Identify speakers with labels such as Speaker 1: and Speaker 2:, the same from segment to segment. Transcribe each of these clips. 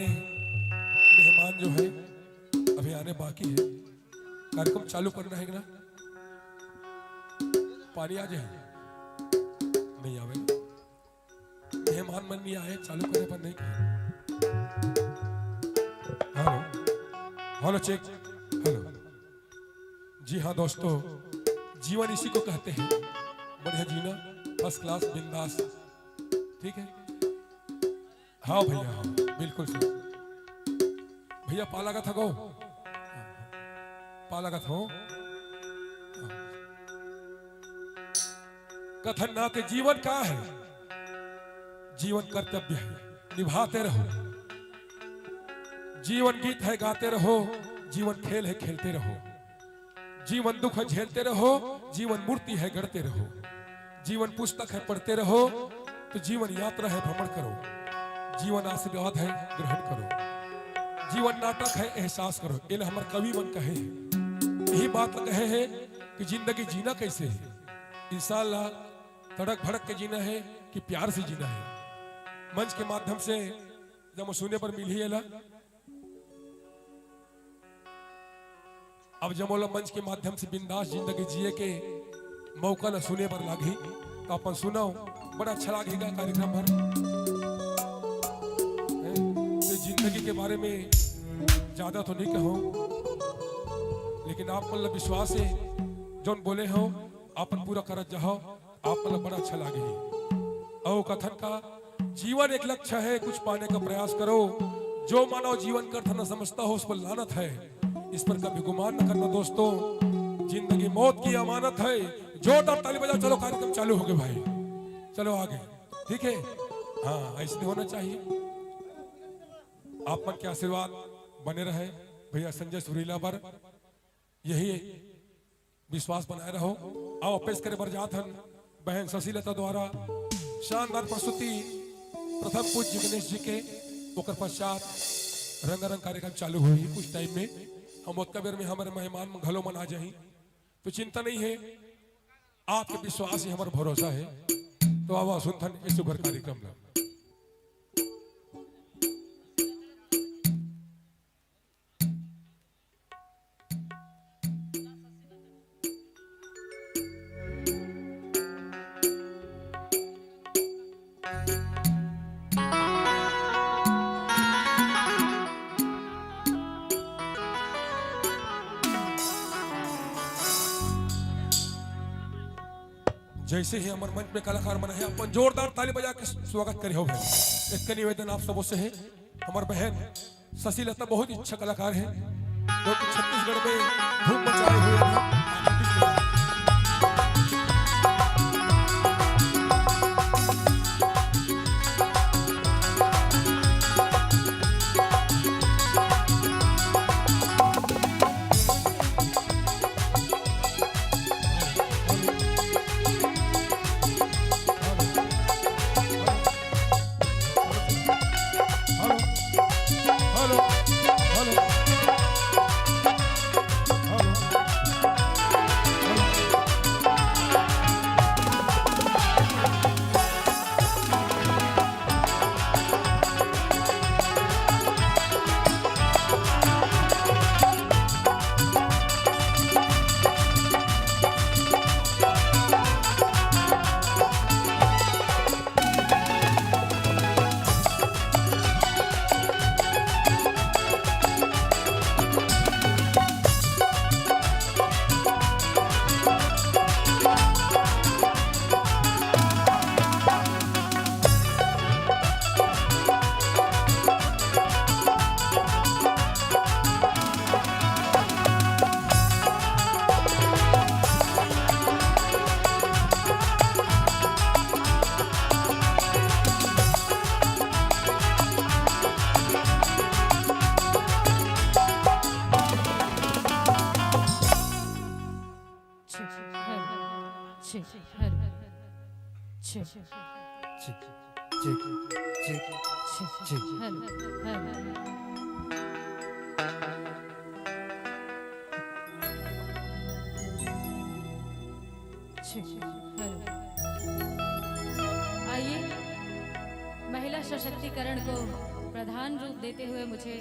Speaker 1: हमारे मेहमान जो है अभी आने बाकी है। कार्यक्रम चालू करना है ना, पानी आ जाए नहीं आवे, मेहमान मन नहीं आए, चालू करे पर नहीं कहे। Hello hello check, hello. जी हाँ दोस्तों, जीवन इसी को कहते हैं, बढ़िया जीना, फर्स्ट क्लास, बिंदास, ठीक है। हाँ भैया, हाँ बिल्कुल सही भैया। पाला का था गो, पाला का था कथन ना के जीवन का है, जीवन कर्तव्य है, निभाते रहो। जीवन गीत है, गाते रहो। जीवन खेल है, खेलते रहो। जीवन दुख है, झेलते रहो। जीवन मूर्ति है, गढ़ते रहो। जीवन पुस्तक है, पढ़ते रहो। तो जीवन यात्रा है, भ्रमण करो। जीवन आशीर्वाद है, ग्रहण करो। जीवन नाटक है, एहसास करो। ये हमारे कवि मन कहे, यही बात कहे हैं कि जिंदगी जीना कैसे है। इंशाअल्लाह तड़क भड़क के जीना है कि प्यार से जीना है। मंच के माध्यम से जब सुने पर मिल ही अब जमोला मंच के माध्यम से बिंदास जिंदगी जिए के मौका न सुने पर लागी तो अपन सुनाओ, बड़ा अच्छा लगेगा कार्यक्रम भर। तो जिंदगी के बारे में ज्यादा तो नहीं कहो, लेकिन आप मतलब विश्वास है जो बोले हो अपन पूरा करत जाओ, आप मतलब बड़ा अच्छा लगे। और कथन का जीवन एक लक्ष्य है, कुछ पाने का प्रयास करो। जो मानव जीवन का अर्थ न समझता हो उस पर लानत है, इस पर कभी गुमान न करना दोस्तों। जिंदगी मौत की अमानत है। जोरदार ताली बजाओ, चलो कार्यक्रम चालू हो गए भाई, चलो आगे, ठीक है। हाँ ऐसे होना चाहिए। आप मन के आशीर्वाद बने रहे भैया संजय सुरीला पर, यही विश्वास बनाए रहो। आओ पेश करे बरजाथन बहन शशिलता द्वारा शानदार प्रस्तुति प्रथम पूज्य गणेश जी के, ओकर पश्चात रंगारंग कार्यक्रम चालू हुई। कुछ टाइम में हम उतना बेर में हमारे मेहमान घलो मन आ जाए तो चिंता नहीं है, आपके विश्वास ही हमारा भरोसा है। तो आवा सुनथन इस सुगर कार्यक्रम ला। जैसे ही हमारे मंच में कलाकार बना है, अपन जोरदार ताली बजा के स्वागत करे हो। एक निवेदन आप सबों से है, हमारे बहन शशिलता बहुत ही अच्छा कलाकार है, जो कि छत्तीसगढ़ में धूम मचाए हुए हैं।
Speaker 2: आइए महिला सशक्तिकरण को प्रधान रूप देते हुए मुझे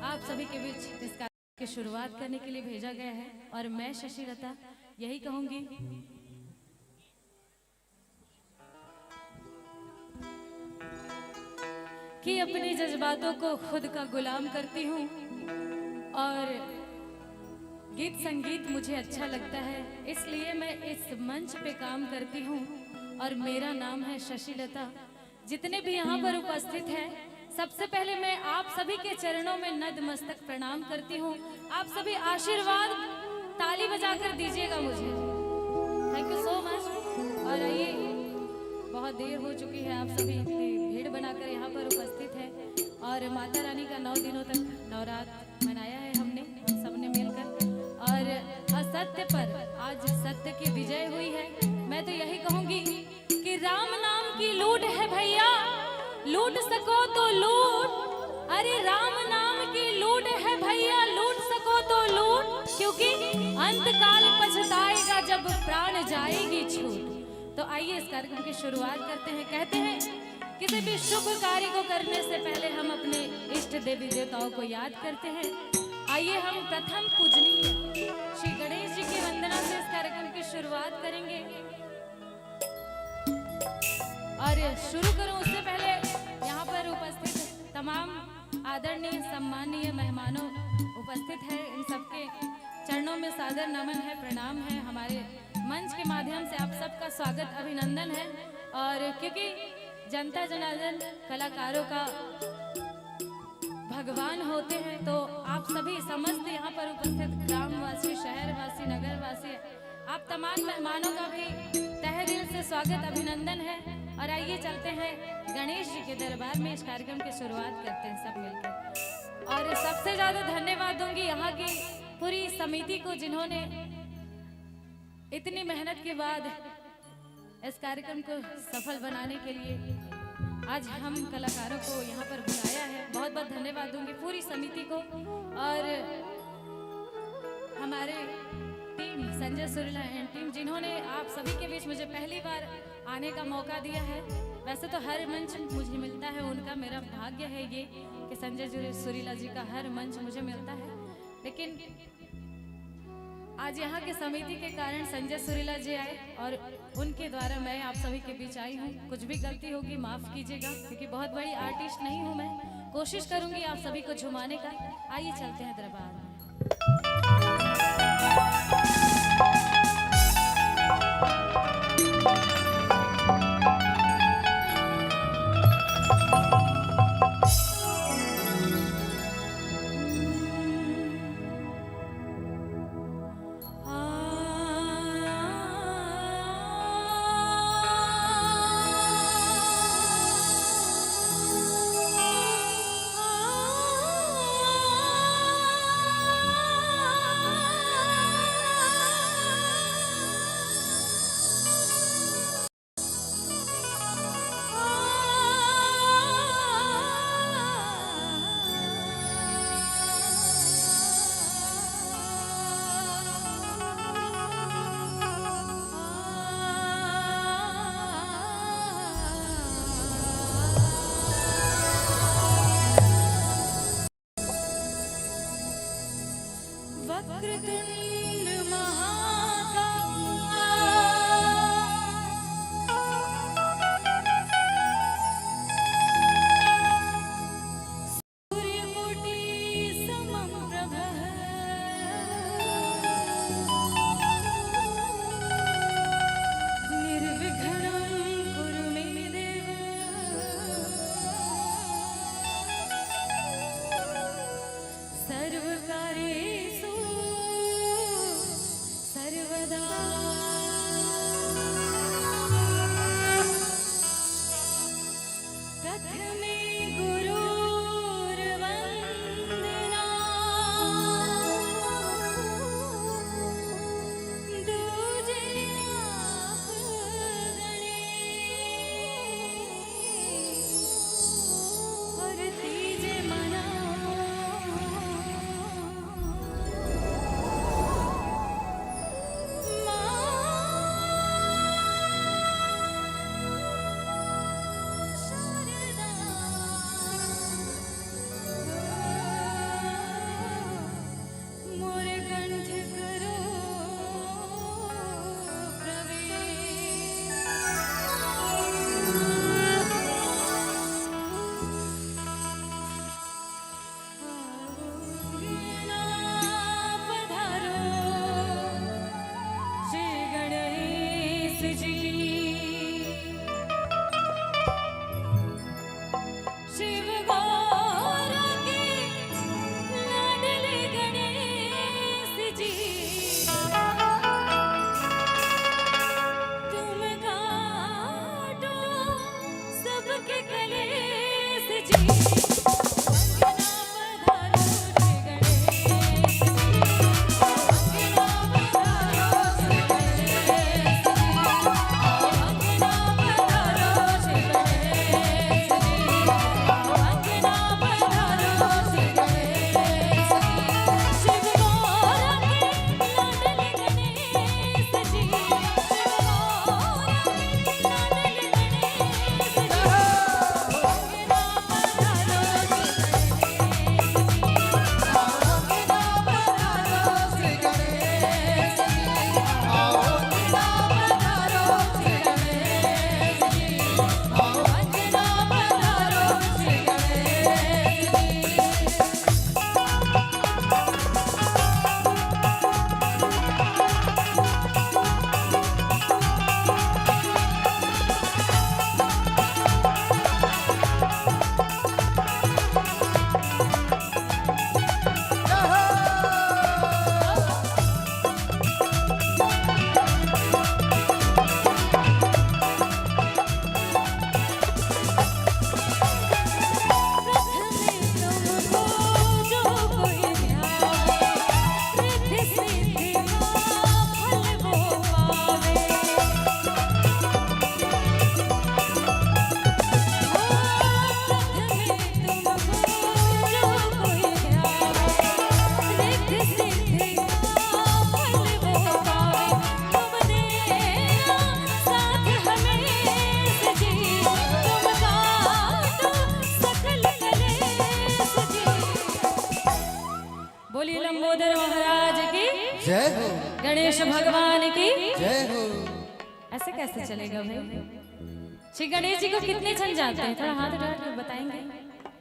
Speaker 2: आप सभी के बीच इस कार्यक्रम की शुरुआत करने के लिए भेजा गया है। और मैं शशिलता यही कहूंगी कि अपने जज्बातों को खुद का गुलाम करती हूँ और गीत संगीत मुझे अच्छा लगता है, इसलिए मैं इस मंच पे काम करती हूँ और मेरा नाम है शशिलता। जितने भी यहाँ पर उपस्थित हैं, सबसे पहले मैं आप सभी के चरणों में नतमस्तक प्रणाम करती हूँ। आप सभी आशीर्वाद ताली बजाकर दीजिएगा मुझे। Thank you so much. और आइए, बहुत देर हो चुकी है, आप सभी इतनी भीड़ बनाकर यहाँ पर उपस्थित हैं और माता रानी का 9 दिनों तक नवरात्र मनाया है हमने सबने मिलकर, और असत्य पर आज सत्य की विजय हुई है। मैं तो यही कहूंगी कि राम नाम की लूट है भैया, लूट सको तो लूट। अरे राम नाम की लूट है भैया, लूट सको तो लूट, क्योंकि अंतकाल पछताएगा जब प्राण जाएगी छूट। तो आइए इस कार्यक्रम की शुरुआत करते हैं। कहते हैं किसी भी शुभ कार्य को करने से पहले हम अपने इष्ट देवी देवताओं को याद करते हैं। आइए हम प्रथम पूजनीय श्री गणेश जी की वंदना से इस कार्यक्रम की शुरुआत करेंगे। और शुरू करूं उससे पहले यहाँ पर उपस्थित तमाम आदरणीय सम्माननीय मेहमानों उपस्थित हैं, इन सबके चरणों में सादर नमन है, प्रणाम है। हमारे मंच के माध्यम से आप सबका स्वागत अभिनंदन है। और क्योंकि जनता जनार्दन कलाकारों का भगवान होते हैं, तो आप सभी समस्त यहाँ पर उपस्थित ग्रामवासी, शहरवासी, नगरवासी, आप तमाम मेहमानों का भी तहे दिल से स्वागत अभिनंदन है। और आइए चलते हैं गणेश जी के दरबार में, इस कार्यक्रम की शुरुआत करते हैं सब मिलकर। और सबसे ज्यादा धन्यवाद दूंगी यहाँ की पूरी समिति को, जिन्होंने इतनी मेहनत के बाद इस कार्यक्रम को सफल बनाने के लिए आज हम कलाकारों को यहाँ पर बुलाया है। बहुत बहुत धन्यवाद दूंगी पूरी समिति को। और हमारे टीम संजय सुरीला एंड टीम, जिन्होंने आप सभी के बीच मुझे पहली बार आने का मौका दिया है। वैसे तो हर मंच मुझे मिलता है, उनका मेरा भाग्य है ये कि संजय सुरीला जी का हर मंच मुझे मिलता है, लेकिन आज यहाँ के समिति के कारण संजय सुरीला जी आए और उनके द्वारा मैं आप सभी के बीच आई हूँ। कुछ भी गलती होगी माफ कीजिएगा, क्योंकि बहुत बड़ी आर्टिस्ट नहीं हूँ मैं। कोशिश करूंगी आप सभी को झुमाने का। आइए चलते हैं दरबार में। वक्रतुंड महाकाय सूर्यकोटि समप्रभ निर्विघ्नं कुरु मे देव सर्वकार्येषु लंबोदर महाराज की
Speaker 3: जय हो,
Speaker 2: गणेश भगवान की
Speaker 3: जय हो।
Speaker 2: ऐसे कैसे चलेगा भाई? श्री गणेश जी को कितने जन जानते हैं? थोड़ा हाथ उठा के बताएंगे,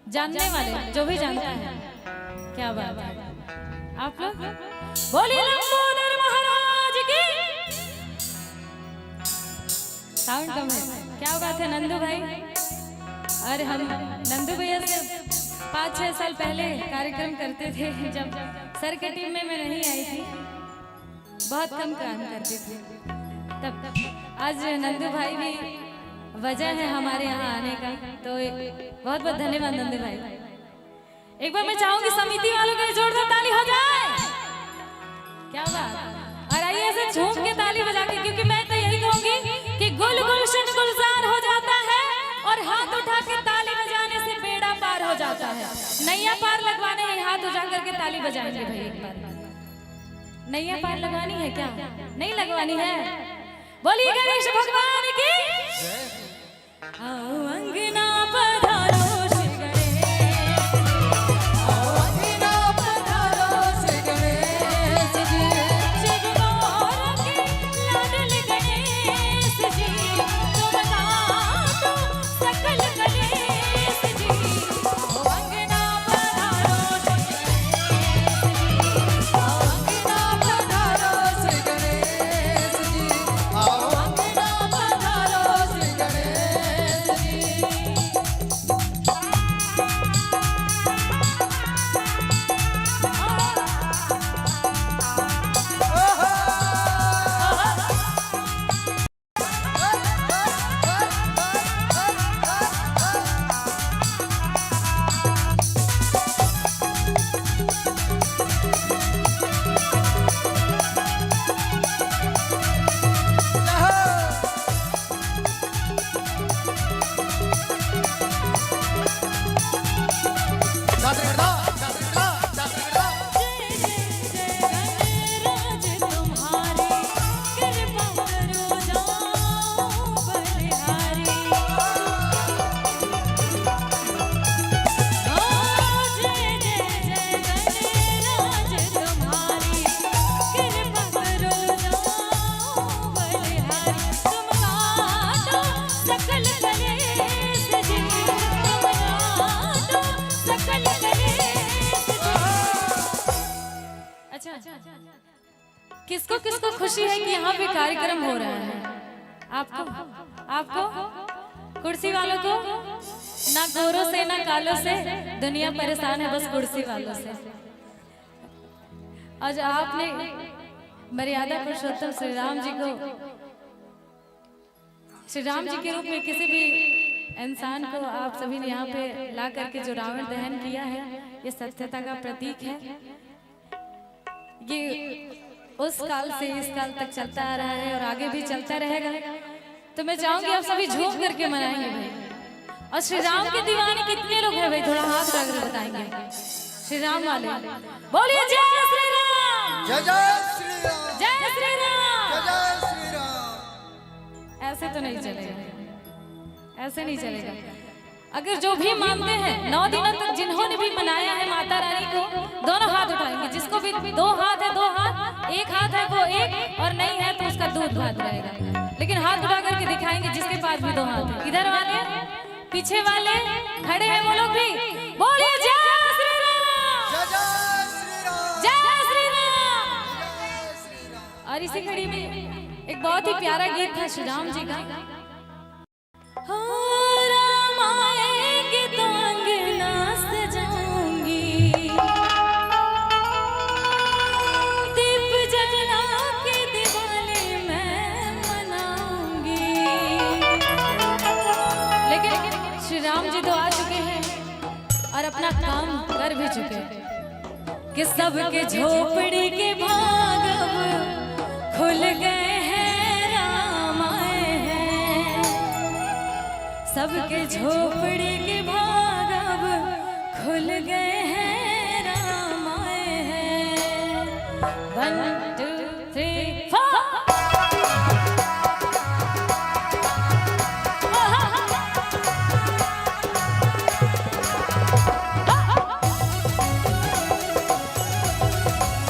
Speaker 2: जानने वाले जो भी जानता है। क्या बात है, आप लोग बोलिए लंबोदर महाराज की। साउंड कम है, क्या बात है नंदू भाई? अरे हम नंदू भैया से 5-6 साल पहले कार्यक्रम करते थे, जब सर के टीम में मैं नहीं आई थी, बहुत कम काम करती थी तब। आज नंदू भाई भी वजह है हमारे यहाँ आने का, तो बहुत बहुत धन्यवाद नंदू भाई। एक बार मैं चाहूंगी समिति वालों के जोरदार ताली हो जाए। क्या बात। और आइए ऐसे झूम के ताली बजा के, क्योंकि मैं तो यही कहूंगी कि गुल गुलशन गुलजार हो जाता है और हाथ उठा के ताली बजाने से बेड़ा पार हो जाता है। नैया पार लगवाने हैं, हाथ उठा करके ताली बजाएंगे भाई। एक बार नैया पार लगवानी है क्या? नहीं लगवानी है? बोलिए गणेश भगवान की। आओ अंगना पधारो श्री गणेश, आओ अंगना पधारो श्री गणेश जी, शिव गौर के लाडले गणेश जी, तुम गातो सकल गणेश जी। आओ अंगना पधारो श्री गणेश जी, आओ अंगना पधारो श्री गणेश जी, आओ अंगना पधारो श्री गणेश जी। किसको किसको खुशी है कि यहाँ पे कार्यक्रम हो रहा है? आपको आपको कुर्सी वालों को? ना गोरों से ना कालों से दुनिया परेशान है, बस कुर्सी वालों से। आज आपने मर्यादा पुरुषोत्तम श्री राम जी को, श्री राम जी के रूप में किसी भी इंसान को आप सभी ने यहाँ पे ला करके जो रावण दहन किया है, ये सत्यता का प्रतीक है। ये उस काल से इस काल तक चलता आ रहा है और आगे भी चलता रहेगा। तो मैं चाहूंगी आप सभी झूम करके मनाएंगे भाई। और श्री राम के दीवाने कितने लोग हैं भाई? थोड़ा हाथ रख कर बताएंगे श्री राम वाले। बोलिए जय श्री राम,
Speaker 3: जय जय श्री राम,
Speaker 2: जय श्री राम,
Speaker 3: जय जय श्री राम।
Speaker 2: ऐसे तो नहीं चलेगा, ऐसे नहीं चलेगा। अगर जो भी मानते हैं 9 दिनों तक जिन्होंने भी मनाया है माता रानी को, दोनों हाथ उठाएंगे। जिसको भी 2 हाथ है 2 हाथ, 1 हाथ है वो 1, और नहीं है तो उसका दूध भात रहेगा। लेकिन हाथ उठा करके दिखाएंगे जिसके पास भी 2 हाथ है। इधर वाले, पीछे वाले खड़े हैं वो लोग भी बोलिए जय श्री राम,
Speaker 3: जय जय श्री राम,
Speaker 2: जय श्री राम।
Speaker 3: जय श्री राम।
Speaker 2: और इसी कड़ी में एक बहुत ही प्यारा गीत था श्री राम जी का। हो राम आएंगे तो अंगना सजाऊंगी, दीप जला के दिवाली मैं मनाऊंगी। लेकिन श्री राम जी तो आ चुके हैं और अपना काम कर भी चुके हैं कि सबके झोपड़ी के भाग अब खुल गए हैं, राम आए हैं। सबके झोपड़ी के भाग अब खुल गए हैं, राम आए हैं। 1 2 3 4 जय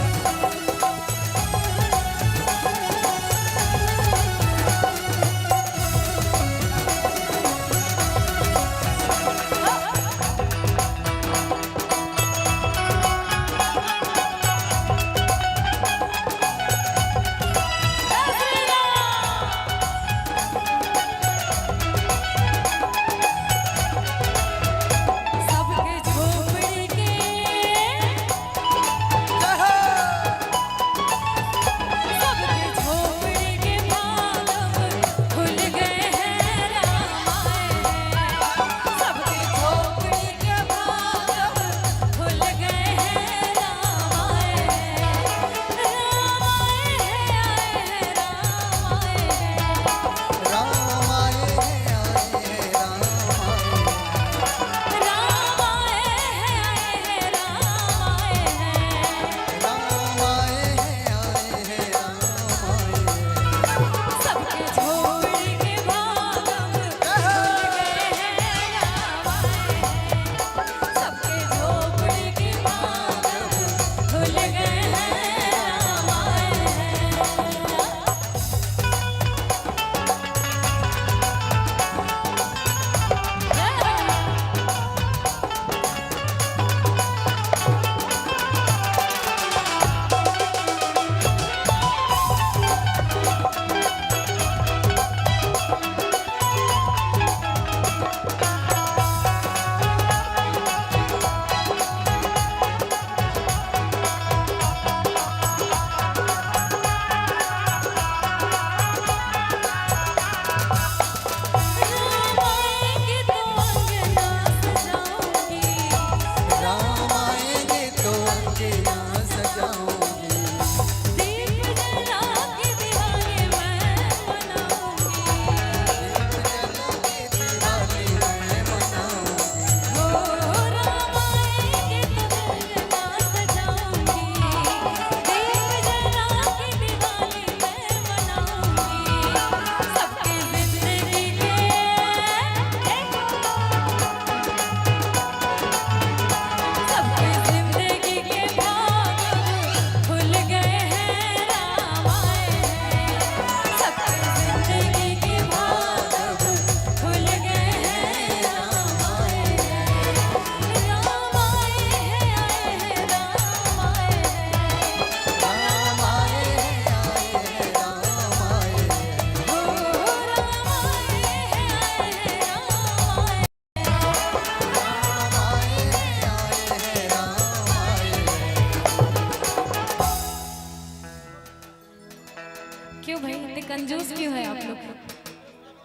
Speaker 2: कंजूस क्यों है आप लोग?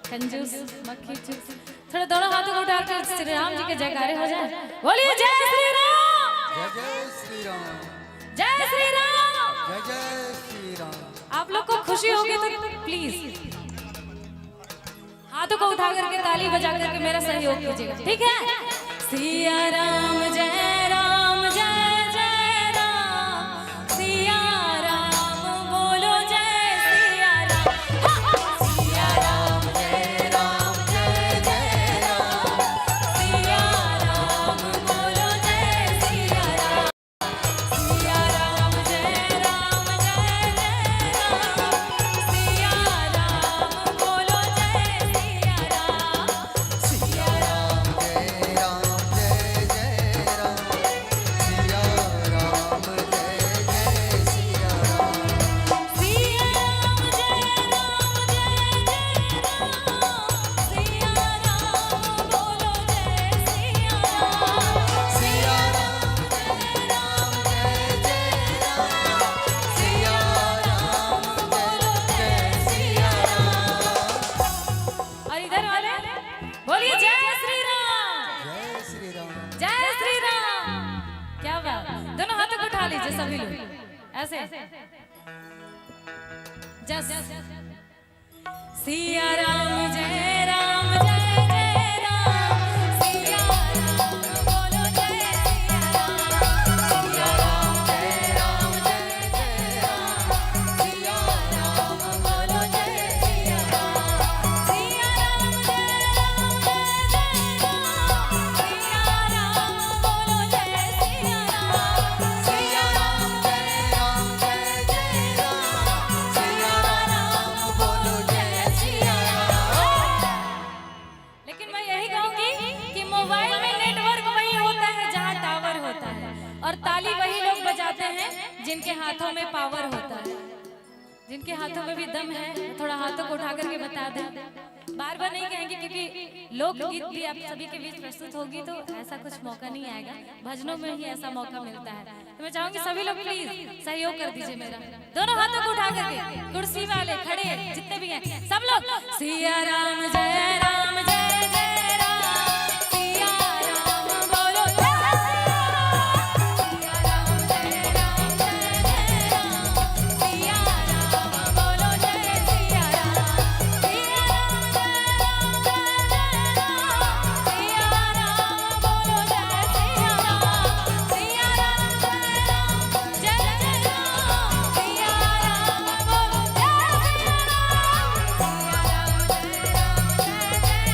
Speaker 2: कंजूस मक्खी चूस। थोड़ा दोनों हाथों को उठाकर श्री राम जी के जयकारे हो जाए। बोलिए जय श्री राम,
Speaker 3: जय जय श्री राम,
Speaker 2: जय श्री राम।
Speaker 3: जय जय श्री राम।
Speaker 2: आप लोग को खुशी होगी तो प्लीज हाथों को उठा करके ताली बजा करके मेरा सहयोग कीजिएगा, ठीक है? सिया राम जय राम, जय जय राम। सिया राम बोलो जय सिया राम। सिया राम जय राम, जय जय राम। सिया राम बोलो जय सिया राम। सिया राम जय राम, जय जय राम। सिया राम बोलो जय सिया राम।
Speaker 3: सिया राम जय राम, जय जय राम। सिया राम जय जय सिया राम।
Speaker 2: सिया राम जय राम, जय जय राम। सिया राम बोलो जय सिया राम।
Speaker 3: सिया राम जय राम, जय जय राम। सिया राम बोलो जय सिया राम।
Speaker 2: और इधर वाले बोलिए जय श्री राम,
Speaker 3: जय श्री राम।
Speaker 2: जय श्री राम। क्या बात, दोनों हाथों को उठा लीजिए सभी लोग ऐसे। जस सिया राम जय राम, जय जय राम। सिया राम बोलो जय सिया राम। सिया राम जय राम, जय जय राम। सिया राम बोलो जय सिया राम। सिया राम जय राम, जय जय राम। सिया राम बोलो जय सिया राम।
Speaker 3: सिया राम जय राम, जय जय राम। सिया राम बोलो जय सिया राम।
Speaker 2: लेकिन मैं यही कहूंगी कि मोबाइल में नेटवर्क वही होता है जहाँ टावर होता है, और ताली वही लोग बजाते हैं जिनके हाथों में पावर होता है। जिनके हाथों में भी दम है थोड़ा हाथों को उठा करके बता दें। बार बार नहीं कहेंगे क्योंकि लोकगीत भी आप सभी के बीच प्रस्तुत होगी तो ऐसा कुछ मौका नहीं आएगा, भजनों में ही ऐसा मौका मिलता है। तो मैं चाहूंगी सभी लोग प्लीज सहयोग कर दीजिए मेरा, दोनों हाथों को उठा करके, कुर्सी वाले खड़े जितने भी हैं सब लोग। सिया राम जय राम, जय जय राम। सिया राम बोलो जय सिया राम। सिया राम जय राम, जय जय राम। सिया राम बोलो जय सिया राम। सिया राम जय राम, जय जय राम। सिया राम बोलो जय सिया राम। सिया राम जय राम, जय जय राम। सिया राम बोलो जय सिया राम। सिया राम जय राम, जय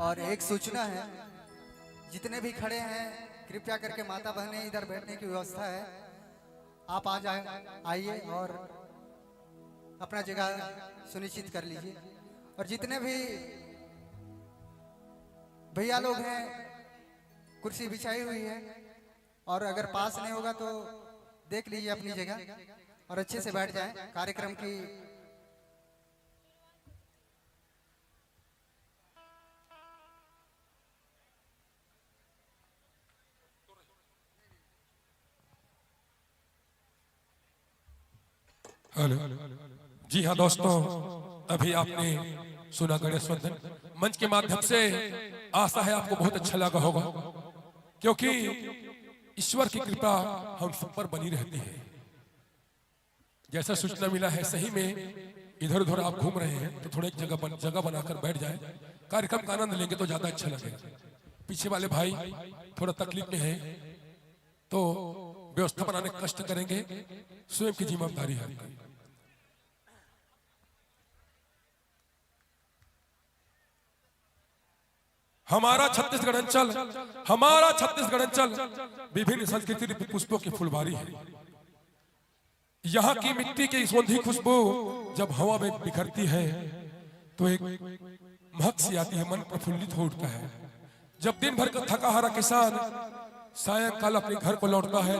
Speaker 3: और एक सूचना है, जितने भी खड़े हैं कृपया करके माता बहनें इधर बैठने की व्यवस्था है, आप आ जाए आइए और अपना जगह सुनिश्चित कर लीजिए। और जितने भी भैया लोग हैं कुर्सी बिछाई हुई है, और अगर पास नहीं होगा तो देख लीजिए अपनी जगह और अच्छे से बैठ जाएं। कार्यक्रम की
Speaker 1: हेलो जी हाँ दोस्तों, अभी आपने सुना गणेश वंदन मंच के माध्यम से। आशा है आपको बहुत अच्छा लगा होगा, क्योंकि ईश्वर की कृपा हम सब पर बनी रहती है। जैसा सूचना मिला है, सही में इधर उधर आप घूम रहे हैं तो थोड़ा एक जगह बनाकर बैठ जाए, कार्यक्रम का आनंद लेंगे तो ज्यादा अच्छा लगेगा। पीछे वाले भाई थोड़ा तकलीफ में हैं तो व्यवस्था बनाने का कष्ट करेंगे, स्वयं की जिम्मेदारी है। हमारा छत्तीसगढ़ अंचल, हमारा छत्तीसगढ़ अंचल विभिन्न संस्कृति रूपी पुष्पों की फुलवारी है। यहाँ की मिट्टी की सौंधी खुशबू जब हवा में बिखरती है तो एक महक सी आती है, मन प्रफुल्लित हो उठता है। जब दिन भर का थका हारा किसान सायंकाल अपने घर को लौटता है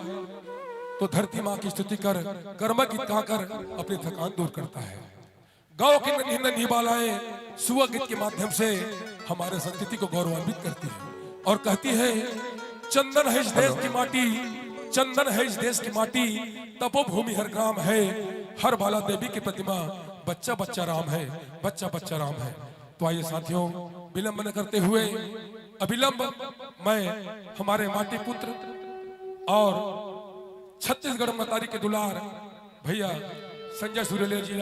Speaker 1: तो धरती माँ की स्तुति कर कर्म गीत गाकर अपनी थकान दूर करता है। गांव की नन्ही नन्ही बालाएं सुआ गीत के माध्यम से हमारे संस्कृति को गौरवान्वित करती है और कहती है, चंदन है इस देश की माटी, चंदन है इस देश की माटी, तपोभूमि हर ग्राम है, हर बाला देवी की प्रतिमा, बच्चा बच्चा राम है, बच्चा बच्चा राम है। तो आइए साथियों, विलंब न करते हुए अविलंब मैं हमारे माटी पुत्र और छत्तीसगढ़ मतारी के दुलार भैया संजय सुरेले जी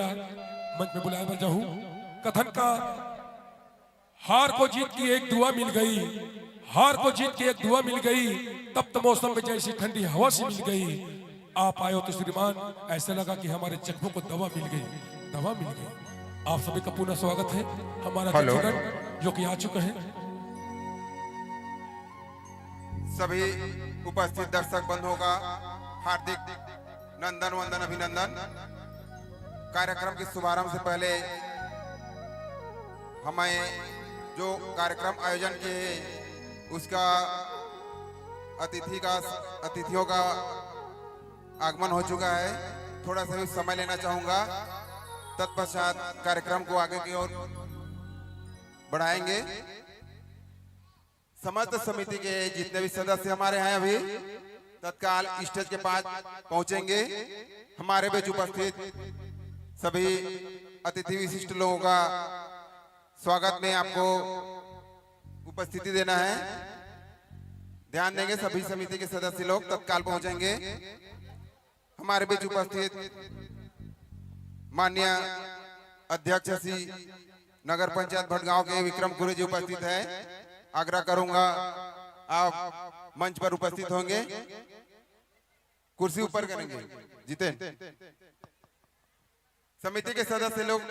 Speaker 1: मंच में बुलाए बजा हूं। कथन का हार को जीत की एक दुआ मिल गई, हार को जीत की एक दुआ मिल गई, तब तो मौसम में जैसी ठंडी हवा सी मिल गई। आप आए हो तो श्रीमान ऐसा लगा कि हमारे जख्मों को दवा मिल गई, दवा मिल गई। आप सभी का पुनः स्वागत है हमारा छत्तीसगढ़ जो कि आ चुके हैं।
Speaker 4: सभी उपस्थित दर्शक बंधुओं का हार्दिक नंदन वंदन अभिनंदन। कार्यक्रम के शुभारंभ से पहले हमें जो कार्यक्रम आयोजन किए उसका अतिथियों का आगमन हो चुका है। थोड़ा सा भी समय लेना चाहूंगा, तत्पश्चात कार्यक्रम को आगे की ओर बढ़ाएंगे। समस्त समिति के जितने भी सदस्य हमारे हैं अभी तत्काल स्टेज के पास पहुंचेंगे। हमारे बीच उपस्थित सभी अतिथि विशिष्ट लोगों का स्वागत में आपको उपस्थिति देना है। ध्यान देंगे, सभी समिति के सदस्य लोग तत्काल पहुंचेंगे। हमारे बीच उपस्थित माननीय अध्यक्ष श्री नगर पंचायत भटगांव के विक्रम कुरे जी उपस्थित है। आग्रह करूंगा आप मंच पर उपस्थित होंगे। कुर्सी ऊपर करेंगे जितेन। समिति के सदस्य लोग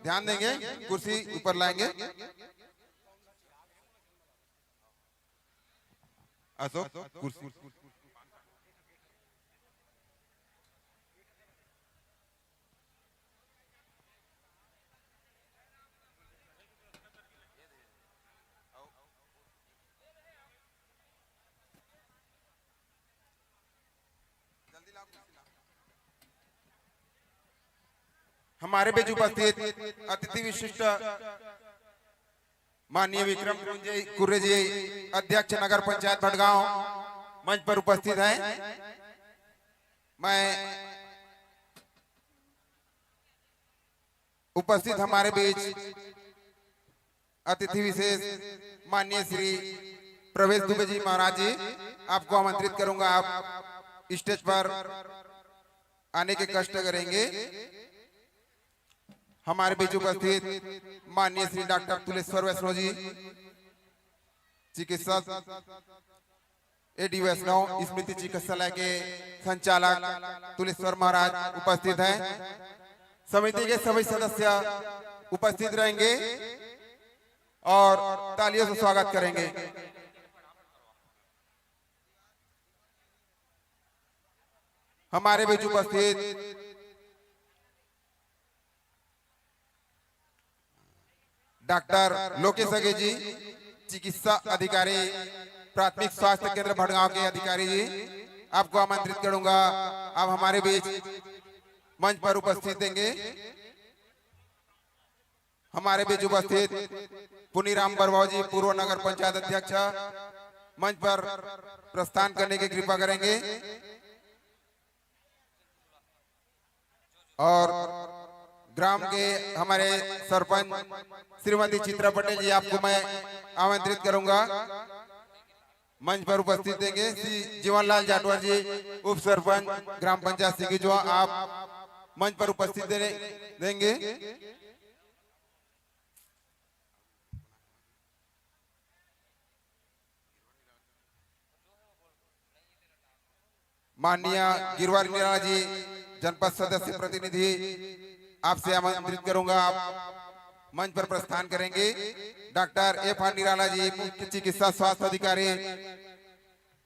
Speaker 4: ध्यान देंगे, कुर्सी ऊपर लाएंगे। अशोक कुर्सी हमारे बीच उपस्थित अतिथि विशिष्ट माननीय विक्रम कुरे जी अध्यक्ष नगर पंचायत भटगांव मंच पर उपस्थित हैं। मैं उपस्थित हमारे बीच अतिथि विशेष माननीय श्री प्रवेश दुबे जी महाराज जी आपको आमंत्रित करूंगा। आप स्टेज पर आने के कष्ट करेंगे। हमारे बीच उपस्थित माननीय श्री डॉक्टर तुलेश्वर वैष्णव जी चिकित्सक एडी वैष्णव स्मृति चिकित्सालय के संचालक तुलेश्वर महाराज उपस्थित हैं। समिति के सभी सदस्य उपस्थित रहेंगे और तालियों से स्वागत करेंगे। हमारे बीच उपस्थित डॉक्टर लोकेश अगे जी चिकित्सा अधिकारी प्राथमिक स्वास्थ्य केंद्र भटगांव के अधिकारी जी आपको आमंत्रित करूंगा। आप हमारे बीच मंच पर उपस्थित देंगे। हमारे बीच उपस्थित पुनीराम बरवाओ जी पूर्व नगर पंचायत अध्यक्ष मंच पर प्रस्थान करने की कृपा करेंगे। और ग्राम के हमारे सरपंच श्रीमती चित्रा पटेल जी आपको मैं आमंत्रित करूंगा। मंच पर उपस्थित देंगे। श्री जीवनलाल जाटवर जी उप सरपंच ग्राम पंचायत सिगी जो आप मंच पर उपस्थित देंगे। माननीय गिरवार मीणा जी जनपद सदस्य प्रतिनिधि आपसे आमंत्रित करूंगा। आप मंच पर प्रस्थान करेंगे। Doctor F R Nirala ji, मुख्य चिकित्सा स्वास्थ्य अधिकारी,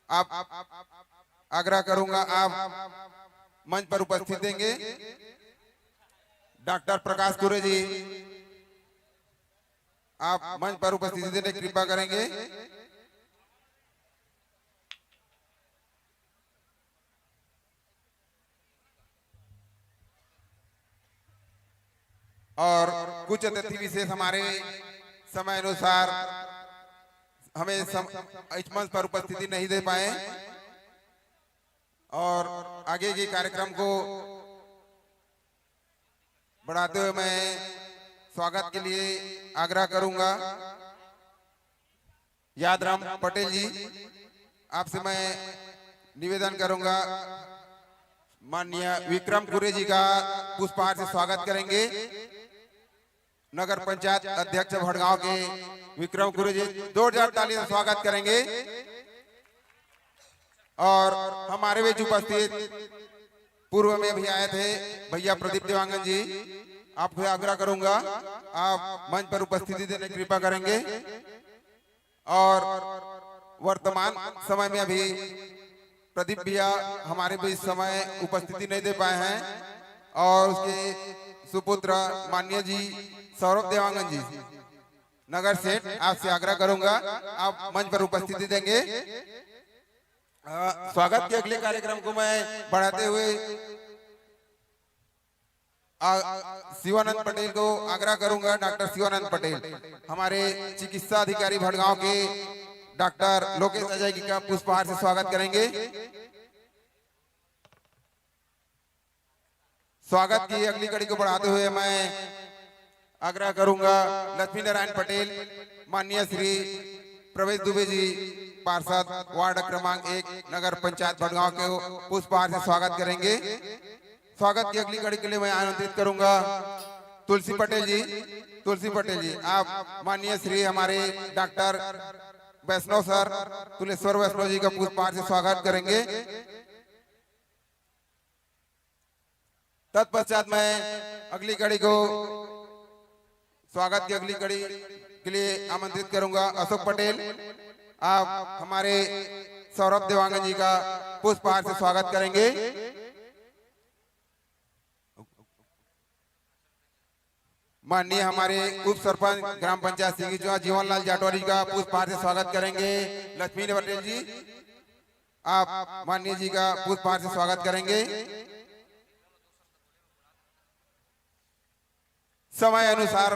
Speaker 4: आप आग्रह करूंगा आप मंच पर उपस्थित देंगे। डॉक्टर प्रकाश कुरे जी, आप मंच पर उपस्थिति देने की कृपा करेंगे। और कुछ अतिथि विशेष हमारे समय अनुसार हमें इस मंच पर उपस्थिति नहीं दे पाए और आगे के कार्यक्रम को बढ़ाते हुए मैं स्वागत के लिए आग्रह करूंगा। यादराम पटेल जी, आपसे मैं निवेदन करूंगा, माननीय विक्रम कुरे जी का पुष्पहार से स्वागत करेंगे। नगर पंचायत अध्यक्ष भड़गांव के विक्रम कुरे जी, जोरदार ताली से स्वागत करेंगे। और हमारे बीच उपस्थित पूर्व में भी आए थे भैया प्रदीप देवांगन जी, आपको आग्रह करूंगा आप मंच पर उपस्थिति देने की कृपा करेंगे। और वर्तमान समय में अभी प्रदीप भैया हमारे बीच समय उपस्थिति नहीं दे पाए हैं और उसके सुपुत्र माननीय जी सौरभ देवांगन जी, नगर सेठ, आपसे आग्रह करूंगा आप मंच पर उपस्थिति देंगे। स्वागत के अगले कार्यक्रम को मैं बढ़ाते हुए शिवानंद पटेल को आग्रह करूंगा। डॉक्टर शिवानंद पटेल, हमारे चिकित्सा अधिकारी भड़गांव के डॉक्टर लोकेश अजय जी का पुष्पहार से स्वागत करेंगे। स्वागत की अगली कड़ी को बढ़ाते हुए मैं आग्रह करूंगा लक्ष्मी नारायण पटेल, माननीय श्री प्रवेश दुबे जी, पार्षद वार्ड क्रमांक 1 नगर पंचायत भड़गांव के पुष्पहार से स्वागत करेंगे। स्वागत की अगली कड़ी के लिए मैं आमंत्रित करूंगा तुलसी पटेल जी। तुलसी पटेल जी, आप माननीय श्री हमारे डॉक्टर वैष्णव सर, तुलेश्वर वैष्णव जी का पुष्पहार से स्वागत करेंगे। तत्पश्चात मैं अगली कड़ी को स्वागत की अगली कड़ी के लिए आमंत्रित करूंगा अशोक पटेल, आप हमारे सौरभ देवांगन जी का पुष्पहार से स्वागत करेंगे। माननीय हमारे उप सरपंच ग्राम पंचायत सिंघीचुआ जीवनलाल जाटवारी का पुष्पहार से स्वागत करेंगे। लक्ष्मी पटेल जी, आप माननीय जी का पुष्पहार से स्वागत करेंगे। समय अनुसार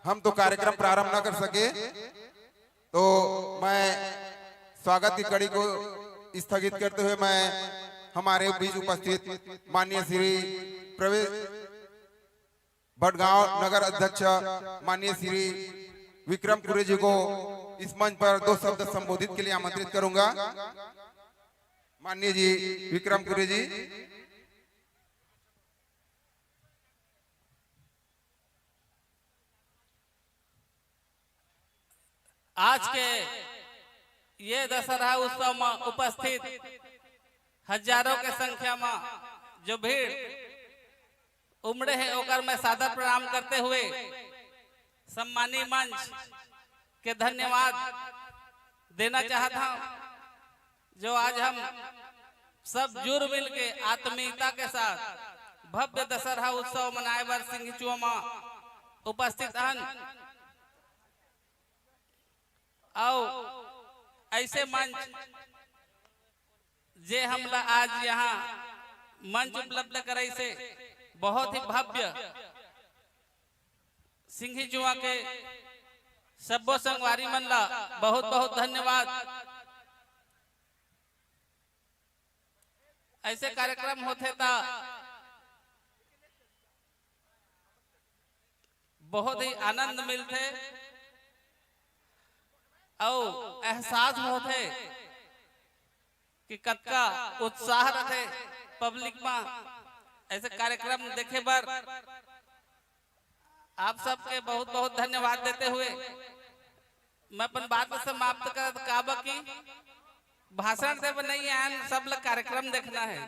Speaker 4: हम तो कार्यक्रम प्रारंभ न कर सके तो मैं स्वागत की कड़ी को स्थगित करते हुए मैं हमारे बीच उपस्थित माननीय श्री प्रवेश भड़गांव नगर अध्यक्ष माननीय श्री विक्रम कुरे जी को इस मंच पर 2 शब्द संबोधित के लिए आमंत्रित करूंगा। माननीय जी विक्रम कुरे जी।
Speaker 5: आज के ये दशहरा उत्सव में उपस्थित हजारों के संख्या में जो भीड़ उमड़े हैं ओकर मैं सादर प्रणाम करते हुए सम्मानी मंच के धन्यवाद देना चाहता हूं, जो आज हम सब जुड़ मिल के आत्मीयता के साथ भव्य दशहरा उत्सव मनाए बर सिंघीचुआ में उपस्थित हैं। आओ ऐसे मंच जे हमला आज यहाँ मंच उपलब्ध कराई से बहुत ही भव्य सिंघीचुआ के सब्बो संगवारी मन ला बहुत बहुत धन्यवाद। ऐसे कार्यक्रम होते था बहुत ही आनंद मिलते और एहसास होते कि कतका उत्साह रहे पब्लिक में ऐसे कार्यक्रम देखे बर। आप सबके बहुत बहुत धन्यवाद देते हुए मैं अपन बात समाप्त कर काबा की भाषण देव नहीं आन, सब लोग कार्यक्रम देखना है।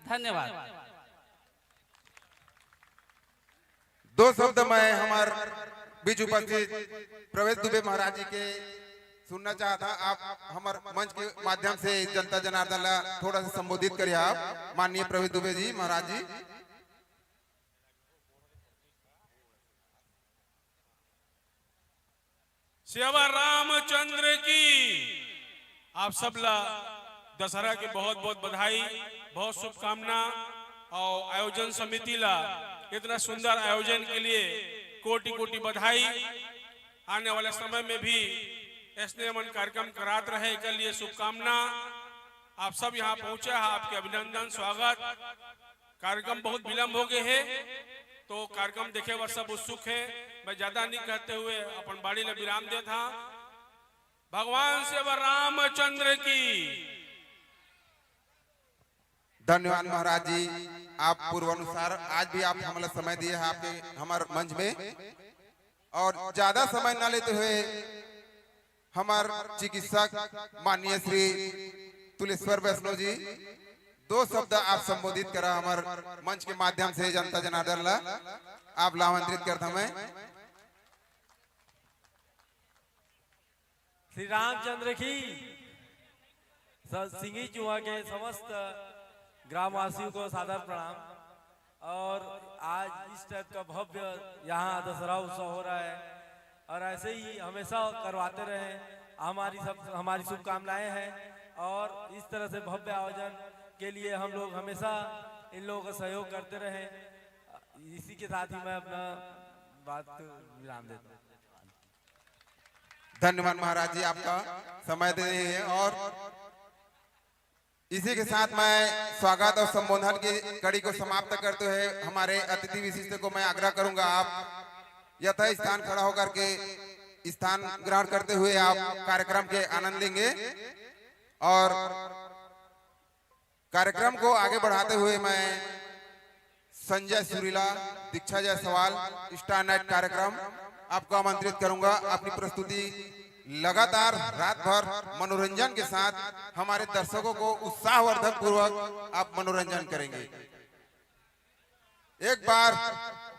Speaker 5: धन्यवाद।
Speaker 4: 2 शब्द मैं हमारे बीच उपस्थित प्रवेश दुबे महाराज जी के सुनना चाहता। आप हमारे मंच के माध्यम से जनता जनार्दन ला थोड़ा सा संबोधित करिए। आप माननीय प्रवेश दुबे जी महाराज जी।
Speaker 6: सेवा रामचंद्र की। आप सब ला दशहरा की बहुत बहुत बधाई, बहुत शुभकामना। और आयोजन समिति ला इतना सुंदर आयोजन के लिए कोटि कोटि बधाई। आने वाले समय में भी स्नेहमन कार्यक्रम कराते रहे, के लिए शुभकामना। आप सब यहाँ पहुंचे हैं, आपके अभिनंदन स्वागत। कार्यक्रम बहुत विलंब हो गए है, तो कार्यक्रम देखे वर सब उत्सुक है। मैं ज्यादा नहीं कहते हुए अपन बाड़ी ने विराम दे था। भगवान सेवा रामचंद्र की।
Speaker 4: धन्यवाद महाराज जी। आप पूर्वानुसार आज भी आप हमारा समय दिए हैं आपके हमारे मंच में। और ज्यादा समय न लेते हुए हमारे चिकित्सक माननीय श्री तुलेश्वर वैष्णव जी 2 शब्द आप संबोधित करा हमारे मंच के माध्यम से जनता जनार्दन ला आप लामंत्रित करता मैं।
Speaker 7: श्री रामचंद्र की। सिंगी चुहा के समस्त ग्रामवासियों को सादर प्रणाम। और आज इस टाइप का भव्य यहाँ दशहरा उत्सव हो रहा है, और ऐसे ही हमेशा करवाते रहे। हमारी शुभकामनाएं हैं। और इस तरह से भव्य आयोजन के लिए हम लोग हमेशा इन लोगों का सहयोग करते रहे। इसी के साथ ही मैं अपना बात विराम देता हूँ।
Speaker 4: धन्यवाद महाराज जी, आपका समय दे रहे हैं। और इसी के साथ मैं स्वागत और संबोधन की कड़ी को समाप्त करते हुए हमारे अतिथि विशिष्ट को मैं आग्रह करूंगा, आप यथा स्थान खड़ा होकर के स्थान ग्रहण करते हुए आप कार्यक्रम के आनंद लेंगे। और कार्यक्रम को आगे बढ़ाते हुए मैं संजय सुरीला दीक्षा जायसवाल स्टार नाइट कार्यक्रम आपको आमंत्रित करूंगा। अपनी प्रस्तुति लगातार रात भर मनोरंजन के साथ हमारे दर्शकों को उत्साहवर्धक पूर्वक आप मनोरंजन करेंगे। एक बार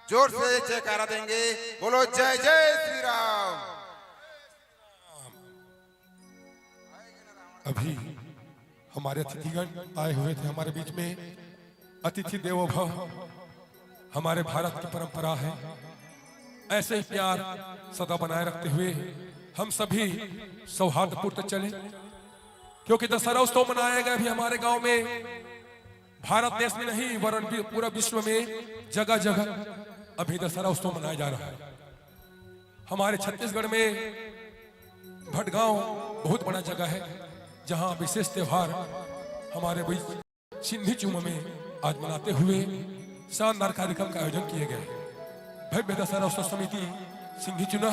Speaker 4: जोर से जयकारा देंगे, बोलो जय जय श्री राम।
Speaker 1: अभी हमारे अतिथिगण आए हुए थे हमारे बीच में। अतिथि देवो भव हमारे भारत की परंपरा है। ऐसे ही प्यार सदा बनाए रखते हुए हम सभी सौहार्दपूर्ण चले, क्योंकि दशहरा उत्सव मनाया गया भी हमारे गांव में। भारत देश में नहीं वरन भी पूरा विश्व में जगह जगह अभी दशहरा उत्सव मनाया जा रहा है। हमारे छत्तीसगढ़ में भटगांव बहुत बड़ा जगह है, जहां विशेष त्योहार हमारे बीच सिंधी चूमा में आज मनाते हुए शानदार कार्यक्रम का आयोजन किए गए। भव्य दशहरा उत्सव समिति सिंधी चुना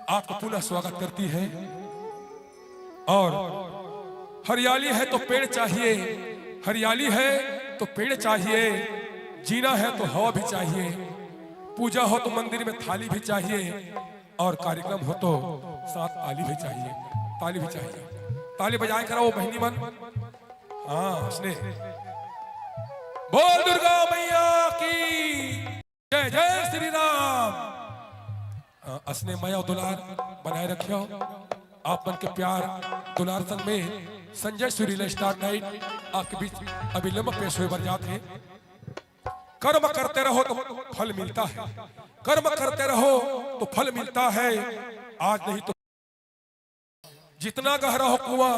Speaker 1: आपको पुनः स्वागत करती है। और हरियाली है तो पेड़ चाहिए, हरियाली है तो पेड़ चाहिए, जीना है तो हवा भी चाहिए, पूजा हो तो मंदिर में थाली भी चाहिए, और कार्यक्रम हो तो साथ ताली भी चाहिए, ताली भी चाहिए। ताली बजाए करा वो बहनी मन। हाँ स्नेह, बोल दुर्गा मैया की जय जय श्री राम। स्नेह माया दुलार बनाए रखियो। आप मन के प्यार दुलार संग में संजय सुरीला स्टार नाइट आपके बीच अविलंब पेश हुए बरजात है। कर्म करते रहो तो फल मिलता है, कर्म करते रहो तो फल मिलता है। आज नहीं तो जितना गहरा हो कुआं,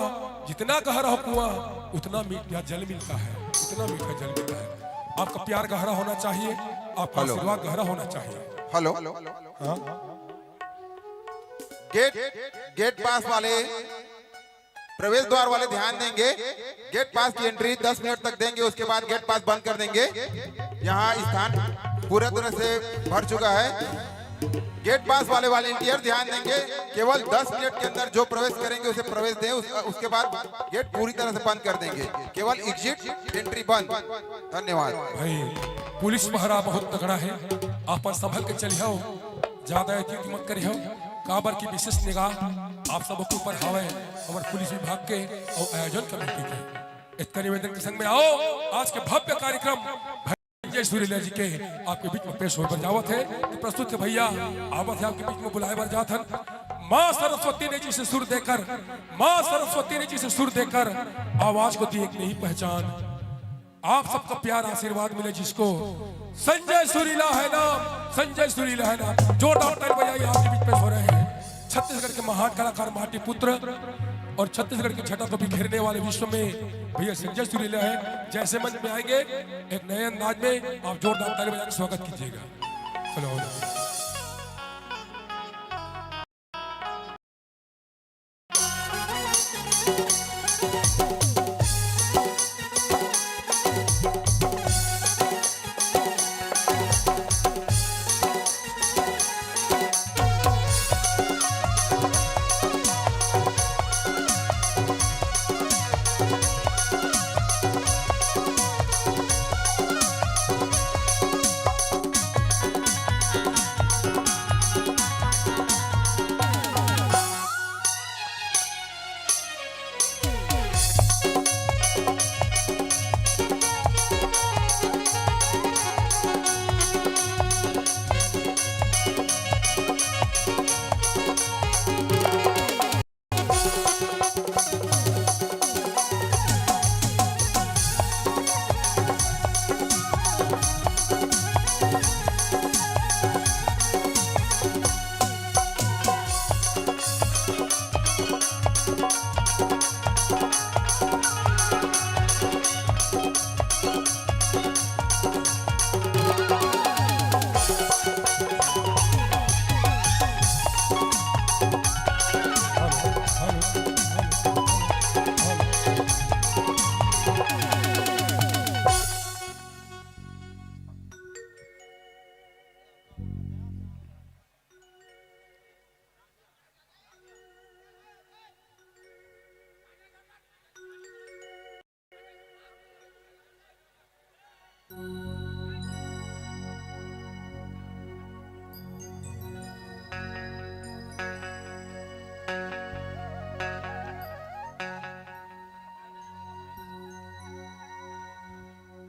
Speaker 1: जितना गहरा हो कुआं उतना मीठा जल मिलता है, उतना मीठा जल मिलता है। आपका प्यार गहरा होना चाहिए, आपका आशीर्वाद गहरा होना चाहिए।
Speaker 4: हेलो,
Speaker 1: हाँ?
Speaker 4: गेट पास वाले, प्रवेश द्वार वाले ध्यान देंगे। गेट पास की एंट्री 10 मिनट तक देंगे, उसके बाद गेट पास बंद कर देंगे। यहाँ स्थान पूरी तरह से भर चुका है। गेट पास वाले वॉलंटियर ध्यान देंगे, केवल 10 मिनट के अंदर जो प्रवेश करेंगे उसे प्रवेश दें, उसके बाद गेट पूरी तरह से बंद कर देंगे। केवल एग्जिट एंट्री बंद। धन्यवाद
Speaker 1: भाई। पुलिस पहरा बहुत तगड़ा है, आप संभल के चलिए, ज्यादा अतिथि मत करिए। काबर की विशेष निगाह आप सबके ऊपर हवे हमारे पुलिस विभाग के और आयोजन कमेटी के। इतना निवेदन के संग में आओ आज के भव्य कार्यक्रम संजय सुरीला जी के आपके बीच में पेश हो बजावत है कि प्रस्तुत है भैया आवत है आपके बीच में बुलाए बर जात हन। माँ सरस्वती ने जिसे सुर देकर, माँ सरस्वती ने जिसे सुर देकर आवाज को दी एक नई पहचान। आप सबका प्यार आशीर्वाद मिले जिसको संजय सुरीला है नाम, संजय सुरीला है नाम। जोरदार ताली बजाइए आपके बीच पेश हो रहे हैं छत्तीसगढ़ के महान कलाकार माटी पुत्र और छत्तीसगढ़ की छटा को भी घेरने वाले विश्व में भैया संजय सुरीला है। जैसे मंच में आएंगे एक नए अंदाज में आप जोरदार ताली बजा के स्वागत कीजिएगा। हेलो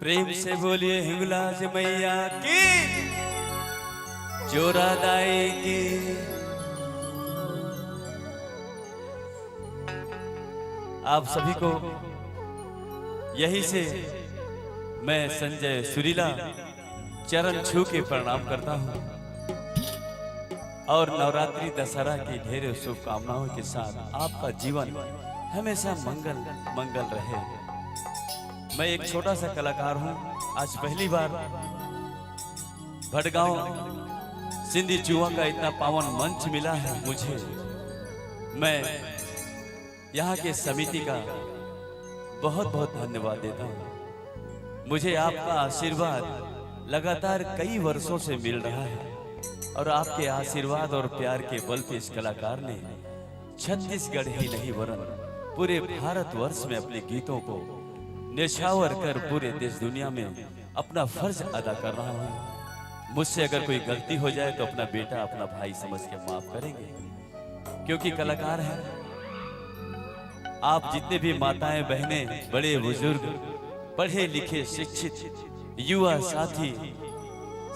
Speaker 8: प्रेम से बोलिए हिंगलाज मैया की, जोरा दाई की। आप सभी को यही से मैं संजय सुरीला चरण छू के प्रणाम करता हूं और नवरात्रि दशहरा की ढेरों शुभकामनाओं के साथ आपका जीवन हमेशा मंगल मंगल रहे। मैं एक छोटा सा कलाकार हूं। आज पहली बार भटगांव सिंधी जुआ का इतना पावन मंच मिला है मुझे। मैं यहाँ के समिति का बहुत बहुत धन्यवाद देता हूँ। मुझे आपका आशीर्वाद लगातार कई वर्षों से मिल रहा है और आपके आशीर्वाद और प्यार के बल पे इस कलाकार ने छत्तीसगढ़ ही नहीं वरन पूरे भारतवर्ष में अपने गीतों को निछावर कर पूरे देश दुनिया में अपना फर्ज अदा कर रहा हूँ। मुझसे अगर कोई गलती हो जाए तो अपना बेटा अपना भाई समझ के माफ करेंगे, क्योंकि कलाकार है। आप जितने भी माताएं बहनें बड़े बुजुर्ग पढ़े लिखे शिक्षित युवा साथी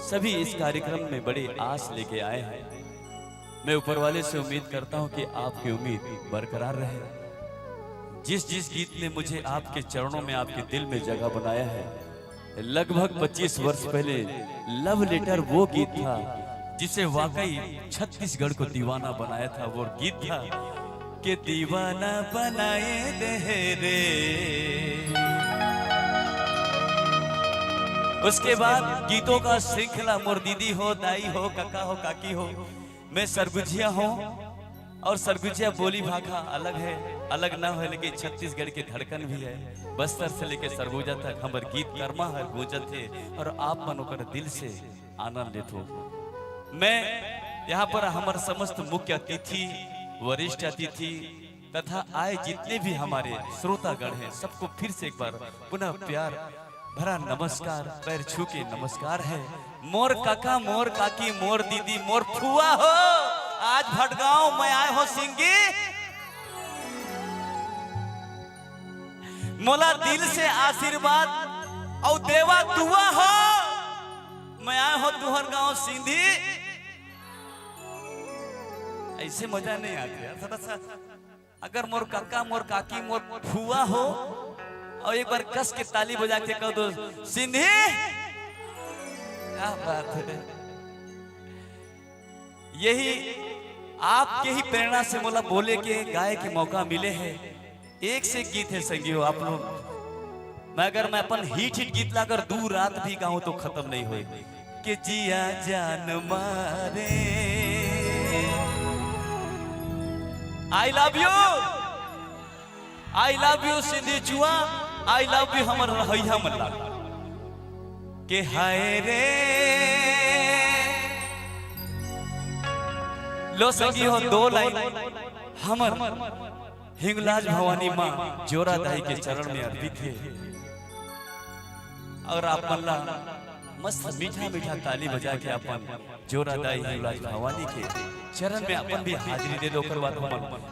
Speaker 8: सभी इस कार्यक्रम में बड़ी आस लेके आए हैं। मैं ऊपर वाले से उम्मीद करता हूं कि आपकी उम्मीद बरकरार रहे। जिस जिस गीत ने मुझे आपके चरणों में आपके दिल में जगह बनाया है, लगभग 25 वर्ष पहले लव लेटर वो गीत था जिसे वाकई छत्तीसगढ़ को दीवाना बनाया था। वो गीत था कि दीवाना बनाए दे रे। उसके बाद गीतों का श्रृंखला मोर दीदी हो, दाई हो, काका हो, काकी हो, मैं सरगुजिया हूँ। और सरगुजिया बोली भाषा अलग है, अलग ना हो, लेकिन छत्तीसगढ़ की धड़कन भी है। बस्तर से लेके सरगुजा तक हमारे गीत कर्मा है गूंजत थे और आप मनोकर दिल से आनंद लेते हो। मैं यहाँ पर हमारे समस्त मुख्य अतिथि, वरिष्ठ अतिथि तथा आए जितने भी हमारे श्रोतागण हैं, सबको फिर से एक बार पुनः प्यार भरा नमस्कार, पैर छू के नमस्कार है। मोर काका, मोर काकी, मोर दीदी, मोर फुआ हो, आज भटगांव में आए हो सिंगी। मोला दिल से आशीर्वाद और देवा दुआ हो। मैं आया हो तुहर गांव सिंधी। ऐसे मजा नहीं आती यार, थोड़ा सा अगर मोर काका मोर काकी मोर फुआ हो और एक बार कस के ताली बजा के कह दो सिंधी, क्या बात है। यही आपके ही प्रेरणा से मोला बोले के गाय के मौका मिले हैं। एक से गीत है संगियो आप लोग, मैं अपन हिट गीत लाकर दूर रात भी गाऊं तो खत्म नहीं होए कि जिया जान मारे। आई लव यू सिंधी चुआ, आई लव यू हमर रहिया मल्ला के हाय रे। लो संगी हो दो लाइन हमर हिंगलाज भवानी माँ जोरा दाई के चरण में अर्पित है। और आप मल्ला मस्त मीठा मीठा ताली बजा के अपन जोरा दाई हिंगलाज भवानी के चरण में अपन भी हाजिरी दे दो। करवा हम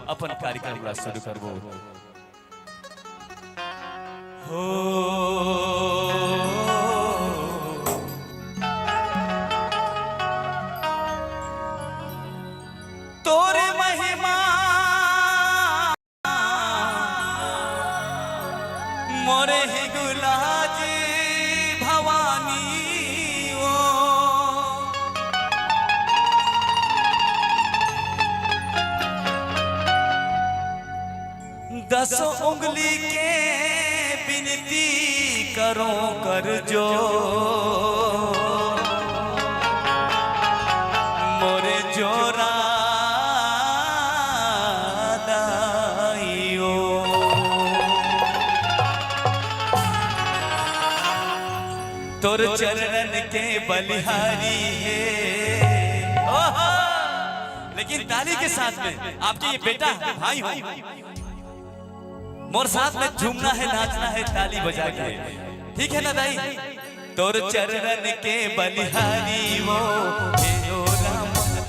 Speaker 8: अपन कार्यक्रम ला शुरू करबो। तोरे महिमा मोरे हिंगलाज भवानी ओ, दस उंगली के विनती करो कर जो मोरे जोरा दाइयो। तोर चरण के बलिहारी है। लेकिन ताली के साथ में आपके ये बेटा भाई हो, मोर साथ में झूमना है नाचना है ताली बजा के, ठीक है ना दाई। तोर चरण के बलिहारी वो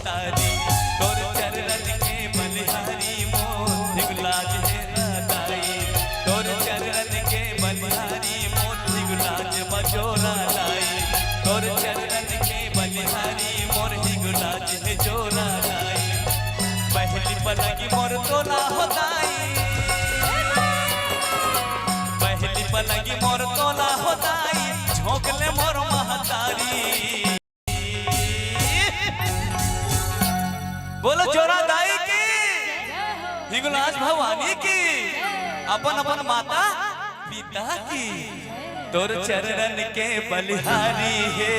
Speaker 8: तारी, तोर चरण के बलिहारी वो हिंगलाज है दाई। तोर चरण के बलिहारी वो हिंगलाज मजोरा लाई। तोर चरण के बलिहारी मोर हिंगलाज है जोरा लाई। पहली पलगी मोर तो ना होताई, पहली पलगी मोर तो ना होताई, झोंकले मोर महतारी। बोलो जोरा दाई की, हिंगलाज भवानी की, अपन अपन माता पिता की। तोर चरण के बलिहारी है,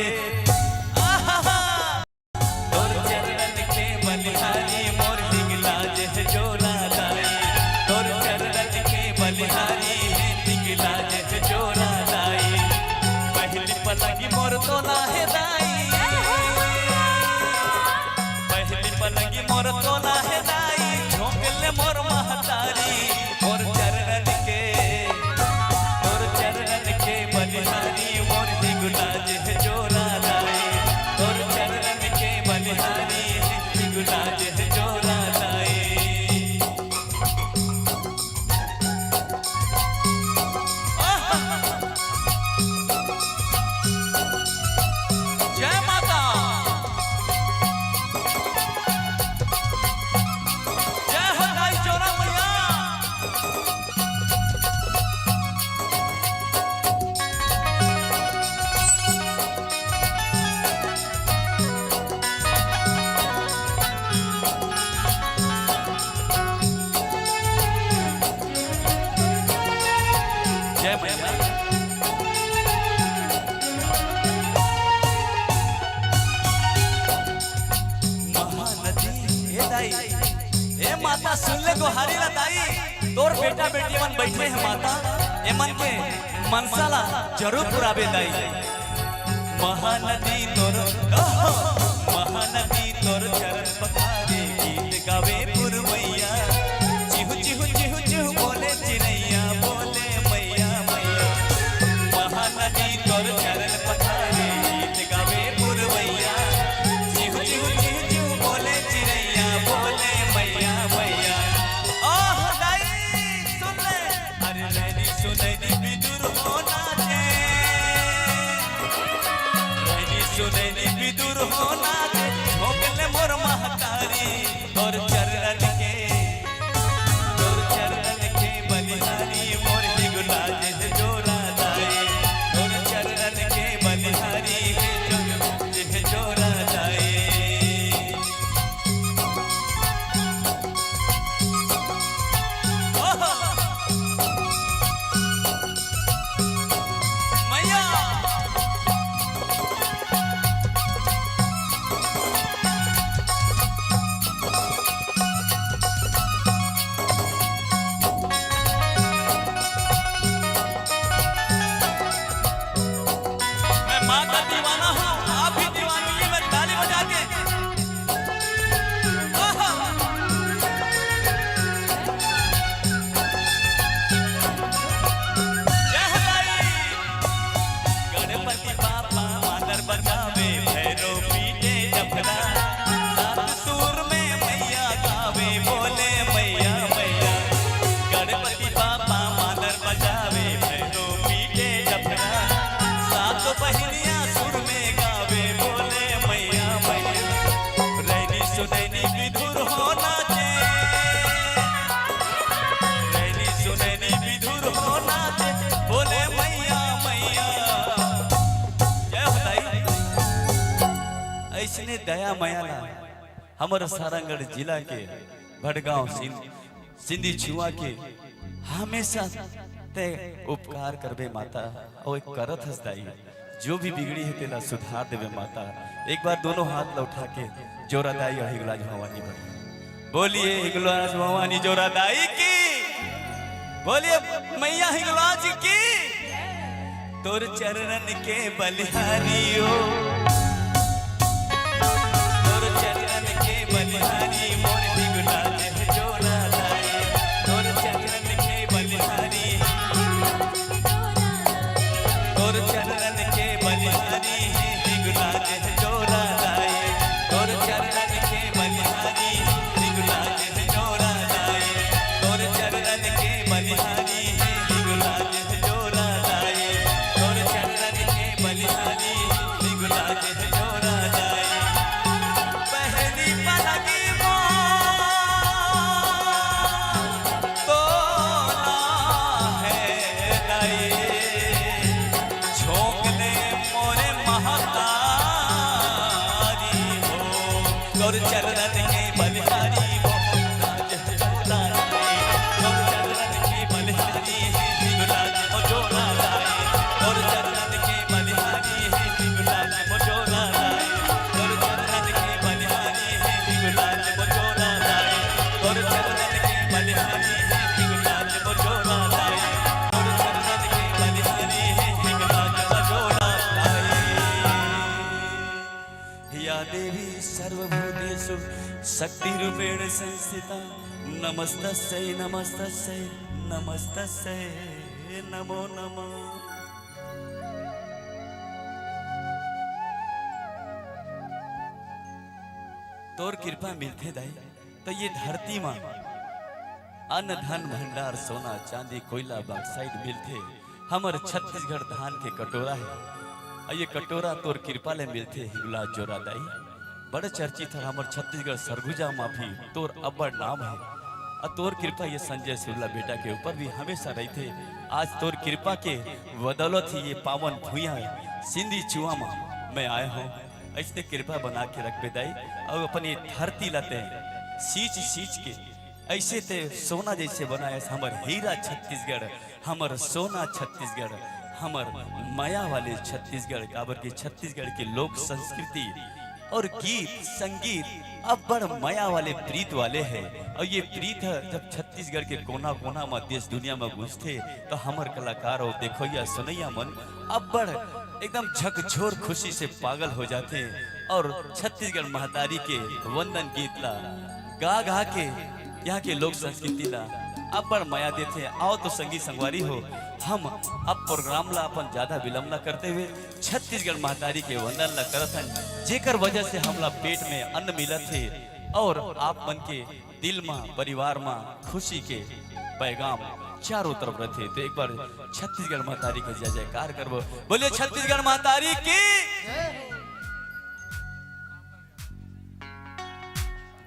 Speaker 8: तोर चरण के बलिहारी मोर हिंगलाज है जोरा दाई। तोर चरण के बलिहारी है हिंगलाज है जोरा दाई। पहली पलगी मोर तो ना है दाई, पहली पलगी मोर तो ना है दाई, झोंकले मोर महतारी। मोर चरण के, तोर चरण के बलिहारी मोर हिंगलाज है जोरा दाई। तोर चरण के बलिहारी हिंगलाज है जोरा दाई। जय माता, जय हो दाई जोरा मैया। जय मैया। महानदी हे दाई, हे माता सुन ले गोहारी ला दाई। तोर बेटा बेटी मन बैठे हैं माता, एमन के मनसाला जरूर पुराबे दाई। महानदी तोर महानदी तोर चरण पखारे, गीत गावे पुरवैया। चिहु चिहु चिहु चिहु बोले चिड़ैया, बोले मैया मैया। महानदी तोर चरण पखारे, गीत गावे पुरवैया। चिहु चिहु चिहु चिहु बोले चिड़ैया, बोले मैया मैया। ओह दाई सुन ले, अरे नैनी सुनैनी बिदुर हो नाचे, नैनी सुन विदुर होना दे ठोकले मोर महतारी तोर चरण के बलिहारी मोर हिगुला जे जोरा दाए तोर चरण के बलिहारी जे जोरा दाए मैया मैं माँ का दीवाना हूँ आप भी दीवानी है मैं ताली बजा के गणपति बापा मादर बजावे भैरव पीटे डफरा सात सुर में मैया गावे बोले मैया मैया गणपति बापा मादर बजावे भैरव पीटे डफरा सात बहिनिया सुर में गावे बोले मैया मैया रैनी सुनैनी विधुर होना चे रैनी सुनैनी विधुर होना चे बोले मैया मैया जय होताई ऐसने दया मायाला हमारे सारंगढ़ जिला के भड़गांव सिंधी छुआ के हमेशा ते उपकार करबे माता और एक करत हसदाई जो भी बिगड़ी है तेला सुधार देवे माता एक बार दोनों हाथ उठा के जोरादाई और हिगलाज भवानी बोलिए हिगलाज भवानी जोरादाई की बोलिए मैया हिगलाज की तोर चरणन के बलिहारी हो तोर चरणन के बलिहारी मोर हिगलाज जोरा दाए तोर चरणन के बलिहारी तोर चरणन के बलिहारी हिगलाज जोरा दाए तोर चरणन के बलिहारी हिगलाज जोरा दाए तोर चरणन के बलिहारी हिगलाज जोरा दाए तोर चरणन के बलिहारी हिगलाज जोरा दाए पहली पलकी तो ना है दाए झोंकने मोरे महतारी हो तोर चरणन के बलिहारी हो राज जोरा दाए तोर चरणन के बलिहारी हिगलाज जोरा दाए तोर चरणन के बलिहारी हिगलाज जोरा दाए तोर चरणन के बलिहारी हिगलाज जोरा दाए तोर चरणन के बलिहारी हिगलाज जोरा दाए तोर चरणन के बलिहारी हिगलाज जोरा दाए या देवी सर्वभूतेषु शक्तिरूपेण संस्थिता नमस्तस्यै नमस्तस्यै नमस्तस्यै नमो नमः तोर कृपा मिलते दाई तो ये धरती माँ अन्न धन भंडार सोना चांदी कोयला बॉक्साइट मिलते हमर छत्तीसगढ़ धान के कटोरा है और ये कटोरा तोर कृपा ले मिलते हिगला जोरा दाई बड़े चर्चित है हमर छत्तीसगढ़ सरगुजा माफी तोर अब्बड़ नाम है और तोर कृपा ये संजय सुरला बेटा के ऊपर भी हमेशा रहते आज तोर कृपा के बदौलत ही ये पावन भूया सिंधी चुआ माँ मैं आया हूँ ऐसे कृपा बना के रख बेदाई और अपनी धरती लाते सींच सींच के ऐसे ते सोना जैसे बनाए हमर हीरा छत्तीसगढ़ हमर सोना छत्तीसगढ़ हमर माया वाले छत्तीसगढ़ काबर के छत्तीसगढ़ के लोक संस्कृति और गीत संगीत अब बड़ माया वाले प्रीत वाले हैं और ये प्रीत है जब छत्तीसगढ़ के कोना कोना में देश दुनिया में घुसते तो हमर कलाकार और देखो या सुनैया मन अब बड़ एकदम झकझोर खुशी से पागल हो जाते और छत्तीसगढ़ महतारी के वंदन गीत ला गा गा के यहाँ के लोक संस्कृति ला अब बड़ माया देते आओ तो संगी संगवारी हो हम अब प्रोग्राम ला अपन ज्यादा विलंब न करते हुए छत्तीसगढ़ महतारी के वंदन ला करत हन जेकर वजह से हमला पेट में अन्न मिलत थे और आप मन के दिल में परिवार में खुशी के पैगाम चारों तरफ रहते तो एक बार छत्तीसगढ़ महतारी के जय जयकार करबो बोलिए छत्तीसगढ़ महतारी की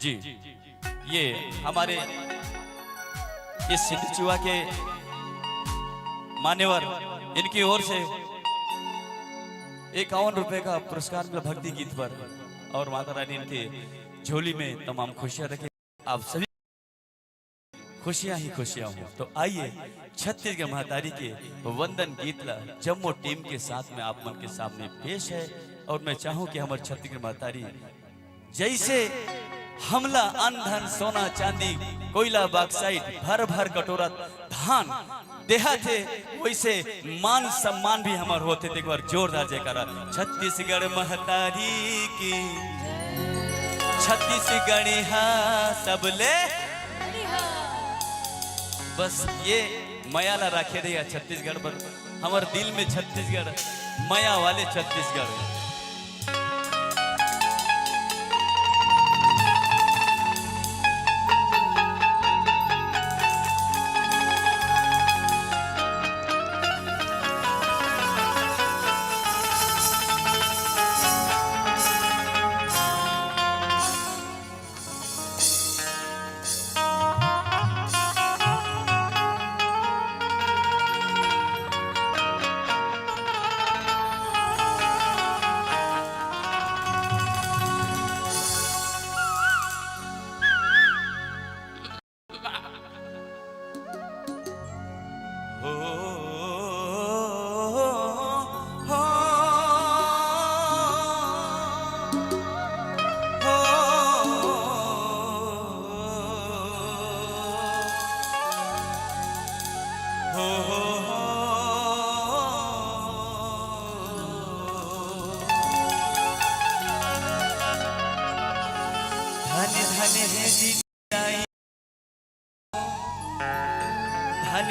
Speaker 8: जी ये हमारे इस सिंधुचुआ के मान्यवर इनकी ओर से 51 रुपए का पुरस्कार मिला भक्ति गीत पर और माता रानी इनके झोली में तमाम खुशियां रखे। आप सभी खुशियां ही खुशियां हो। तो आइए छत्तीसगढ़ महतारी के वंदन गीत ला जम्मू टीम के साथ में आप मन के सामने पेश है। और मैं चाहूं कि हमारे छत्तीसगढ़ महतारी जैसे हमला अन्न धन सोना चांदी कोयला बॉक्साइट भर भर कटोरा धान देहा थे, वैसे मान सम्मान भी हमार होते थे। एक बार जोरदार जयकारा छत्तीसगढ़ महतारी की, छत्तीसगढ़ सबले बस ये माया ला रखे रहेगा छत्तीसगढ़ पर। हमारे दिल में छत्तीसगढ़ माया वाले छत्तीसगढ़।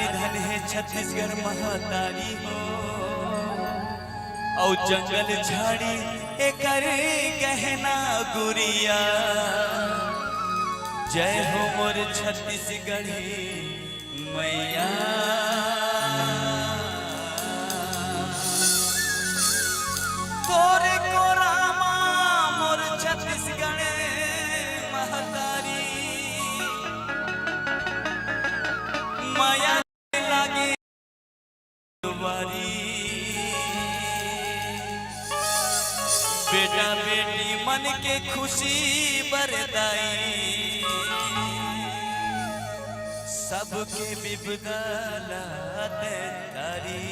Speaker 8: धन है छत्तीसगढ़ महतारी हो और जंगल झाड़ी एकर गहना गुरिया। जय हो मोर छत्तीसगढ़ मैया। तोरे को रामा मोर छत्तीसगढ़ महतारी माया लागे दुबारी। बेटा बेटी मन के खुशी बरदाई, सबके विपदा लाते तारी।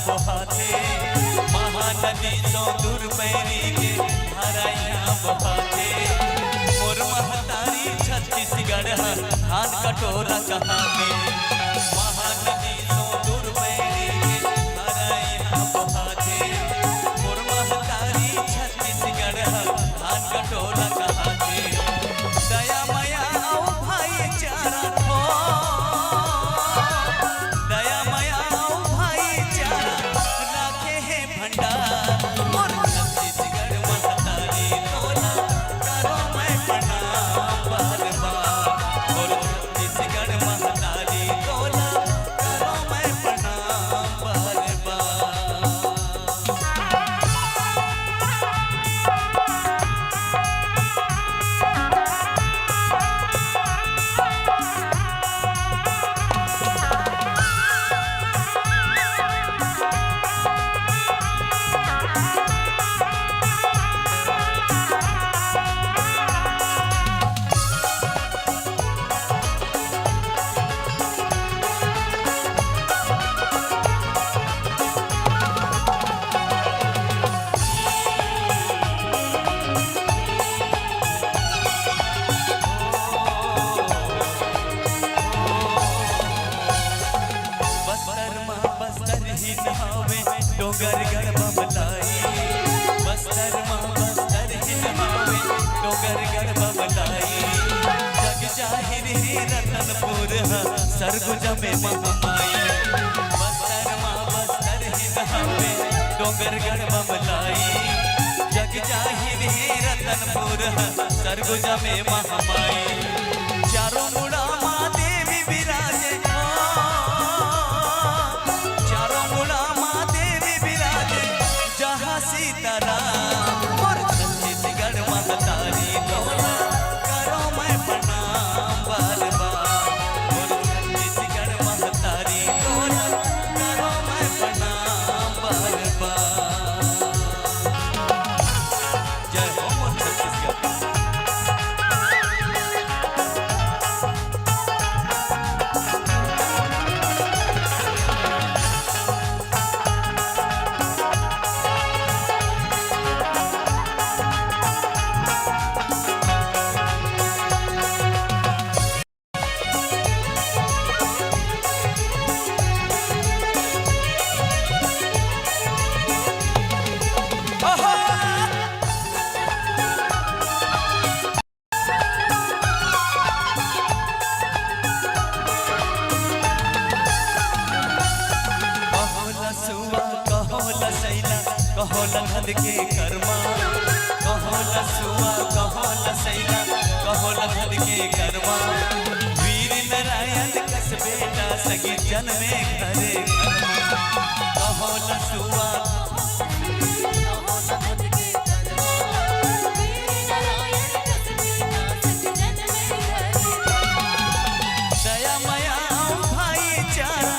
Speaker 8: बहाते महानदी सो दूर पैरी के धारा यहाँ बहाते मोर महतारी छत्तीसगढ़ धान कटोरा कहाते महानदी सो दूर पैरी के धारा यहाँ बहाते मोर महतारी छत्तीसगढ़ धान कटोरा कहाते दया माया आओ भाईचारा हो दया माया आओ भाईचारा राखे है भंडार और छत्तीसगढ़ महतारी तोला करो मैं प्रणाम बार बार और छत्तीसगढ़ महतारी तोला करो मैं प्रणाम बार बार बस्तर माँ बस्तर ही नहावे डोंगर गढ़ बबलाई बस्तर माँ बस्तर ही नहावे डोंगर गढ़ बबलाई जग जाहिर ही रतनपुर सरगुज में महामाई बस्तर माँ बस्तर ही नहावे डोंगर गढ़ बबलाई जग जाहिर ही रतनपुर सरगुज में महामाई चारों मुड़ा माँ देवी विराजे चारों मुड़ा माँ देवी विराजे जहाँ सीताराम और छत्तीसगढ़ महतारी तोला करो मैं प्रणाम बार बार और छत्तीसगढ़ महतारी तोला करो मैं प्रणाम बार बार जय हो मोर छत्तीसगढ़ कहो लखन के कर्मा कहो लसुआ कहो लसैला कहो लखन के कर्मा वीर नारायण कस बेटा सगी जन्मे घरे कर्मा कहो लसुआ दया माया भाईचारा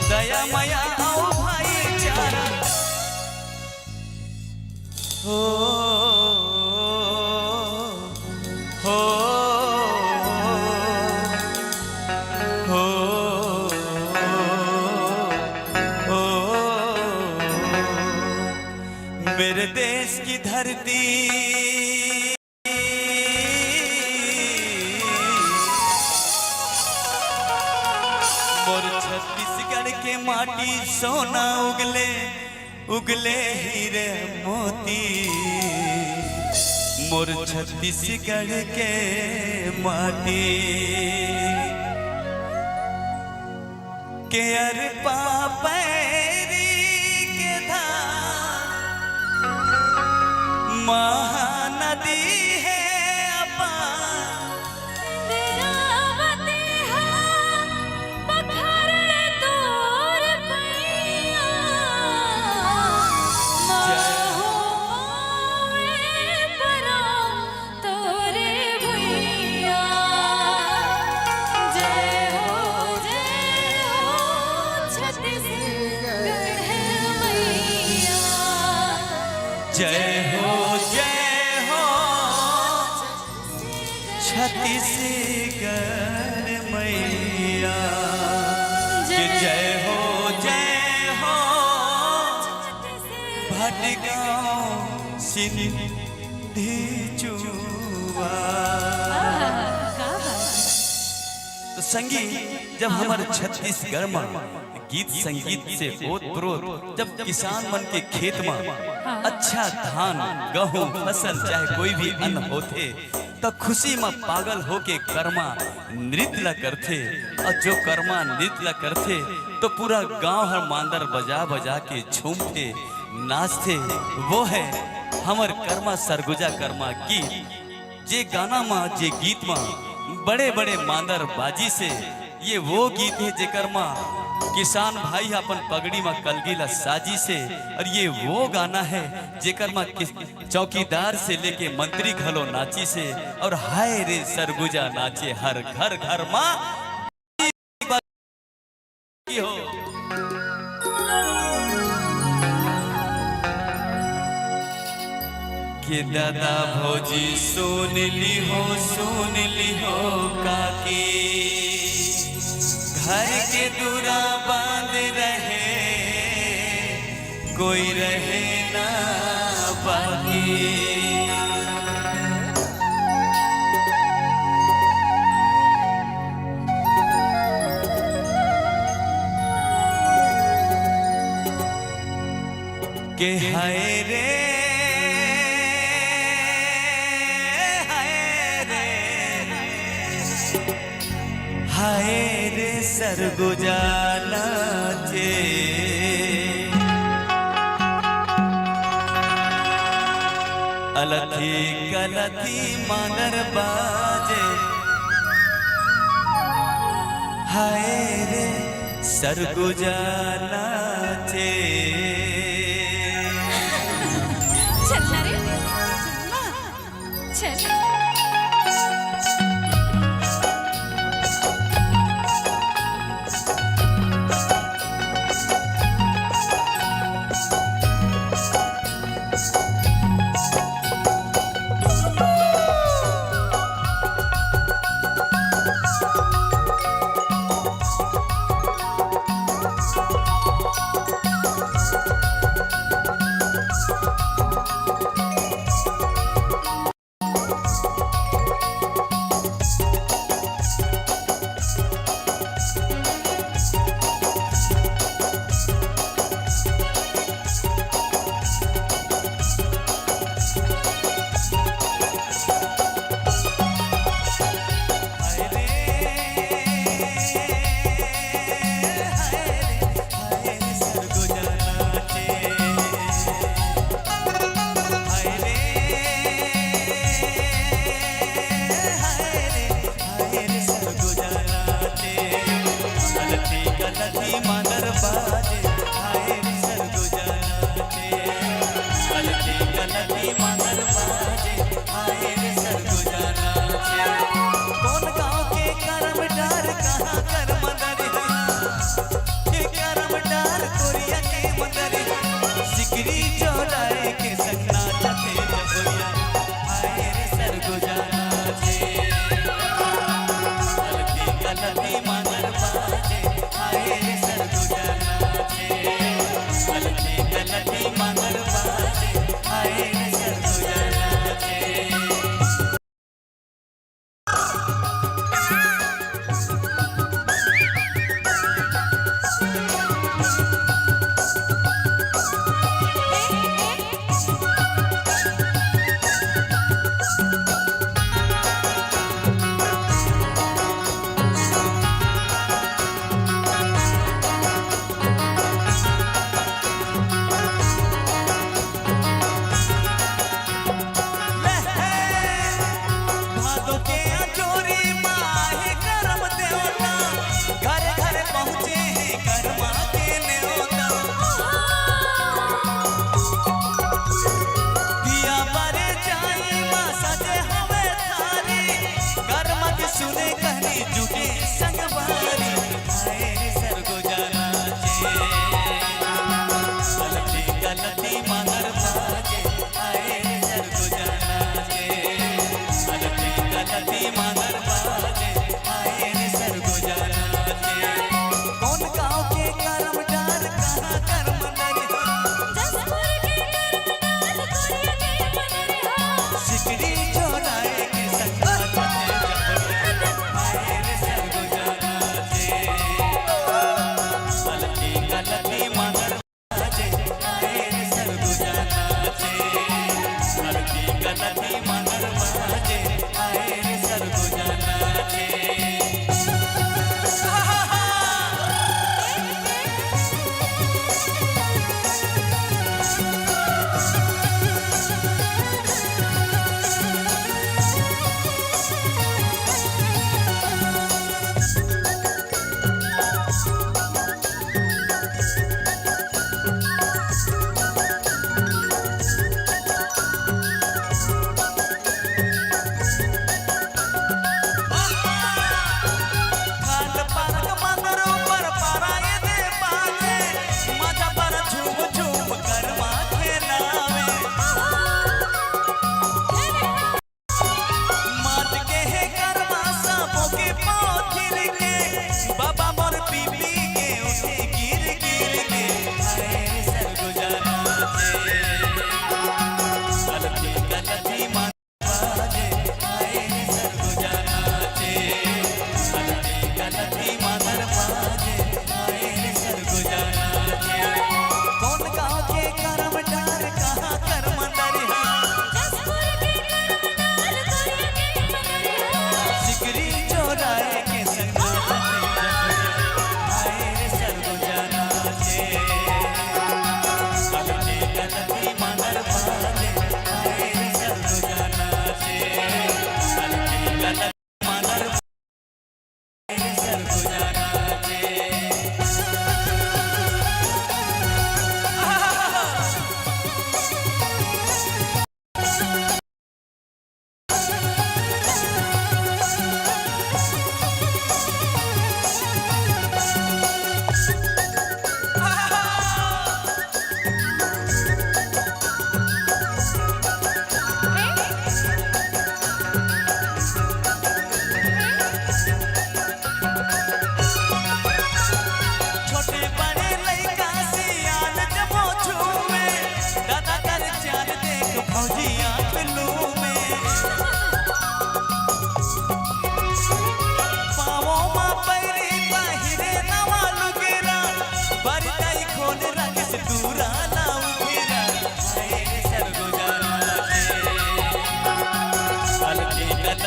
Speaker 8: दया माया हो हो हो हो मेरे देश की धरती मोर छत्तीसगढ़ के माटी सोना उगले उगले हीरे मोती मोर छत्तीसगढ़ के माटी के अर पापैरी के धार महानदी है अपार जय हो छत्तीसगढ़ मैया जय हो ढीचुआ।
Speaker 2: का बात।
Speaker 8: तो संगी जब हमारे छत्तीसगढ़ में गीत संगीत से ओत-प्रोत जब किसान मन के खेत में अच्छा धान गेहूं फसल चाहे कोई भी अन्न होते तो खुशी में पागल होके कर्मा नृत्य ला करते और जो कर्मा नृत्य ला करते तो पूरा गांव हर मांदर बजा बजा के झूमते नाचते। वो है हमर कर्मा सरगुजा कर्मा गीत। जे गाना में जे गीत में बड़े बड़े मांदर बाजी से ये वो गीत है जेकर माँ किसान भाई अपन पगड़ी में कलगी ला साजी से। और ये वो गाना है जेकर माँ चौकीदार से लेके मंत्री घलो नाची से। और हाय रे सरगुजा नाचे हर घर घर माँ हो। के दादा भौजी सुन ली हो काकी घर के दूरा बांध रहे कोई रहे ना बाकी। के हाय रे हाय रे सरगुजा नाचे अलथी कलथी मांगर बाजे। हाय रे सरगुजा नाचे।
Speaker 2: चल रे चल।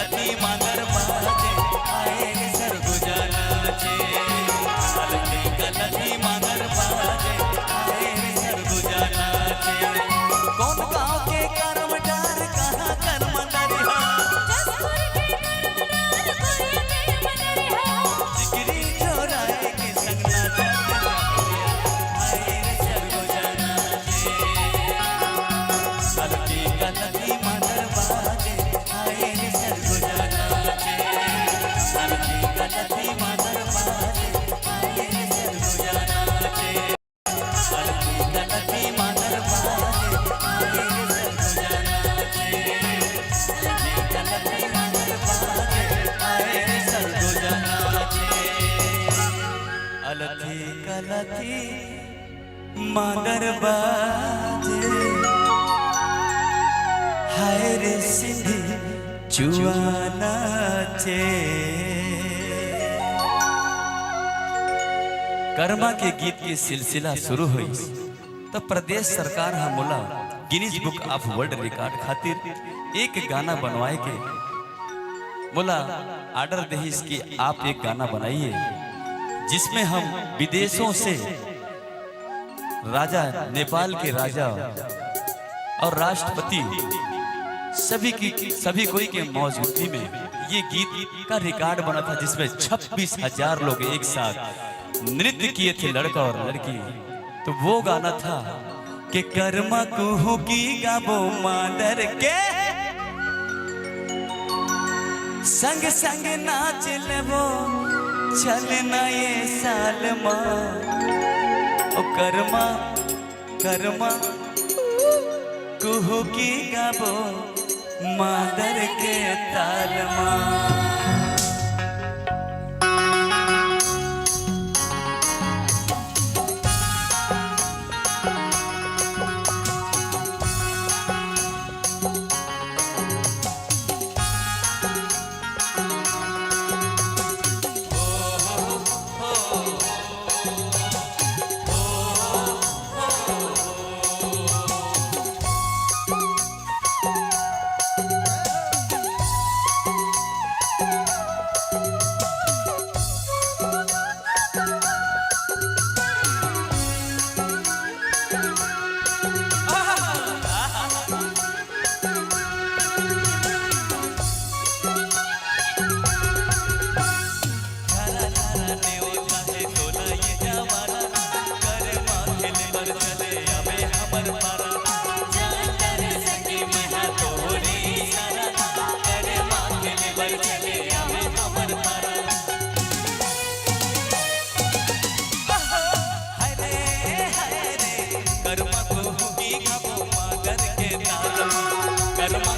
Speaker 8: गलती मांगर बाजे आए रे सरगुजा नाचे अलखी गलती मांगर बाजे आए रे सरगुजा नाचे कौन गाँव के कर्म डार कहाँ कर्म दरिया जिगरी चोराए के संग नाचा आए रे सरगुजा नाचे अलखी गलती मांगर बाजे आए रे सरगुजा नाचे अलखी गलती मांगर बाजे आए रे सरगुजा नाचे अलखी गलती मांगर बाजे आए रे सरगुजा नाचे अलखी गलती मांगर बाजे आए रे सरगुजा नाचे अलखी गलती मांगर बाजे हाय रे सिंधी जुआना चे। कर्मा के गीत के सिलसिला शुरू हुई तो प्रदेश सरकार हमला Guinness book of world record खातिर एक गाना बनवाए के बोला ऑर्डर दहीज कि आप एक गाना बनाइए जिसमें हम विदेशों से राजा नेपाल के राजा और राष्ट्रपति सभी कोई के मौजूदगी में ये गीत का रिकॉर्ड बना था जिसमें 26,000 लोग एक साथ नृत्य किए थे लड़का और लड़की। तो वो गाना था कि कर्मा कुहू की गाबो मांडर के संग संग नाच लेबो चलना ये साल माँ ओ कर्मा कर्मा कुहू की गाबो मादर के ताल माँ कर्मा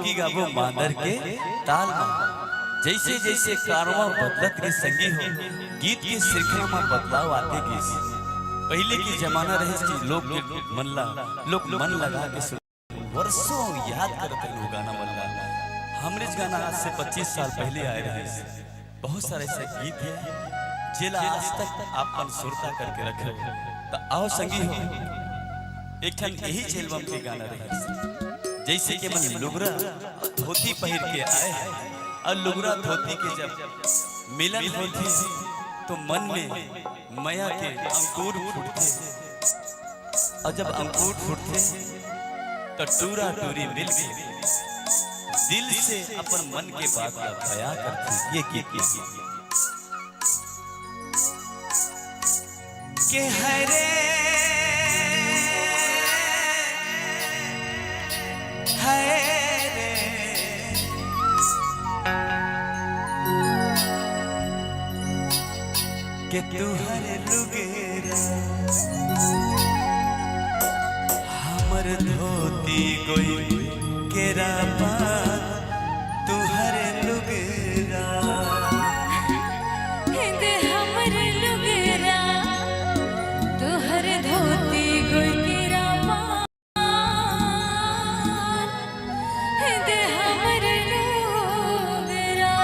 Speaker 8: हुकी गाबो मांदर के ताल में। जैसे जैसे कारवा बदलत के संगी हो गीत के श्रृंखला में बदलाव आते गए। पहले की जमाना रहे कि लोग मन लगा के वर्षों याद करते लोग गाना बल्ला। हमरे गाना आज से 25 साल पहले आए रहे। बहुत सारे ऐसे गीत है जिला आज तक आप सुरता करके रखे। तो आओ संगी हो एक ठन यही एल्बम के गाना रहे। जैसे कि मन लुगरा धोती पहन के आए हैं और लुगरा धोती के जब मिलन होते तो मन में माया के अंकुर फूटते। और जब अंकुर फूटते तो टूरा टूरी मिल गई दिल से अपन मन के बात का बयां करती। ये के हरे के तू हर लुगेरा हमर धोती कोई केरा पात तू हर लुगेरा
Speaker 2: हिंद हमर लुगेरा तू हर धोती कोई केरा पात हिंद हमर लुगेरा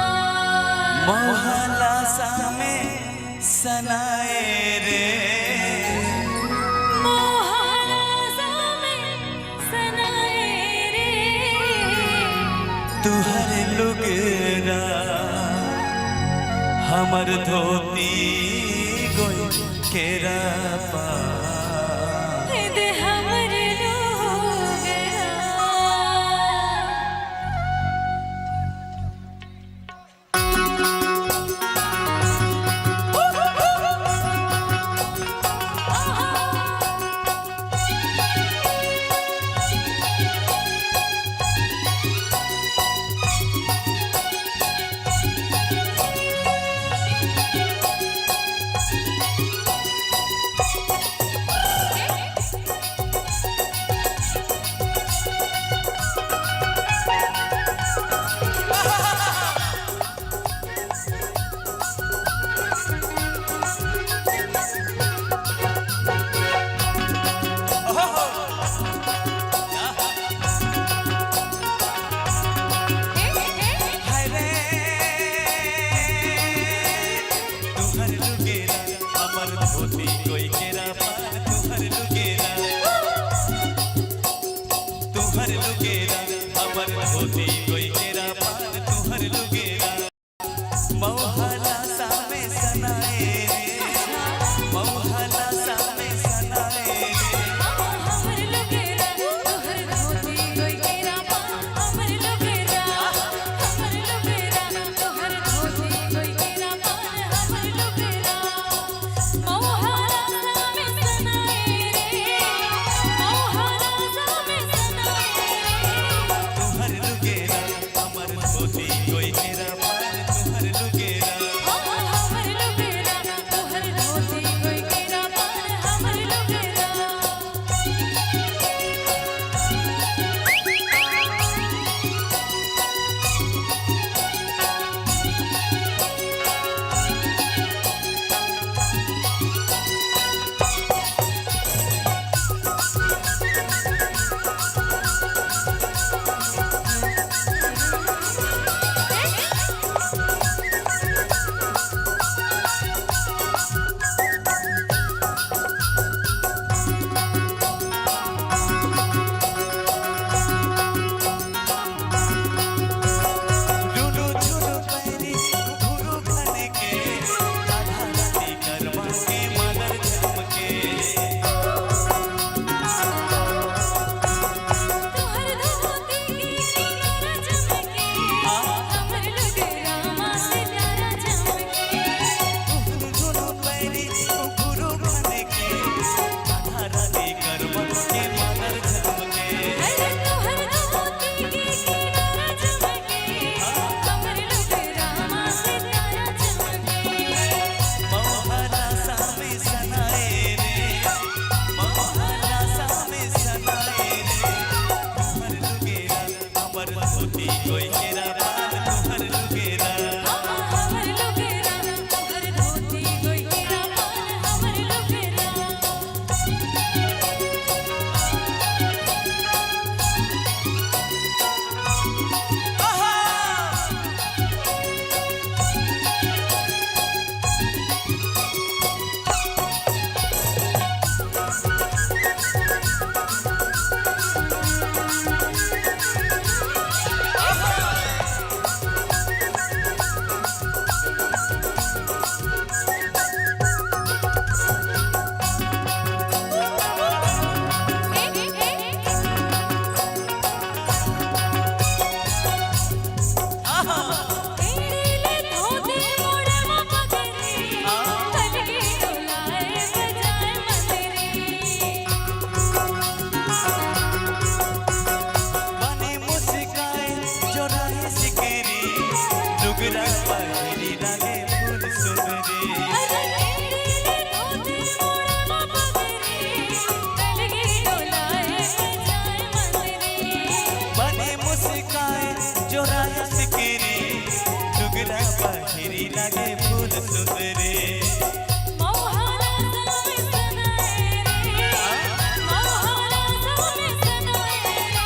Speaker 8: मोहला सा में सनाए रे तू हर लुगेरा हमर धोती गोई केरा पा
Speaker 2: हमर लुगेरा।
Speaker 8: बहिरी लागे फूल सुंदरी
Speaker 2: अरे तेरे रोते मोड़ा पगरी तलगे डोलाए जाए मंदरी
Speaker 8: बने मुस्काए जो राय सिकरी डुगरा बहिरी लागे फूल सुंदरी
Speaker 2: मोहना सामे सनाए रे मोहना सामे सनाए रे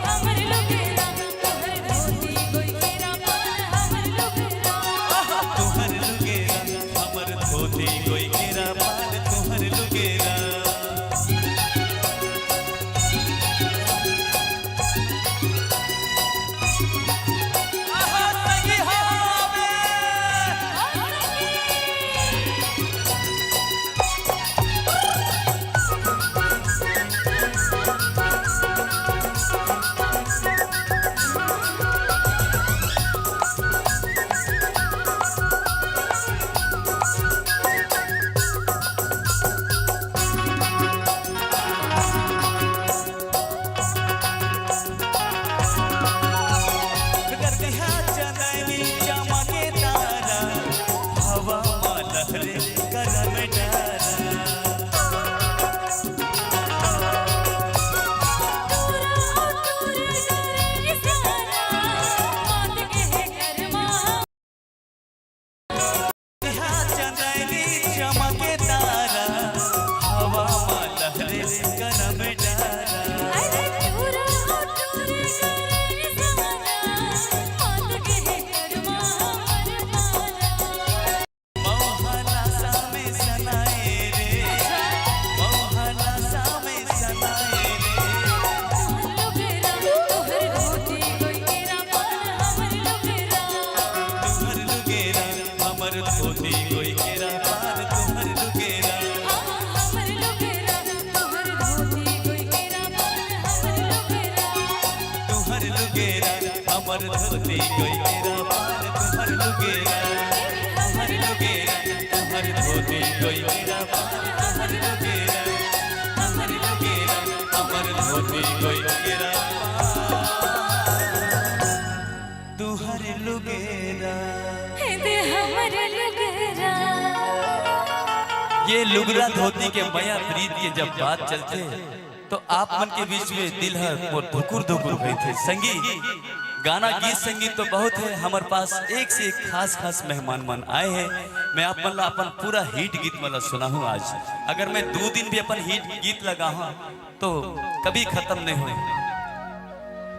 Speaker 2: हमर लुगरा तोहर धोती कोई केरा पान हमर लुगरा
Speaker 8: तुहर लुगेरा हमर धोती कोई केरा पान तुहर लुगेरा आहा सगी होवे करते हैं चंदनी चमके तारा हवा में लहरे कदम डारा
Speaker 2: करे सारा मौत के कर्मा
Speaker 8: चंदनी चमके तारा हवा में लहरे कदम डारा
Speaker 2: अरे टूरा करे सारा मौत के कर्मा हमर पाला
Speaker 8: मोहला सामे सनाए रे मोहला सामे सनाए रे
Speaker 2: लुगरा तोहर धोती कोई केरा पान हमर लुगरा
Speaker 8: तुहर लुगेरा हमर धोती कोई केरा पान तुहर लुगेरा
Speaker 2: हमर लुगरा तोहर धोती कोई केरा पान हमर लुगरा
Speaker 8: तुहर लुगेरा हमर धोती कोई केरा पान तुहर लुगेरा हमर लुगेरा तुहर धोती कोई केरा पान तुहर लुगेरा हमर लुगेरा हमर धोती कोई केरा पान तुहर लुगेरा
Speaker 2: दे हमर लुगरा
Speaker 8: ये लुगरा धोती के माया प्रीत के जब बात चलते तो आप मन के बीच में दिल है वो धुकुर धुकुर हुए थे संगी गाना गीत संगीत तो बहुत है हमारे पास एक से एक खास खास मेहमान मन आए हैं मैं आप मन ला अपन पूरा हिट गीत मतलब सुना हूँ आज अगर मैं 2 दिन भी अपन हिट गीत लगा हूँ तो कभी खत्म नहीं हुए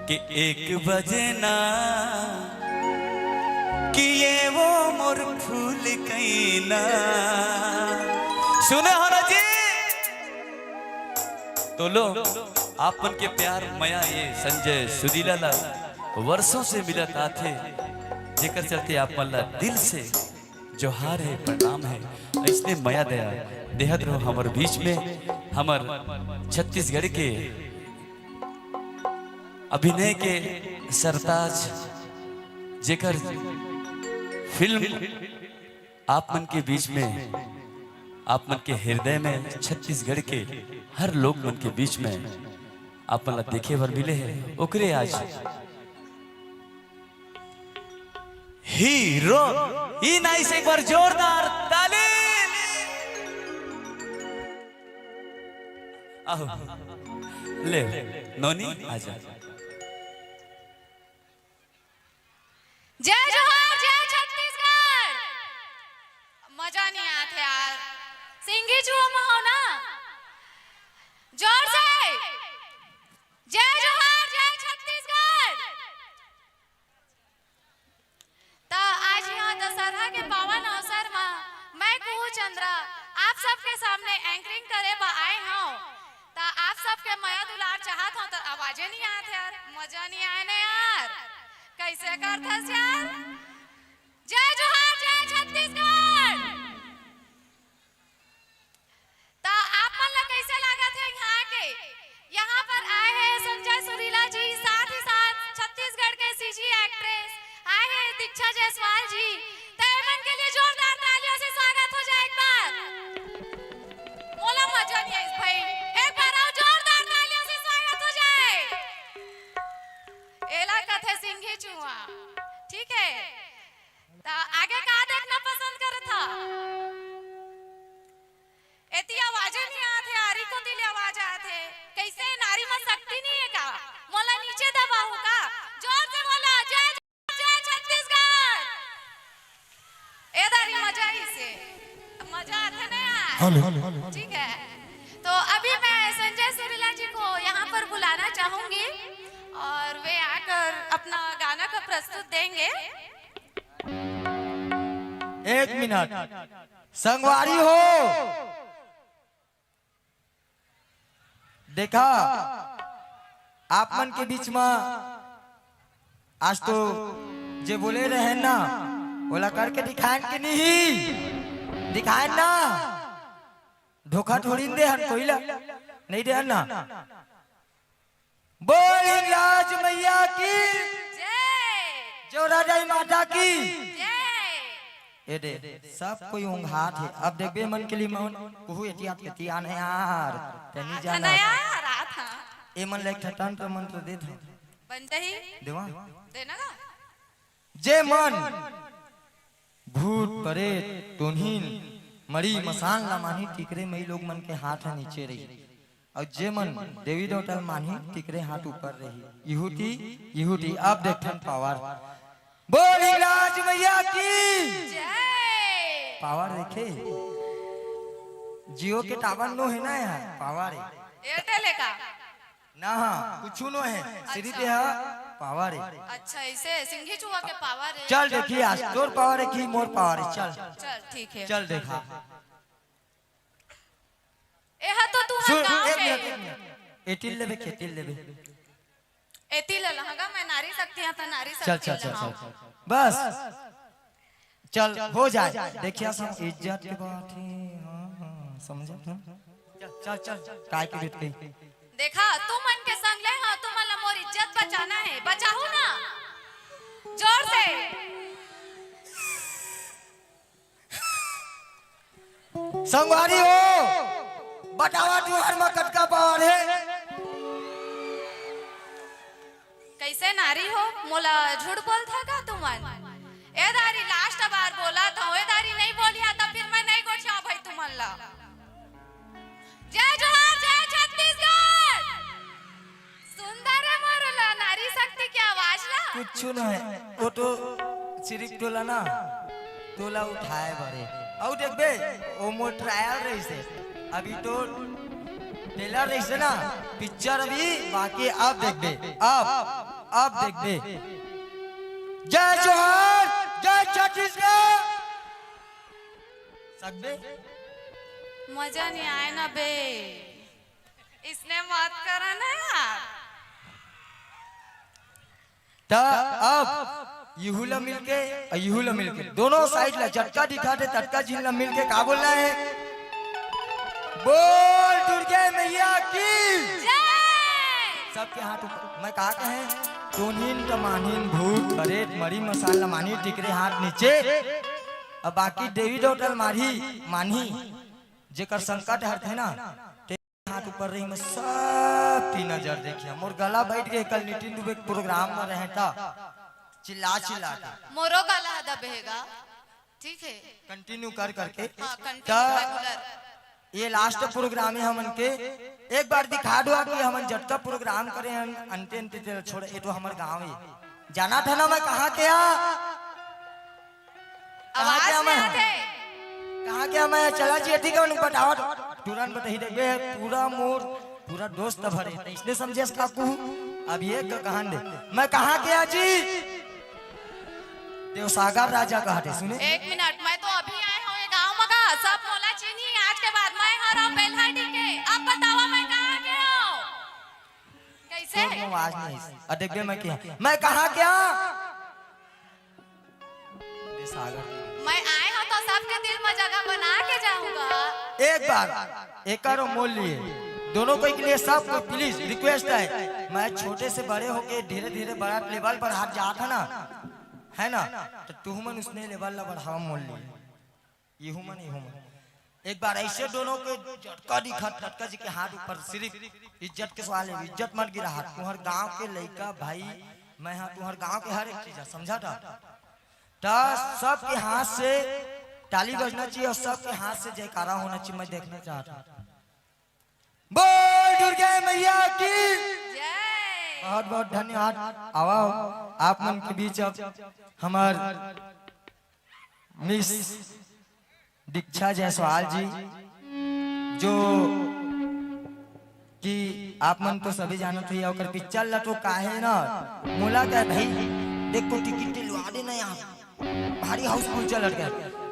Speaker 8: कि 1 बजे ना कि ये वो मोर फूल कैना सुने हो ना जी तो लो आपन के प्यार मया ये संजय सुदीला ला वर्षों से मिलत आथे जेकर चलते आप मन ला दिल से जोहार है प्रणाम है इसने मया दया देहत रहो हमर बीच में हमर छत्तीसगढ़ के अभिनय के सरताज जेकर फिल्म आप मन के बीच में आप मन के हृदय में छत्तीसगढ़ के हर लोग मन के बीच में आप मन ला देखे बर मिले हैं ओकरे आज हीरो ही नाइस एक बार जोरदार ताली आओ ले नोनी आजा
Speaker 2: जय जोहार जय छत्तीसगढ़ मजा नहीं आते यार सिंगी जुआ में हो ना जोर से जय जोहार जय छत्तीसगढ़ तो आज यहाँ दशहरा के पावन अवसर में मैं कुहू चंद्रा आप सबके सामने एंकरिंग करे बा आए हूँ तो आप सबके मया दुलार चाहत हूँ तो आवाजें नहीं आते यार मजा नहीं आए ना यार कैसे करथस यार जय जोहार जय छत्तीसगढ़ तो आप मन ला कैसे लागत है यहाँ पर आए हैं संजय सुरीला जी साथ ही साथ छत्तीसगढ़ के सीजी एक्ट्रेस आए हैं दीक्षा जायसवाल जी तो मन के लिए जोरदार तालियों से स्वागत हो जाए एक बार मोला मजा नहीं आई भाई एक बार आओ जोरदार तालियों से स्वागत हो जाए एला कथे सिंघी चुआ ठीक है ता
Speaker 9: से मजा आता ना यार।
Speaker 1: हेलो
Speaker 9: ठीक है, तो अभी मैं संजय सुरीला जी को यहाँ पर बुलाना चाहूंगी और वे आकर अपना गाना का प्रस्तुत देंगे।
Speaker 10: एक मिनट, संगवारी हो, देखा आप मन के बीच में आज तो जे बोले रहे ना बोला करके दिखाएं कि नहीं दिखाएं ना, धोखा थोड़ी दे हन कोई ला नहीं दे ना। बोल राज मैया की
Speaker 9: जय
Speaker 10: जो राजा माता की।
Speaker 9: जय।
Speaker 10: ए दे सब कोई ऊंघात है। अब देखबे मन के लिए मन कुहू एतियान है यार तनी
Speaker 9: आता
Speaker 10: जाना
Speaker 9: ना यार, आता।
Speaker 10: ए मन लेक ठटान पर मंत्र दे दो
Speaker 9: बनते ही
Speaker 10: देवा
Speaker 9: देना का।
Speaker 10: जे मन भूत प्रेत टोनहीन मरी मसान ला मानी टिकरे मई लोग मन के हाथ है नीचे रही और जे मन देवी देवता मानी टिकरे हाथ ऊपर रही। यहूदी अब देखन पावर। बोल राज मैया की
Speaker 9: जय।
Speaker 10: पावर देखे जियो के टावर नो है ना यार पावर है
Speaker 9: एयरटेल का
Speaker 10: ना कुछ नो है सिरी पे पावर है।
Speaker 9: अच्छा, इसे सिंघी चूहा के पावर है।
Speaker 10: चल देखिए आज तोर पावर है कि मोर पावर है। चल
Speaker 9: चल ठीक है,
Speaker 10: चल देखा
Speaker 9: एहा तो तू
Speaker 10: सुन
Speaker 9: गांव
Speaker 10: एक
Speaker 9: के
Speaker 10: मिनट एटिल लेबे केटिल लेबे
Speaker 9: एती ले लहंगा मैं नारी शक्ति है तो नारी
Speaker 10: चल
Speaker 9: शक्ति
Speaker 10: चल चल
Speaker 9: लहाऊं।
Speaker 10: चल बस चल हो जाए देखिए सब इज्जत के बात है। हाँ, समझा चल चल चल काय के बीत गई
Speaker 9: देखा तू मन के संग ले, हाँ तू मन मोर इज्जत बचाना है, बचाहू ना जोर से।
Speaker 10: संगवारी हो बतावा तू हर मकट का पावर है।
Speaker 9: कैसे नारी हो मोला झूठ बोल था का तू मन? ए दारी लास्ट बार बोला था, ए दारी नहीं बोलिया तो फिर मैं नहीं गोठिया भाई तू मन ला। जय जोहार, जय छत्तीसगढ़। सुंदर है मोरला नारी शक्ति की आवाज ला।
Speaker 10: कुछ न है वो तो सिर्फ टोला ना टोला उठाए बड़े और देखबे वो मोर ट्रायल रही से अभी तो टेलर रही से ना पिक्चर अभी बाकी अब देखबे अब देखबे। जय जोहार, जय छत्तीसगढ़ सकबे
Speaker 9: मजा नहीं आए ना बे, इसने मत करा ना यार।
Speaker 10: ता अब युहुला मिलके और युहुला मिलके दोनों साइड ला झटका दिखाते तटका झीलना मिलके का बोलना है? बोल दुर्गे मैया की
Speaker 9: जय।
Speaker 10: सबके हाथ ऊपर। मैं कहा कहे टोनहीन टमाहीन भूत प्रेत मरी मसाला मानी टिकरे हाथ नीचे और बाकी देवी देवता मानी जेकर संकट हर थे ना हाथ ऊपर रही मैं सब की नजर देखिए। मोर गला बैठ गए कल नितिन दुबे के प्रोग्राम में रहता चिल्ला के
Speaker 9: मोरो गला दबेगा, ठीक है
Speaker 10: कंटिन्यू कर करके।
Speaker 9: हाँ, कंटिन्यू
Speaker 10: ता
Speaker 9: रेगुलर।
Speaker 10: ये लास्ट प्रोग्राम है हमन के एक बार दिखा दो कि हमन झटका प्रोग्राम करे हम अंते अंते छोड़े। ये तो हमार गांव है जाना था ना मैं कहाँ के
Speaker 9: आवाज में आते
Speaker 10: कहाँ क्या मैं चला जी ठीक है बताओ तुरंत बता ही देबे पूरा मोर पूरा दोस्त भरे इसने समझे काकू। अब ये कहान दे मैं कहाँ गया जी देवसागर राजा कहते सुने।
Speaker 9: एक मिनट, मैं तो अभी आए हूँ ये गाँव में का सब मोला चीनी आज के बाद मैं हर बेलहाटी के। अब बताओ मैं कहाँ गया हूँ कैसे?
Speaker 10: तो आवाज नहीं देखबे मैं कहाँ गया देवसागर
Speaker 9: मैं आए हूँ तो सबके दिल में जगह बना के जाऊंगा।
Speaker 10: एक बार एक और मोल लिए दोनों को के लिए सब को प्लीज रिक्वेस्ट है। मैं छोटे से बड़े होके धीरे धीरे बड़ा लेवल पर हाथ जाता है ना तो तुमन उसने लेवल ला बढ़ावा मोल लिए ये हुमन एक बार ऐसे दोनों को झटका दिखा झटका जी के हाथ ऊपर सिर्फ इज्जत के सवाल है। इज्जत मत गिरा हाथ तुम्हार गांव के लड़का भाई मैं हाँ तुम्हार गांव के हर एक चीज समझा था सबके हाथ से ताली बजना चाहिए और सबके हाथ से जयकारा होना चाहिए। मैं देखना चाहता बोल दुर्गे मैया की
Speaker 9: जय।
Speaker 10: बहुत बहुत धन्यवाद। आओ आप मन के बीच अब हमार मिस दीक्षा जायसवाल जी, जो कि आप मन तो सभी जानत हुई और पिक्चर ला तो काहे ना मोला क्या भाई देखो टिकट दिलवा दे ना यहाँ भारी हाउसफुल चलत गया,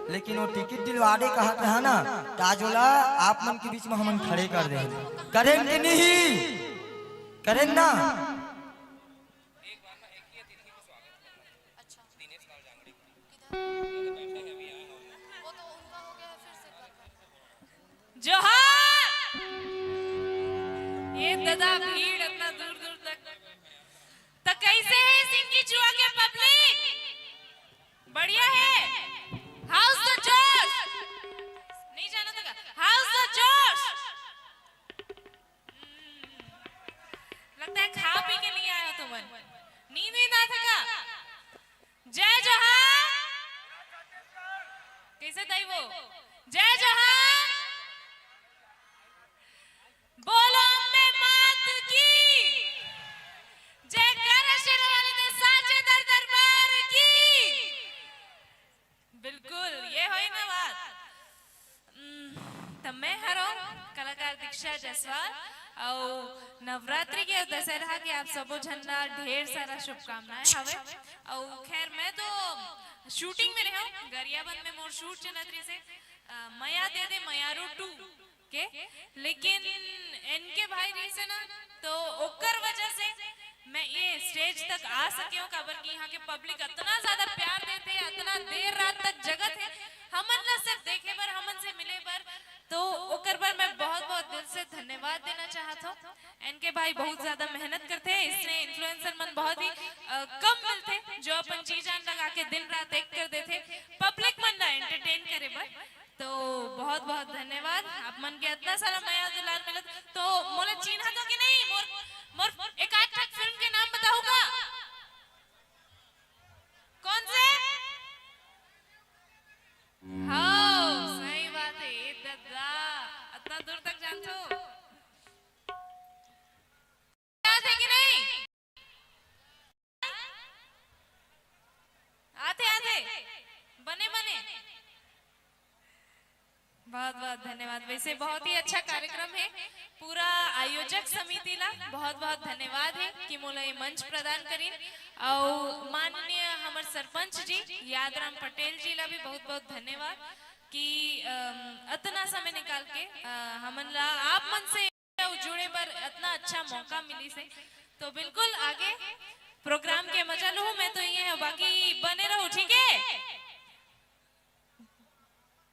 Speaker 10: लेकिन वो टिकट दिलवा दे कहा था ना ताजोला आप मन के बीच में हम खड़े कर दे, करें कि नहीं करें ना।
Speaker 9: जोहार। ये दादा भीड़ इतना दूर दूर तक तो कैसे है सिंगी चुआ के पब्लिक? बढ़िया है। हाउस द जोश। नहीं जाना था क्या? हाउस द जोश। लगता है खा पी के नहीं आया तुम। नींद नींद आ था का? जय जोहार। कैसे ताई वो? जय जोहार। बोलो अम्बे मात की जय, कर शेरवाली दे साचे दरबार की। बिल्कुल ये होई ना बात। तब मैं हरो कलाकार दीक्षा जायसवाल और नवरात्रि के दशहरा के आप सबो झंडा ढेर सारा शुभकामनाएं हवे। और खैर मैं तो शूटिंग में रहा हूँ, गरियाबंद में मोर शूट चलत रही से मया दे दे मयारू 2 के, लेकिन इनके भाई रही से ना तो ओकर वजह से मैं ये स्टेज तक आ सके हूँ, काबर की यहाँ के पब्लिक इतना ज्यादा प्यार देते हैं, इतना देर रात तक जगत है हमन ला सिर्फ देखे बर, हमन से मिले बर, तो ओकर पर मैं बहुत बहुत दिल से धन्यवाद देना चाहता हूँ। इनके भाई बहुत ज्यादा मेहनत करते हैं, इसलिए इन्फ्लुएंसर मन बहुत ही कम मिलते जो अपन चीजान लगा के दिन रात एक कर देते पब्लिक मन ला एंटरटेन करे बर। तो बहुत बहुत धन्यवाद आप मन के इतना सारा माया दुलार मिलत। तो मोला चिन्हा तो कि नहीं? मोर एक आध फिल्म के नाम बताऊंगा। कौन से? हाँ सही बात है दादा, इतना दूर तक जानते हो। याद है कि नहीं? आते आते बने बने। बहुत बहुत धन्यवाद। वैसे बहुत ही अच्छा कार्यक्रम है, पूरा आयोजक समिति ला बहुत बहुत धन्यवाद है कि मोला ये मंच प्रदान करी। और माननीय हमारे सरपंच जी यादराम पटेल जी ला भी बहुत बहुत धन्यवाद कि इतना समय निकाल के हमन ला आप मन से जुड़े पर इतना अच्छा मौका मिली से। तो बिल्कुल आगे प्रोग्राम के मजा लूं, मैं तो ये बाकी बने रहो, ठीक है?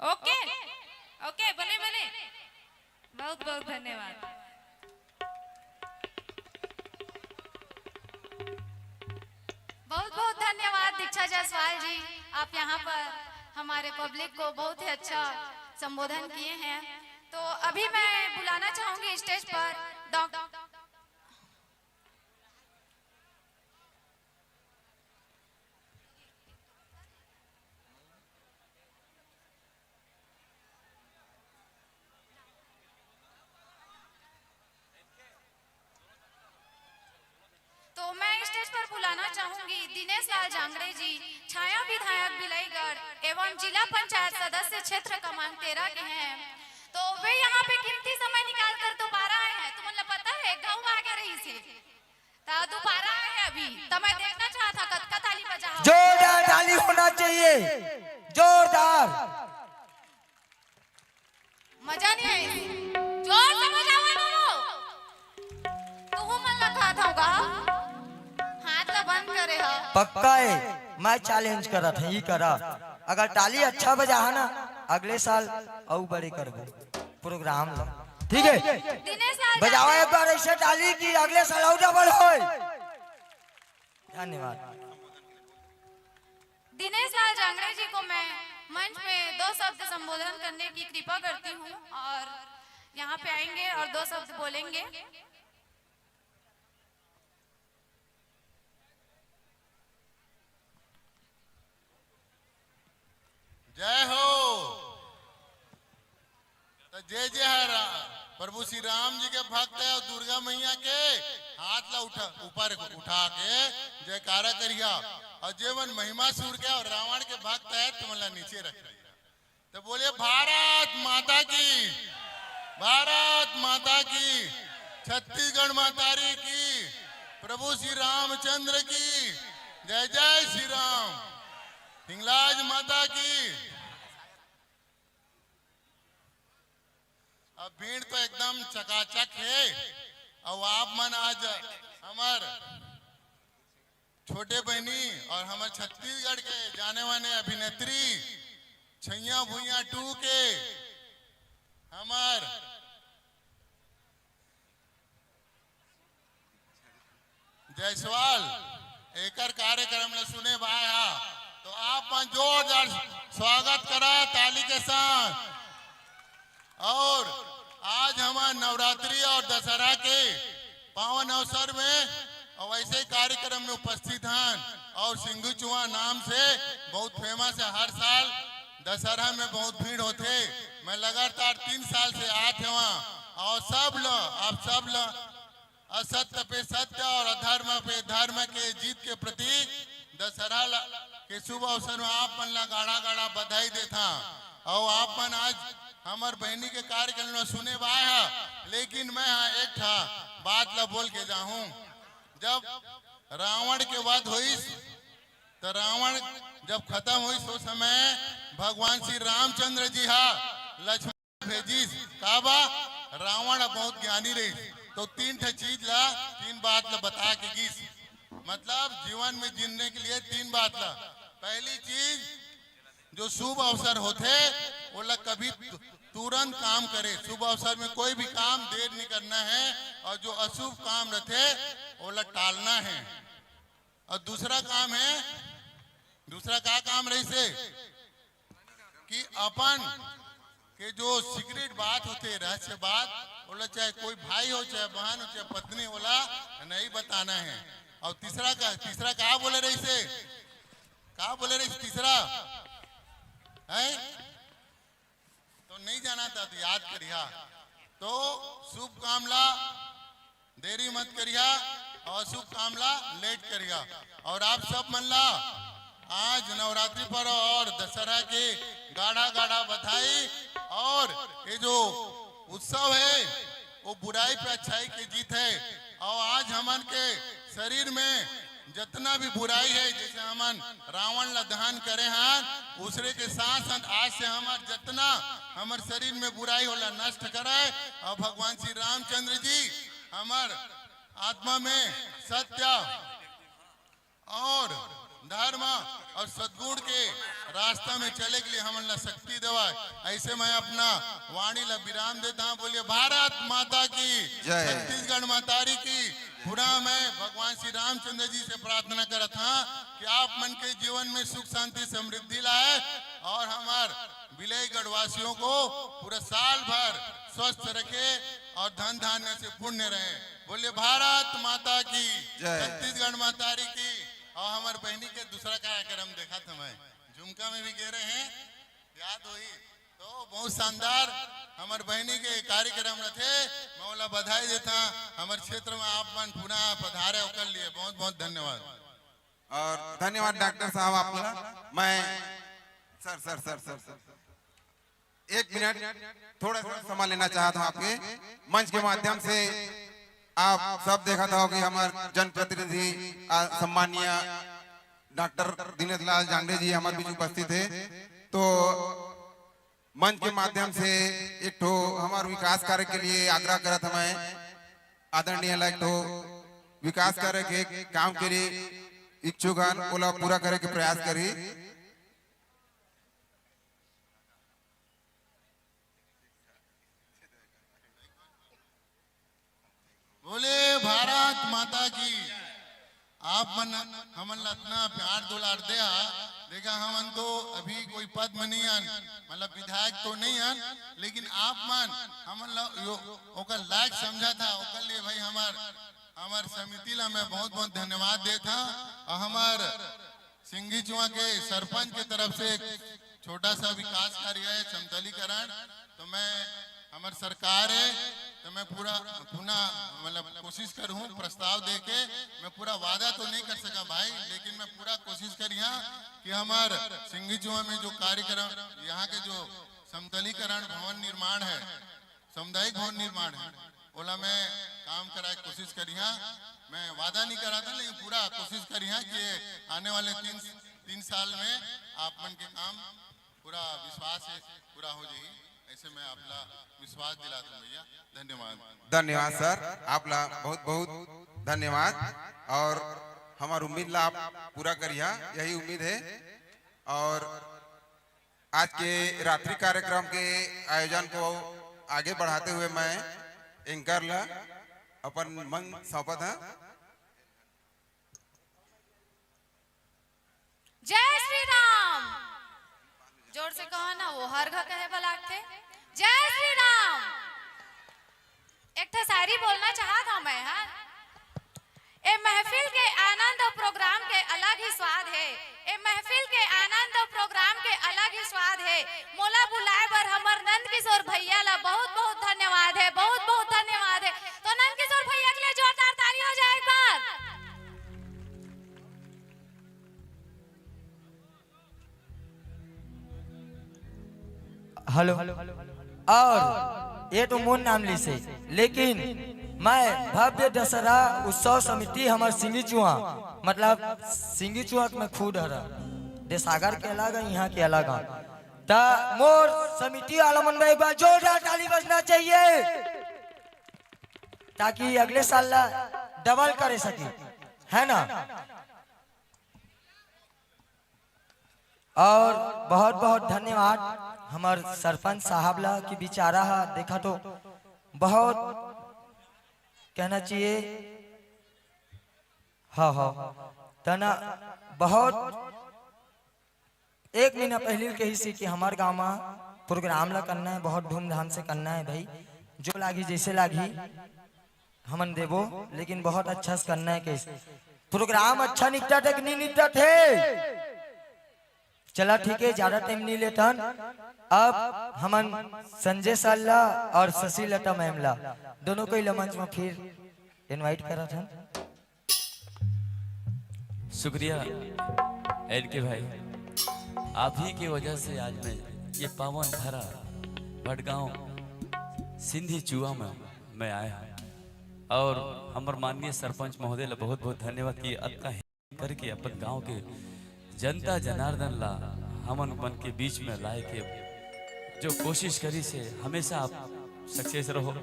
Speaker 9: ओके ओके बने बने। बहुत बहुत धन्यवाद।
Speaker 11: बहुत बहुत धन्यवाद दीक्षा जायसवाल जी, आप यहाँ पर हमारे पब्लिक को बहुत ही अच्छा संबोधन किए हैं। तो अभी मैं बुलाना चाहूंगी स्टेज पर डॉक्टर बुलाना चाहूंगी दिनेश लाल जांगड़े जी, छाया विधायक बिलाईगढ़ एवं जिला पंचायत सदस्य क्षेत्र क्रमांक 13 के हैं। तो वे यहाँ पे कीमती समय निकाल कर दोबारा आए हैं। तुम्हें पता है गाँव आगे रही से दोबारा आए हैं अभी, तो मैं देखना चाहता कतका ताली बजाओ।
Speaker 10: जोरदार ताली होना चाहिए, जोरदार।
Speaker 11: मजा नहीं आई, जोर से बजाओ दोनों। तू मन लगा था होगा, हाथ ला बंद करे हा।
Speaker 10: पक्का है, मैं चैलेंज करा था ये करा, अगर ताली अच्छा बजा है ना अगले साल और बड़े करबो प्रोग्राम ला, ठीक है? बजाओ एक बार ऐसे ताली की अगले साल और डबल होए। धन्यवाद।
Speaker 11: दिनेश लाल जांगड़े जी को मैं मंच में 2 शब्द संबोधन करने की कृपा करती हूँ और यहाँ पे आएंगे और 2 शब्द बोलेंगे।
Speaker 12: जय हो। तो जय जय हरा प्रभु श्री राम जी के भक्त है और दुर्गा मैया के हाथ ला ऊपर उठा के जयकारा करिया और जीवन महिमा सूर के और रावण के भक्त है तुम ला नीचे रख दिया। तो बोले भारत माता की, भारत माता की, छत्तीसगढ़ मातारी की, प्रभु श्री रामचंद्र की, जय जय श्री राम, हिंगलाज माता की। अब भीड़ तो एकदम चकाचक है। और आप मन आज हमार छोटे बहनी और हमारे छत्तीसगढ़ के जाने वाले अभिनेत्री छैया भुइया 2 के हमार जायसवाल एकर कार्यक्रम ले सुने भाया, तो आप मन जोरदार स्वागत करा ताली के साथ। और आज हमारे नवरात्रि और दशहरा के पावन अवसर में और वैसे कार्यक्रम में उपस्थित हैं और सिंगू चुआ नाम से बहुत फेमस है। हर साल दशहरा में बहुत भीड़ होते। मैं लगातार 3 साल से आते वहाँ और सब लोग आप सब लोग असत्य पे सत्य और अधर्म पे धर्म के जीत के प्रतीक दशहरा के शुभ अवसर में आप मन ला गाड़ा गाड़ा बधाई देता। और आप मन आज हमार बहनी के कार्यक्रम में सुने बाया, लेकिन मैं एक था बात ला बोल के जाऊं। जब रावण के वध हुई तो रावण जब खत्म हुई उस समय भगवान श्री रामचंद्र जी लक्ष्मण भेजिस काबा रावण बहुत ज्ञानी रही, तो 3 चीज ला 3 बात ला बता के गीस। मतलब जीवन में जीने के लिए 3 बात ला। पहली चीज जो शुभ अवसर होते वो ला कभी तुरंत काम करे। शुभ अवसर में कोई भी काम देर नहीं करना है और जो अशुभ काम रहते वो ला टालना है। और दूसरा काम है, दूसरा क्या काम रही से कि अपन के जो सीक्रेट बात होते रहस्य बात बोला, चाहे कोई भाई हो चाहे बहन हो चाहे पत्नी होला नहीं बताना है। और तीसरा क्या बोले रही से, क्या बोले रही तीसरा है तो नहीं जाना था तो याद करिया। तो शुभ काम ला देरी मत करिया और शुभ काम ला लेट करिया। और आप सब मन ला आज नवरात्रि पर और दशहरा के गाढ़ा गाढ़ा बधाई। और ये जो उत्सव है वो बुराई पे अच्छाई की जीत है। और आज हमन के शरीर में जितना भी बुराई है, जैसे हमन रावण ला दहन करे हैं, उसरे के साथ साथ आज से हमार जितना हमार शरीर में बुराई होला नष्ट करे। और भगवान श्री रामचंद्र जी हमार आत्मा में सत्य और धर्म और सद्गुण के रास्ता में चले के लिए हमन ला शक्ति देवा। ऐसे मैं अपना वाणी ला विराम देता हूँ। बोलिए भारत माता की, छत्तीसगढ़ मातारी की। पूरा मैं भगवान श्री रामचंद्र जी से प्रार्थना करता हूँ कि आप मन के जीवन में सुख शांति समृद्धि लाए और हमार विलयगढ़ वासियों को पूरा साल भर स्वस्थ रखे और धन धान्य से पुण्य रहे। बोलिए भारत माता की, छत्तीसगढ़ मातारी की। और हमारे बहनी के दूसरा कार्यक्रम देखा था मैं, झुमका में भी गे रहे हैं, याद हुई तो बहुत शानदार हमारे बहनी के कार्यक्रम थे। मैं बोला बधाई देता हमारे क्षेत्र में आप मन पुनः पधारे कर लिए। बहुत बहुत धन्यवाद।
Speaker 4: और धन्यवाद डॉक्टर साहब आपका। मैं sir sir sir sir sir 1 minute थोड़ा सा समय लेना चाहता हूँ आपके मंच के माध्यम से। आप सब देखा था कि हमारे जनप्रतिनिधि सम्मानीय डॉक्टर दिनेश लाल जांगड़े जी हमारे बीच उपस्थित थे। तो मंच के माध्यम से एक तो हमारे विकास कार्य के लिए आग्रह करा था मैं, आदरणीय लायक तो विकास कार्य के काम के लिए इच्छुक ओला पूरा करे के प्रयास करी।
Speaker 12: बोले भारत माता की। आप मन हमन इतना प्यार दुलार दे देखा। हमन तो अभी कोई पद में नहीं हन, मतलब विधायक तो नहीं हन, लेकिन आप मन हमन ओकर लायक समझा था। ओकर लिए भाई हमार समिति ला मैं बहुत बहुत धन्यवाद देता। और हमार सिंगी चुआ के सरपंच के तरफ से छोटा सा विकास कार्य है समतलीकरण। तो मैं हमार सरकार है तो मैं पूरा पुनः मतलब कोशिश करूँ प्रस्ताव दे के। मैं पूरा वादा तो नहीं कर सका भाई, लेकिन मैं पूरा कोशिश करिए कि हमारे सिंगीचुआ में जो कार्यक्रम यहाँ के जो समतलीकरण भवन निर्माण है, सामुदायिक भवन निर्माण है, ओला में काम कराए कोशिश करिए। मैं वादा नहीं करा था, लेकिन पूरा कोशिश करिए कि आने वाले तीन साल में आप मन के काम पूरा विश्वास है पूरा हो जाएगी। ऐसे मैं आपला विश्वास दिलाता हूँ भैया। धन्यवाद।
Speaker 4: धन्यवाद सर, आपला बहुत बहुत धन्यवाद। और हमारी उम्मीद ला आप पूरा करिए, यही उम्मीद है। और आज के रात्रि कार्यक्रम के आयोजन को आगे बढ़ाते हुए मैं एंकर ला अपन मन सौंपत है।
Speaker 11: जय श्री राम। जोर से कहो ना, वो हर घर कहे बलाक थे। जय श्री राम। एक ठे शायरी बोलना चाहा था मैं। हाँ, ए महफिल के आनंद और प्रोग्राम के अलग ही स्वाद है। ए महफिल के आनंद और प्रोग्राम के अलग ही स्वाद है। मोला बुलाए बर हमर नंद किशोर भैया ला बहुत बहुत धन्यवाद है, बहुत बहुत धन्यवाद है। तो नंद किशोर भैया के लिए जोरदार ताली हो जाए एक बार।
Speaker 10: हेलो। और ये तो मोन नाम ली से, लेकिन मैं भव्य दशहरा उत्सव समिति हमार सिंगीचुआ मतलब सिंगीचुआ में खुद हरा देसागर के अलग है, यहाँ के अलग है। ता मोर समिति आलमन में एक बार जोरदार ताली बजना चाहिए, ताकि अगले साल ला डबल करे सके, है ना। और बहुत बहुत धन्यवाद हमार सरपंच साहब ला की बिचारा है, देखा तो बहुत कहना चाहिए। हाँ हाँ तना बहुत एक महीना पहले कही सी कि हमारे गांव में प्रोग्राम ला करना है, बहुत धूमधाम से करना है भाई, जो लागी जैसे लागी हमन देवो, लेकिन बहुत अच्छा से करना है। कैसे प्रोग्राम अच्छा निकटा थे कि नहीं निकटा थे। चला ठीक है, ज्यादा टाइम नहीं लेता। अब हमन संजय साल्ला और शशि लता मैम ला दोनों को मंच में फिर इनवाइट करा था।
Speaker 8: शुक्रिया एड के भाई, आप ही की वजह से आज मैं ये पावन धरा भटगांव सिंधी चुआ में मैं आया हूँ। और हमारे माननीय सरपंच महोदय ला बहुत बहुत धन्यवाद कि अतका करके अपन गांव के जनता जनार्दन ला हमन मन के बीच में लाए के जो कोशिश करी से हमेशा आप सक्सेस रहो।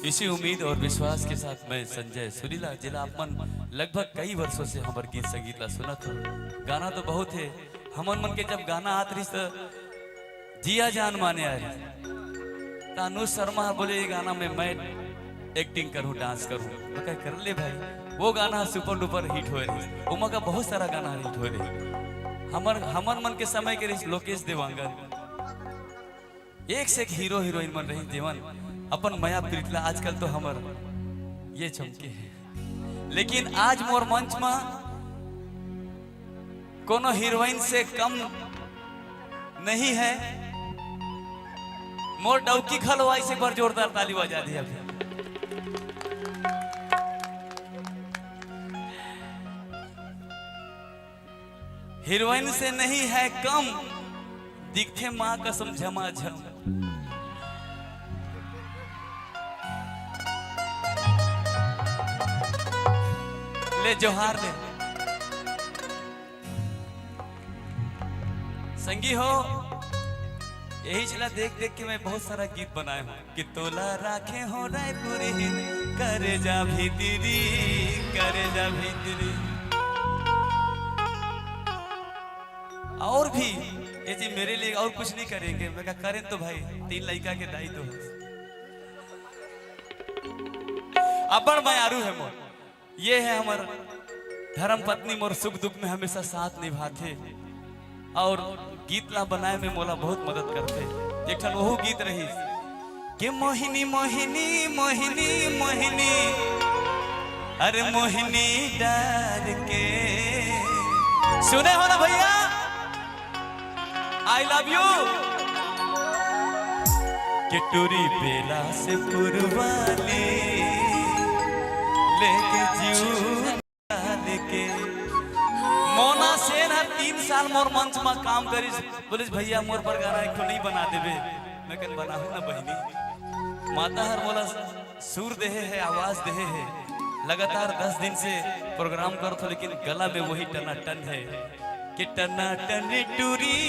Speaker 8: इसी उम्मीद और विश्वास के साथ मैं संजय सुरीला जिला अपन लगभग कई वर्षों से हमारे गीत संगीत ला सुनत हूँ। गाना तो बहुत है, हमन मन के जब गाना आत रही तो जिया जान माने आ रही। तानु शर्मा बोले ये गाना में मैं एक्टिंग करूँ, डांस करूँ, तो क्या कर ले भाई। वो गाना सुपर डुपर हिट हो रही, उमा का बहुत सारा गाना हिट हो रही। हमर मन के समय के रही लोकेश देवांगन, एक से एक हीरो हीरोइन मन रही जीवन अपन माया प्रीतला। आजकल तो हमर ये चमके है, लेकिन आज मोर मंच में कोनो हीरोइन से कम नहीं है। मोर डौकी खलवाई से बार जोरदार ताली बजा दिया। हीरोइन से नहीं है कम, दिखते माँ कसम झमाझम। ले जोहार ले संगी हो। यही चला देख देख के मैं बहुत सारा गीत बनाया हूँ कि तोला राखे हो रायपुरी करे जा भीतरी, करे जा भीतरी। और भी ये जी मेरे लिए और कुछ नहीं करेंगे। मैं कहा करें तो भाई 3 लड़का के दाई तो अपन मैं आरू है मोर, ये है हमार धर्म पत्नी मोर सुख दुख में हमेशा साथ निभाते और गीत ला बनाए में मोला बहुत मदद करते। एक ठन वो गीत रही कि मोहिनी मोहिनी मोहिनी मोहिनी अरे मोहिनी डर के। सुने हो ना भैया, I love you। कि टूरी बेला से पुरवाली लेके जीव लेके मोना सेन हर 3 साल मोर मंच में काम करी बोलिस भैया मोर पर गाना एक नहीं बना देवे मैं कन बनाहू ना बहनी माता हर मोला सुर देहे है आवाज देहे है लगातार 10 दिन से प्रोग्राम करतो लेकिन गला में वही टना टन है कि टना टन टूरी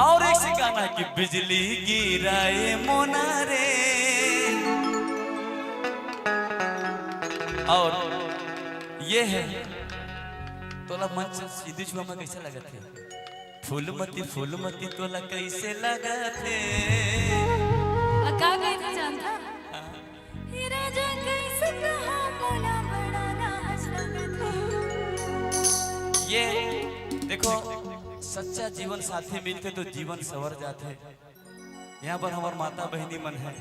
Speaker 8: और एक से गाना कि बिजली गिराए मोना रे और ये है तोला मंच सीधी छुआ में कैसे लगा थे फूलमती तोला कैसे लगा थे
Speaker 2: का गई थी जानता ये राजा कैसे कहा मोला बड़ा नाच लगा था।
Speaker 8: ये देखो सच्चा जीवन साथी मिलते तो जीवन सवर जाते। यहाँ पर हमारे माता बहनी मन है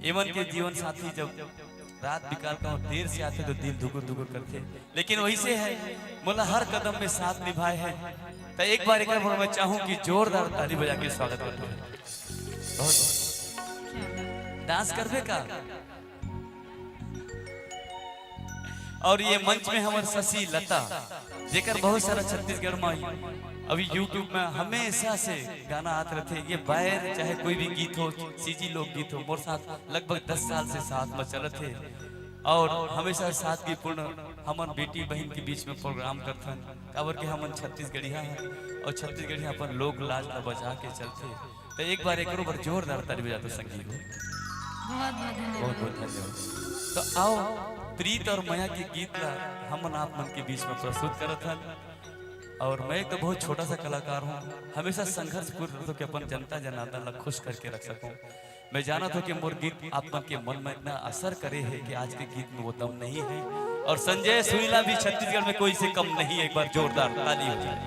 Speaker 8: एवं के जीवन साथी जब रात निकाल कर देर से आते तो दिल धुकुर धुकुर करते लेकिन वही से है मोला हर कदम में साथ निभाए हैं। तो एक बार मैं चाहूँ कि जोरदार ताली बजा के स्वागत करते हैं। बहुत डांस करबे का और ये मंच में हमारे शशि लता जेकर बहुत सारा छत्तीसगढ़ में अभी YouTube में हमेशा से गाना आते रहते। ये बाहर चाहे कोई भी गीत हो सीजी लोक गीत हो मोर साथ लगभग 10 साल से साथ में चलत थे और हमेशा साथ की पूर्ण हमन बेटी बहन के बीच में प्रोग्राम करथन काबर के हमन छत्तीसगढ़िया है और छत्तीसगढ़िया अपन लोक लाज ला बजा के चलते। तो एक बार एक बार जोरदार ताली बजा दो संगीत को बहुत बहुत धन्यवाद। तो आओ प्रीत और माया के गीत ला हमन आप मन के बीच में प्रस्तुत करत हन और मैं तो बहुत छोटा सा कलाकार हूँ हमेशा संघर्ष पूर्ण तो कि अपन जनता जनार्दन ला खुश करके रख सकूं। मैं जाना था कि मोर गीत आप मन के मन में इतना असर करे है कि आज के गीत में वो दम नहीं है और संजय सुनीला भी छत्तीसगढ़ में कोई से कम नहीं है। एक बार जोरदार ताली हो जाए।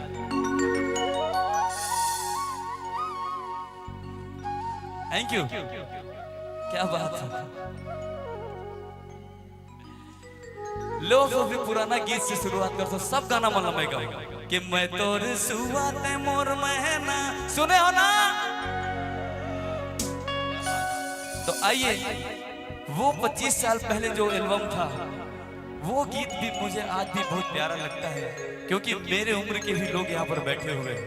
Speaker 8: थैंक यू क्या बात है। लो तो भी पुराना गीत से शुरुआत कर तो सब गाना मन मैं गाऊंगा कि मैं तोर सुआते मोर महीना सुने हो ना। तो आइए वो 25 साल पहले जो एल्बम था वो गीत भी मुझे आज भी बहुत प्यारा लगता है क्योंकि मेरे उम्र के भी लोग यहाँ पर बैठे हुए हैं।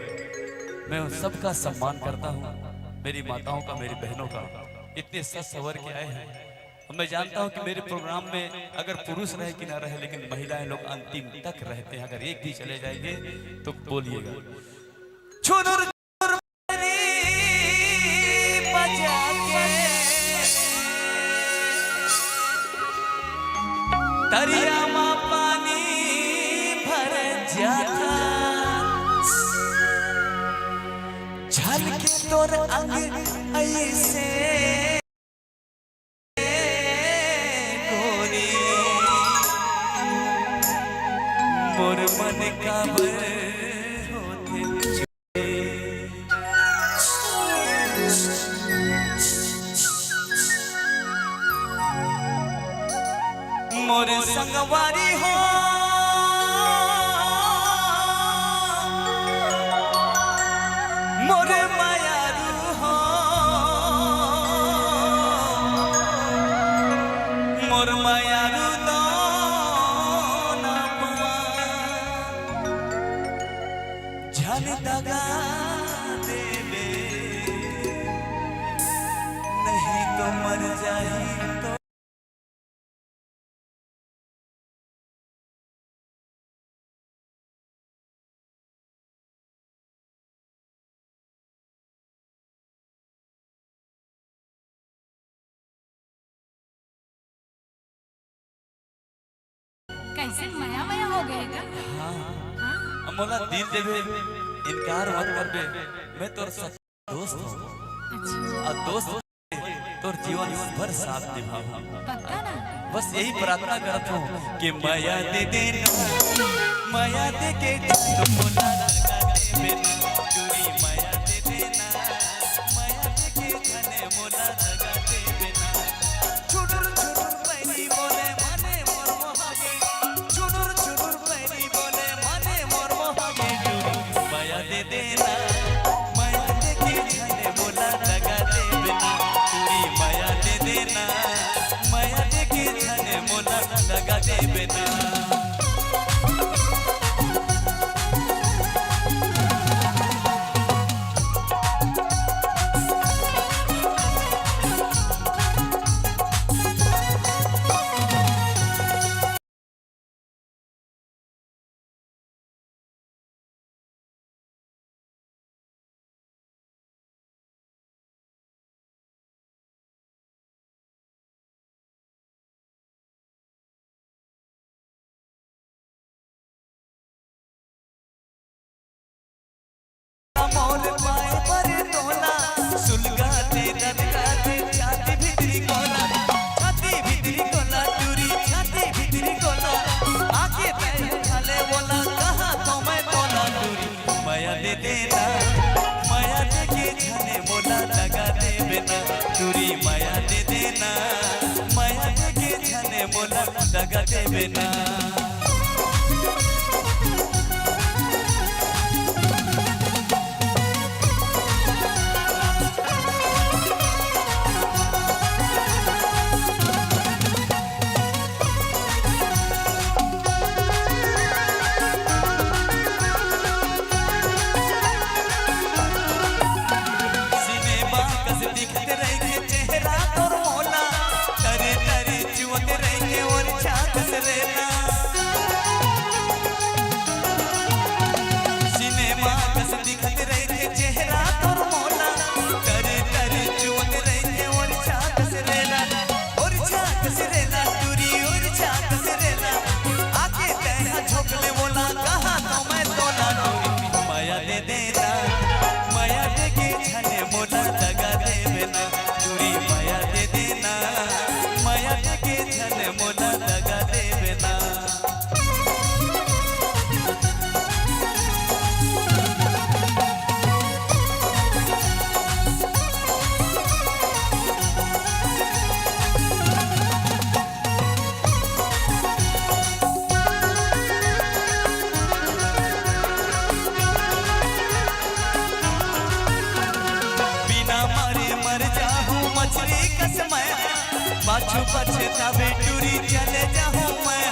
Speaker 8: मैं उन सबका सम्मान करता हूँ मेरी माताओं का मेरी बहनों का इतने सच सवर के आए हैं। मैं जानता हूं कि मेरे प्रोग्राम में अगर पुरुष रहे कि ना रहे लेकिन महिलाएं लोग अंतिम तक रहते हैं। अगर एक भी चले जाएंगे तो बोलिएगा छुनुर बजा के दरिया में पानी भर जाता झलके तोर अंग ऐसे मोर मन का होते मोर संगवारी हो मोर मायारू हो मोर मायारू दगा दे नहीं तो मर जाए तो
Speaker 2: कैसे माया माया हो गए का?
Speaker 8: हाँ मोला दिल देवे इनकार मत कर बे मैं तोर दोस्त हूँ और दोस्त तोर जीवन भर साथ निभाऊं
Speaker 2: पक्का ना?
Speaker 8: बस यही प्रार्थना करता हूँ कि माया दे देना माया दे के मोला लगा दे बिना चोरी माया दे देना माया दे के घने मोला लगा दे बिना चुनुर चुनुर पैनी बोले माने मोर मोहागे चुनुर चुनुर पैनी बोले माने मोर मोहागे माया दे देना दे देना माया दे के छाने मोला लगा दे बिना तुरी माया दे देना माया दे के छाने मोला लगा दे बिना पाछू पछतावे टूरी चले जाऊं मैं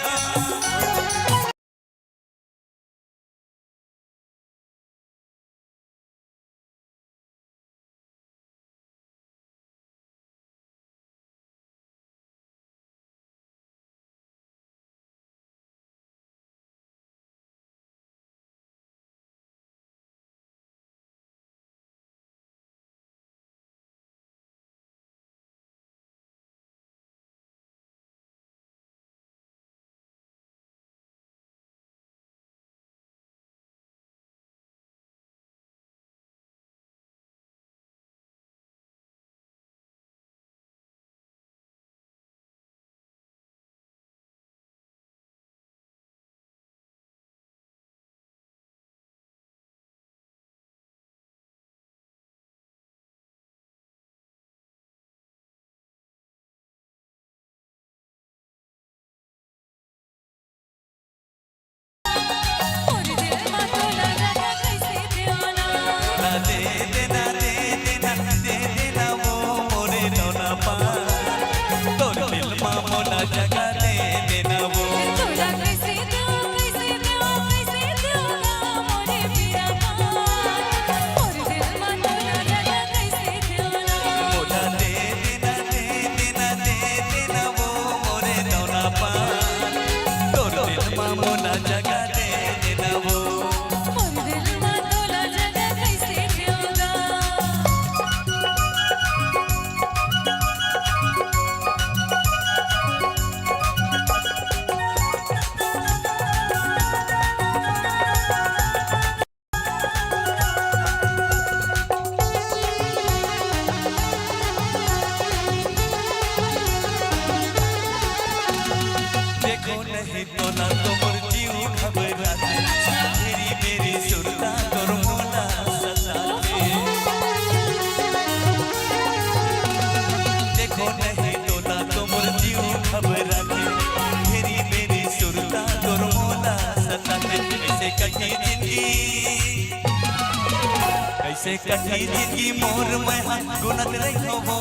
Speaker 8: कैसे कटी जिंदगी मोर में गुनत रही हो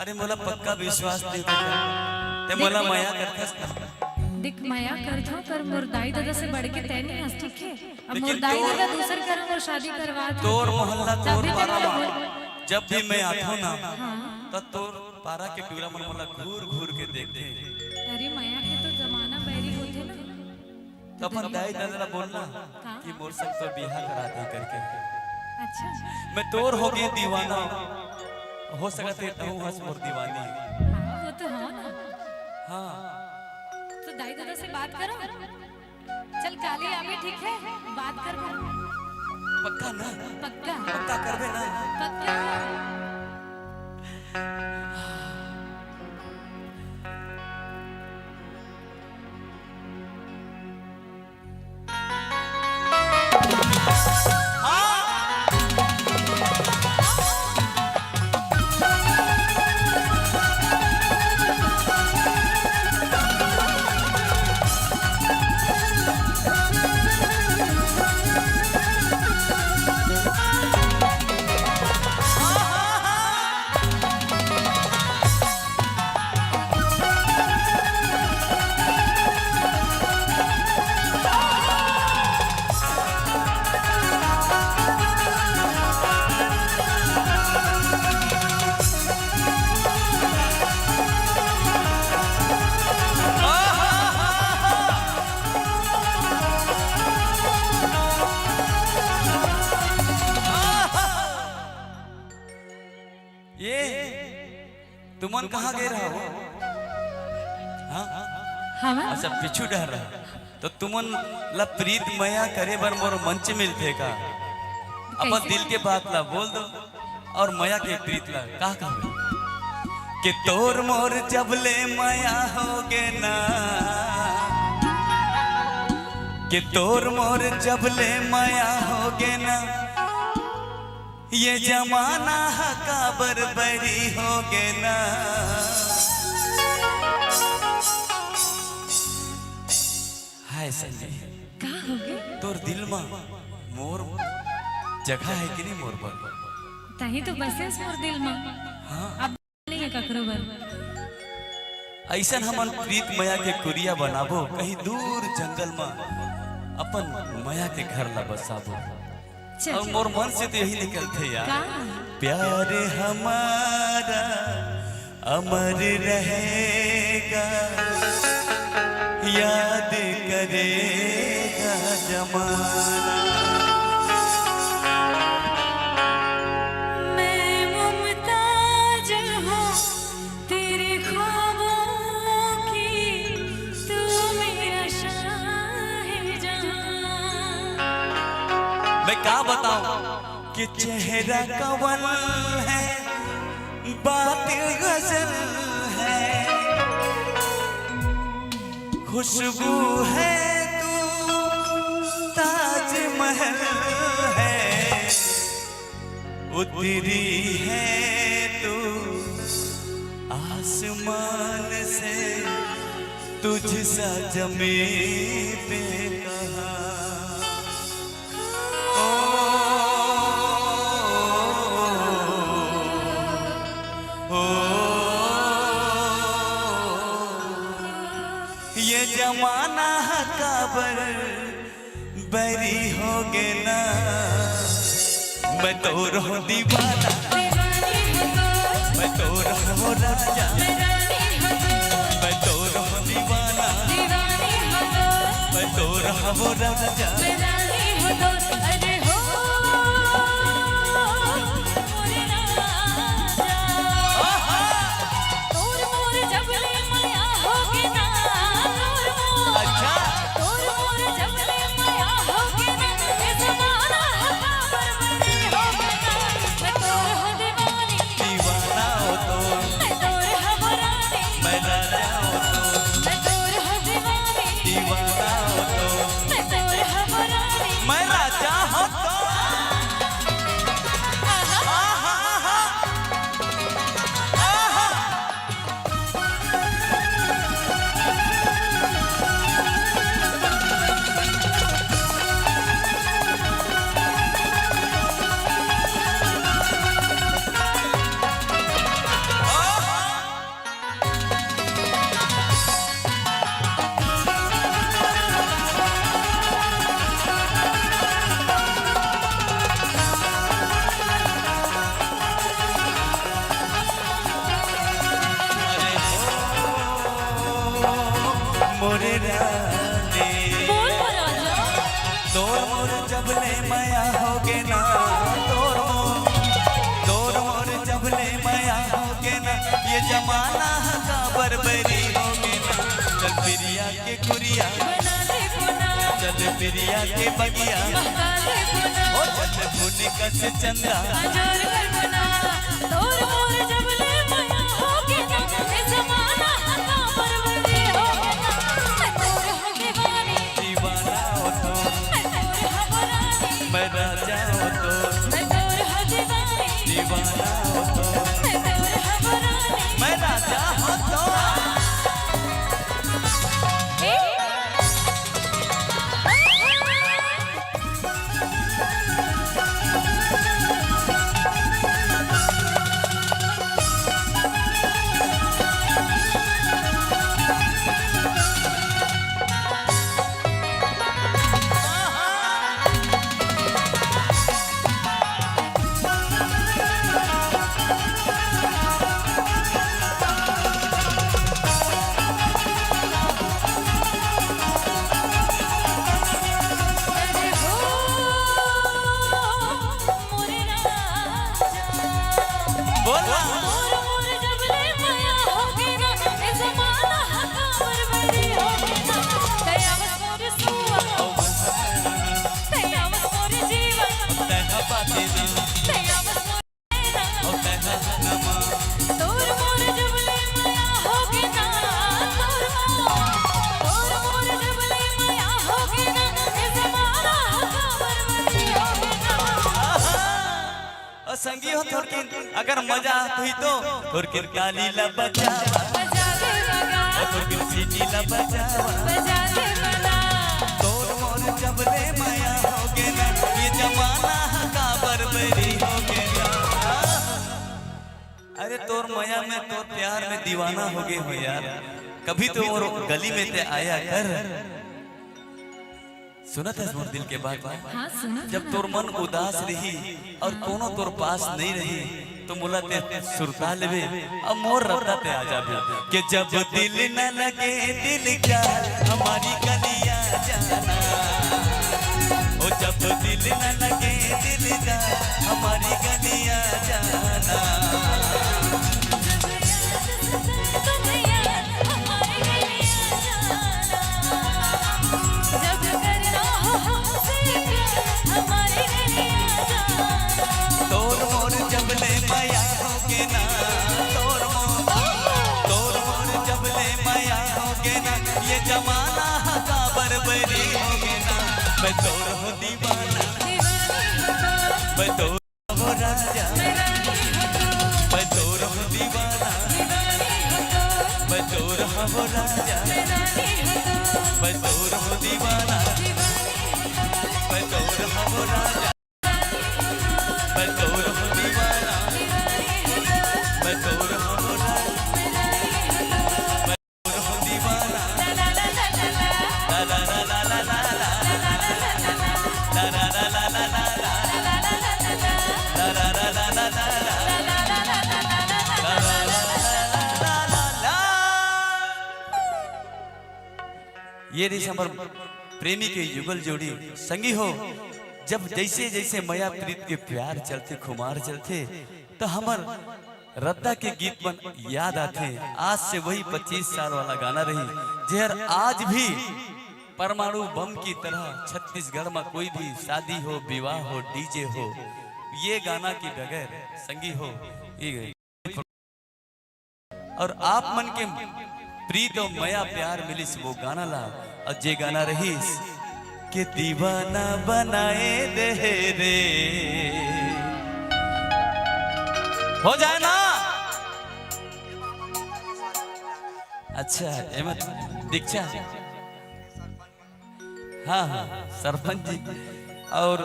Speaker 8: अरे मोला पक्का विश्वास नहीं ते मोला माया करथस
Speaker 2: दिख माया करत हो पर मुर्दाई दादा से बढ़ के तय नहीं हंस, ठीक है? अब
Speaker 8: लेकिन
Speaker 2: मुर्दाई
Speaker 8: तोर-
Speaker 2: दादा दूसर करम और शादी करवा दो।
Speaker 8: तोर मोहल्ला
Speaker 2: तब
Speaker 8: तोर
Speaker 2: भी
Speaker 8: पारा
Speaker 2: तेरे
Speaker 8: बा
Speaker 2: को-
Speaker 8: जब भी मैं आता ना तो तोर पारा के टूरा मन मोला घूर घूर के देखते।
Speaker 2: अरे माया के तो जमाना बैरी होते ना।
Speaker 8: तो अपन दाई दादा बोलना
Speaker 2: हाँ।
Speaker 8: कि मोर संग तो बियाह करा दे करके।
Speaker 2: अच्छा
Speaker 8: मैं तोर हो गई दीवाना, हो सकते तू हंस मोर दीवानी।
Speaker 2: हाँ, वो तो हो ना।
Speaker 8: हाँ
Speaker 2: तो दाई दादा से बात करो। चल काली आवी, ठीक है? बात कर
Speaker 8: पक्का ना?
Speaker 2: पक्का
Speaker 8: पक्का करबे ना?
Speaker 2: पक्का।
Speaker 8: ये तुमन कहाँ गए रहा हो? हाँ
Speaker 2: हाँ
Speaker 8: अच्छा पिछू डर रहा तो तुमन ला प्रीत मया करे बर मोर मंच मिलते का अपन दिल के बात ला बोल दो और मया के प्रीत ला का कहबे कि तोर मोर जबले मया होगे ना, कि तोर मोर जबले मया होगे ना, ये जमाना का बरबरी होगे ना। हाय संजय
Speaker 2: का हो गए?
Speaker 8: तोर दिल में मोर जगह है कि नहीं मोर पर?
Speaker 2: तही तो बसेस मोर दिल में।
Speaker 8: हाँ
Speaker 2: अब नहीं है ककरो बर।
Speaker 8: ऐसा हमन प्रीत मया के कुरिया बनाबो, कहीं दूर जंगल में अपन मया के घर ला बसाबो।
Speaker 2: चल
Speaker 8: और मोर मन से तो यही निकलते यार,
Speaker 2: का?
Speaker 8: प्यार हमारा अमर रहेगा, याद करेगा जमाना।
Speaker 2: मैं मुमताज हूँ तेरे ख्वाबों की, तू मेरा शाहजहां।
Speaker 8: मैं क्या बताऊं कि चेहरा कवल है, बात गजल है, खुशबू है तू ताजमहल है, उतरी है तू आसमान से, तुझसा जमीन पे कहाँ। ये जमाना का बरी होगे ना, मैं तो रहो दीवाना, मैं तो रहो राजा, मैं तो रहो दीवाना, मैं तो रहो राजा।
Speaker 2: अरे हो मोरे राजा, तोर मोर जबले माया होगे ना,
Speaker 8: अच्छा
Speaker 2: तोर मोर जबले माया होगे ना, ये जमाना का बरबरी होगे ना। मैं तोर हो दीवानी,
Speaker 8: दीवाना हो तो
Speaker 2: मैं तोर हो रानी,
Speaker 8: मैं राजा हो तो,
Speaker 2: मैं तोर हो दीवानी,
Speaker 8: दीवाना हो तो
Speaker 2: मैं तोर हो रानी।
Speaker 8: मैं राजा हो तोर मोर जबले माया होगे ना, तोर मोर जबले माया होगे ना, ये जमाना का बरबरी होगे ना। चल प्रिया के कुरिया चल प्रिया के बगिया ओ चल भुनी कस चंदा दीवाना हो तो मैं राजा हो तो दीवाना हो तो मैं राजा हो तो संगी हो थोड़ अगर मजा हुई तो थोड़ के ताली ला बजावा थोड़ के सीटी ला बजावा तोर मोर जबले माया होगे ना, ये जमाना का बरबरी होगे ना। अरे तोर माया में तोर प्यार में दीवाना होगे हो यार, कभी तो और गली में ते आया कर। सुना था मोर दिल के बात?
Speaker 2: हाँ सुना।
Speaker 8: जब तोर मन उदास रही और कोनो तोर पास नहीं रही तो मुला ते सुरता लेवे अब मोर रत्ता ते आ जाबे कि जब दिल न लगे दिल क्या हमारी गलियां जाना, ओ जब दिल न लगे दिल का हमारी गलियां जाना। तोर मोर जबले माया होगे ना, तोर मोर जबले माया होगे ना, ये जमाना का बरबरी होगे ना। मैं तोर हो दीवाना, मैं तोर हो राजा, मैं तोर हो दीवाना, मैं तोर हो राजा, मैं तोर हो दीवाना, मैं तोर हो राजा, मैं तोर हो दीवाना, मैं तोर हो राजा, मैं तोर हो दीवाना। ला ला ला ला ला ला ला ला ला ला ला ला ला ये रही हमार प्रेमी के युगल जोड़ी। संगी हो जब जैसे जैसे माया प्रीत के प्यार चलते खुमार चलते तो हमार रद्दा के गीत बन याद आते। आज से वही 25 साल वाला गाना रही जहर आज भी परमाणु बम की तरह छत्तीसगढ़ में कोई भी शादी हो विवाह हो डीजे हो ये गाना की बगैर संगी हो ये और आप मन के प्रीत और माया प्यार मिलिस वो गाना ला और जे गाना रहीस के दीवाना बनाए दे रे हो जाए ना। अच्छा अहमद दीक्षा हाँ हाँ सरपंच जी। और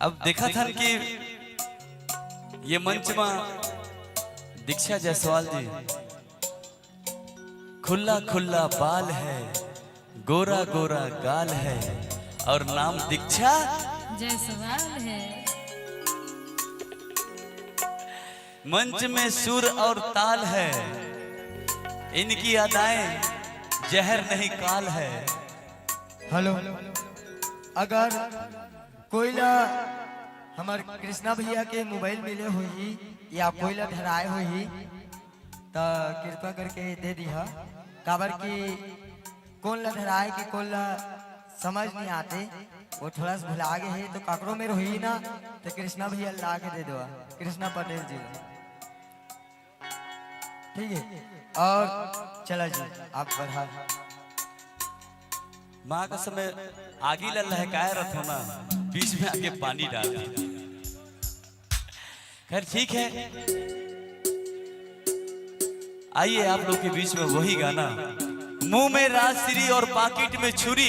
Speaker 8: अब देखा था कि ये मंच में दीक्षा जायसवाल जी खुला खुला बाल है गोरा गोरा गाल है और नाम दीक्षा
Speaker 2: जायसवाल है।
Speaker 8: मंच में सुर और ताल है इनकी अदाएं जहर नहीं काल है
Speaker 10: हेलो, अगर कोई ला हमार कृष्णा भैया के मोबाइल मिले हुई या कोई ला धराए हुई तो कृपा करके दे दिया। काबर की कौन ला धराए कि कौन ला समझ नहीं आते, वो थोड़ा सा भुला गए है तो काकरो में रही ना तो कृष्णा भैया ला के दे दो, कृष्णा पटेल जी, ठीक है। और चला जी आप बढ़ा
Speaker 8: माँ का समय आगे ला लहकाए रखो ना, बीच में आके पानी डाल दी। खैर ठीक है, आइए आप लोग के बीच में वही गाना, मुंह में राजश्री और पाकिट में छुरी,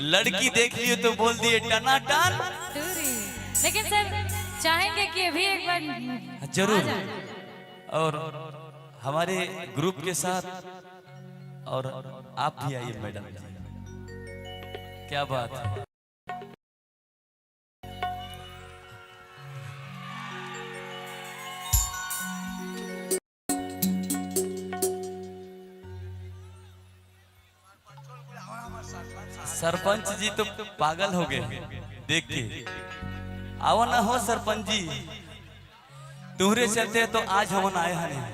Speaker 8: लड़की देख लिए तो बोल दिए टनाटन।
Speaker 2: लेकिन सर चाहेंगे कि अभी एक बार
Speaker 8: जरूर, और हमारे ग्रुप के साथ और आप भी आइए मैडम, क्या बात है। सरपंच जी तो पागल हो गए देख के। आओ ना हो सरपंच जी, तुहरे चलते तो आज हम आए हैं।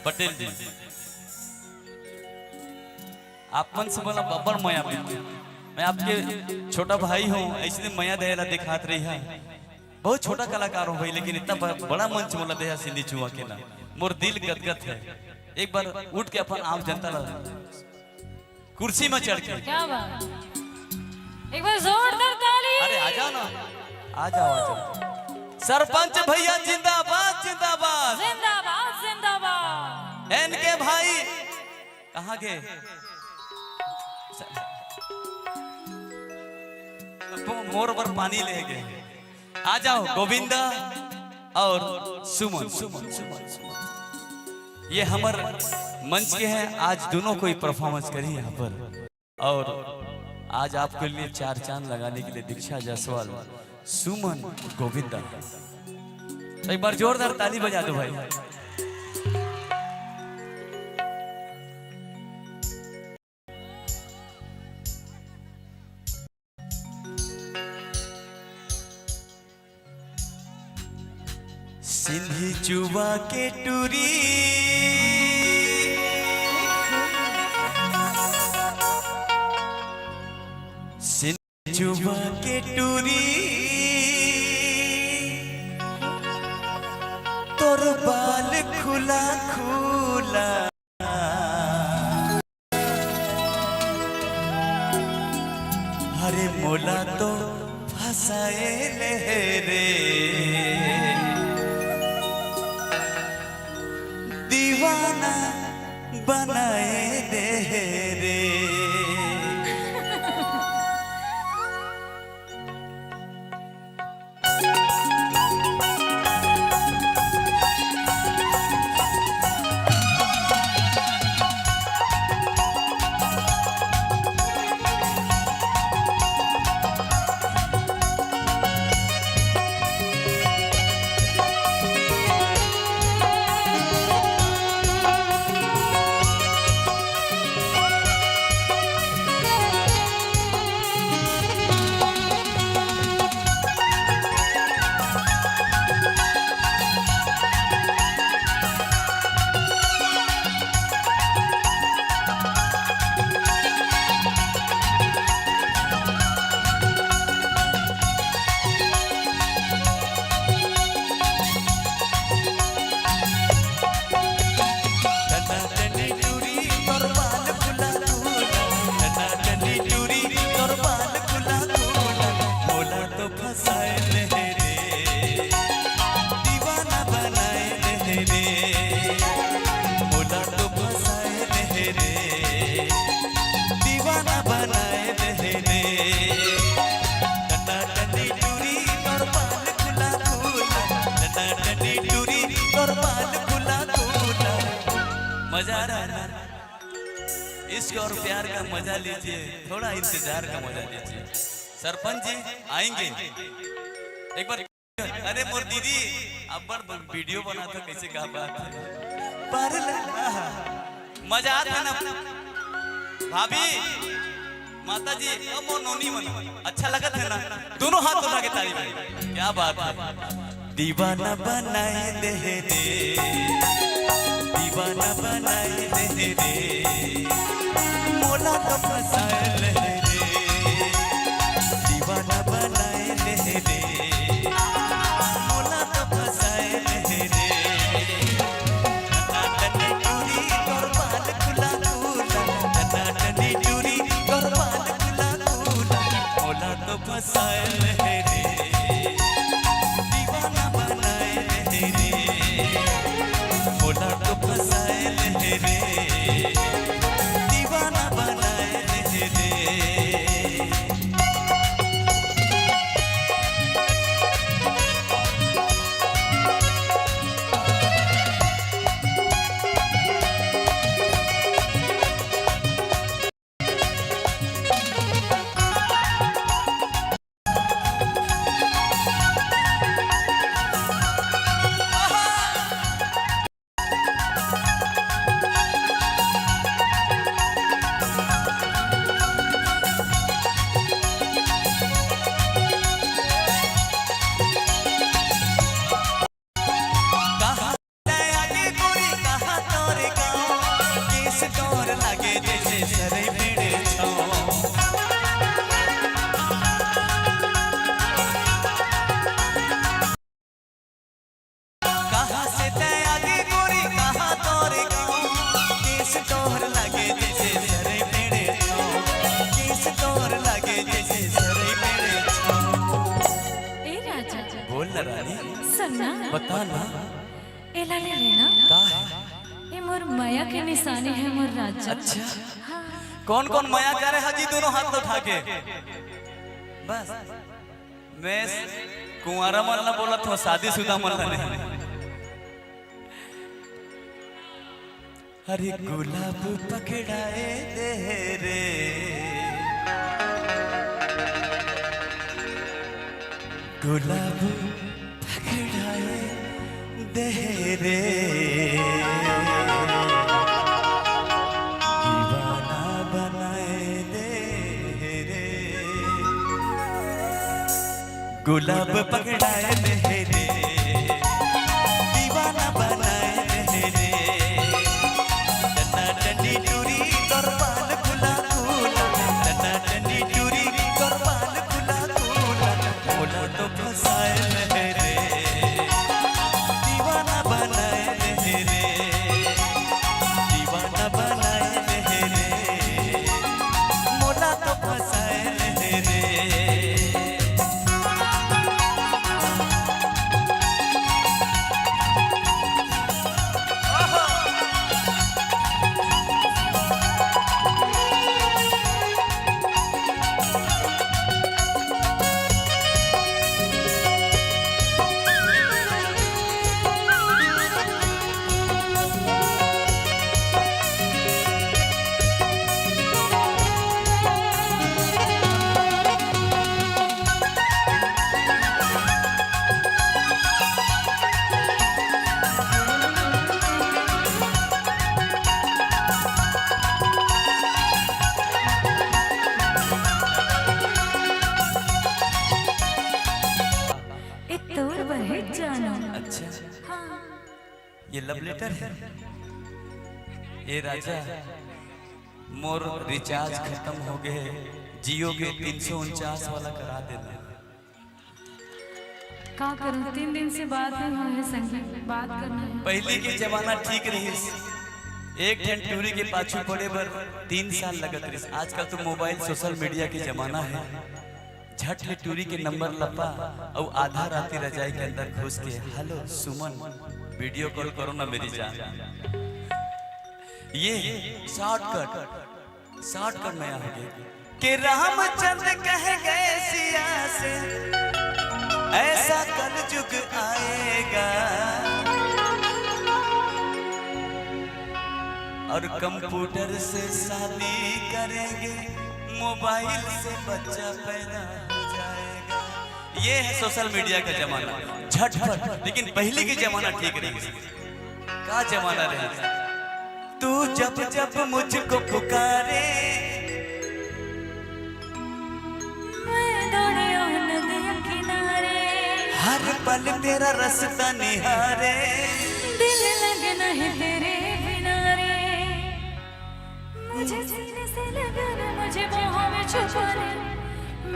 Speaker 8: पटेल जी आपन से बोला बब्बर माया मिलती, मैं आपके छोटा भाई हूँ, ऐसे माया दया दिखात रही है। बहुत छोटा कलाकार हूँ भाई, लेकिन इतना बड़ा मंच बोला दे सिंधी चुआ के ना, मोर दिल गदगद है। एक बार उठ के अपन आम जनता कुर्सी में चढ़ के,
Speaker 2: क्या बात, एक बार जोरदार ताली।
Speaker 8: अरे आ जाओ ना, आ जाओ आ जाओ। सरपंच भैया जिंदाबाद जिंदाबाद
Speaker 2: जिंदाबाद जिंदाबाद।
Speaker 8: इनके भाई कहाँ गए? मोर पर पानी ले गए। आ जाओ गोविंदा और सुमन। सुमन सुमन सुमन ये हमार मंच के हैं, आज दोनों कोई परफॉर्मेंस करी यहाँ पर। और आज आपके लिए चार चांद लगाने के लिए दीक्षा जायसवाल, सुमन, गोविंदा, तो एक बार जोरदार ताली बजा दो भाई। सिंधी चुबा के टूरी चुबा के टूरी, तोर बाल खुला खुला, हरे मोला तो फसाए रे, दीवाना बनाए दे रे। मजा आ रहा है ना? इश्क और प्यार का मजा लीजिए, थोड़ा इंतजार का मजा लीजिए। सरपंच जी आएंगे एक बार। अरे मोर दीदी अब बड़ वीडियो बना था, कैसे कहा बात है, मजा आता है ना भाभी? माता जी अब वो नोनी मन अच्छा लगा था ना, दोनों हाथ उठा के ताली मारी, क्या बात है। दीवाना बनाए दे रे, दीवाना बनाए दे रे, मोला तो फसाए ले रे, दीवाना बनाए दे रे, मोला तो फसाए ले रे। टनाटनी टूरी तोर बाल खुला खुला, टनाटनी टूरी तोर बाल खुला खुला, मोला तो फसाए ले रे, दीवाना बनाए ले रे, मोला तो फसाए ले रे, दीवाना बनाए ले रे।
Speaker 2: ए राजा
Speaker 8: बोल ना रानी,
Speaker 2: सुनना
Speaker 8: बता ना
Speaker 2: ए लाले लेना
Speaker 8: का है।
Speaker 2: ये मोर माया के निशानी है मोर राजा।
Speaker 8: अच्छा कौन कौन माया करे हाजी, दोनों हाथ उठा के। बस मैं कुंवारा मल्ला बोला था, शादीशुदा मल्ला नहीं। हरे गुलाब पकड़ाए दे रे, गुलाब पकड़ाए दे रे, दीवाना बनाए दे रे, गुलाब पकड़ाए दे रे, दीवाना बनाए दे रे। टनाटनी टूरी तोर बाल खुला खुला, टनाटनी टूरी तोर बाल खुला खुला, मोला तो फसाए ले रे, दीवाना बनाए दे रे, दीवाना बनाए दे रे, मोला तो फसाए ले रे।
Speaker 2: ए तोर बहेट जानो।
Speaker 8: अच्छा
Speaker 2: हाँ
Speaker 8: ये लव लेटर है। ये राजा मोर रिचार्ज खत्म हो गए, जियो के 349 वाला करा देना।
Speaker 2: का करूं, 3 दिन से बात नहीं हुआ है संगीत, बात करना है।
Speaker 8: पहले के जमाना ठीक रही, एक घंटे टूरी के पाछू पड़े पर 3 साल लगत रही। आजकल तो मोबाइल सोशल मीडिया के जमाना है, झट ले टूरी के नंबर लपा और आधा राती रजाई के अंदर घुस के हेलो सुमन वीडियो कॉल करो ना मेरी जान। ये शॉर्टकट नया हो गया कि रामचंद्र कह गए सिया से ऐसा कलयुग आएगा, और कंप्यूटर से शादी करेंगे, मोबाइल से बच्चा पैदा हो जाएगा। ये है सोशल मीडिया का जमाना, झटपट। लेकिन पहले की जमाना ठीक रही, का जमाना रही। तू जब जब मुझको पुकारे हर पल तेरा रास्ता निहारे,
Speaker 2: दिल लगना है तेरे बिना रे, मुझे सीने से लगना, मुझे बाहों में छुपा ले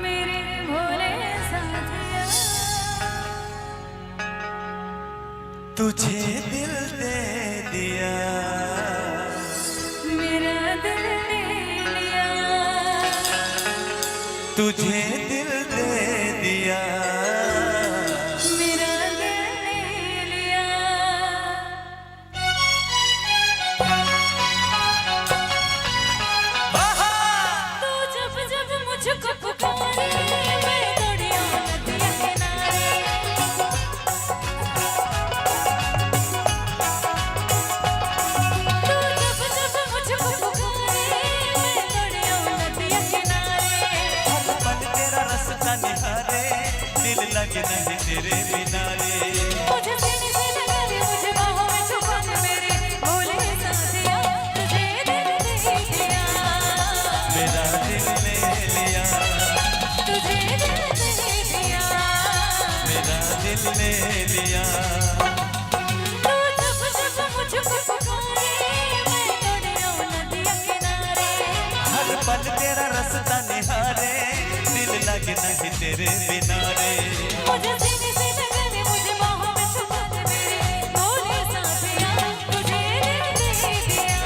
Speaker 2: मेरे भोले साथिया।
Speaker 8: तुझे दिल दे दिया,
Speaker 2: मेरा दिल ले लिया,
Speaker 8: तुझे दिल दे दिया,
Speaker 2: मेरा दिल ले लिया। तू जब जब मुझको पुकारे, मैं दौड़ी आऊं नदिया किनारे। तू जब जब मुझको पुकारे, मैं दौड़ी आऊं नदिया किनारे।
Speaker 8: हर पल तेरा रास्ता निहारे, दिल लगे नहीं तेरे बिना रे।
Speaker 2: मुझे सीने से लगा ले, मुझे बाहों में छुपा ले मेरे भोले साथिया। तुझे दिल दे दिया,
Speaker 8: मेरा दिल ले लिया,
Speaker 2: तुझे दिल दे दिया,
Speaker 8: मेरा दिल ले लिया।
Speaker 2: तू जब जब मुझको पुकारे, मैं दौड़ी आऊं नदिया किनारे।
Speaker 8: हर पल तेरा रास्ता निहारे, दिल लगे नहीं तेरे बिना रे।
Speaker 2: मुझे सीने से लगा ले, मुझे बाहों में छुपा ले मेरे भोले साथिया। तुझे दिल दे दिया,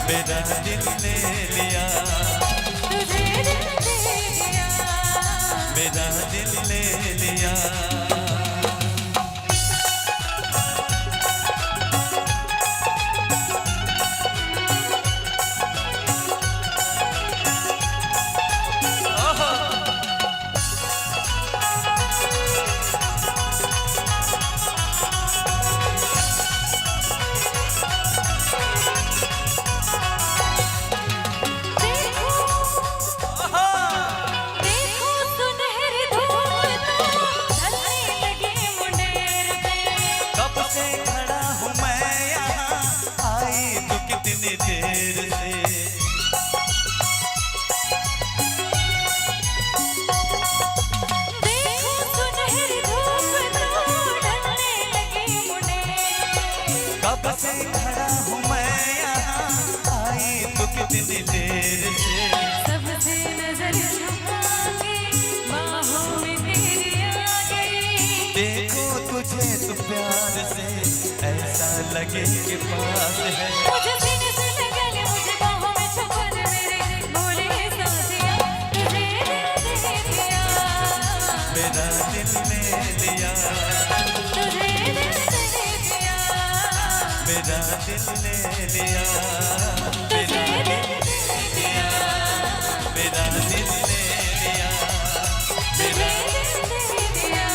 Speaker 8: मेरा दिल ले लिया,
Speaker 2: तुझे दिल दे दिया,
Speaker 8: मेरा दिल ले लिया।
Speaker 2: देखो सुनहरी धूप तो ढलने लगी मुंडेर पे।
Speaker 8: कब से खड़ा हूँ मैं यहाँ, आई तू कितनी देर से।
Speaker 2: देखो सुनहरी धूप तो ढलने लगी मुंडेर पे।
Speaker 8: कब से खड़ा हूँ मैं यहाँ, आई तू कितनी देर से।
Speaker 2: सबसे नजर झुका के बाहों में तेरी आ गई।
Speaker 8: देखो तुझे तो प्यार से ऐसा लगे कि पास है।
Speaker 2: मुझे सीने से लगा ले, मुझे बाहों में छुपा ले मेरे भोले साथिया। तुझे दिल दे दिया,
Speaker 8: मेरा दिल ले लिया,
Speaker 2: तुझे दिल दे दिया,
Speaker 8: मेरा दिल ले लिया,
Speaker 2: तुझे दिल दे दिया,
Speaker 8: मेरा दिल ले लिया,
Speaker 2: तुझे दिल दे दिया।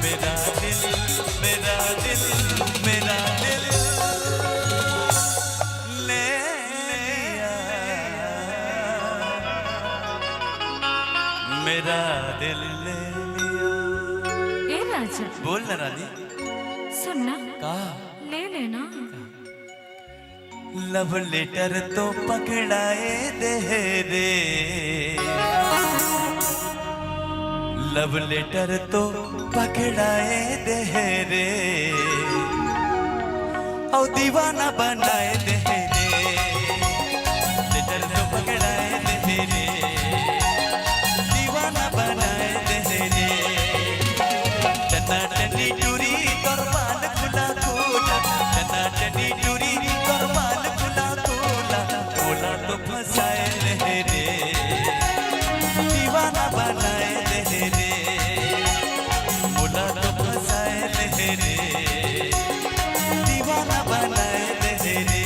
Speaker 8: मेरा दिल, मेरा दिल, मेरा दिल ले लिया, मेरा दिल ले लिया।
Speaker 2: ए राजा,
Speaker 8: बोल ना रानी।
Speaker 2: सुनना,
Speaker 8: कहा
Speaker 2: ले लेना।
Speaker 8: लव लेटर तो पकड़ाए दे रे, लव लेटर तो पकड़ाए दे रे, और दीवाना बनाए दे रे। लेटर तो पकड़ाए दे रे, दीवाना बनाए दे रे। टना टनी टूरी कुर्बान खुला खोला, टना टनी टूरी कुर्बान खुला खोला, खोला तो फंसाए दे रे, दीवाना बनाए दे रे, खोला तो फंसाए दे रे, दीवाना बनाए दे रे।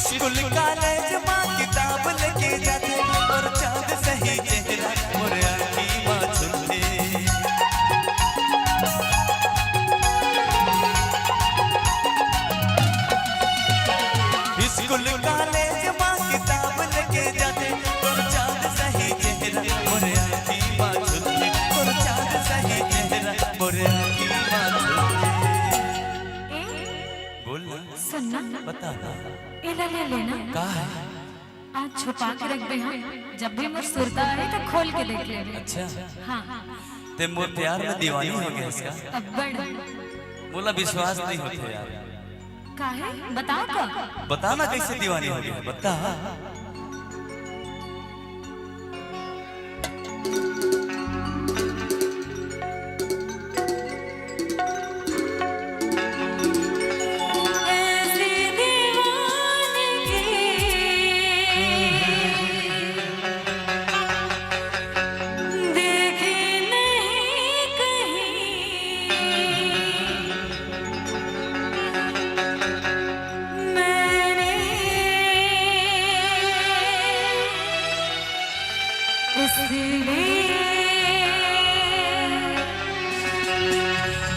Speaker 8: स्कूल कॉलेज माँ किताब लेके जाते और चांद सही चेहरा मोरे आँखी माँ छुलते। स्कूल कॉलेज माँ किताब लेके जाते और चांद सही चेहरा मोरे आँखी माँ छुलते और चांद सही चेहरा मोरे आँखी माँ छुलते। बोल
Speaker 2: सुनना
Speaker 8: बता
Speaker 2: ए ले लेना
Speaker 8: का है?
Speaker 2: आज छुपा के रख दे। हाँ, जब भी मुझ सुरता है तो खोल के देख ले।
Speaker 8: अच्छा
Speaker 2: हाँ
Speaker 8: ते मोर प्यार में दीवानी हो गया इसका।
Speaker 2: अब्बड़
Speaker 8: बोला विश्वास नहीं होते यार।
Speaker 2: काहे बताओ का
Speaker 8: बता ना कैसे दीवानी हो गया बता।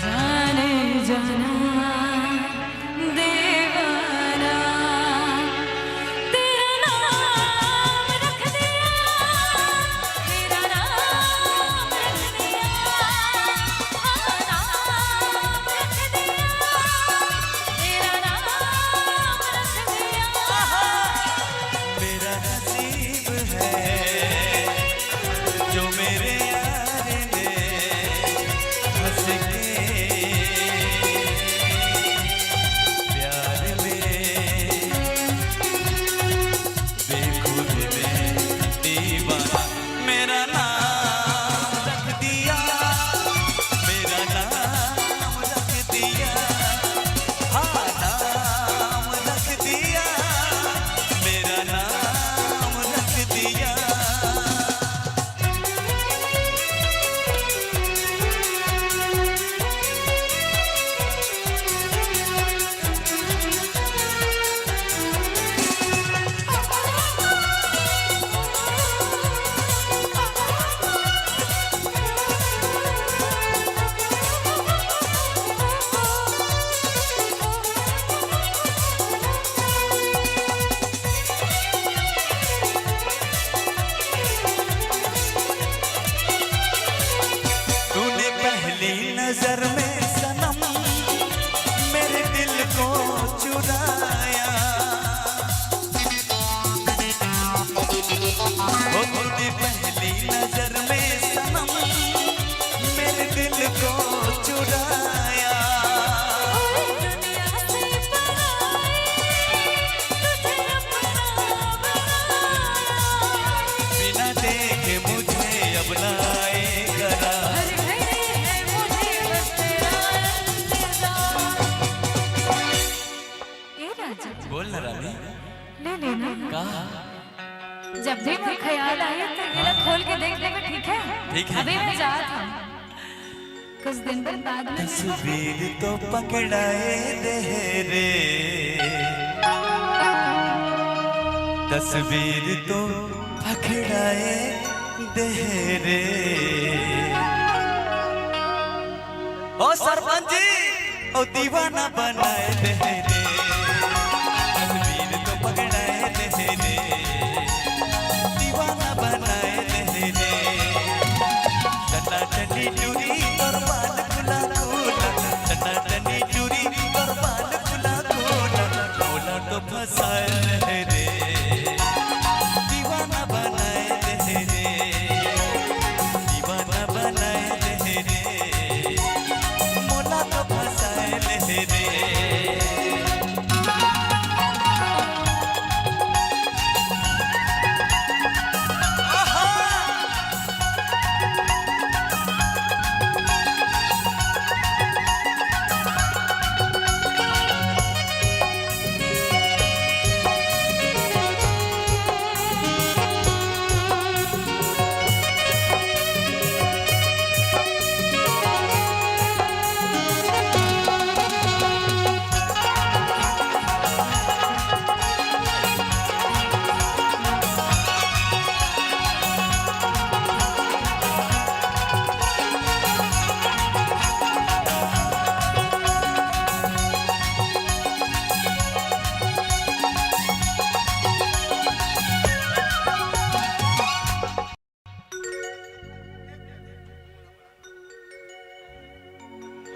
Speaker 2: जाने जाना देवाना तेरा नाम रख दिया, तेरा नाम रख दिया, हाँ नाम रख दिया, तेरा नाम रख दिया।
Speaker 8: मेरा नसीब है जो मेरे यार ने हंस के प्यार में बेखुद में दीवाना मेरा नाम रख दिया, मेरा नाम रख दिया, हाँ नाम रख दिया, मेरा नाम रख दिया। तूने पहली नजर में सनम मेरे दिल को चुराया, ओ तूने पहली नजर में सनम मेरे दिल को चुराया। बिना देखे मुझे अब ना आएगा बोल ना रानी
Speaker 2: ले लेना
Speaker 8: कहा।
Speaker 2: जब भी मुझे ख्याल आए तो ये खोल के देख लेगा। ठीक है
Speaker 8: ठीक है।
Speaker 2: अभी मैं जा था कुछ दिन बाद में
Speaker 8: तस्वीर तो पकड़ाए दे रे, तस्वीर तो पकड़ाए दे रे। ओ सरपंच जी ओ दीवाना बनाए दे रे, तस्वीर तो पकड़ाए दे रे, दीवाना बनाए दे रे। टना टनी टूरी तोर बाल खुला खुला, टना टनी टूरी तोर बाल खुला खुला, खुला तो फसाए दे रे, दीवाना बनाए दे रे, दीवाना बनाए दे रे, मोला तो फसाए दे रे।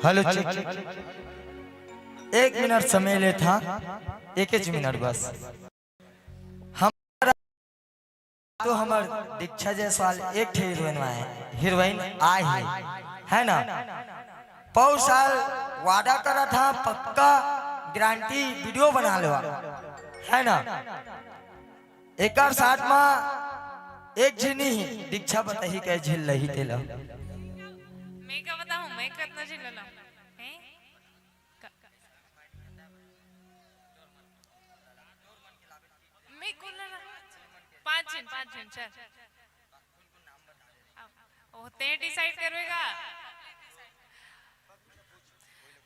Speaker 10: हेलो चेक एक मिनट समय ले था, एक मिनट बस। हम तो हमार दीक्षा जायसवाल एक हीरोइन है, हीरोइन आई है ना। पौ साल वादा करा था पक्का गारंटी वीडियो बना लो है ना। एक साथ में एक झिनी दीक्षा बताही के झिल रही तेला।
Speaker 9: मैं क्या बताऊं, मैं कितना झिलला हैं। 5 जन चल होते डिसाइड करेगा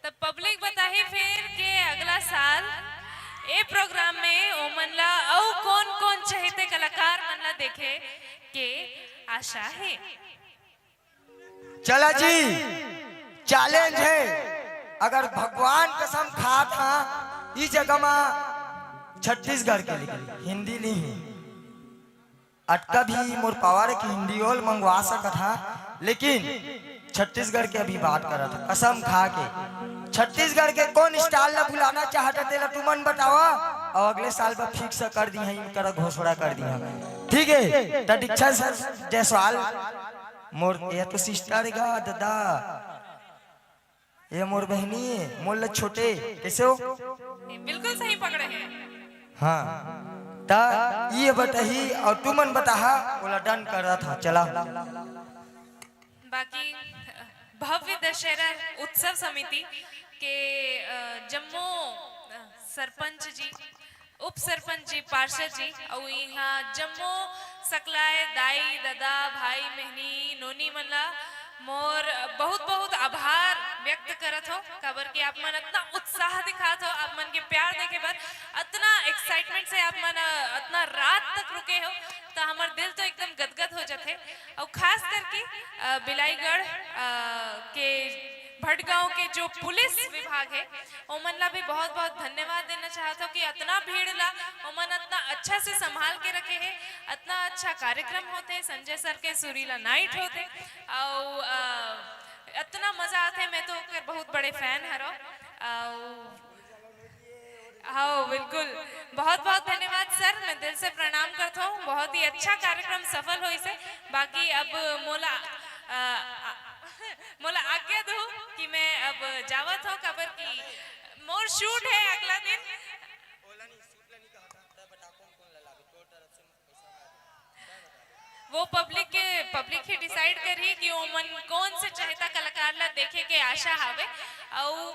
Speaker 9: तब पब्लिक बताही फिर के अगला साल ए प्रोग्राम में ओमनला औ कौन कौन चाहते कलाकार मनला देखे के आशा है।
Speaker 10: चला जी चैलेंज है, अगर भगवान कसम खा था इस जगह में छत्तीसगढ़ के लिए हिंदी नहीं अटका भी मोर पावर की हिंदी और मंगवा सका था, लेकिन छत्तीसगढ़ के अभी बात करा था कसम खा के। छत्तीसगढ़ के कौन स्टाइल ला बुलाना चाहता तेरा तू मन बतावा, और अगले साल में फिक्स कर दी है, कर घोषणा कर दी है। ठीक है तो दीक्षा जायसवाल मोर ये तो सिस्टर गा दादा, ये मोर बहनी है, मोर छोटे कैसे हो।
Speaker 9: बिल्कुल सही पकड़े हैं।
Speaker 10: हाँ ता ये बताही और तू मन बताहा बोला डन कर रहा था। चला
Speaker 9: बाकी भव्य दशहरा उत्सव समिति के जम्मू सरपंच जी, उप सरपंच जी, पार्षद जी और यहाँ जम्मू सकलाए दाई दादा भाई महनी नोनी मनला मोर बहुत बहुत आभार व्यक्त करत हो। खबर कि आप मन इतना उत्साह दिखात हो, आप मन के प्यार देखे पर इतना एक्साइटमेंट से आप मन इतना रात तक रुके हो, तो हमार दिल तो एकदम गदगद हो जाते। और खास करके बिलाईगढ़ के भटगांव के जो पुलिस विभाग है ओमनला भी बहुत बहुत धन्यवाद देना चाहता हूँ कि इतना भीड़ ला ओमन इतना अच्छा से संभाल के रखे हैं। इतना अच्छा कार्यक्रम होते, संजय सर के सुरीला नाइट होते और इतना मजा आते। मैं तो बहुत बड़े फैन हरो। हाँ बिल्कुल, बहुत बहुत धन्यवाद सर, मैं दिल से प्रणाम करता हूँ। बहुत ही अच्छा कार्यक्रम सफल हो इसे। बाकी अब मोला आज्ञा दो कि मैं अब जावत हो, खबर की मोर शूट है अगला दिन। वो पब्लिक ही डिसाइड करी कि ओमन कौन से चाहता कलाकार ला देखे के आशा हावे। और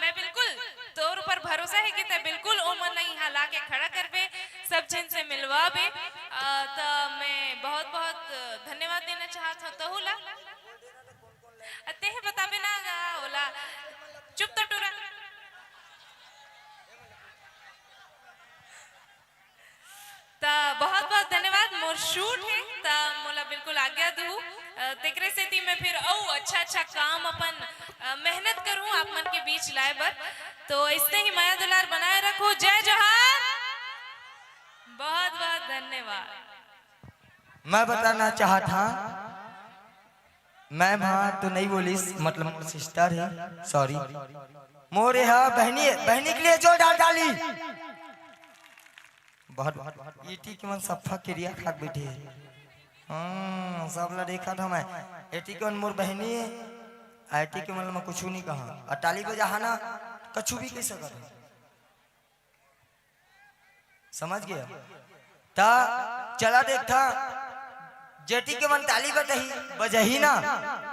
Speaker 9: मैं बिल्कुल तोर ऊपर भरोसा है कि ते बिल्कुल ओमन ला यहाँ ला के खड़ा करबे, सब जन से मिलवाबे। तो मैं बहुत बहुत धन्यवाद देना चाहता हूँ। तो होला अते है बताबे ना होला चुप तो टूरा। ता बहुत बहुत धन्यवाद। मोर शूट है ता मोला बिल्कुल आज्ञा दू तेकरे से ती मैं फिर औ अच्छा काम अपन मेहनत करूं आप मन के बीच लाए बर। तो इसने ही माया दुलार बनाए रखो। जय जोहार, बहुत बहुत धन्यवाद।
Speaker 10: मैं बताना चाहता मैम हाँ तो नहीं बोली, मतलब सिस्टर है, सॉरी मोरे हाँ बहनी है, बहनी के लिए जोर डाली। बहुत ईटी के मन सफा क्रिया खाक बैठे सब ला देखा था मैं। एटी के मन मोर बहनी है, आईटी के मन में कुछ नहीं कहा। अटाली को जहा ना कछु भी कह सकता, समझ गया। ता चला देखता जेटी के मन ताली बजही ना,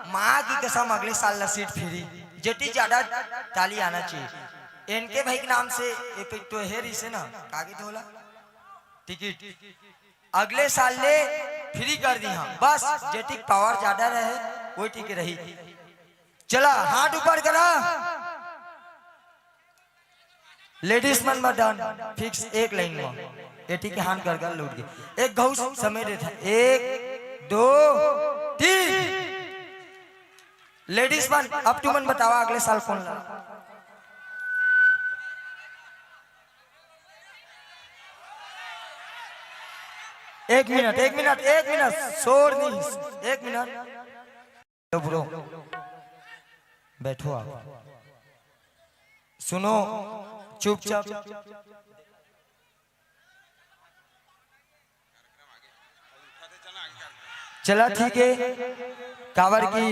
Speaker 10: माँ की कसम अगले साल ला सीट फ्री। जेटी ज्यादा ताली आना चाहिए। इनके भाई के नाम से एक तो है से ना कागज होला टिकट अगले साल ले फ्री कर दी। हाँ बस जेटी पावर ज्यादा रहे वही टिक रही। चला हाथ ऊपर करा, लेडीज मन डन फिक्स एक लाइन में एटी के हाथ कर लूट गए। एक घाव समय देता 1 2 3 लेडीज मन। अब तू मन बतावा अगले साल कौन ला। एक मिनट शोर नहीं, 1 मिनट ब्रो। बैठो आप। सुनो चुपचाप। चला ठीक है, कांवड़ की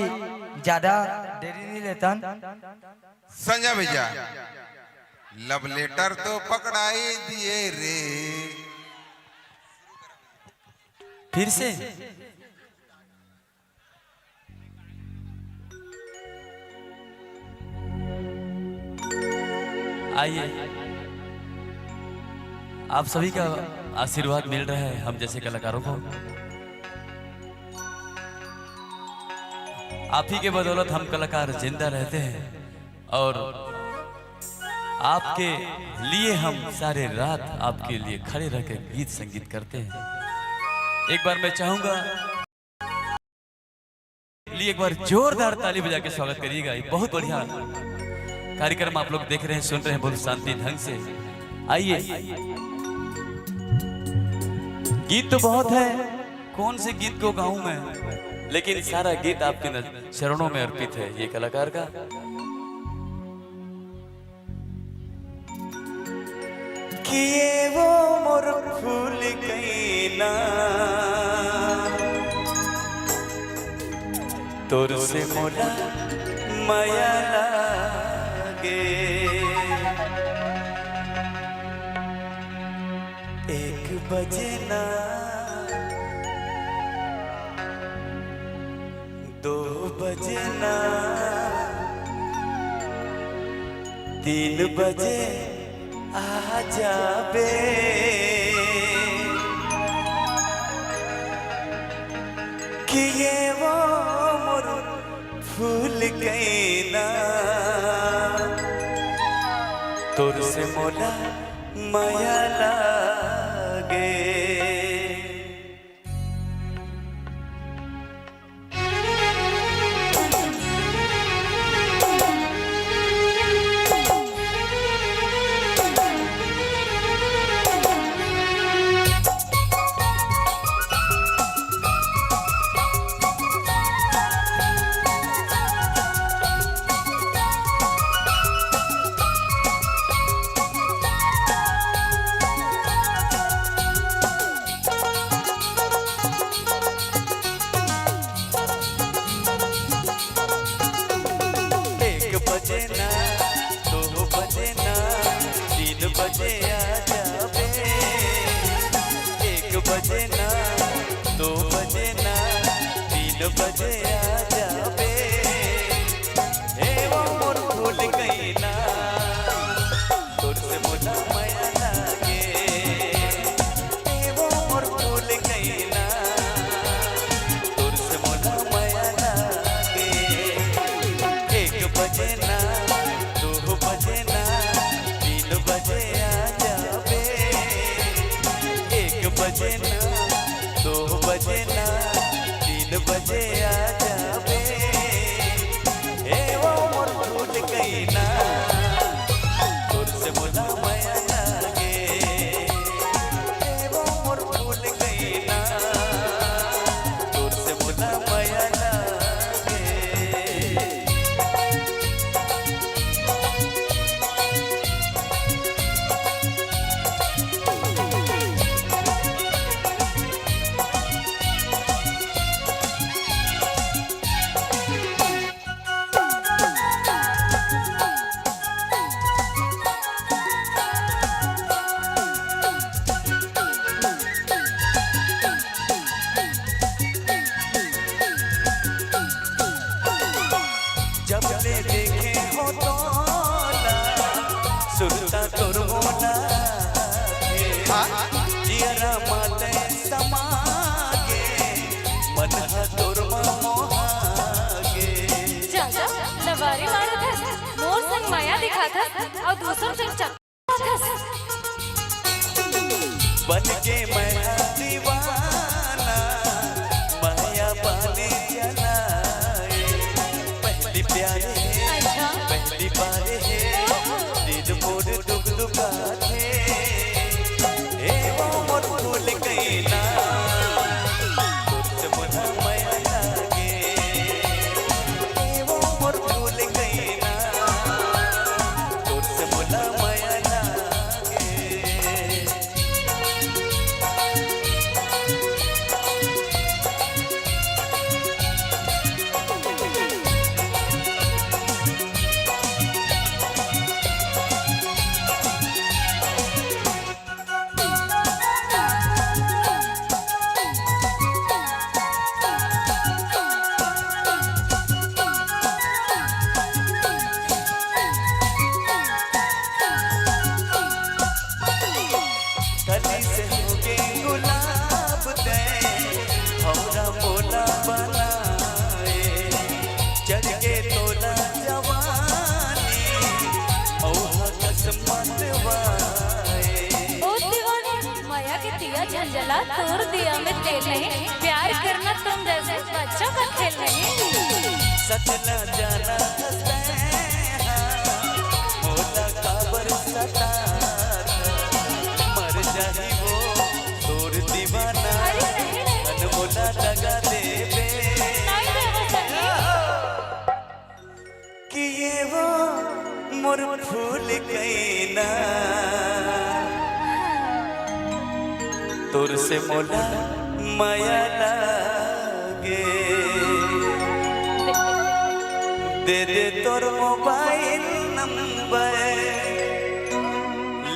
Speaker 10: ज्यादा देरी नहीं लेता।
Speaker 4: संजय भैया लव लेटर तो पकड़ाई दिए रे।
Speaker 8: फिर से आइए, आप सभी का आशीर्वाद मिल रहा है हम जैसे कलाकारों को। आप ही के बदौलत हम कलाकार जिंदा रहते हैं और आपके लिए हम सारे रात आपके लिए खड़े रह के गीत संगीत करते हैं। एक बार मैं चाहूंगा लिए एक बार जोरदार ताली बजा के स्वागत करिएगा। ये बहुत बढ़िया कार्यक्रम आप लोग देख रहे हैं, सुन रहे हैं बहुत शांति ढंग से। आइए, गीत तो बहुत है, कौन से गीत को गाऊं मैं, लेकिन सारा गीत आपके चरणों में अर्पित है ये कलाकार का। कि ये वो मोर फूल कैना तोर से मोला माया लागे। एक बजे ना, दो बजे ना, 3 बजे आ जाबे। कि ये वो मोर फूल कैना तोर से मोला माया लागे। बन के मैं दीवाना माया पाने चलाए। पहली प्यारे पहली बारे है दिल मोर डुगडुगा थे। ए वो मोर फूल कैना तुझसे मुझे माया लागे। ए वो मोर फूल कैना छुपाए।
Speaker 2: ओ दीवाने माया के दिया झंझला तोड़ दिया मैं तेल नहीं, प्यार करना तुम जैसे बच्चों का खेल नहीं।
Speaker 8: सच न जाना मोला काबर सता, मर जाही वो तोर दीवाना, अनमोला लगा देवे कि ये वो मोर फूल कैना, तोर से मोला माया लागे। दे दे तोर मोबाइल नंबर,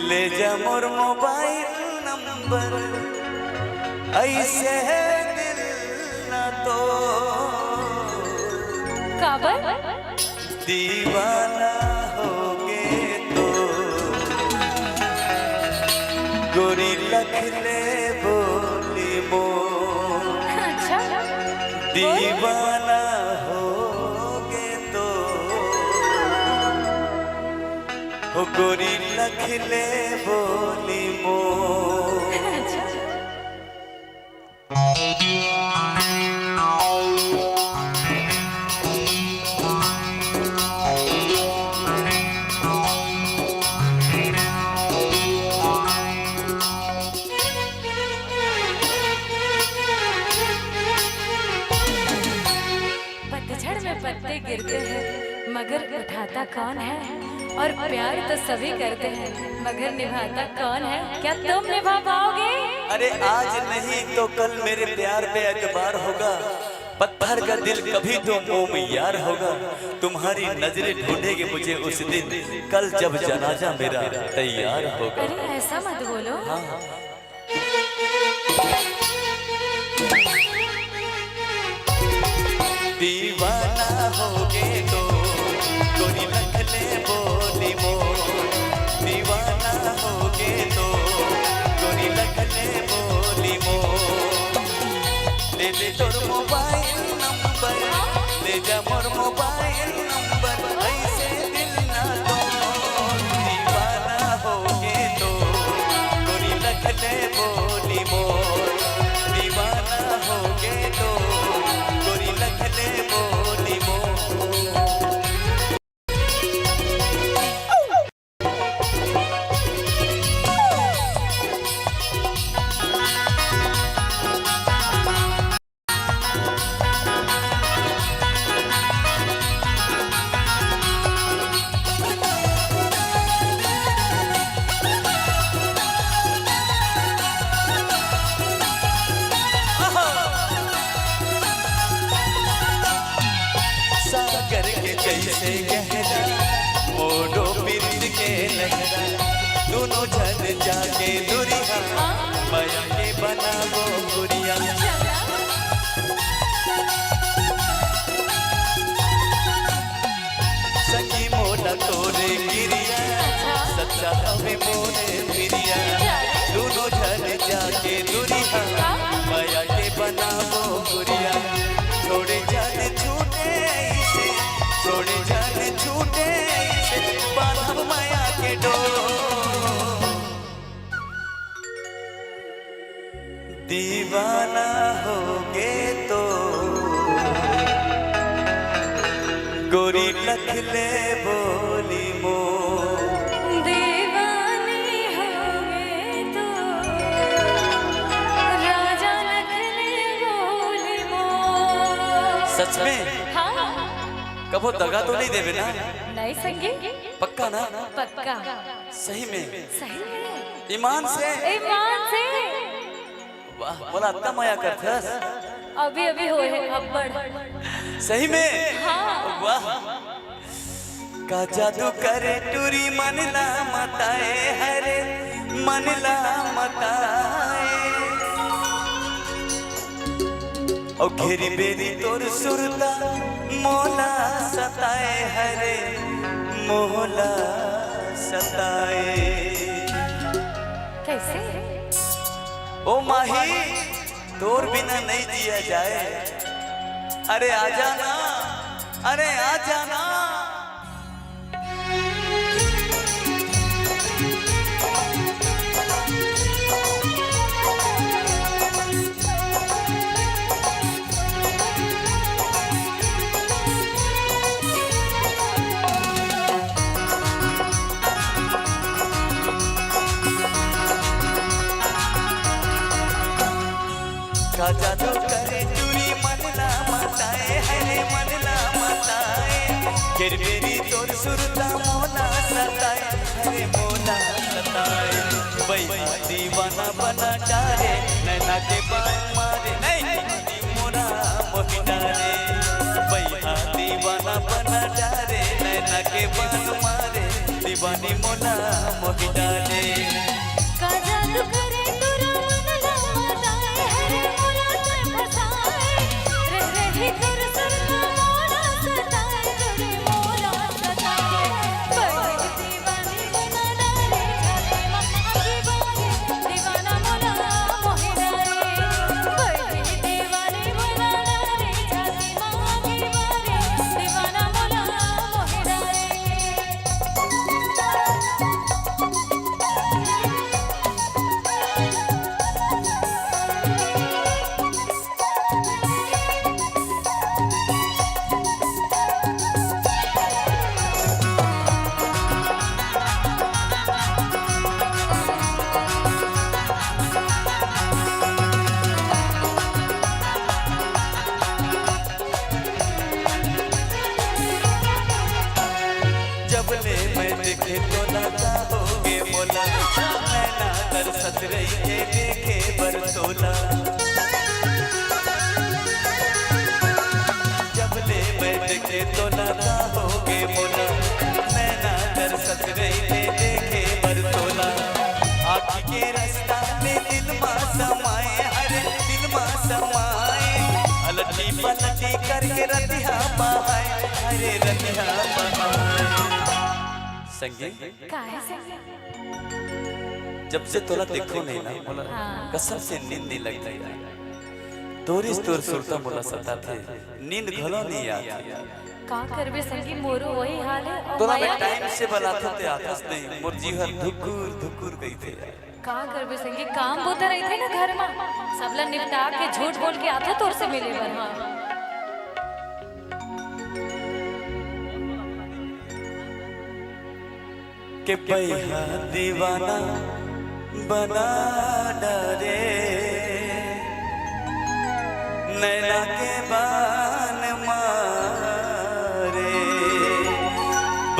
Speaker 8: ले जा मोर मोबाइल नंबर, ऐसे है दिल ना तो
Speaker 2: काबर
Speaker 8: दीवाना होगे तो, गोरी लख ले बोली मो,
Speaker 2: अच्छा
Speaker 8: दीवाना होगे तो, हो गोरी लख ले बोली मो।
Speaker 2: पतझड़ में पत्ते गिरते हैं मगर उठाता कौन है, और प्यार तो सभी करते हैं मगर निभाता कौन है, क्या तुम निभा पाओगे?
Speaker 8: अरे आज नहीं तो कल मेरे प्यार पे एतबार होगा, पत्थर का दिल कभी तो मोम यार होगा, तुम्हारी नजरें ढूंढेगी मुझे उस दिन, कल जब जनाजा मेरा तैयार होगा।
Speaker 2: अरे ऐसा मत बोलो।
Speaker 8: हाँ। दीवाना होगे तो गोरी लख ले बोली मो, दीवाना होगे तो गोरी लख ले बोली मो। ले ले तोर मोबाइल नंबर, ले जा मोर मोबाइल नंबर, ऐसे दिल ना तो दीवाना होगे तो गोरी लख ले बोली मो, दीवाना होगे तो गोरी लख ले बोली मो। सागर के जैसे गहरा मोड़ो बिरद के लहरा, दोनों जन जाके दुरिया माया के बनावो गुरिया। सखी मोला तोरे गिरिया, सच्चा हमें मोरे प्रिया, दोनों जन जाके दुरिया माया के बनावो गुरिया। छोड़े जाने छूटे ऐसे, छोड़े जाने छूटे ऐसे, बांधब माया के डोर। दीवाना होगे तो गोरी लख ले बोली मो,
Speaker 2: दीवानी होगे तो राजा लख ले बोली मो।
Speaker 8: सच में
Speaker 2: हाँ
Speaker 8: कबो दगा तो नहीं देवे ना?
Speaker 2: नहीं संगी,
Speaker 8: पक्का ना?
Speaker 2: पक्का
Speaker 8: सही में?
Speaker 2: सही में,
Speaker 8: ईमान से?
Speaker 2: ईमान से।
Speaker 8: वाह बोला इतना माया करथस,
Speaker 2: अभी अभी हो है अब्बड़।
Speaker 8: सही में?
Speaker 2: हाँ।
Speaker 8: वाह का जादू करे टूरी मन ला मताए, हरे मन ला मताए, और घेरी बेरी तोर सुरता मोला सताए, हरे मोला सताए।
Speaker 2: कैसे?
Speaker 8: ओ माही तोर बिना नहीं जिया जाए, अरे आ जाना, अरे आ जाना। का जादू करे चूरी मनला मताए हरे मनला मताए गिर मेरी तोर सुरता मोना सताए हरे मोना सताए बैहा दीवाना बना डारे नैना के बाल मारे नहीं मोरा मोही डारे बैहा दीवाना बना डारे नैना के बाल मारे दीवानी मोना मोही डारे
Speaker 2: का जादू करे तुरा मनला मताए हरे मोरा ते फसाए रह रही तुर सुरता मोना सताए तुरे मोना सताए बड़ी दीवानी बना डाले जाते मांगी बारे दीवाना मोला मोही डाले बड़ी दीवानी बना डाले जाते मांगी बारे दीवाना मोला मोही डाले
Speaker 8: जब ले मैं देखे तो ना होगे मोला नैना तरसत रही है देखे बरसोला जब ले मैं देखे तो ना होगे मोला नैना तरसत रही है देखे बरसोला आँखी के रास्ता में दिल मा समाए हरे दिल मा समाए अलटी पलटी करके रतिहा बहाए हरे रतिहा बहाए संगीत
Speaker 2: काहे संगीत
Speaker 8: जब से तोला देखो नहीं ना मोला कसम से नींद नहीं लगता यार तोरी तोर सुरता मोला सता थे नींद घलो नहीं आती
Speaker 2: का करबे संगी मोरो वही हाल है और
Speaker 8: तोला मैं
Speaker 2: माया
Speaker 8: टाइम से बुलाता थे आतस नहीं मोर जीवन धुकुर धुकुर गई थे
Speaker 2: का करबे संगी काम होता रही थे ना घर में सबला निपटा के झूठ बोल के आता तोर से मिले बर हां
Speaker 8: के पैहा दीवाना बना डारे नैना के बान मारे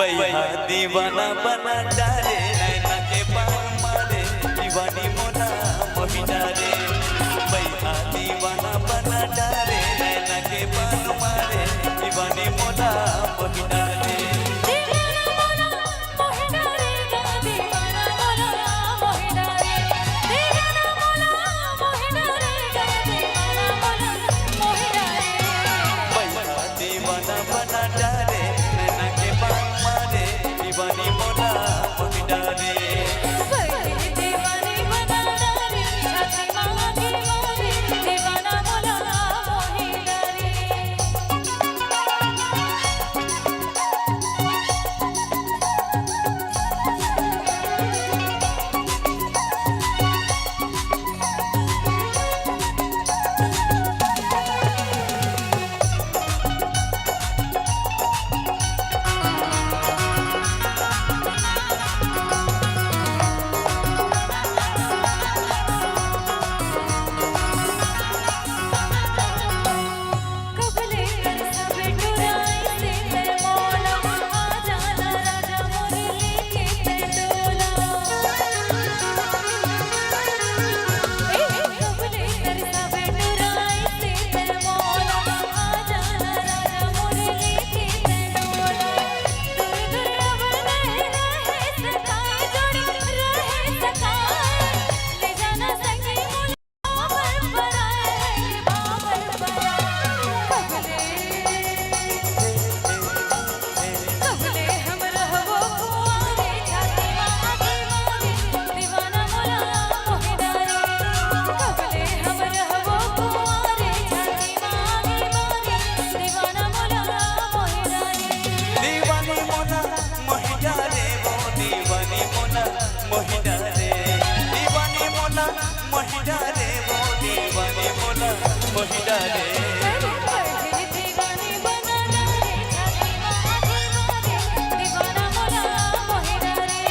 Speaker 8: पैहा दीवाना बना डारे नैना के बान मारे दीवानी मोना मोही डारे पैहा दीवाना बना डारे नैना के बान मारे दीवानी मोना मोही डारे दीवाना बना डारे नैना के बाल मारे दीवानी मोला मोही डारे
Speaker 2: दीवानी बना डारे छाती मांगी मारे दीवाना मोला मोही डारे कबले सब टुराई से मैं मौला आ जाना राजा मोरे लेके मैं डोला कबले सब टुराई से मैं मौला आ जाना राजा मोरे लेके मैं डोला दूर दूर अब नहीं रहे सताए जोड़ी रहे सताए ले जाना संगी मोला बाबर पराए बाबर पराए कबले हम रहबो कुआरे छाती मांगी मारे दीवाना मोला मोही डारे कबले हम रहबो कुआरे छाती मांगी मारे दीवाना मोला मोही डारे
Speaker 8: दीवानी मोना मोही डारे वो दीवानी मोना मोही डारे दीवानी मोना मोही डारे वो दीवानी मोना मोही डारे
Speaker 2: दीवानी बना डारे छाती मांगी मारे दीवाना मोला मोही डारे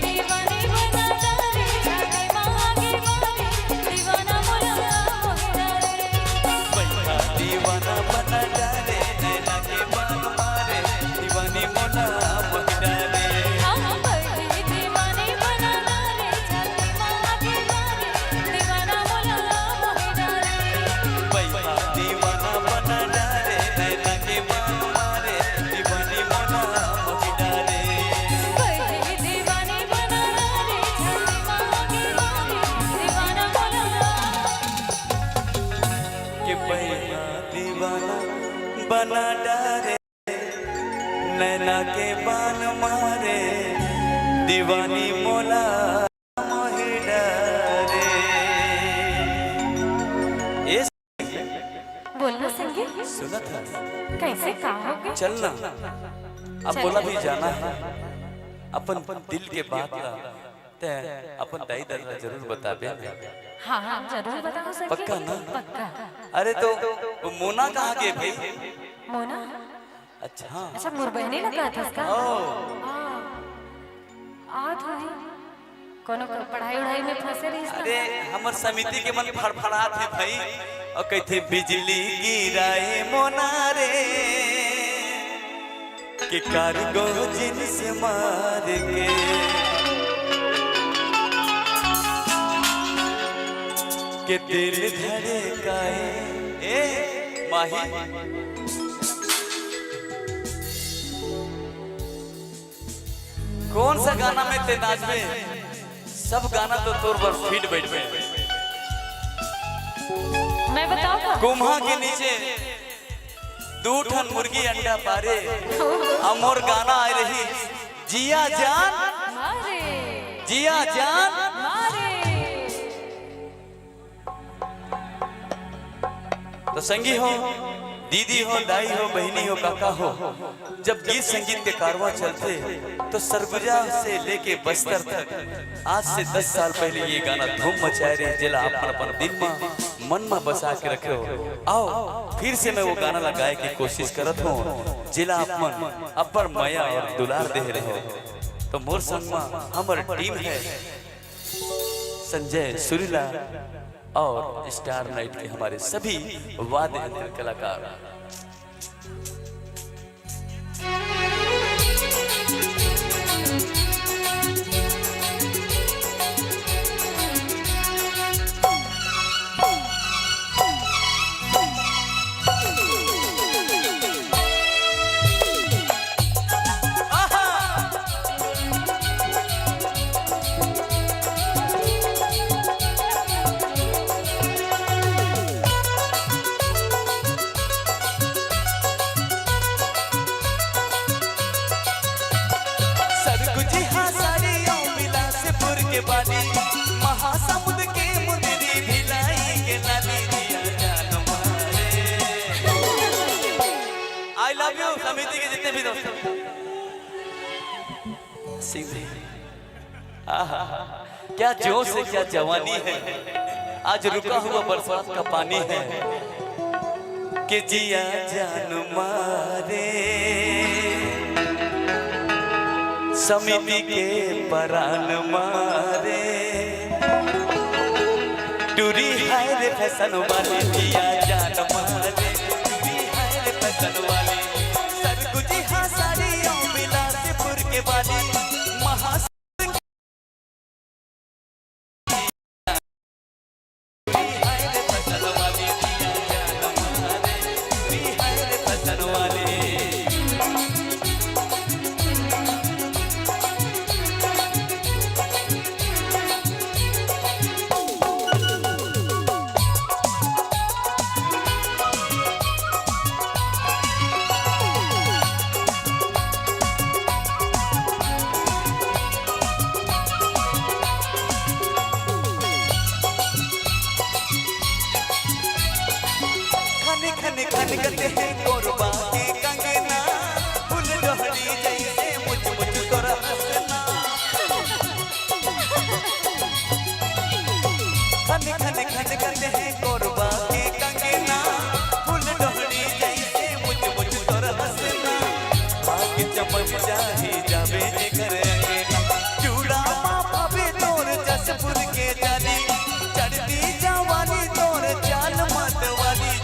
Speaker 2: दीवानी बना डारे छाती मांगी मारे दीवाना मोला
Speaker 8: बना डारे, नैना के बान मारे, दीवानी मोला मोहि डारे। ये
Speaker 2: बोलना संगीत
Speaker 8: सुना था?
Speaker 2: कैसे कहोगे?
Speaker 8: चलना, अब बोला भी जाना है, अपन दिल के बात ला ते अपन दाई दादा जरूर बताबे।
Speaker 2: हाँ हाँ जरूर बताओ संगीत।
Speaker 8: पक्का ना?
Speaker 2: पक्का।
Speaker 8: अरे तो मोना कहाँ गए भाई?
Speaker 2: मोना?
Speaker 8: अच्छा
Speaker 2: अच्छा मुरबहनी लगा था इसका? आठ हुई कोनो पढ़ाई उढ़ाई में फंसे रही?
Speaker 8: अरे हमर समिति के मन फड़फड़ात है भाई, और कहते बिजली गिराए मोना रे कि कारगो जिनस मार के के दिल धड़काए। ए माही कौन सा गाना में ते नाचबे? सब गाना तो तोर पर फीट बैठबे।
Speaker 2: मैं बताऊंगा।
Speaker 8: कुम्हा के नीचे 2 ठन मुर्गी अंडा पारे, अमोर गाना आ रही जिया जान
Speaker 2: मारे,
Speaker 8: जिया जान
Speaker 2: मारे।
Speaker 8: तो संगी हो, दीदी हो, दाई हो, बहनी हो, काका हो, जब गीत संगीत के कारवां चलते तो सरगुजा से लेके बस्तर तक आज से 10 साल पहले ये गाना धूम मचाए रहे। जिला अपन अपन दिल में मन में बसा के रखे हो। आओ फिर से मैं वो गाना लगाए की कोशिश करत हूँ। जिला अपन अपर माया और दुलार दे रहे हो। तो मोर संग में हमार टीम है संजय सुरीला और स्टार नाइट के हमारे सभी वाद्य यंत्र कलाकार। महासमुद्र के मुंदरी भिलाई के लाली दिया जान मारे। आई लव यू समिति के जितने भी दोस्त। क्या जोश है, क्या जवानी है, आज रुका हुआ बरसात का पानी है कि जिया जान मारे। समिति के परान मारे, टूरी है रे फैशन वाले, जिया जान मारे, टूरी है रे फैशन वाले। सरगुजी हाँ सारी बिलासपुर के वाली महास करते हैं कोरबा के कंगना, फूल डोहरी जैसे मुझ तोरा हंसना। खन खन खन करते हैं कोरबा के कंगना, फूल डोहरी जैसे मुझ तोरा हंसना। आगे चमक जाही जावे घर अंगना, चूड़ा मापा भी तोर जसपुर के जानी, चढ़ती जवानी तोर चाल मत वाली।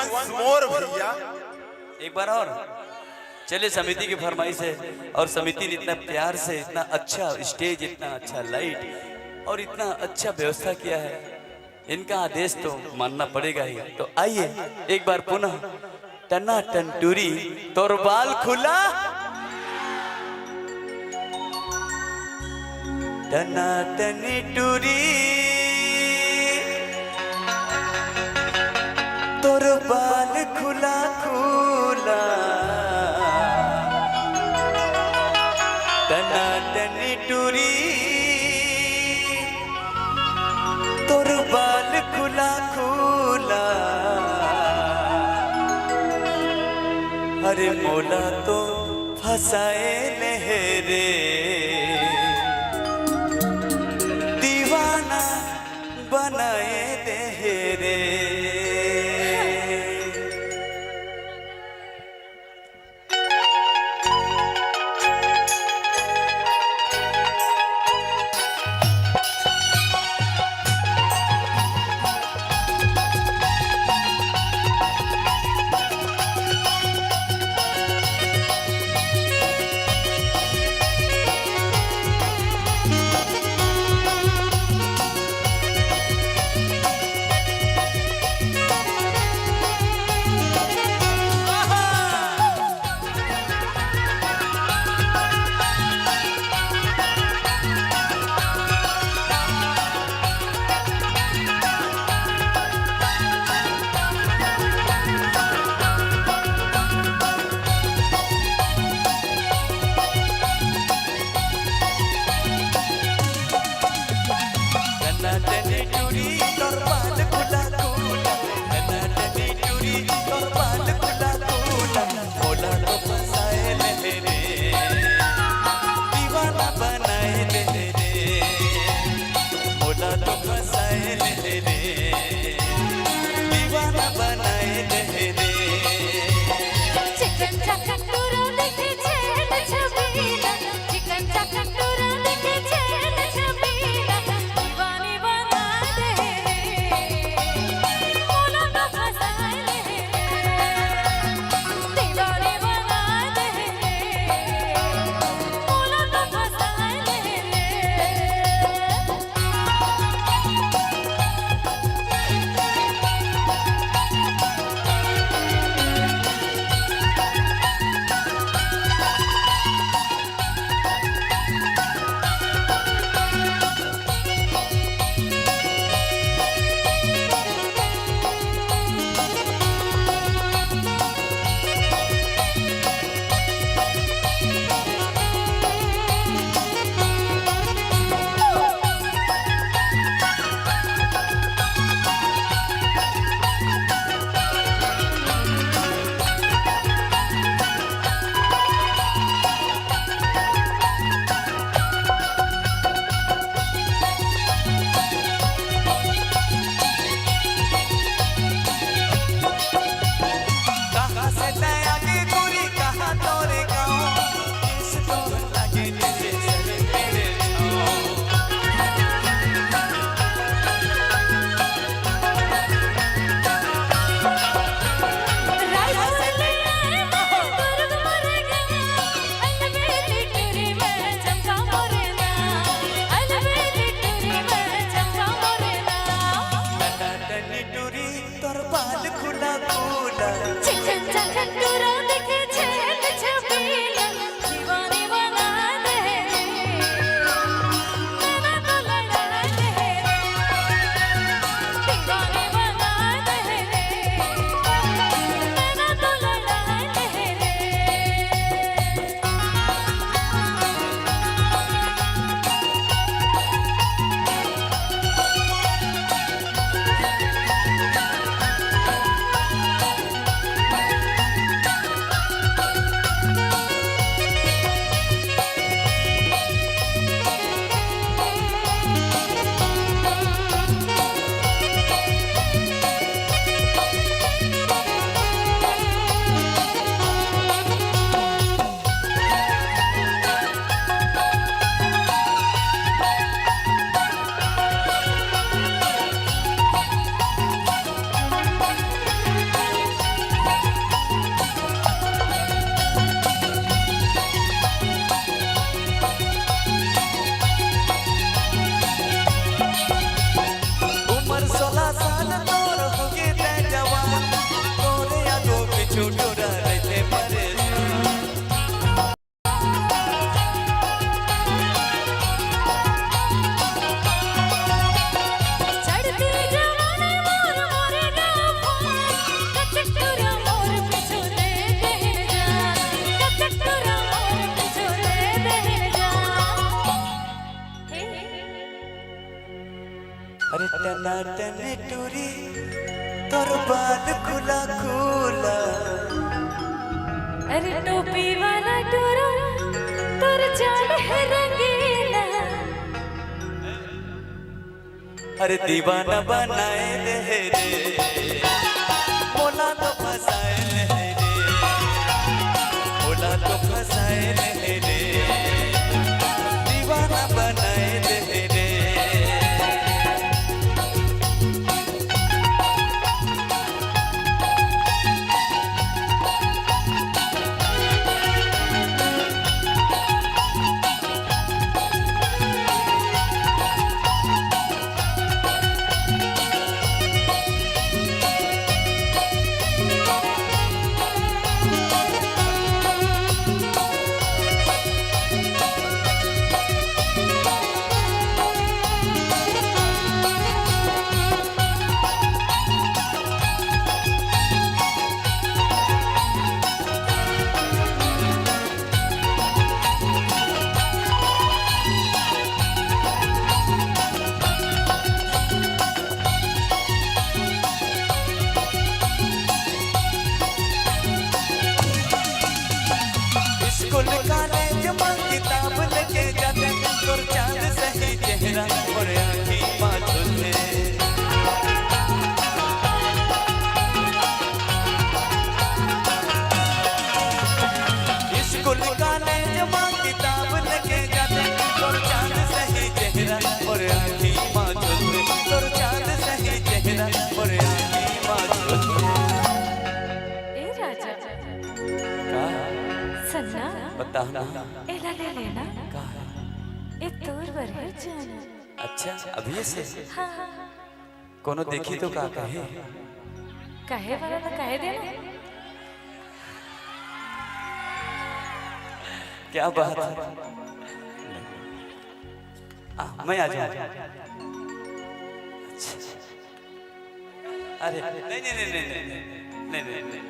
Speaker 4: वंस मोर भैया।
Speaker 8: एक बार और चले। समिति की फरमाइश है और समिति ने इतना प्यार से इतना अच्छा स्टेज, इतना अच्छा लाइट और इतना अच्छा व्यवस्था किया है, इनका आदेश तो मानना पड़ेगा ही। तो आइए एक बार पुनः टना टंटूरी तोर बाल खुला, टना टनी टूरी तोर बाल खुला खुला, टना टनी टूरी तोर बाल खुला खुला। अरे मोला तो फसाए लहरे, दीवाना बनाए देहरे। टनाटन टूरी तोर बाल खुला खुला।
Speaker 2: अरे टोपी वाला टोरा तोर चाल है रंगीला।
Speaker 8: अरे दीवाना बनाए दे रे मोला तो फसाए ले रे, मोला तो फसाए ले रे, दीवाना बनाए दे रे। स्कूल कॉलेज में किताब लेके जाते तोर चांद सही चेहरा और आँखें माथुले। स्कूल कॉलेज में किताब लेके जाते तोर चांद सही चेहरा और आँखें माथुले, तोर चांद सही चेहरा और आँखें माथुले।
Speaker 2: ए राजा सन्ना
Speaker 8: बता ना
Speaker 2: एला ले लेना
Speaker 8: का है?
Speaker 2: ए तोर बर है जाना।
Speaker 8: अच्छा अभी से
Speaker 2: हाँ
Speaker 8: कोनो देखी तो का कहे?
Speaker 2: कहे वाला तो कहे देना।
Speaker 8: क्या बात है? मैं आ जाऊँ। अच्छा। अरे नहीं नहीं नहीं नहीं नहीं नहीं नहीं,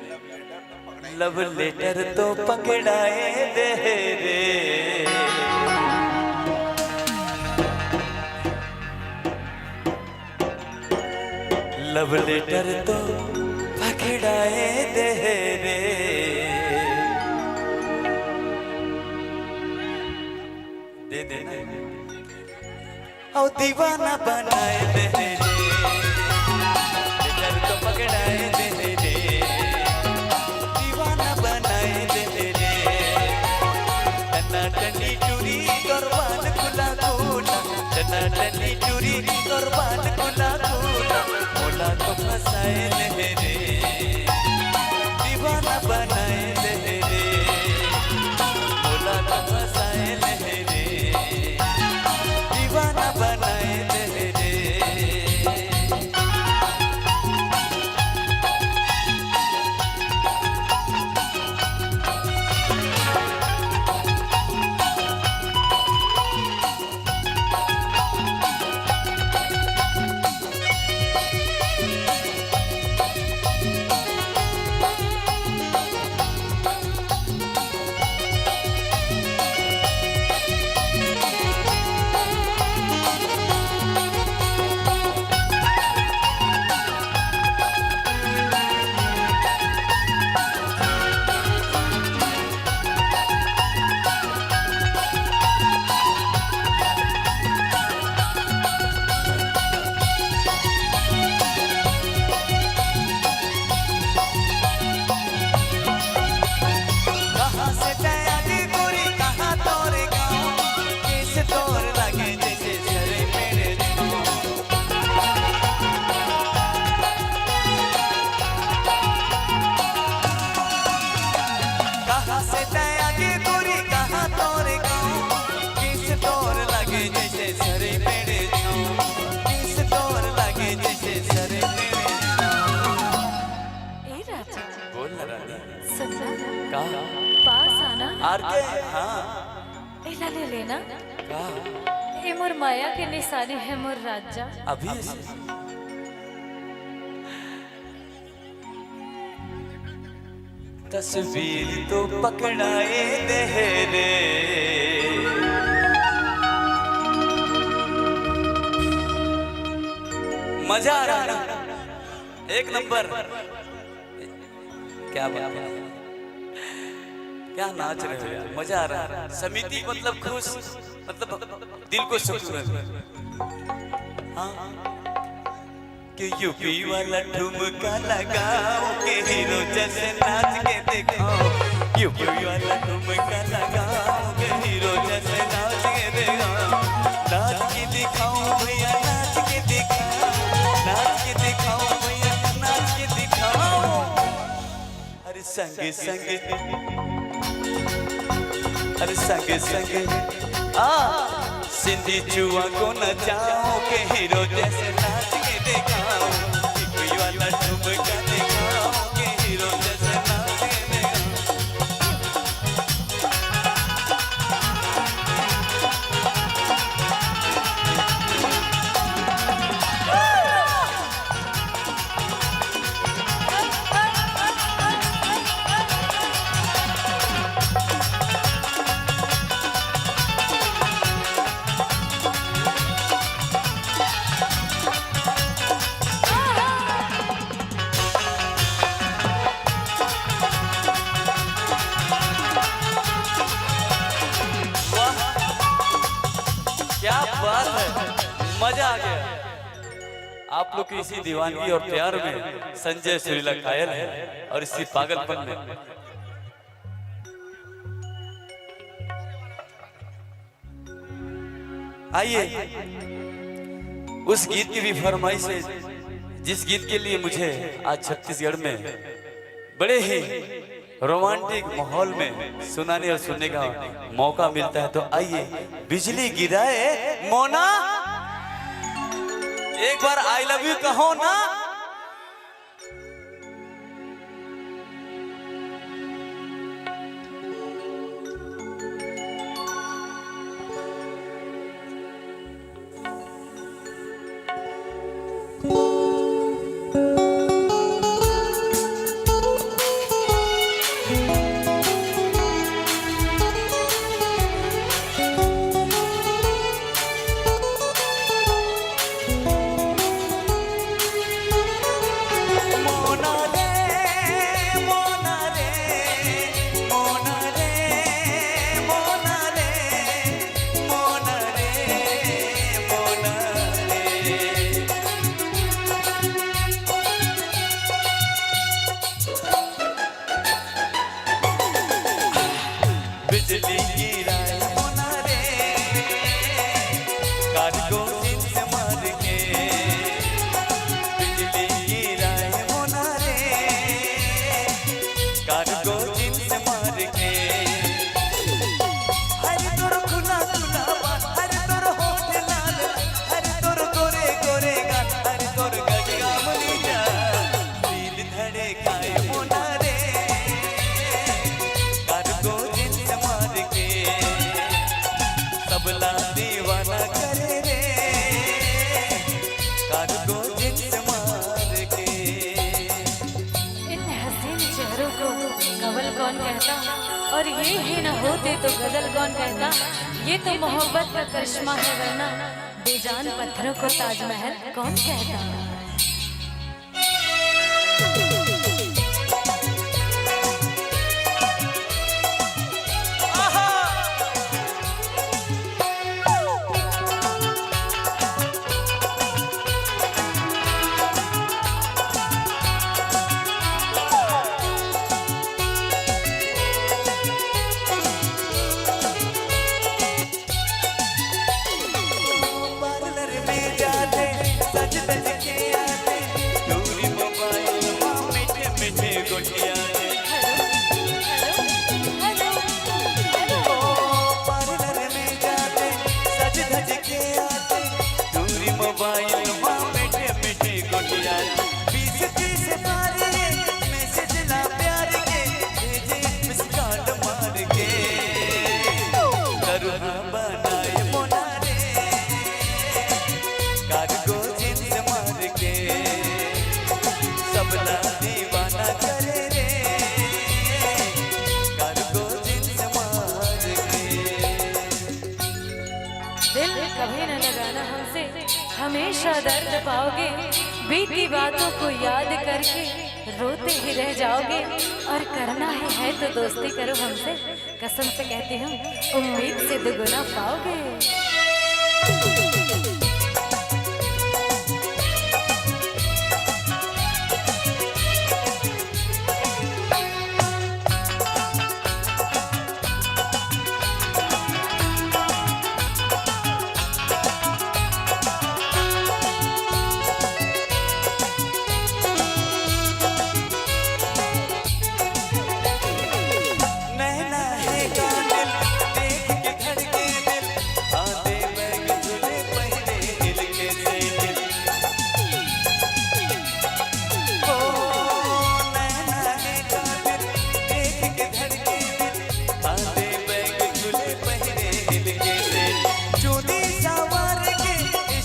Speaker 8: लव लेटर तो पकड़ाए दे रे, लव लेटर तो पकड़ाए दे रे, दे दे और दीवाना बनाए दे रे, लेटर तो पकड़ाए दे रे, दीवाना बनाए दे रे, टनाटनी टूरी कुर्बान खुला खुला, टनाटनी टूरी कुर्बान खुला खुला, मोला तो फसाए ले रे, दीवाना बनाए दे रे, मोला तो फसाए ले रे, दीवाना बनाए दे रे।
Speaker 2: पास आना
Speaker 8: आर के हाँ
Speaker 2: एला ले लेना।
Speaker 8: का
Speaker 2: ए मोर माया के निशानी है मोर राजा।
Speaker 8: अभी से तस्वीर तो पकड़ाए दे रे, मजा आ रहा है ना, एक नंबर। क्या बात है, क्या नाच रहे हो यार, मजा आ रहा है। समिति मतलब खुश, मतलब दिल को सुकून है। हाँ कि यूपी वाला ठुमका लगाओ के हीरो जैसे नाच के दिखाओ, यूपी वाला ठुमका लगाओ के हीरो जैसे नाच के दिखाओ, नाच के दिखाओ भैया, नाच के दिखाओ, नाच के दिखाओ भैया, नाच के दिखाओ। अरे संगे संगे, अरे संगे संगे सिंधी जुआ को नचाओ के हीरो जैसे नाच के दिखाओ, यूपी वाला ठुमका दिखाओ के हीरो जैसे नाच के मजा आ गया। आप लोग की इसी दीवानगी और प्यार में संजय सुरीला कायल है और इसी पागलपन में आइए उस गीत की भी फरमाइश है जिस गीत के लिए मुझे आज छत्तीसगढ़ में बड़े ही रोमांटिक माहौल में सुनाने और सुनने का मौका मिलता है। तो आइए बिजली गिराए मोना, एक बार आई लव यू कहो ना।
Speaker 2: और ये ही न होते तो गजल कौन कहता। ये तो मोहब्बत का करिश्मा है, वरना बेजान पत्थरों को ताजमहल कौन कहता।
Speaker 8: सज धज के
Speaker 2: दिल कभी न लगाना हमसे, हमेशा दर्द पाओगे। बीती बातों को याद करके रोते ही रह जाओगे। और करना है तो दोस्ती करो हमसे, कसम से कहती हूँ उम्मीद से दुगुना पाओगे।
Speaker 8: नैना है कातिल, देख के धड़के दिल, आधे बैग झूले पहने दिल के से दिल। ओ नैना है कातिल, देख के धड़के दिल, आधे बैग झूले पहने दिल के से। चूड़ी सवार के,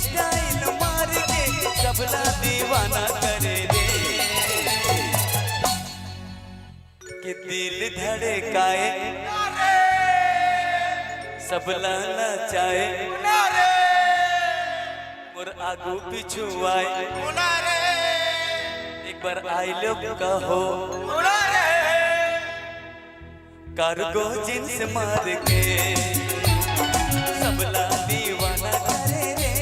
Speaker 8: स्टाइल मार के, सबला दीवाना करे रे। कि दिल धड़काए, सबला नचाए, और आगू पिछू आए। एक बार आई लव कहो, कार्गो जींस मार के, सबला दीवाना करे रे।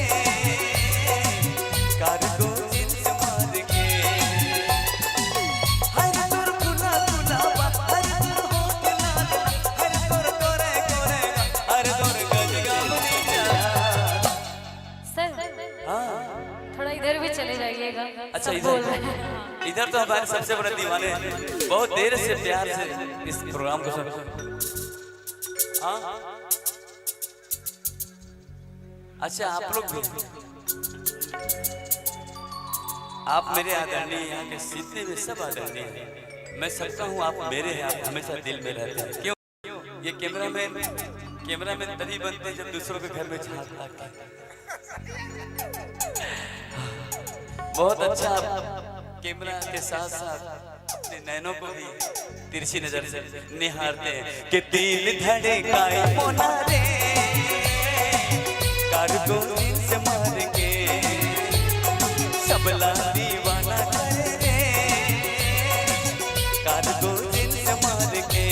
Speaker 8: कार्गो जींस मार के, हर तोर खुला खुला बा, हर तोर होठ लाल, हर तोर गोरे गोरे गा, हर तोर गजगा बनी जा।
Speaker 2: सर
Speaker 8: हाँ
Speaker 2: थोड़ा इधर भी चले जाइएगा।
Speaker 8: अच्छा,
Speaker 2: सब बोल रहे हैं।
Speaker 8: इधर तो हमारे सबसे बड़े दीवाने हैं, बहुत देर से प्यार से इस प्रोग्राम को सुन। हाँ अच्छा, आप लोग भी, आप मेरे आदरणीय, यहाँ के जितने भी सब आदरणीय हैं। मैं सबका हूँ, आप मेरे हैं, आप हमेशा दिल में रहते हैं। क्यों? ये कैमरामैन तभी बनते हैं जब दूसरों के घर में झांक आता है। बहुत अच्छा, आप कैमरा के साथ साथ अपने नैनों को भी तिरछी नजर से निहारते हैं। कि दिल धड़काए मोना रे, कार्गो जींस मार के, सबला दीवाना करे रे। कार्गो जींस मार के,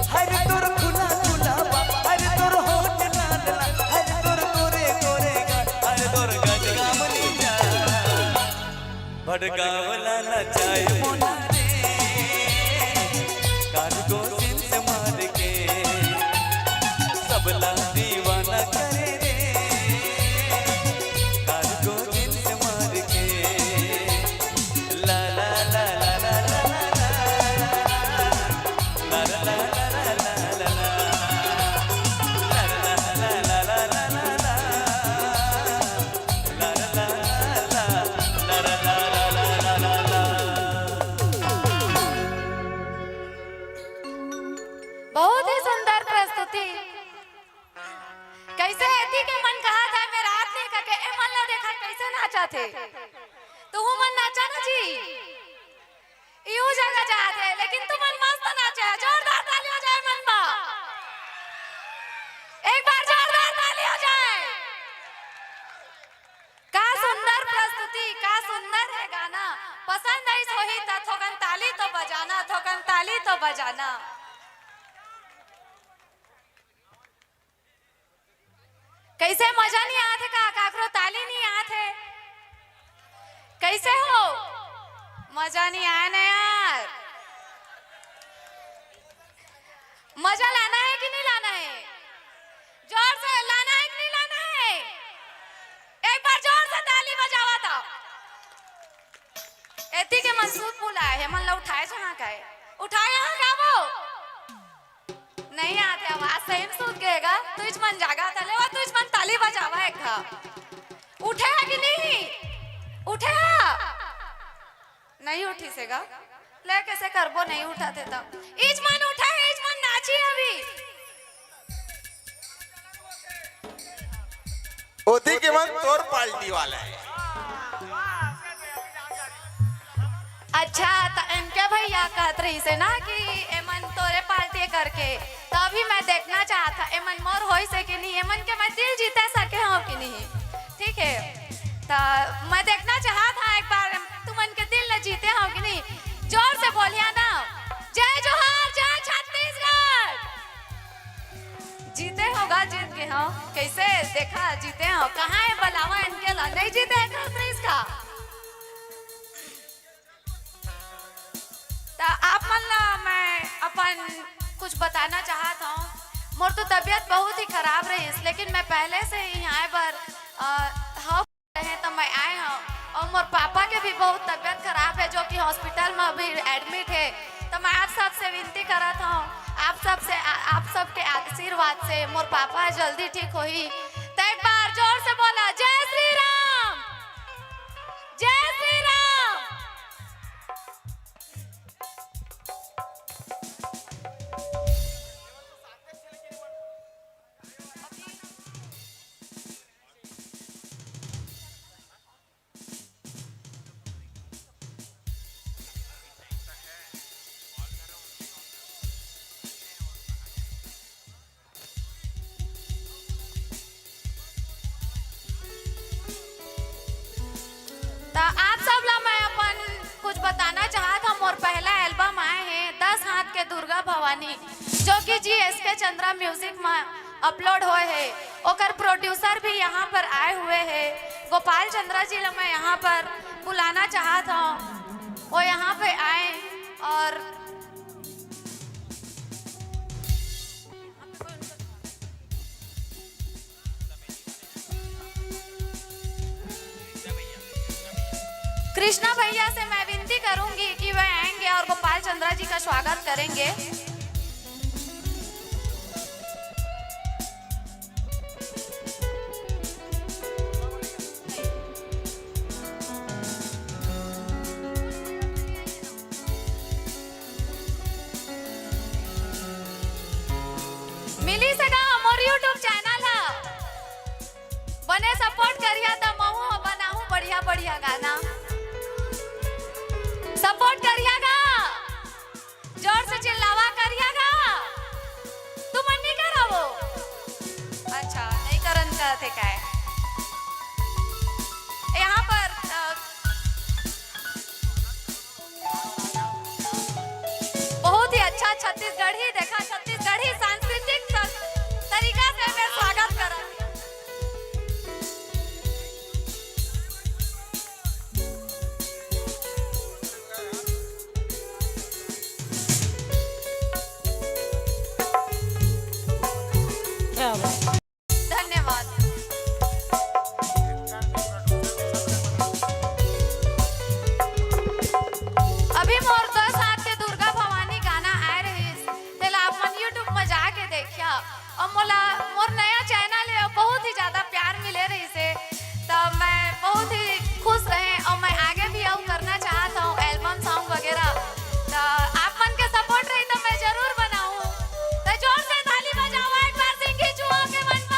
Speaker 8: हर तोर खुला खुला बा, हर तोर होठ लाल लाल, हर तोर गोरे गोरे गा, हर तोर गजगा मनी जा। भड़कावला नचाए मोना रे, कार्गो जींस मार के, सबला दीवाना करे रे। कार्गो जींस मार के, ला ला ला ला ला ला ला ला ला ला ला ला ला ला
Speaker 11: बहुत ही सुंदर प्रस्तुति। कैसे एती के मन कहा था मैं रात ने करके ए मन ला देखा कैसे नाचा थे। तो हूँ मन नाचा ना जी, यू जगह जाते, लेकिन तू मन मस्त नाचा है। जोरदार ताली हो जाए मन बा, एक बार जोरदार ताली हो जाए। का सुंदर प्रस्तुति, का सुंदर है गाना। पसंद आई सोही ता थोकन ताली तो बजाना, थोकन ताली तो बजाना। कैसे मजा नहीं आते का, काकरो ताली नहीं आते। कैसे हो, मजा नहीं आया ना यार। मजा लाना है कि नहीं लाना है? जोर से लाना है कि नहीं लाना है? एक बार जोर से ताली बजावा था। एती के मंसूर पुला है, मन ला उठाए जहाँ का है, उठाए यहाँ का वो नहीं आते। आवाज सही में सूझ गएगा। तुझ मन जागा था, लेवा तुझ मन ताली बजावा है का। उठे है कि नहीं? उठे है? नहीं उठी सेगा, ले कैसे करबो, नहीं उठाते तब। इज मन उठा है, इज मन नाची अभी।
Speaker 4: ओदी के मन तोर पार्टी वाला है।
Speaker 11: अच्छा, तो इनके भैया कहत रही से ना कि एमन तोरे पार्टी करके, तब अभी मैं देखना चाहता एमन मोर होई से कि नहीं, एमन के मैं दिल जीते सके हो कि नहीं। ठीक है, तो मैं देखना चाहता एक बार तुमन के दिल न जीते हो कि नहीं। जोर से बोलिया ना, जय जोहार, जय छत्तीसगढ़। जीते होगा, जीत गए हो। कैसे देखा जीते हो, कहाँ है बलावा इनके ला, नहीं जीते इसका। तो आप मन ला मैं अपन कुछ बताना चाहता हूँ। मोर तो तबीयत बहुत ही खराब रही, लेकिन मैं पहले से ही यहाँ पर रहे तो मैं आए हूँ। और मोर पापा के भी बहुत तबीयत खराब है, जो कि हॉस्पिटल में अभी एडमिट है। तो मैं आप सबसे विनती करता हूँ, आप सबके आशीर्वाद से मोर पापा जल्दी ठीक होई। तो एक बार जोर से बोला, जय श्री राम, जय श्री राम। आप सब ला मैं अपन कुछ बताना चाहता हूँ। और पहला एल्बम आए हैं 10 हाथ के दुर्गा भवानी, जो कि GSK चंद्रा म्यूजिक में अपलोड हुए है। ओकर प्रोड्यूसर भी यहाँ पर आए हुए हैं, गोपाल चंद्रा जी ला मैं यहाँ पर बुलाना चाहता हूँ, वो यहाँ पे आए। और कृष्णा भैया से मैं विनती करूंगी कि वह आएंगे और गोपाल चंद्रा जी का स्वागत करेंगे। मिली सगा हमारे YouTube चैनल है, बने सपोर्ट करिया तो महू बनाऊं बढ़िया बढ़िया गाना। सपोर्ट करिएगा, जोर से चिल्लावा करिएगा। तुम नहीं करो वो, अच्छा नहीं करन का थे क्या है? यहाँ पर बहुत ही अच्छा छत्तीसगढ़ी देखा, छत्तीसगढ़ी सांस्कृतिक तरीका से मैं स्वागत करा। धन्यवाद। अभी मोर 10 हाथ के दुर्गा भवानी गाना आ रही, तेला आप मन YouTube में जाके देखिया। और मोर नया चैनल है, बहुत ही ज्यादा प्यार मिले रही से, तो मैं बहुत ही खुश रहे। और मैं आगे भी अब करना चाहता हूँ एल्बम सॉन्ग वगैरह। तो आप मन के सपोर्ट रही तो मैं जरूर बनाऊँ। तो जोर से ताली बजाओ एक बार, सिंगी चुहा के मन में।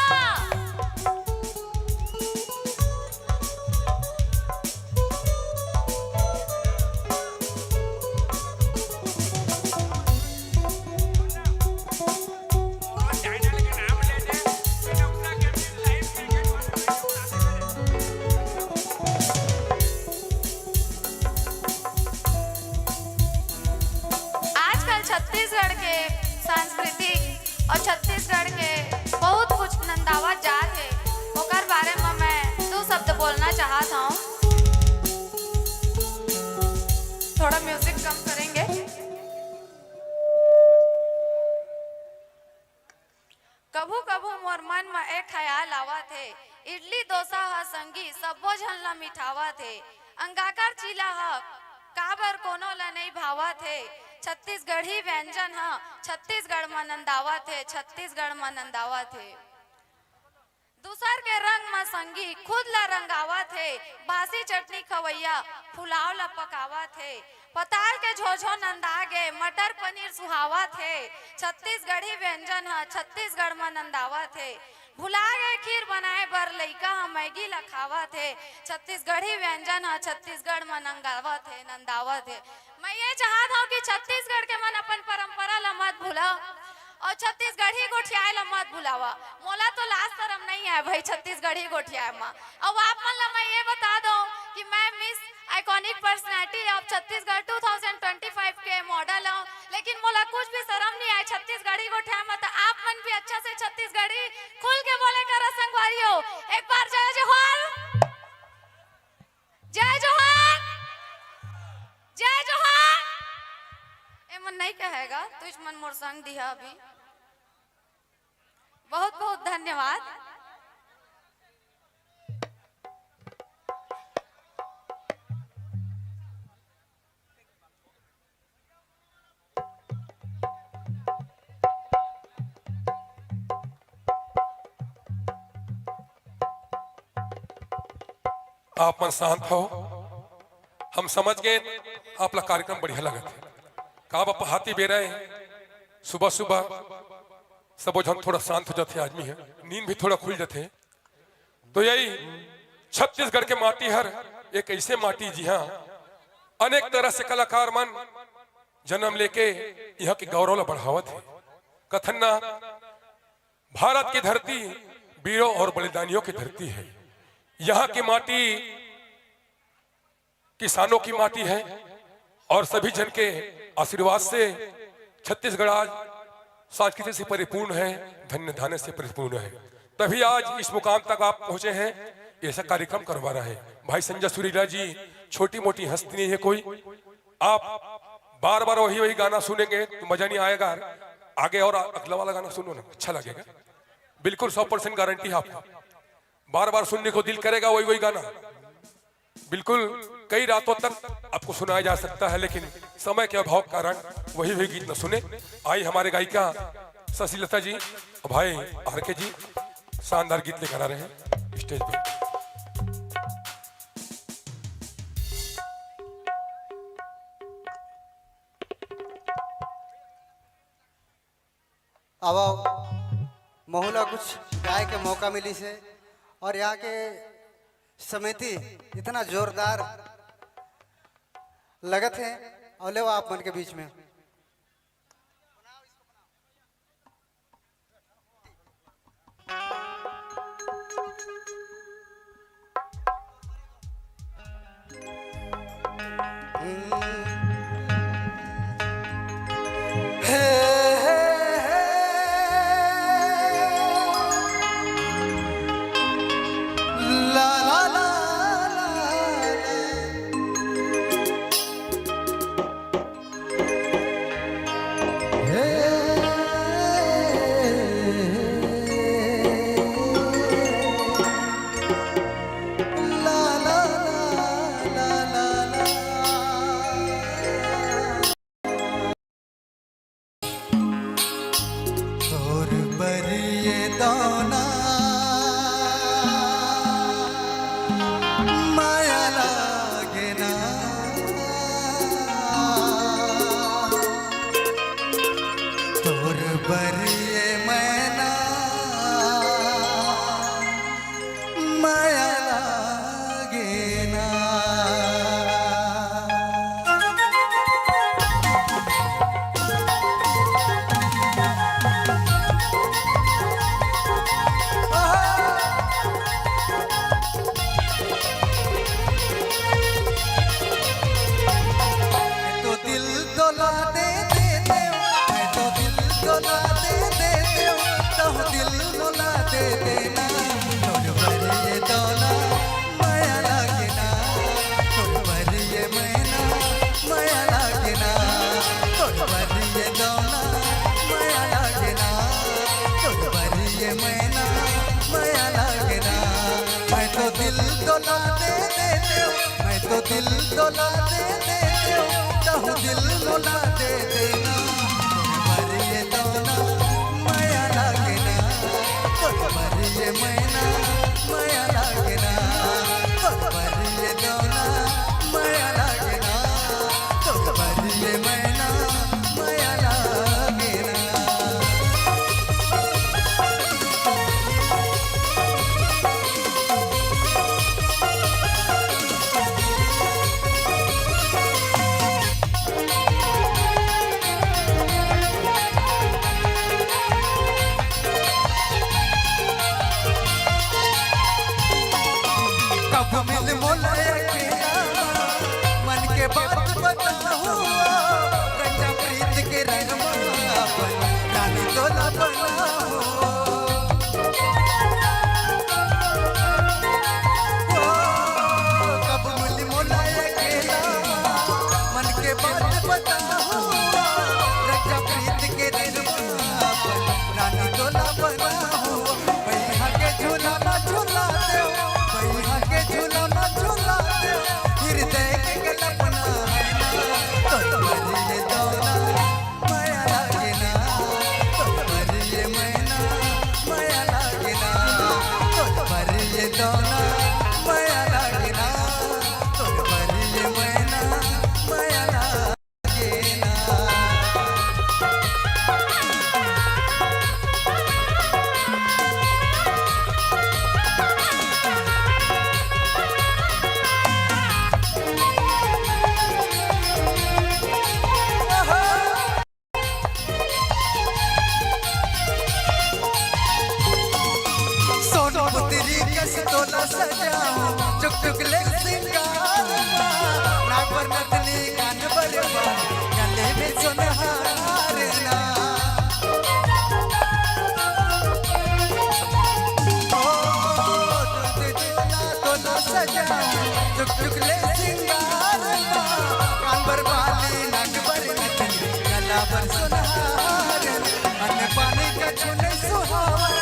Speaker 11: आजकल छत्तीसगढ़ के सांस्कृतिक और छत्तीसगढ़ के बहुत कुछ नंदावा जात है, ओकर बारे में मैं 2 शब्द बोलना चाहता हूँ। थोड़ा म्यूजिक कम करेंगे। कभू कभू मोर मन में एक ख्याल आवा थे, इडली डोसा हा संगी सबो झन ला मिठावा थे। अंगाकर चीला हा काबर कोनो ला नहीं भावा थे। छत्तीसगढ़ी व्यंजन हा छत्तीसगढ़ में नंदावा थे, छत्तीसगढ़ में नंदावा थे। दूसर के रंग में संगी खुद ला रंगावा थे। बासी चटनी खवैया फुलाव ला पकावा थे। पताल के झोझो नंदा गे मटर पनीर सुहावा थे। छत्तीसगढ़ी व्यंजन हा छत्तीसगढ़ में नंदावा थे। भुला गए खीर बनाए बर लइका हम मैगी ला खावा थे। छत्तीसगढ़ी व्यंजन हा छत्तीसगढ़ में नंगावा थे, नंदावा थे। मैं ये चाहता हूँ कि छत्तीसगढ़ के मन अपन परंपरा ला मत भूला और छत्तीसगढ़ी गोठियाए ला मत बुलावा। मोला तो लाज शर्म नहीं है भाई छत्तीसगढ़ी गोठियाए में। अब आप मन ला मैं ये बता दूं कि मैं miss iconic personality of Chhattisgarh 2025 के मॉडल हूँ, लेकिन मोला कुछ भी शर्म नहीं आए छत्तीसगढ़ी गोठियाए में। तो आप मन भी अच्छा से छत्तीसगढ़ी खुल के बोले करा संगवारियों। एक बार जय जोहार, जय जोहार, जय जोहार। ए मन नहीं कहेगा तो इस मन मोर संग दिया अभी। बहुत बहुत धन्यवाद।
Speaker 1: आप मन शांत हो, हम समझ गए आपला कार्यक्रम बढ़िया लगत है। का बापा हाथी बे रहे सुबह सुबह सब जन थोड़ा शांत हो जाते आदमी है, नींद भी थोड़ा खुल जाते। तो यही छत्तीसगढ़ के माटी हर एक ऐसे माटी जी हाँ अनेक तरह से कलाकार मन जन्म लेके यहाँ के गौरव ला बढ़ावत है। कथन ना भारत की धरती वीरों और बलिदानियों की धरती है। यहाँ की माटी किसानों की माटी है और सभी जन के आशीर्वाद से छत्तीसगढ़ आज संस्कृति से परिपूर्ण है, धन्य धान्य से परिपूर्ण है। तभी आज इस मुकाम तक आप पहुंचे हैं, ऐसा कार्यक्रम करवा रहे हैं। भाई संजय सुरीला जी छोटी मोटी हस्ती नहीं है कोई। आप बार बार वही वही गाना सुनेंगे तो मजा नहीं आएगा। आगे और अगला वाला गाना सुनो ना, अच्छा लगेगा। बिल्कुल 100% गारंटी है आपको, बार बार सुनने को दिल करेगा वही वही गाना। बिल्कुल कई रातों तक आपको सुनाया जा सकता है, लेकिन समय के अभाव कारण वही वही गीत न सुने। आई हमारे गायिका शशिलता जी और भाई आरके जी शानदार गीत लेकर आ रहे हैं स्टेज पे।
Speaker 3: अब महुला कुछ गाय के मौका मिली से और यहाँ के समिति इतना जोरदार लगत है और ले आप मन के बीच में। तोला सजाऊं चुक चुक ले सिंगार नाक पर नथनी कान पर गले में सुनहार ना तोला सजाऊं चुक चुक ले सिंगार कान पर बाली नाक पर नथनी गला पर सुनहार अन्न पानी का छूने सुहावन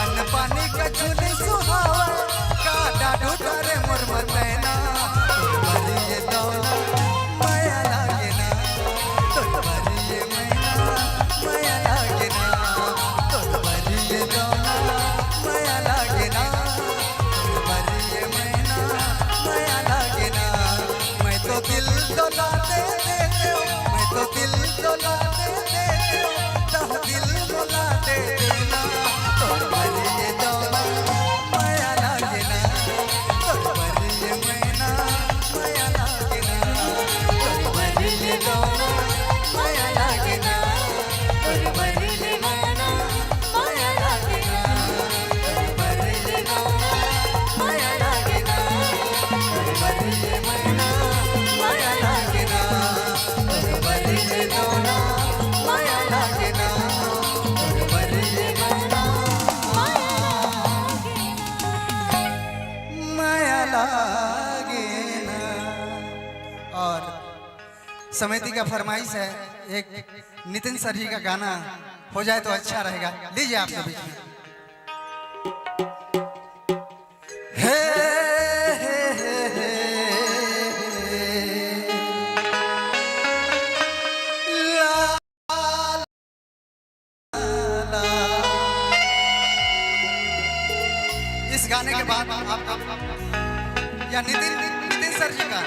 Speaker 3: अन्न पानी का छूने सुहावन काटा ढूंढे मुरमर नैना तुम्हारी ये दौला माया लागे ना तुम्हारी ये मैना माया लागे ना तुम्हारी ये दौला माया लागे ना तुम्हारी ये मैना माया लागे ना मैं तो दिल डोला दे मैं तो दिल डोला दे दिल डोला दे देना तुम्हारी ये दौला माया लागे ना तुम्हारी ये मैना माया लागे ना तुम्हारी ये दौला माया लागे ना तुम्हारी ये मैना माया लागे ना तुम्हारी ये दौला माया लागे ना तुम्हारी ये मैना माया लागे ना तुम्हारी ये दौला माया लागे ना तुम्हारी ये मैना माया लागे ना। और समिति का फरमाइश है एक नितिन सर जी का गाना हो जाए तो अच्छा रहेगा। लीजिए आपके बीच में। हे हे हे हे ला ला। इस गाने के बाद आप या नितिन सर जी का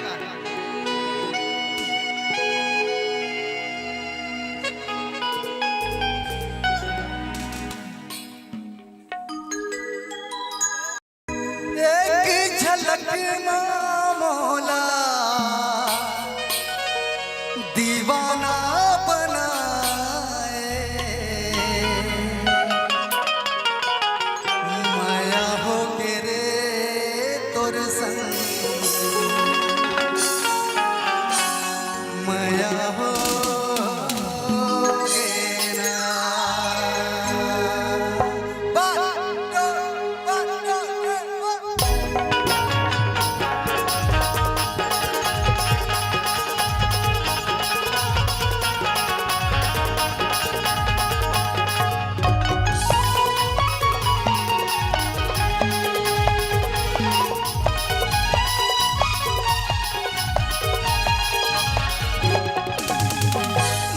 Speaker 3: एक झलक मोला दीवाना बनाए माया हो के रे तोर संग माया हो गे ना।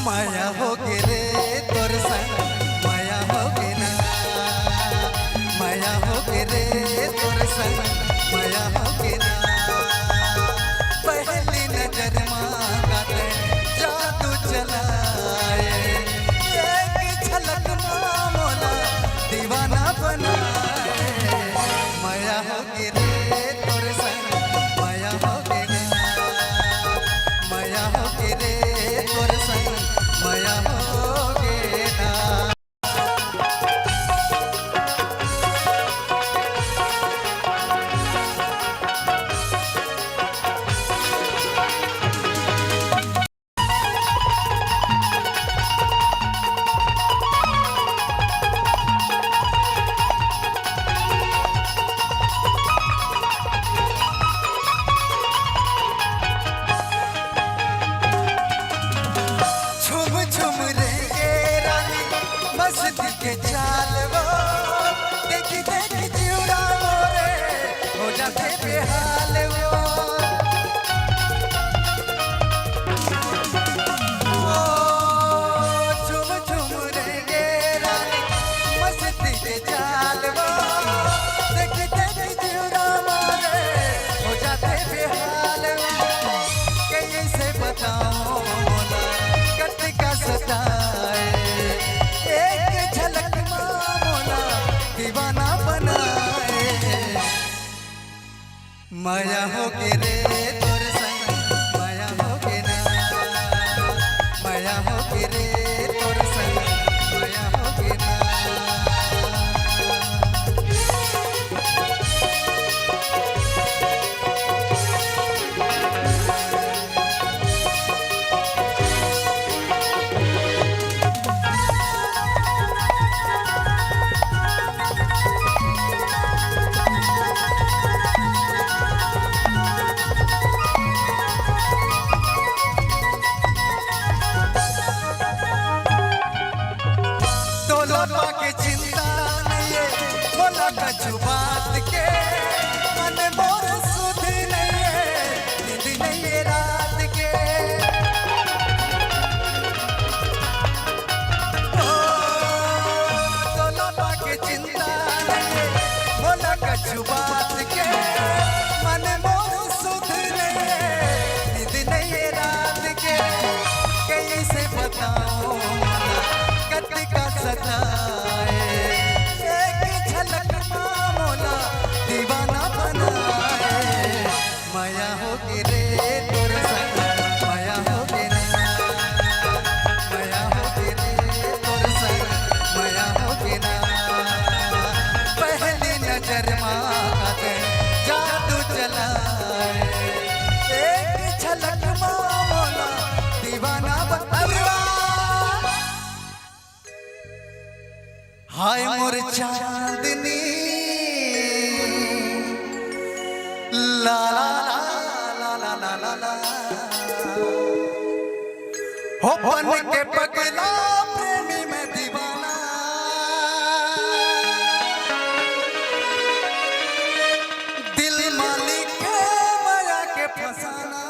Speaker 3: माया हो गे रे तोर संग माया हो गे ना माया हो गे रे तोर संग माया हो गे ना। पहली नजर मांगा ते जादू चलाए एक झलक मोला दीवाना बनाए माया हो गे रे तोर संग माया हो गे ना माया हो गे रे तोर संग माया हो गे ना। झुम झुम रेंगे रानी मस्ती के चाल वो देखी देखी जिउरा मोरे हो जाते बेहाल वो झुम झुम रेंगे रानी मस्ती के चाल वो देखी देखी जिउरा मोरे हो जाते बेहाल वो कैसे बताऊं मोला कट का सताए एक झलक मोला दीवाना बनाए माया हो के रे तोर संग माया हो के ना माया हो के रे तोर संग माया हो के ना। बोला कछु बात के मन मोर सुध नहीं है, नींद नहीं है रात के। तोला पाके चिंता नहीं है, बोला कछु बात के मन मोर सुध नहीं है, नींद नहीं है रात के। कैसे बताऊं कत का सताए, एक झलक मामोला दीवाना बनाए। माया हो गिरे तोर संग, माया हो गिरे, माया हो गिरे तोर संग, माया हो गिरा। पहली नजर माते जादू चलाए, एक झलक मामोला दीवाना बना। हाय मोर चांदनी ला ला ला ला ला ला ला, हो बन के पगला प्रेमी में दीवाना। दिल मालिक है माया के फसाना,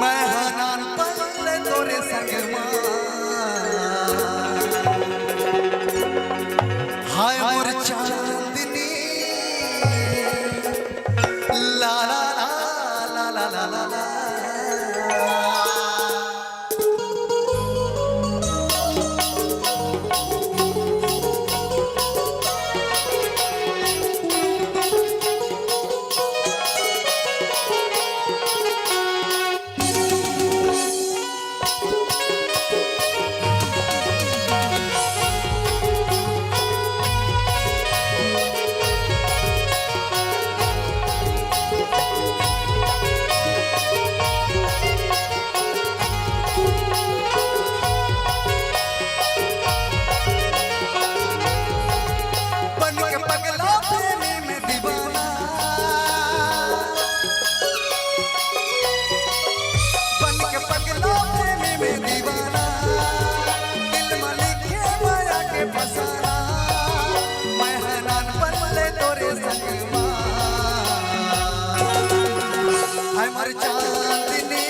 Speaker 3: मैं हनान पगले तोरे संग मां। हाय मोर चांदनी ला ला ला ला ला ला ला। बन के पगला प्रेमी में दीवाना, बन के पगला प्रेमी में दीवाना। दिल मालिक है माया के फसाना, मैं हनान पल्ले तोरे संग मां। हाय मोर चांदनी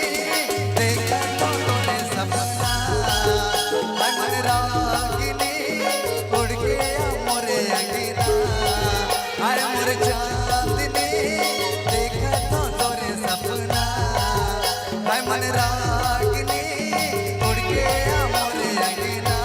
Speaker 3: देखा तो तोरे सपना, हाय मोर रागिनी उड़ गया मोरे अंगीरा। हाय मोर चांदनी देखा तो तोरे सपना, हाय मोर रागिनी उड़ गया मोरे अंगीरा।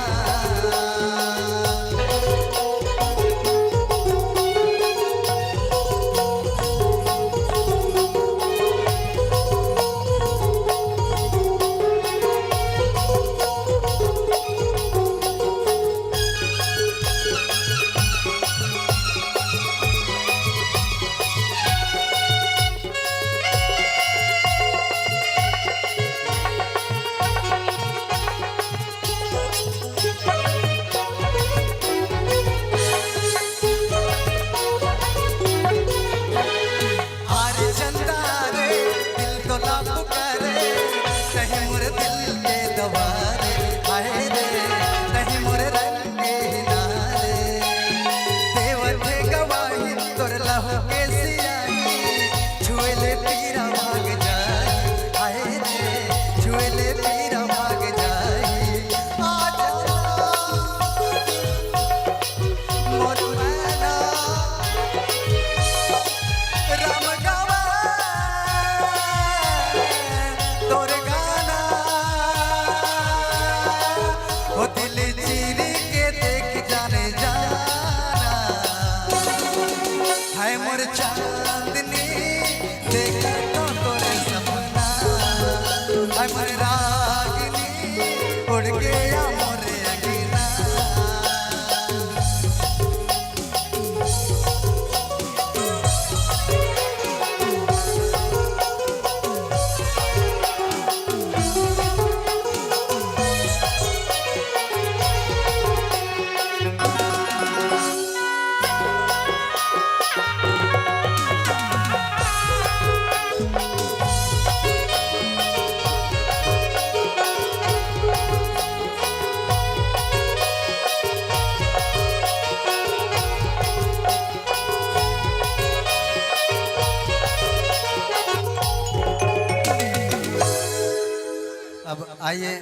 Speaker 3: आइए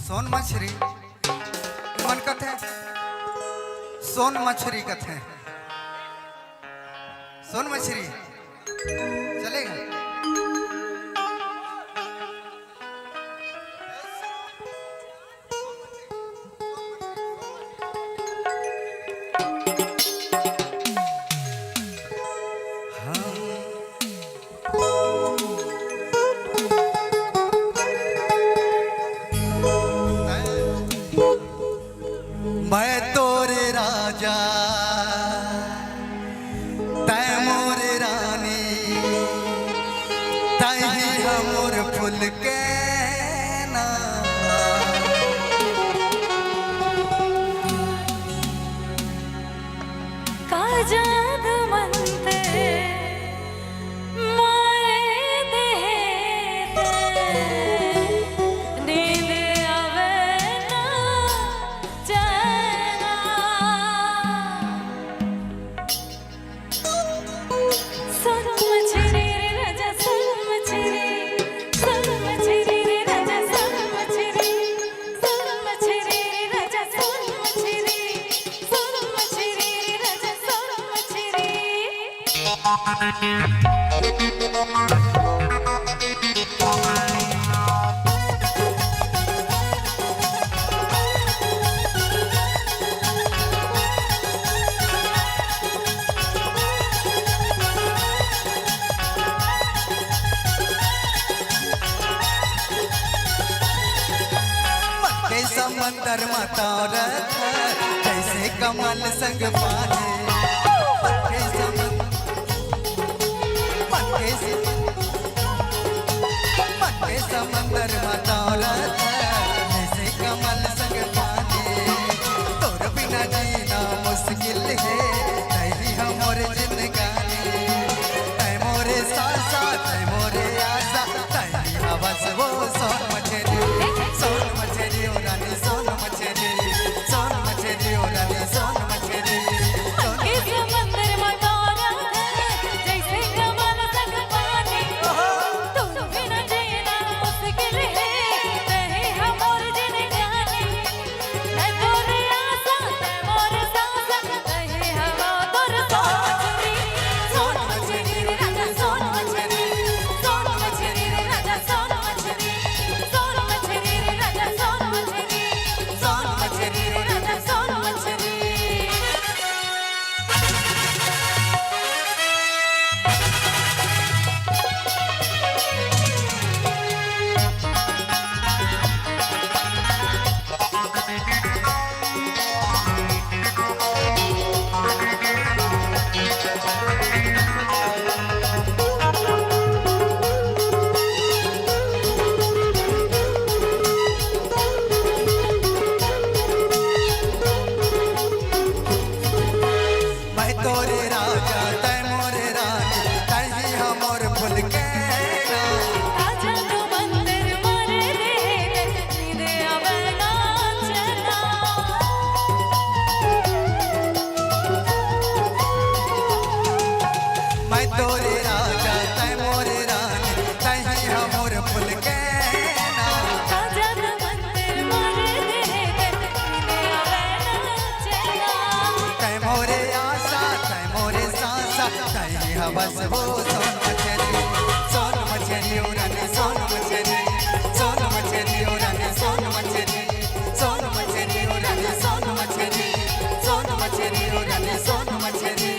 Speaker 3: सोन मछली मन कथे सोन मछली कथे सोन मछली चलेगा। मैं तोरे राजा तै मोर रानी तही हमर फूल के ना
Speaker 2: का जादू मनते मारे देते नींद आवे ना चैना सोन मछली रे राजा सोन मछली रे राजा सोन मछली रे राजा सोन मछली रे राजा सोन मछली।
Speaker 3: के समंदर मतौरत जैसे कमल संग पाने के समंदर मतौरत जैसे कमल संग पाने तोर बिना जीना मुश्किल है नहीं हमर जिंदगानी तै मोरे सासा तै मोरे आशा तै हवस वो सोन मछली ओ रानी सोन मछली ओ रानी सोन मछली
Speaker 2: के समंदर मतौरा जैसे कमल संग पानी तुम बिना जीना मुश्किल है नहीं हमर जिंदगानी मैं तोरे आशा तै मोर सांसा नहीं हवा तोर सोन मछली रे राजा सोन मछली रे राजा सोन मछली रे राजा सोन मछली रे राजा सोन मछली।
Speaker 3: मैं तोरे राजा तै मोरे रानी तही हमर फूल के ना
Speaker 2: आजा तू मंदिर मारे दे नींद आवे ना चैना
Speaker 3: मैं तोरे राजा तै मोरे रानी तही हमर फूल के ना
Speaker 2: आजा तू मंदिर मारे दे नींद आवे ना चैना
Speaker 3: तै मोरे आशा तै मोरे सांसा तही हवस वो सोन मछली ओ रानी सोन मछली ओ रानी सोन मछली ओ रानी सोन मछली ओ रानी सोन मछली।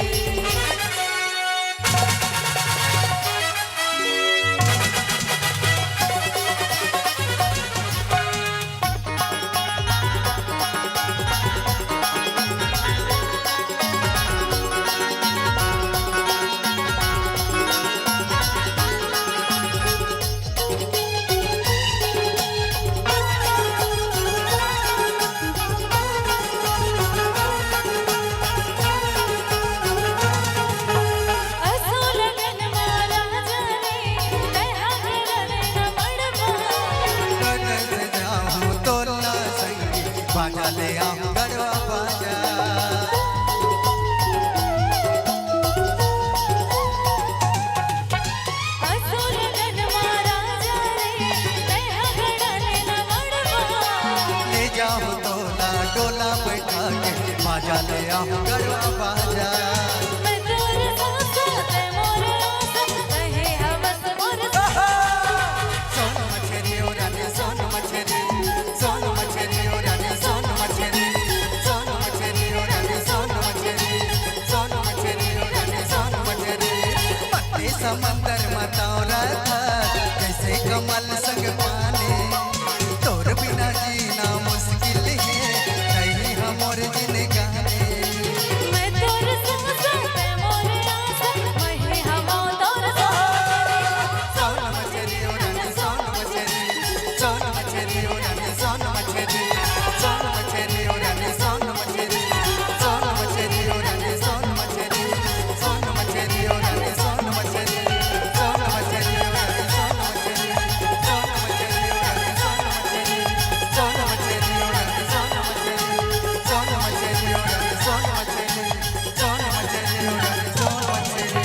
Speaker 3: बाजा ले आऊं गरबा बाजा
Speaker 2: असुर गन मारा
Speaker 3: आऊं तोला डोला बैठा के बाजा ले आऊं गरबा बाजा
Speaker 2: मैं तोरे साथे मोरे आस रहे हवस मोर
Speaker 3: सोन मछरी ओ रानी सोन मछरी सोन मछरी ओ रानी सोन मछरी सोन मछरी ओ रानी सोन मछरी सोन मछरी ओ रानी सोन मछरी पत्ते समंदर मतौरा था कैसे कमल संग पानी तोर बिना जीना मुश्किल है नहीं हमोर जिंदगानी
Speaker 2: मैं तोरे साथे मोरे आस रहे हवा तोरे
Speaker 3: सोन मछरी ओ रानी सोन मछरी सोन मछरी ओ रानी सोन मछरी सोन मछरी ओ रानी सोन मछरी सोन मछरी ओ रानी सोन मछरी सोन मछरी ओ रानी सोन मछरी सोन मछरी ओ रानी सोन मछरी सोन मछरी ओ रानी सोन मछरी सोन मछरी ओ रानी सोन मछरी सोन मछरी ओ रानी सोन मछरी सोन मछरी ओ रानी सोन मछरी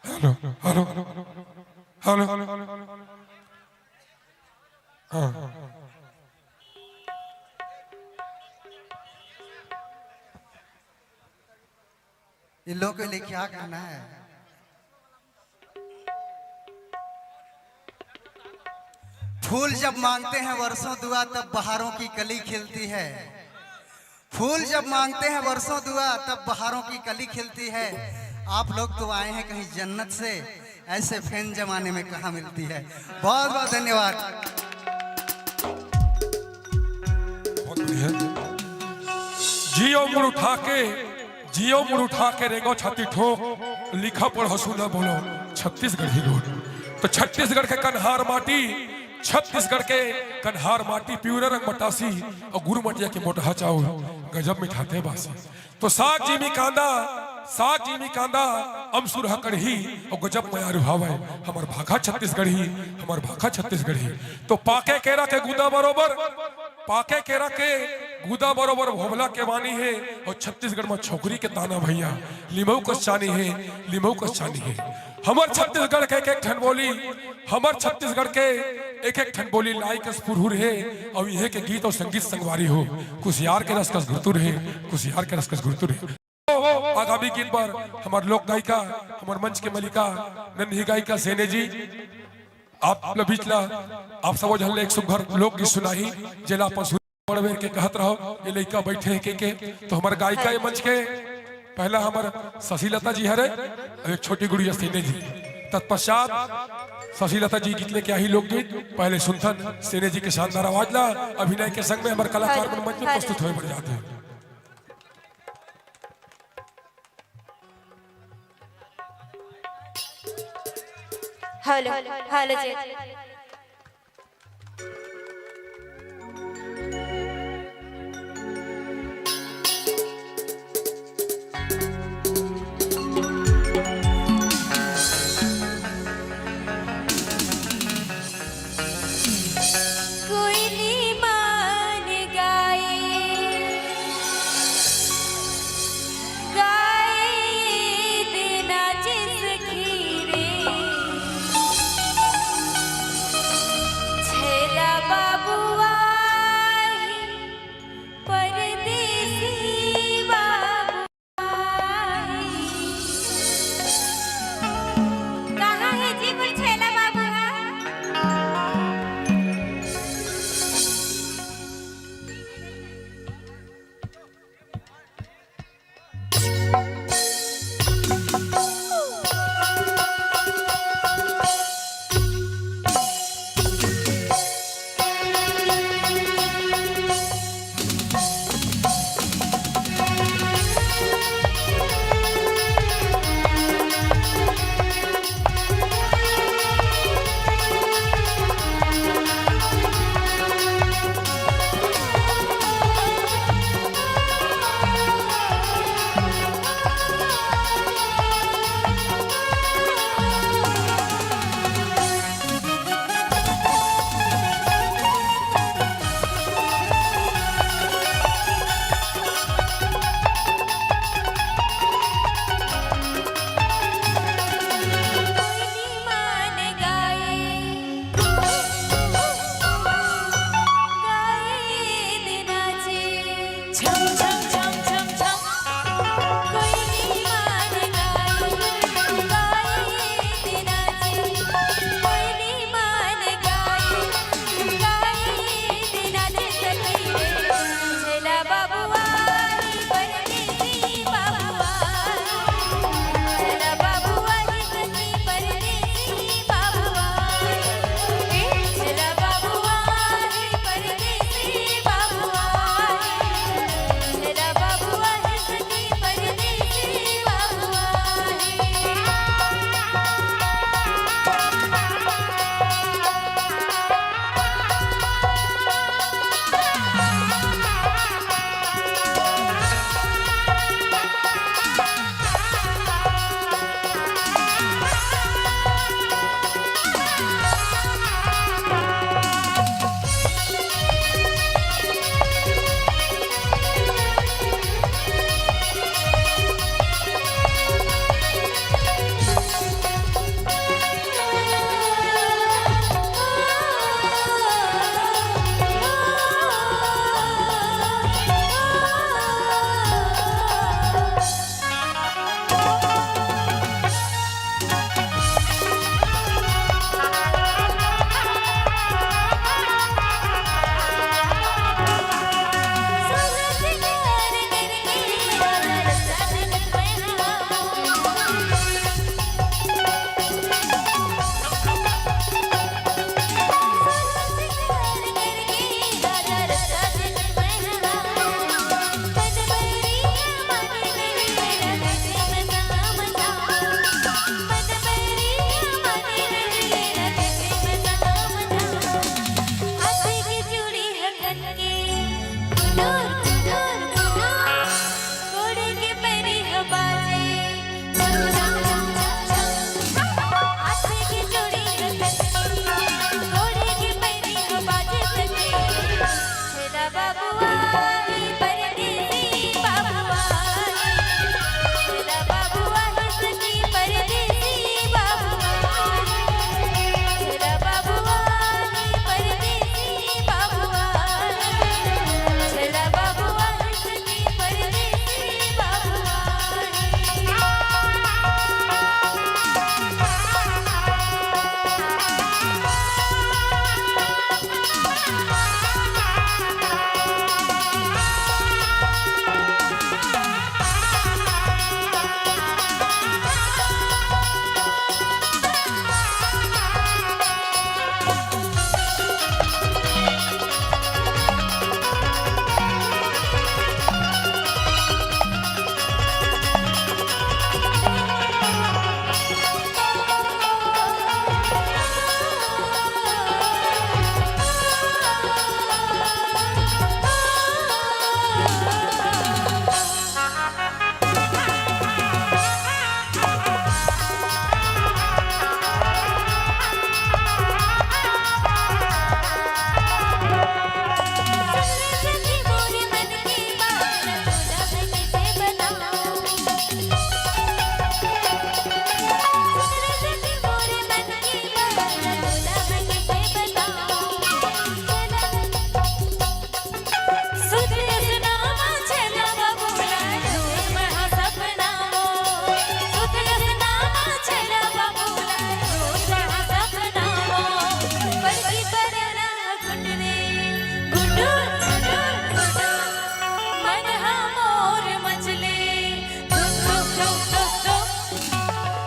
Speaker 1: हेलो हेलो हेलो हाँ
Speaker 3: इन लोगों के लिए क्या करना है? फूल जब मांगते हैं वर्षों दुआ तब बहारों की कली खिलती है। फूल जब मांगते हैं वर्षों दुआ तब बहारों की कली खिलती है। आप लोग तो आए हैं कहीं जन्नत से, ऐसे फैन जमाने में कहाँ मिलती है। बहुत बहुत धन्यवाद।
Speaker 1: बहुत बढ़िया। जियो मुड़ उठा के रेगो छाती ठोक लिखा पढ़ो सुना बोलो छत्तीसगढ़ी रोड। तो छत्तीसगढ़ के कन्हार माटी, छत्तीसगढ़ के कन्हार माटी प्यूरे रंग मटासी और गुरु मटिया के मोटहा चाउर गजब मिठाते बासी। तो साग जीमी कांदा अमसुर कढ़ी और गजब मया रुभाव है हमार भाखा छत्तीसगढ़ी, हमार भाखा छत्तीसगढ़ी। तो पाके केरा के गुदा बरोबर भोभला के वानी है और छत्तीसगढ़ में छोकरी के ताना भैया लिमऊ कस चानी है। हमार छत्तीसगढ़ के एक ठन बोली, हमार छत्तीसगढ़ के एक ठन बोली लाई कस फुरहुर है और यह के गीत और संगीत संगवारी हो कुसियार के रस कस घुरतुर है। आगामी गीत पर हमारे लोक गायिका, हमारे मंच के मलिका नन्ही गायिका सेने जी आप लबीचला आप सब झल एक सुघर लोक गीत सुनाही जेला पशु बड़वेर के कहत रहो ये लड़का बैठे हैं के तो हमारे गायिका ये मंच के पहला हमारे शशिलता जी हरे एक छोटी गुड़िया सेने जी। तत्पश्चात शशिलता जी गीत लेके आई लोकगीत पहले सुनथन सेने जी के शानदार आवाज ला अभिनय के संग में हमारे कलाकार मंच में प्रस्तुत हुए बढ़ जाते हैं।
Speaker 13: हेलो जी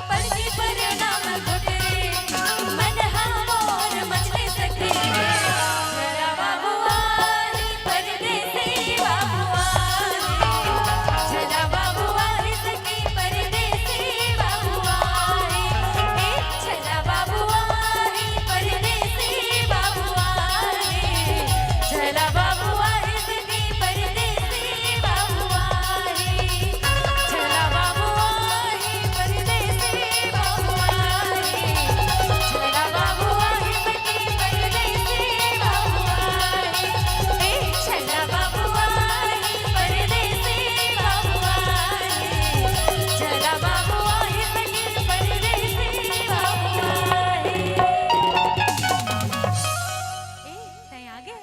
Speaker 2: पलकी पर नाम घुटरे मन हमोर मचले सके जरा बाबुआरी परदेसी बाबुआरी जरा बाबुआरी सके परदेसी बाबुआरी जरा बाबुआरी परदेसी बाबुआरी जरा बाबुआरी सके परदेसी बाबुआरी जरा बाबुआरी परदेसी बाबुआरी जरा बाबुआरी सके परदेसी बाबुआरी जरा बाबुआरी परदेसी बाबुआरी जरा बाबुआरी सके परदेसी बाबुआरी तय आगे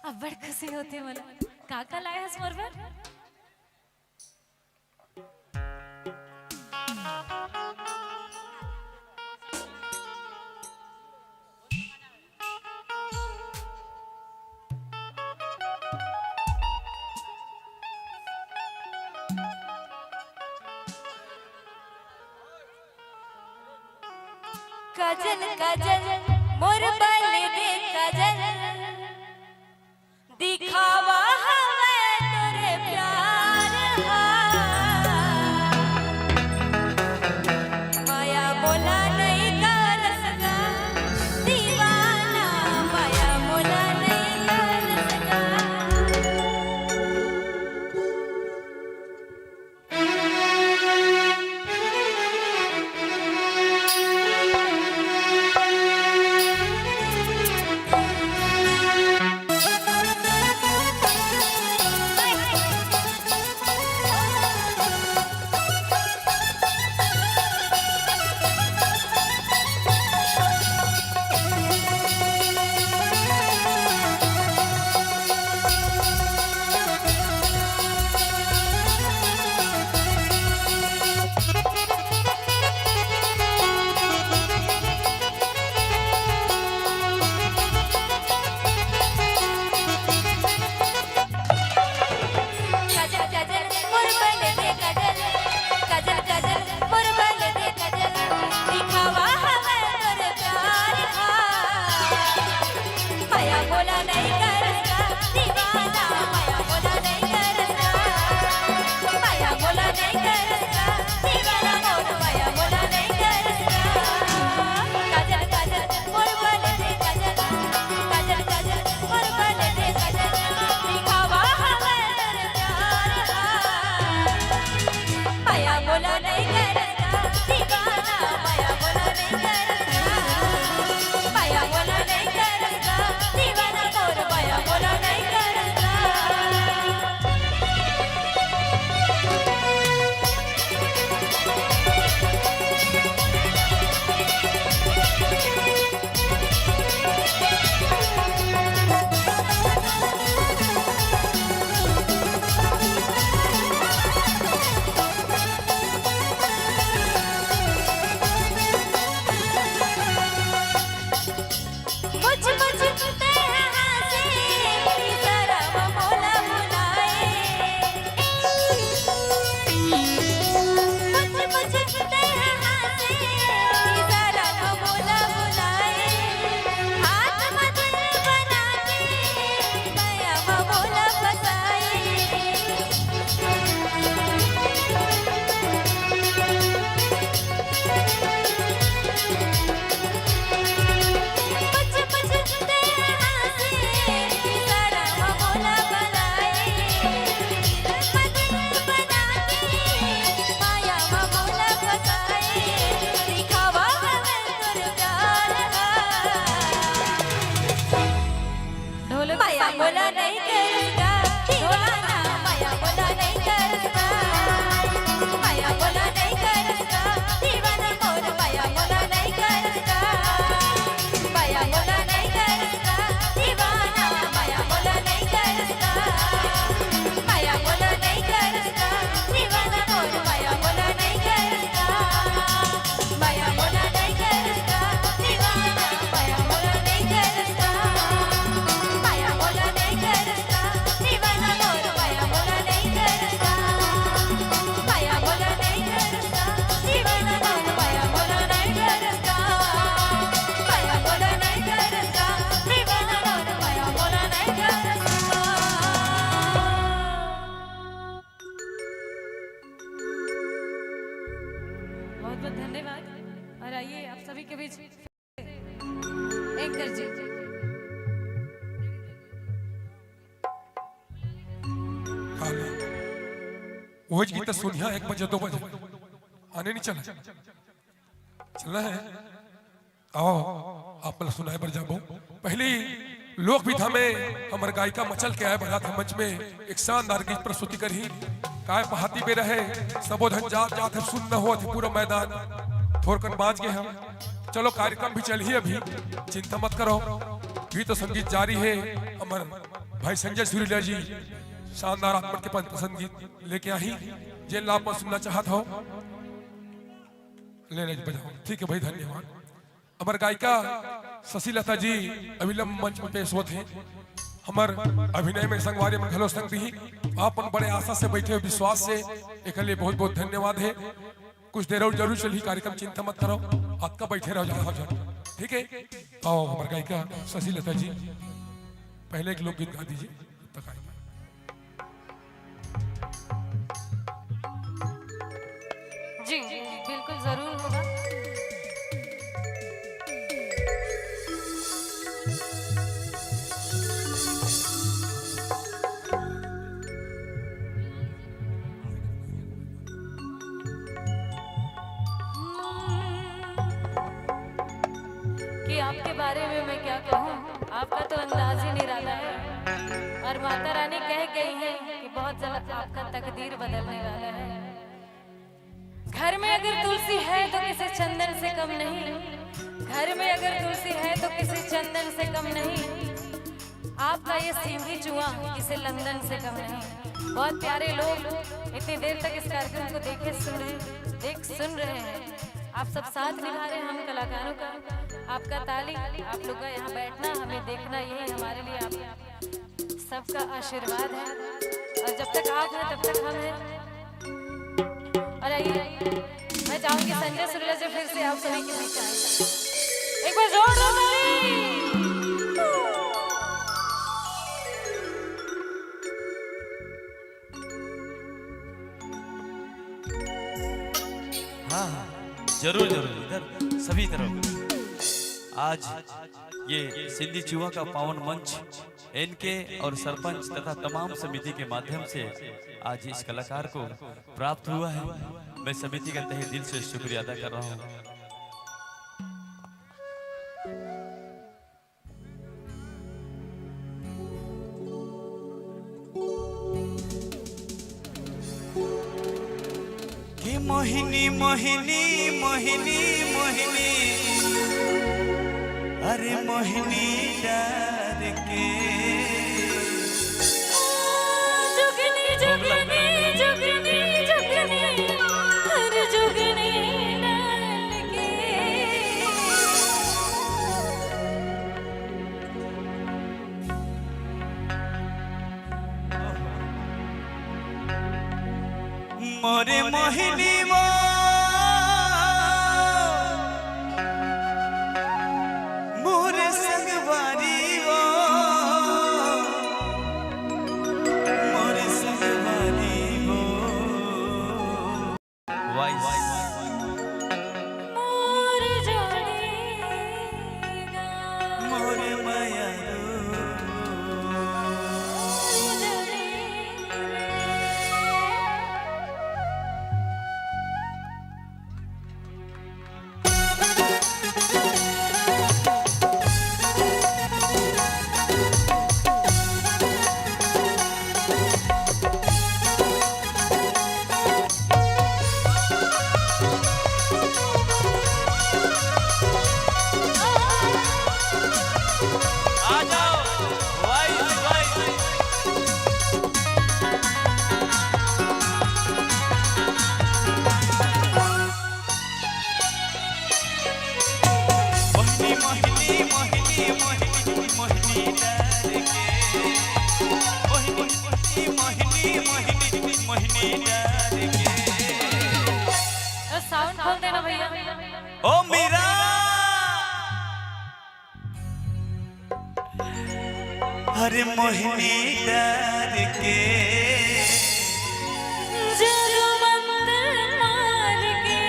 Speaker 2: अब बड़ खुशी होते मला काका लाया बरोबर काजल काजल मोर बल दे काजल दिखावा हवे तोरे प्यार हा माया मोला नहीं कर सका दीवाना माया मोला नहीं कर सका काजल काजल मोर बल दे काजल काजल काजल मोर बल दे काजल दिखावा हवे तोरे प्यार हा माया बोला नहीं करता दीवाना माया बोला नहीं करता माया बोला नहीं करता दीवाना मोर माया बोला नहीं करता काजल काजल मोर बल दे काजल काजल काजल मोर बल दे काजल दिखावा हवे तोरे प्यार हा माया बोला नहीं करता दीवाना माया बोला नहीं करता माया बोला नहीं करता दीवाना मोर माया बोला नहीं करता बहुत धन्यवाद। और आइए आप सभी के बीच एंकर जी।
Speaker 1: वो गीत सुनिया 1 बजे 2 बजे आने नहीं चला चलना है। आओ आप मतलब सुनाए बर जाबो। पहली लोक विधा में हमारे गायिका मचल के आए बना था मंच में एक शानदार गीत प्रस्तुति कर ही काय पहाती पे रहे सबोधन जात जात है सुन न हो थे पूरा मैदान थोड़कन बाज गए हम। चलो कार्यक्रम भी चल ही अभी चिंता मत करो। गीत तो संगीत जारी है। अमर भाई संजय सूर्या जी शानदार आप के पसंद गीत लेके आई जेल आप सुनना चाहत हो लेने बजाओ। ठीक है भाई धन्यवाद। हमार गायिका शशिलता जी अविलंब मंच में पेश होते हैं। हमार अभिनय में संगवारी में घलो संग दी आप बड़े आशा से बैठे विश्वास से एक लिए बहुत बहुत धन्यवाद है। कुछ देर और जरूर चली कार्यक्रम चिंता मत करो आपका बैठे रहो जाओ ठीक है। आओ हमार गायिका शशिलता जी पहले एक लोकगीत गा दीजिए तक आएगा।
Speaker 2: जी बिल्कुल जरूर होगा। कि आपके बारे में मैं क्या कहूँ, आपका तो अंदाज ही निराला है। और माता रानी कह गई है कि बहुत जल्द आपका तकदीर बदलने वाला है। घर में अगर तुलसी है तो किसी चंदन से कम नहीं। घर में अगर तुलसी है तो किसी चंदन से कम नहीं। आपका ये सिंधी चुआ किसी लंदन से कम नहीं। बहुत प्यारे लोग इतनी देर तक इस कार्यक्रम को सुन रहे हैं। आप सब साथ निभा रहे हैं हम कलाकारों का। आपका ताली आप लोग का यहाँ बैठना हमें देखना यही हमारे लिए आप सबका आशीर्वाद है। और जब तक आप हैं तब तक हम हैं। और आइए मैं चाहूंगी संजय सूर्या जी फिर से आप सभी के बीच आए। एक बार जोरदार ताली।
Speaker 8: हाँ जरूर जरूर इधर सभी तरफ। आज ये सिंधी चुआ का पावन मंच इनके और सरपंच तथा तमाम समिति के माध्यम से आज इस कलाकार को प्राप्त हुआ है। मैं समिति का तहे दिल से शुक्रिया अदा कर रहा हूँ। कि मोहिनी मोहिनी मोहिनी मोहिनी अरे मोहिनी डर के
Speaker 2: जुगनी जुगनी जुगनी जुगनी हर जुगनी डाल के
Speaker 8: मोरे मोहिनी वो मोरे संगवारी वो मोरे संगवारी वो
Speaker 2: मोर जोड़ी
Speaker 8: मोरे माया
Speaker 2: साउंड खोल देना भैया।
Speaker 8: ओ मीरा अरे मोहिनी डर के
Speaker 2: जगमंद मार के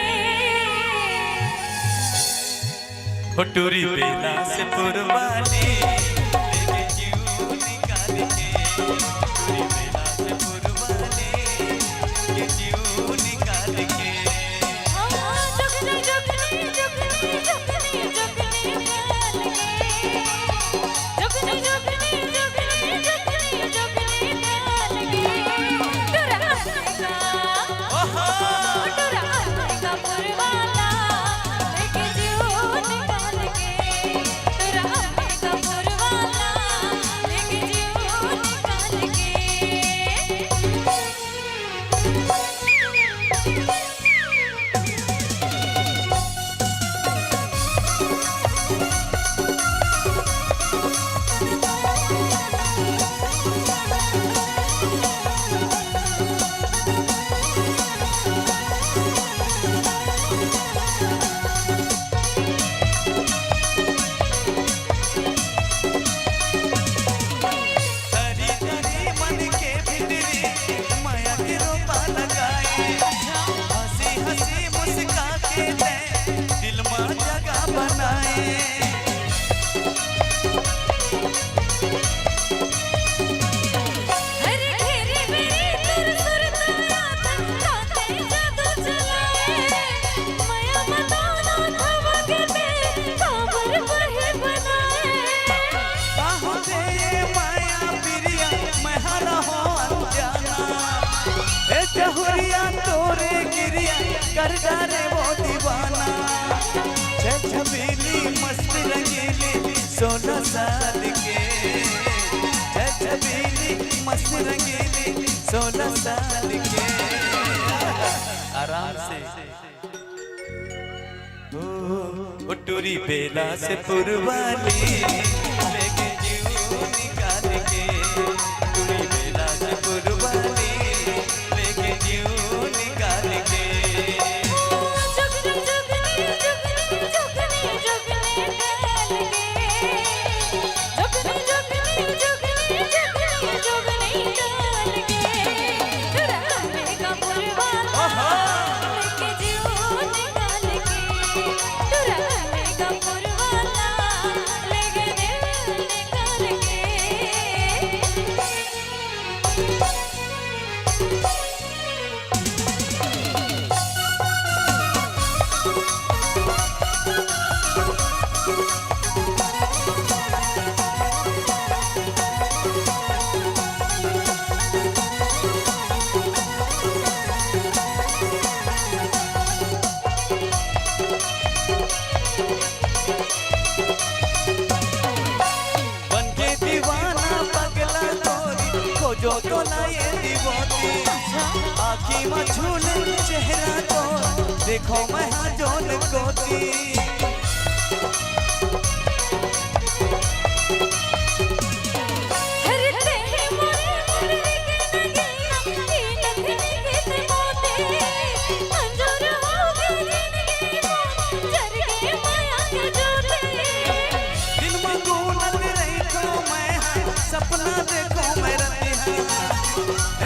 Speaker 8: हो टूरी बेला से पुरवानी लेके जीव निकाल के, टूरी बेला से पुरवानी लेके जीव निकाल के।
Speaker 2: जुगनी जुगनी जुगनी जुगनी जुगनी डाल के, जुगनी जुगनी जुगनी जुगनी जुगनी डाल के, डुराने का पुरवाला लेके जीव निकाल के, डुराने का पुरवाला लेके जीव निकाल के।
Speaker 8: तरी तरी मन के भितरी माया के रोपा लगाए, हंसी हंसी मुस्का के दे दिल में जगह बनाए।
Speaker 2: हरे घेरे मेरे तुर सुर तारा ताते जादू चलाए, माया बताना थवा के ते खबर वही बनाए।
Speaker 8: बाहों दे माया प्रिया मैं हरा हो अनजाना, ए जहुरिया तोरे गिरिया कर डारे वो दीवाना। छबीली मस्त रंगीली 16 साल के, छबीली मस्त रंगीली 16 साल के। आराम से ओ टूरी बेला से पुरवाली लेके जीव निकाल के, टूरी बेला से पुरवाली लेके जीव निकाल के।
Speaker 2: जुगनी जुगनी जुगनी जुगनी जुगनी डाल के, जुगनी जुगनी जुगनी जुगनी जुगनी डाल के, डुराने का पुरवाला लेके जीव निकाल के, डुराने का पुरवाला लेके दिल निकाल के।
Speaker 8: बन के दीवाना पगला तोरी खोजो तो लाए दीवानी, आँखी में झूले चेहरा तो देखो मैं हाँ जोन कोती।
Speaker 2: हरते हैं मोरे मोरे के नगीना, ये नखनी के ते मोते, अंजूर हो गए जिंदगी में, जर गए माया के जोते।
Speaker 8: दिल में गूंजत रही तो मैं हाँ, सपना देखो मैं रतिहा,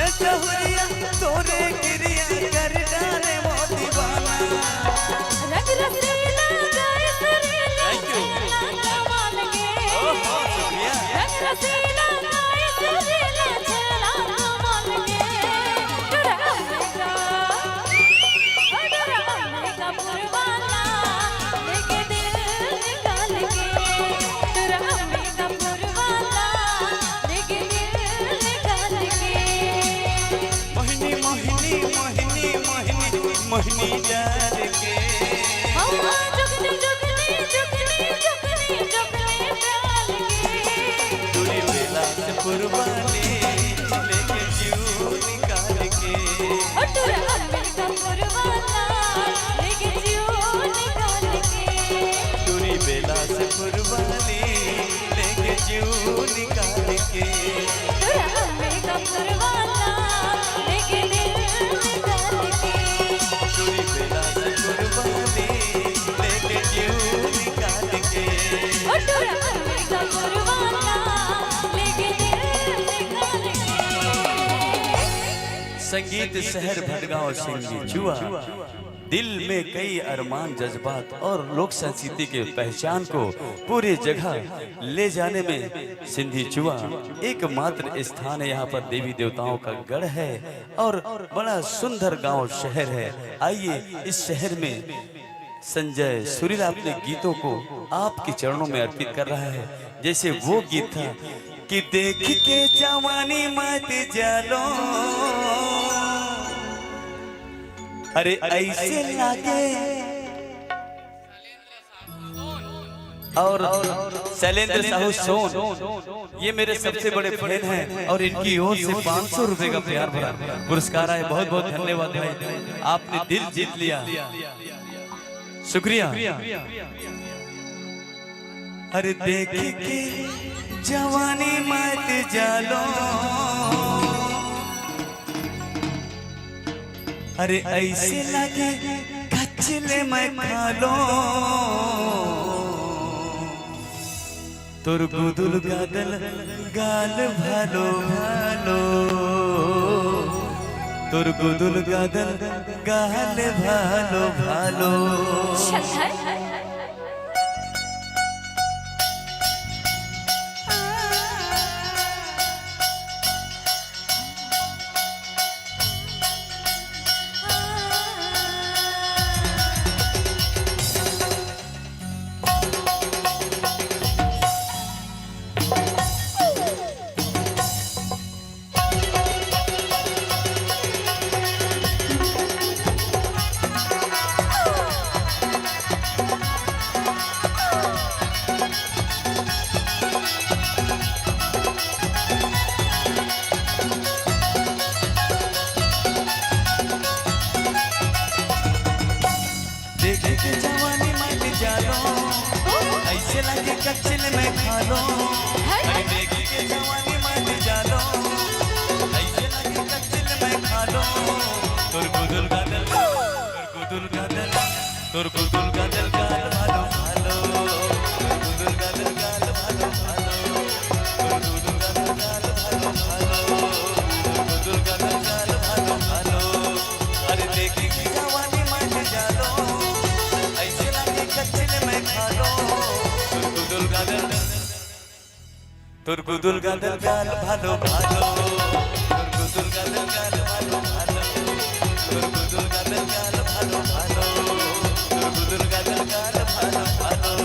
Speaker 8: ए जहुरिया तोरे गिरिया कर डाले वो दीवाना।
Speaker 2: रग रसीला गाए सुरीला छेला कमाल के,
Speaker 8: शुक्रिया।
Speaker 2: रग रसीला गाए सुरीला छेला कमाल के, डुराने का पुरवाला लेके दिल निकाल के, डुराने का पुरवाला लेके दिल निकाल के।
Speaker 8: मोहिनी मोहिनी मोहिनी मोहिनी मोहिनी जाल के,
Speaker 2: जुगनी जुगनी जुगनी जुगनी जुगनी डाल के,
Speaker 8: टूरी बेला से पुरवानी लेके जीव निकाल के,
Speaker 2: डुराने का पुरवाला लेके जीव निकाल के,
Speaker 8: टूरी बेला से पुरवानी लेके जीव निकाल के।
Speaker 2: डुराने का पुरवाला लेके दिल निकाल के,
Speaker 8: टूरी बेला से पुरवानी लेके जीव निकाल के,
Speaker 2: डुराने का पुरवाला लेके दिल निकाल के।
Speaker 8: संगीत शहर भटगांव सिंह जी जुआ। दिल में कई अरमान जज्बात और लोक संस्कृति के पहचान को पूरी जगह ले जाने में सिंधी चुआ एकमात्र स्थान है। यहाँ पर देवी देवताओं का गढ़ है और बड़ा सुंदर गांव शहर है। आइए इस शहर में संजय सुरीला अपने गीतों को आपके चरणों में अर्पित कर रहा है। जैसे वो गीत था कि देख के जवानी मत जालो, अरे ऐसे लागे, और शैलेंद्र साहू सोन ये मेरे सबसे बड़े फैन हैं और इनकी ओर से 500 रुपए का प्यार भरा पुरस्कार है। बहुत बहुत धन्यवाद भाई, आपने दिल जीत लिया, शुक्रिया। अरे देख के जवानी मत जालो, अरे ऐसे लगे कचले मैं खा लो, तोर गुदुल गादल गाल भालो भालो, तोर गुदुल गादल गाल भालो भालो। ऐसे लगे कच्चे में खा लो, अरे देखी के जवानी मत जालो, ऐसे लगे कच्चे में खा लो, तोर गुदुल गादल, तोर गुदुल गादल, तोर गुदुल गादल गाल भालो भालो, तोर गुदुल गादल गाल भालो भालो, तोर गुदुल गादल गाल भालो भालो, तोर गुदुल गादल गाल भालो भालो। अरे देखी के जवानी मत जालो, ऐसे लगे कच्चे में खा लो, तोर गुदुल गादल गाल भालो भालो, तोर गुदुल गादल गाल भालो भालो, तोर गुदुल गादल गाल भालो भालो, तोर गुदुल गादल गाल भालो भालो।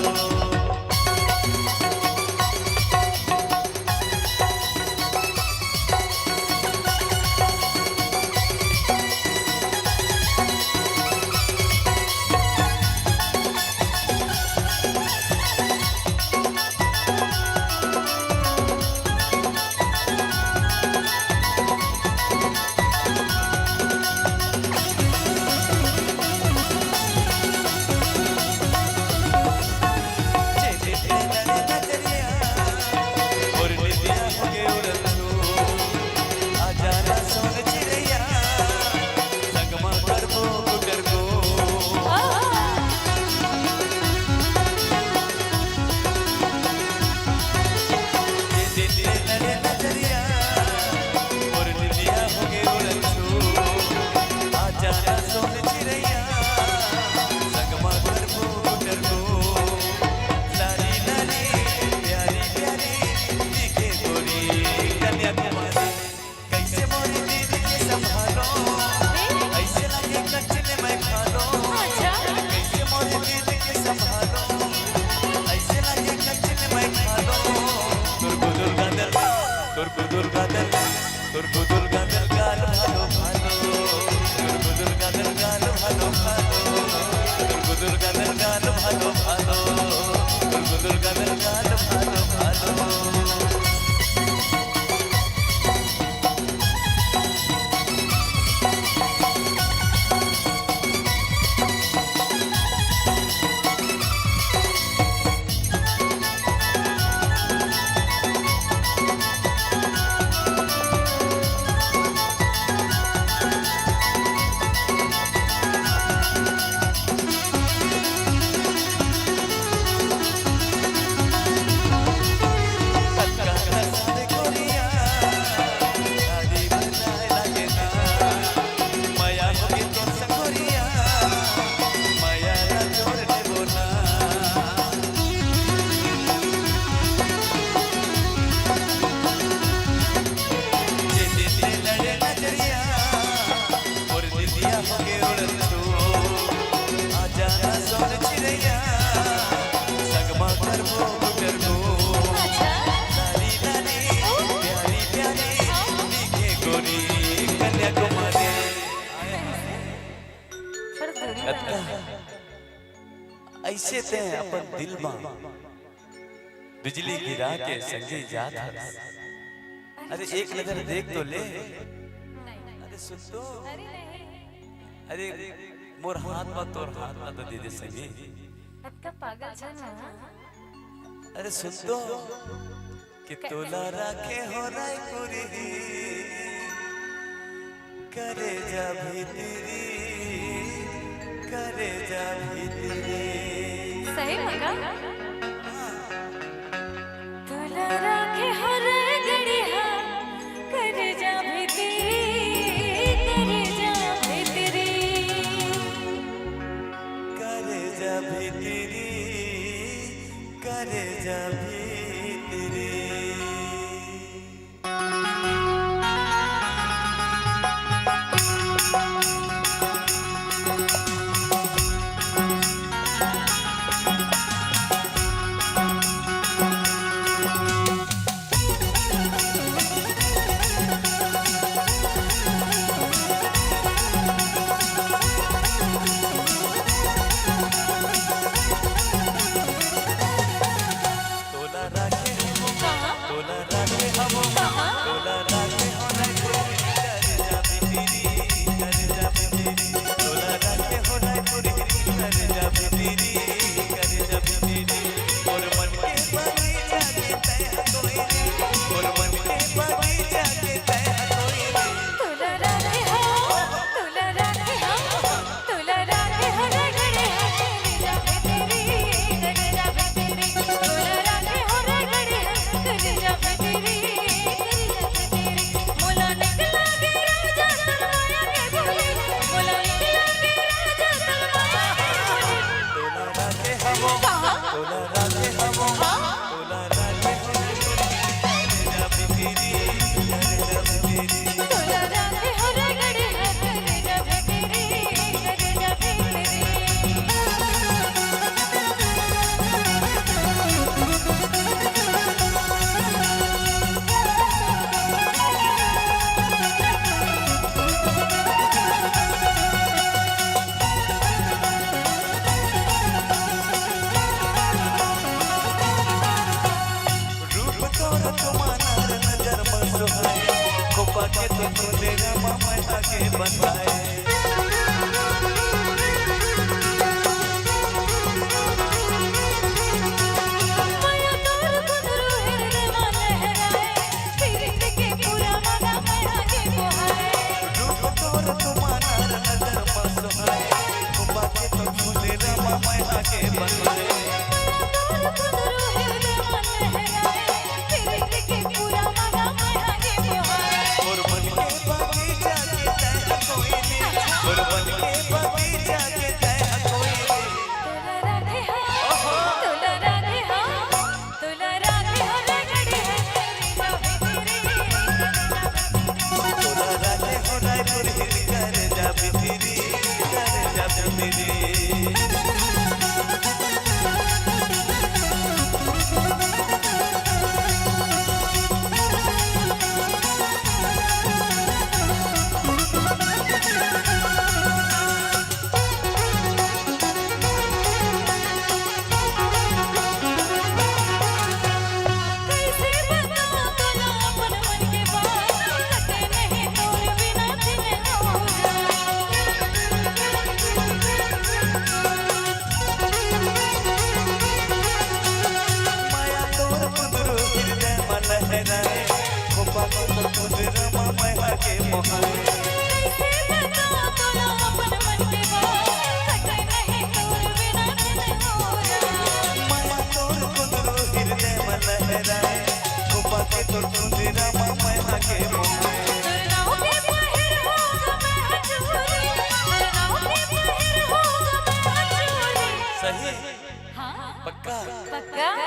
Speaker 8: कत्का ऐसे ते अपन दिल में बिजली गिरा के संगे जात हस। अरे एक नजर देख तो ले। अरे सुन तो। अरे मोर हाथ में तोर हाथ में तो दे दे संगे।
Speaker 2: अक्का पागल छन ना।
Speaker 8: अरे सुन तो कि तोला राखे हो राय पूरी करे जा भीतरी करे जा भीतरी।
Speaker 2: सही लगा। तोला राखे हर गड़िया करे जा भीतरी करे जा भीतरी
Speaker 8: करे जा भीतरी करे जा भीतरी।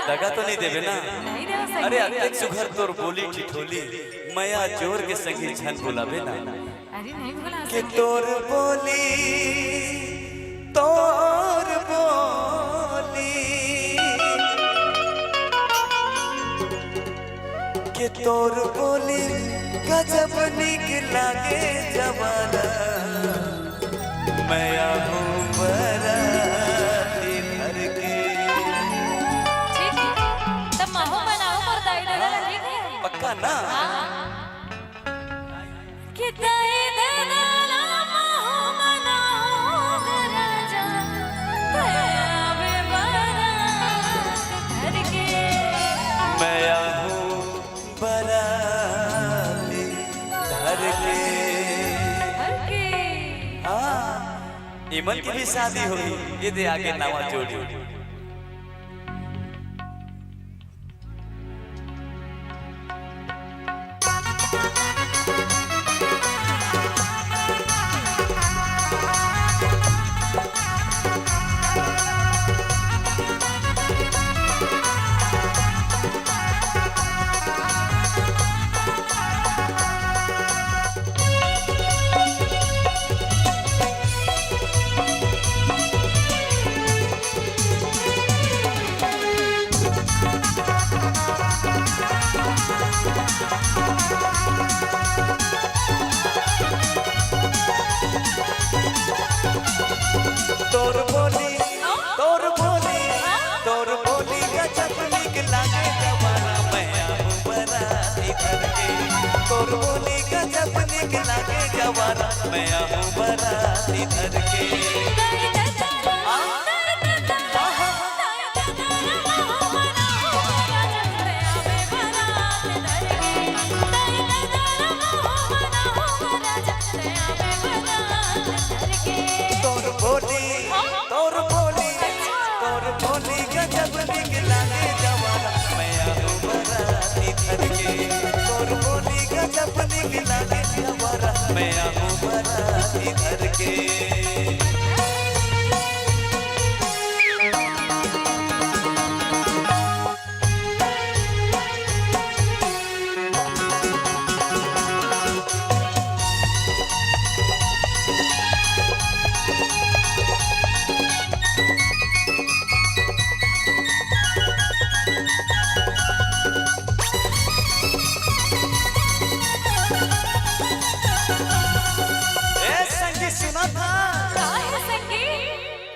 Speaker 8: दगा तो नहीं देवे ना। अरे अत्यक सुघर तोर बोली ठिठोली मया जोर के संगी छन बोलावे ना।
Speaker 2: अरे नहीं बोला
Speaker 8: कि तोर बोली कि तोर बोली गजब निक लागे जवाना मैं हूँ इमन की भी शादी हुई, ये दे आगे नावा जोड़ी। तोर बोली गजब निक लागे जवाना मैं आहूं बराती धर के। तोर बोली गजब निक लागे जवाना मैं आहूं बराती धर के। तोर बोली गजब निक लागे जवाना मैं आहूं बराती धर के। तोर बोली गजब निक लागे जवाना मैं आहूं बराती धर के।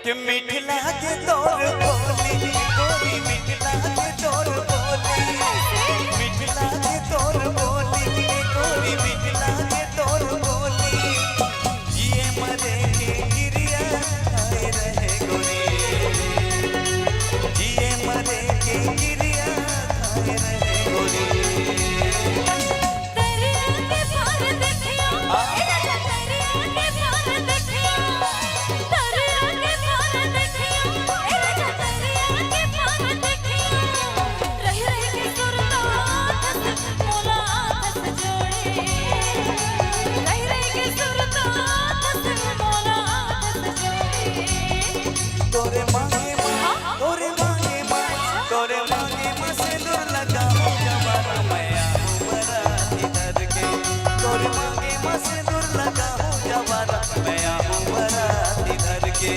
Speaker 8: कि मीठ लागे तोर बोली गोरी, मीठ लागे तोर बोली, मीठ लागे तोर बोली गोरी, मीठ लागे तोर बोली। जिए मरे के गिरिया खाए रहे गोरी, जिए मरे के गिरिया खाए रहे गोरी। तोरे मांगे मां सिंदूर लगाऊं जवाना मैं आहूं बराती धर के। तोरे मांगे मां सिंदूर लगाऊं जवाना मैं आहूं बराती धर के।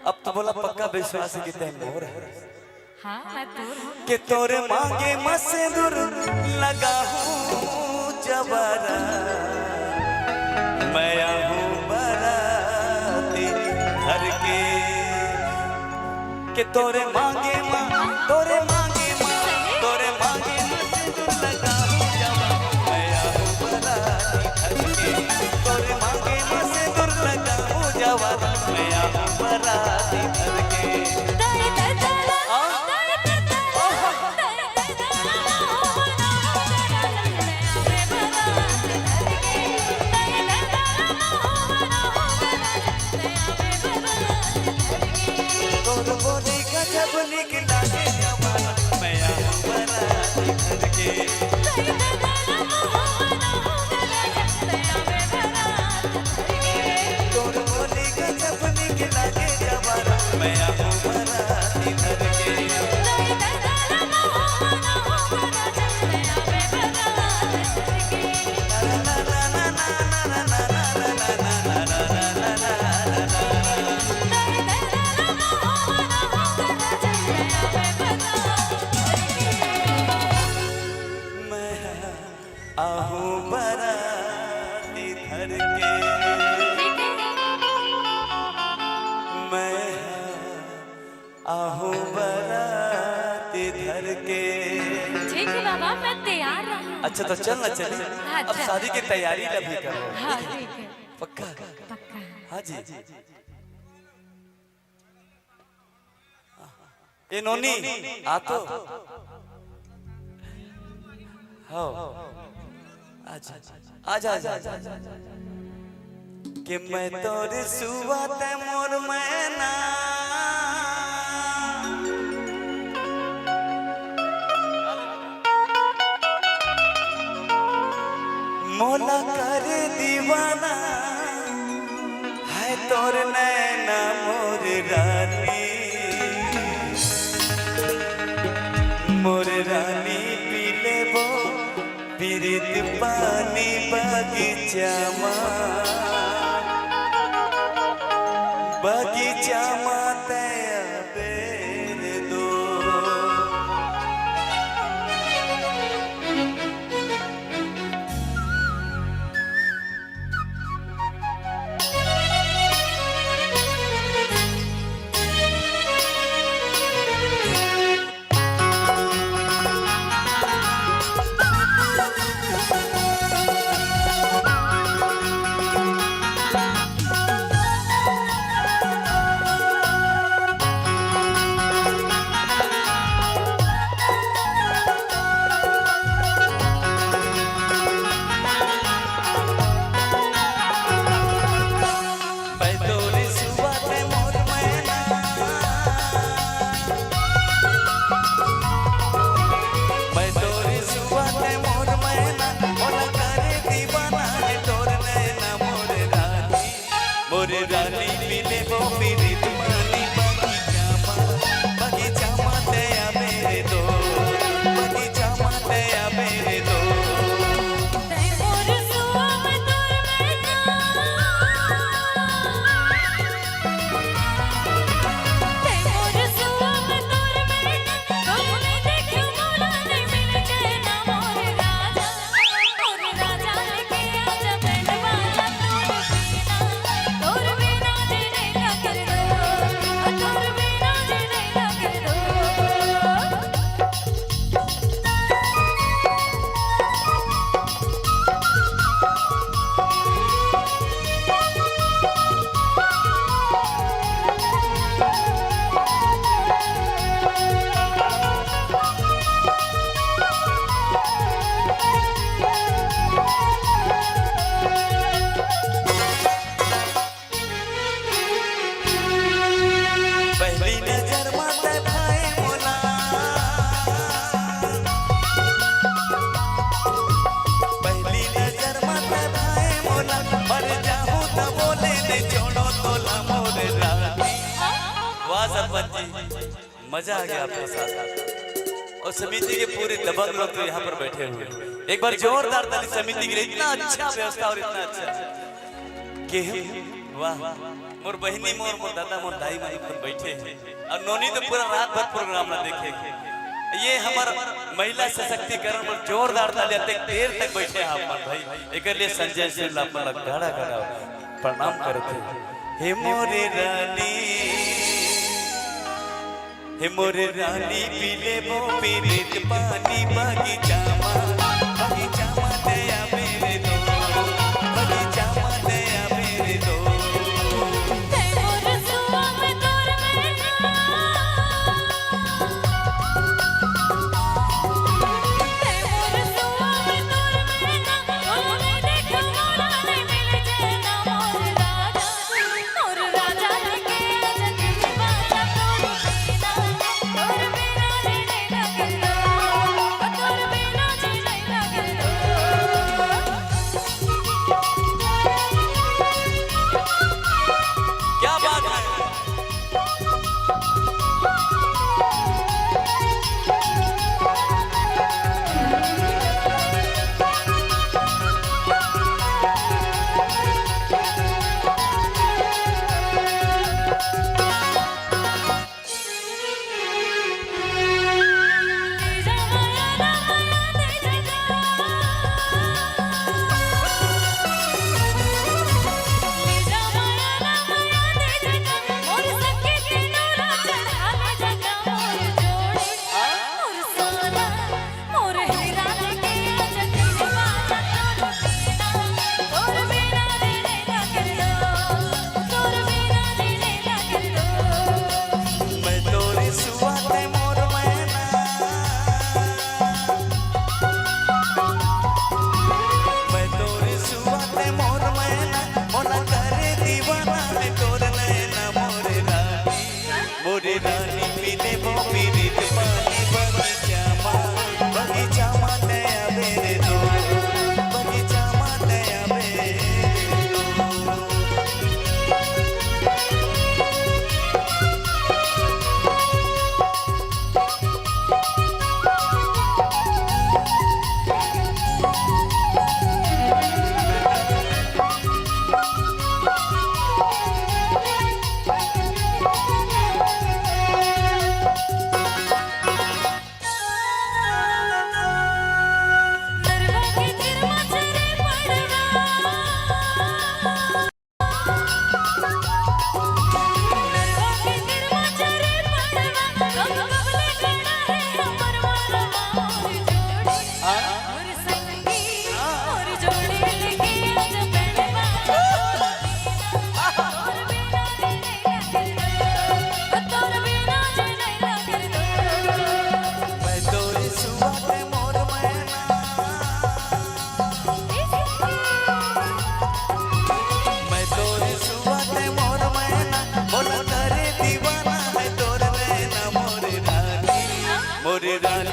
Speaker 8: अब तो बोला पक्का विश्वास है कि तय मोर है।
Speaker 2: हाँ मैं तोर हूँ।
Speaker 8: कि तोरे मांगे मां सिंदूर लगाऊं जवाना मैं आहूं बराती धर के। कि तोरे मांगे मां सिंदूर लगाऊं जवाना मैं आहूं बराती धर के। तोरे मांगे मां सिंदूर लगाऊं जवाना मैं आहूं बराती धर के। तोर बोली गजब निक लागे के।
Speaker 2: ठीक है बाबा, मैं तैयार रहा।
Speaker 8: अच्छा तो चल ना चली। अब
Speaker 2: अच्छा।
Speaker 8: शादी की तैयारी भी करो।
Speaker 2: हाँ ठीक है,
Speaker 8: पक्का?
Speaker 2: पक्का।
Speaker 8: हाँ जी। ए नोनी आ तो हो आजा आजा आजा कि मैं तोर सुवत मोर मैना मोला कर दीवाना है तोर नैना मोर रानी, मोर रानी पी लेबो पीरित पानी बगीचा बगीचा माते बेर दो। मोर रानी मिले वो मेरी दीवानी बगीचा माते आ मेरे दो, बगीचा माते आ मेरे दो। मजा आ गया आपके साथ और समिति के पूरे दबंग लोग तो यहाँ पर बैठे हुए। एक बार जोरदार ताली समिति के लिए। इतना अच्छा व्यवस्था और इतना अच्छा कि वाह मोर बहनी मोर दादा मोर दाई माई बैठे हैं और नोनी तो पूरा रात भर प्रोग्राम ना देखे। ये हमारा महिला सशक्तिकरण पर जोरदार ताली देर तक बैठे हैं आप भाई। एक लिए संजय सिंह गाड़ा गाड़ा प्रणाम करते हे मोरे रानी, हे मोर रानी पी लेबो पीरित पानी बगीचा माते आ मेरे दो, बगीचा माते आ मेरे दो।
Speaker 2: राजा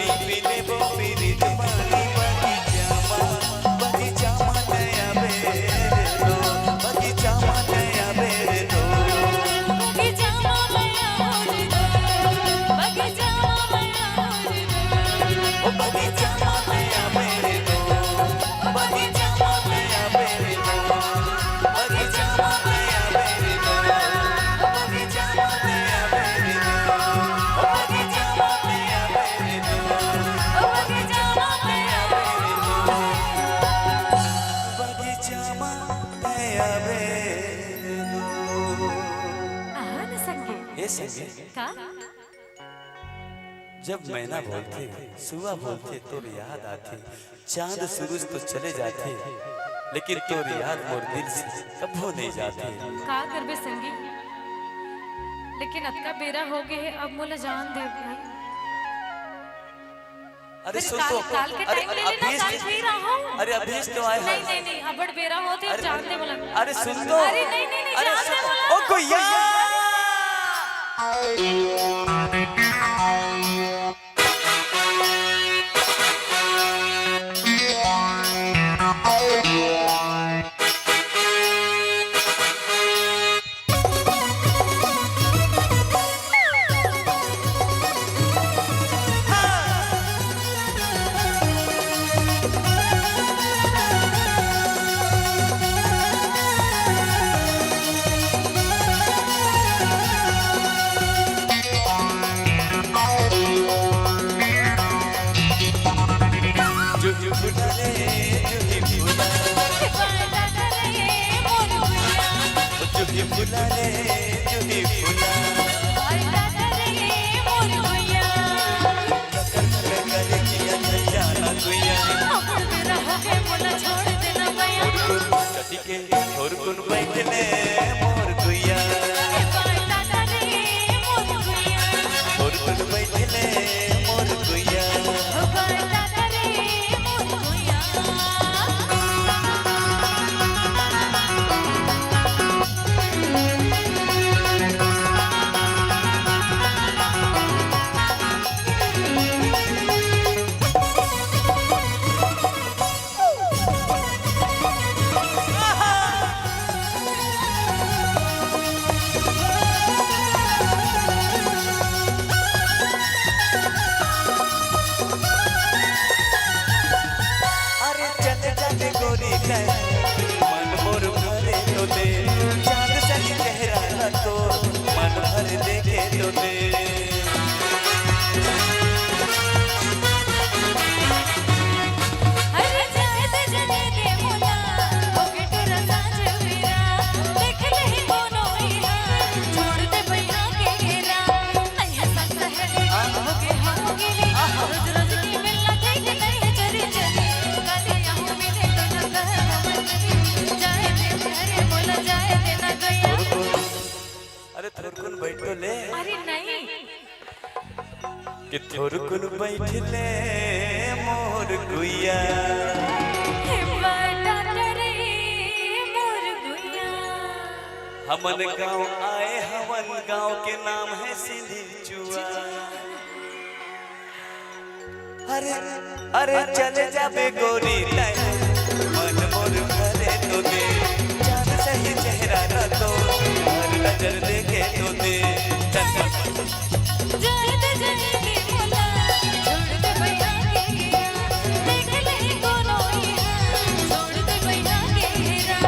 Speaker 8: पानी पीले वो पीरित पानी बगीचा मा नया बेरो बगीचा मा नया बेरो
Speaker 2: बगीचा माया मोरी दो बगीचा माया मोरी दो
Speaker 8: ओ बगीचा मा नया बेरो बगीचा मा नया बेरो बगीचा मा नया बेरो बगीचा मा नया बेरो बगीचा मा नया बेरो
Speaker 2: बगीचा माया
Speaker 8: बगीचा मा नया बेरो
Speaker 2: आन संगे
Speaker 8: ये संगे
Speaker 2: का
Speaker 8: जब मैना बोलते सुबह बोलते तो याद आती चांद सूरज तो चले जाते लेकिन तो याद मोर दिल से कभो नहीं जाती
Speaker 2: का करबे संगी लेकिन अब का बेरा हो गए है अब मोला जान दे भाई
Speaker 8: अरे
Speaker 2: फिर
Speaker 8: सुन
Speaker 2: काल
Speaker 8: तो
Speaker 2: काल के टाइम ले लेना काल भी रहा हूं
Speaker 8: अरे अभीश तो आए
Speaker 2: नहीं नहीं नहीं अबड़ बेरा होते अब जान दे बोला
Speaker 8: अरे सुन तो
Speaker 2: अरे नहीं नहीं नहीं
Speaker 8: अरे
Speaker 2: जान दे बोला
Speaker 8: ओ कोया जो फुला रे जो ही फुला जो ही फुला रे जो ही फुला कर किया जाना गुया कटी के और कुन बैठले मोर गुया और कुन बैठले मोर गुया अरे चल चल गोरी कै मन मोर भरे तो दे चांद सा चेहरा न तो मन भर देखे तो दे
Speaker 2: अरे जाए दे जने दे मोला ओके टुरा साँझ मेरा देख ले ही मोनो इहा छोड़ दे भैया के घेरा नहीं है सच है होगे होगे रोज रोज की मिलना ठीक नहीं है चली चली कल यहाँ मिले तो न कह मन जाए दे अरे मोला जाए दे ना गया
Speaker 8: अरे थोरकुन बैठ तो ले
Speaker 2: अरे नहीं
Speaker 8: कि थोरकुन बैठ ले मोर गुया
Speaker 2: हिम्मत करे मोर गुया
Speaker 8: हमन गांव आए हवन गांव के नाम है सिंधी चुआ अरे अरे चले जाबे गोरी लाई मन मोर भरे तो दे चांद सही चेहरा न तो हर नजर देखे तो दे चल
Speaker 2: जाए दे जने दे मोला छोड़ दे भैया के घेरा देख ले कोनो इहा छोड़ दे भैया के घेरा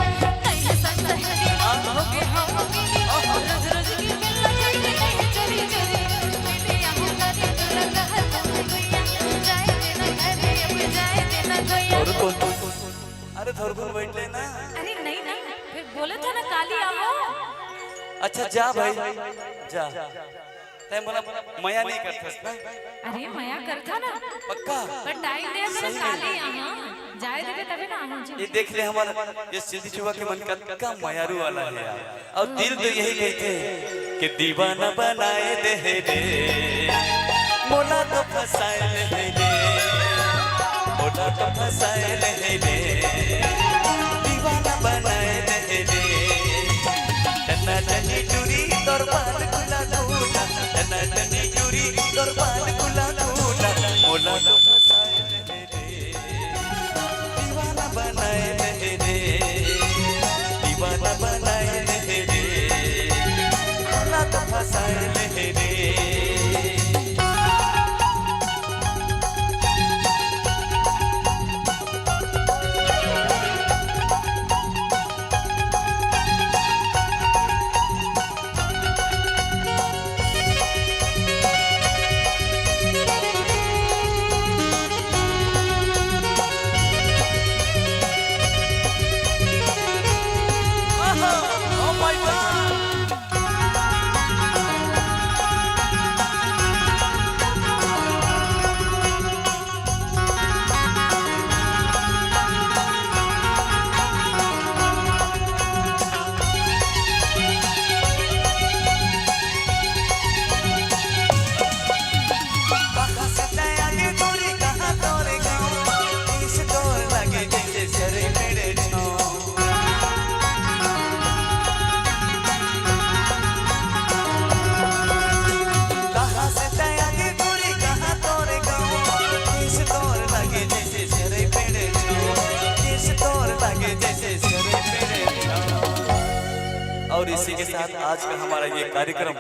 Speaker 2: नहीं है सच है होगे होगे रोज रोज की मिलना ठीक नहीं है चली चली मिले यहाँ करे तो लगा हर भैया जाए देना घरे अब जाए देना गया
Speaker 8: अरे थोरकुन बैठ ले ना
Speaker 2: अरे नहीं ना फिर बोले था ना काली आओ
Speaker 8: अच्छा जा भाई जा तै बोला मया नहीं करथस ना
Speaker 2: अरे मया करता ना
Speaker 8: पक्का
Speaker 2: पर टाइम दे मेरे काली यहाँ जाए देवे तभी ना आऊं जी
Speaker 8: ये देख ले हमारा ये सिंधी चुवा के मन का मायारू वाला है यार और दिल तो यही कहते कि दीवाना बनाए दे रे मोला तो फसाए ले रे मोला तो फसाए ले रे दीवाना बनाए दे रे टना टनी टूरी तोर बाल गुला गुला टना टनी टूरी तोर बाल गुला गुला मोला तो फसाए ले रे, दीवाना बनाए ले रे, दीवाना बनाए ले रे, भोला तो फसाए ले रे। और इसी के साथ आज का हमारा ये कार्यक्रम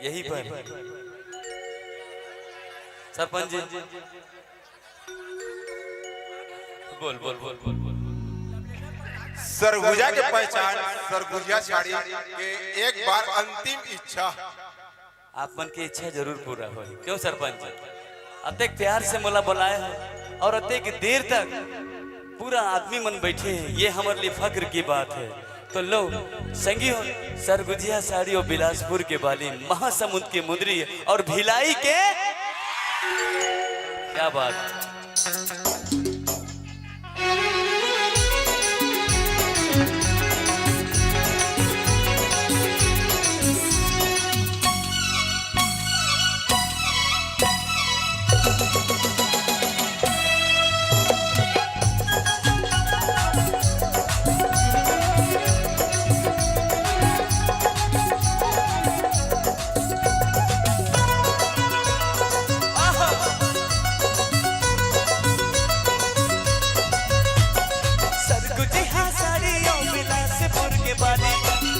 Speaker 8: यहीं पर सरपंच जी बोल बोल बोल बोल बोल
Speaker 4: सरगुजा के पहचान सरगुजिया साड़ी के एक बार अंतिम इच्छा
Speaker 8: आप मन की इच्छा जरूर पूरा हो। क्यों सरपंच अतेक प्यार से मोला बुलाए हो और अतेक देर तक पूरा आदमी मन बैठे हैं, ये हमारे लिए फक्र की बात है। तो लो संगी हो सरगुजिया साड़ी और बिलासपुर के बाली महासमुंद की मुंदरी और भिलाई के क्या बात।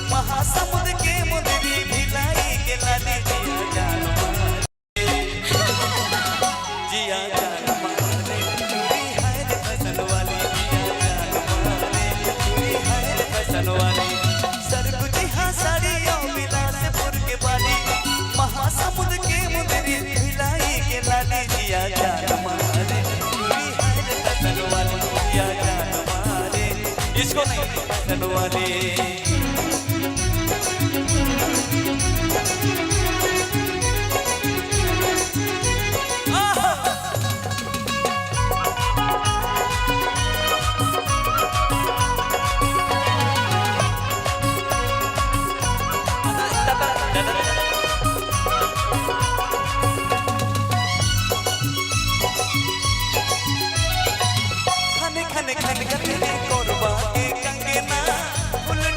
Speaker 8: महासमुंद के मुंदरी भिलाई के लाली जिया जान मारे चूड़ी है रे फसन वाली, जिया जान मारे चूड़ी है रे फसन वाली। सरगुजिया साड़ियों बिलासपुर के बाली महासमुंद के मुंदरी भिलाई के लाली, जिया जान मारे चूड़ी है रे फसन वाली, जिया जान मारे इसको नहीं फसन वाली।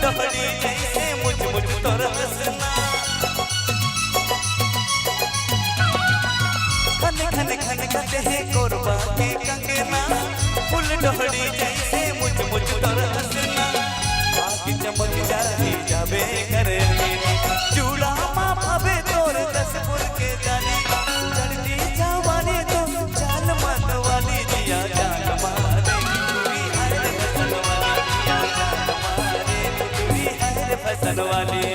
Speaker 8: डहरी जैसे मुझ मुझ तोर हंसना खन खन खन कहते हैं कोरबा के कंगना, फुल डहरी जैसे मुझ मुझ तोर हंसना। आँख चमक जाती जाबे करे चूड़ा माँ भावे तोर दसपुर के जाने चढ़ती जवानी तो चाल मन वाली, जिया जान मारे चूड़ी है रे फसन वाली, जिया जान मारे चूड़ी है रे फसन वाली।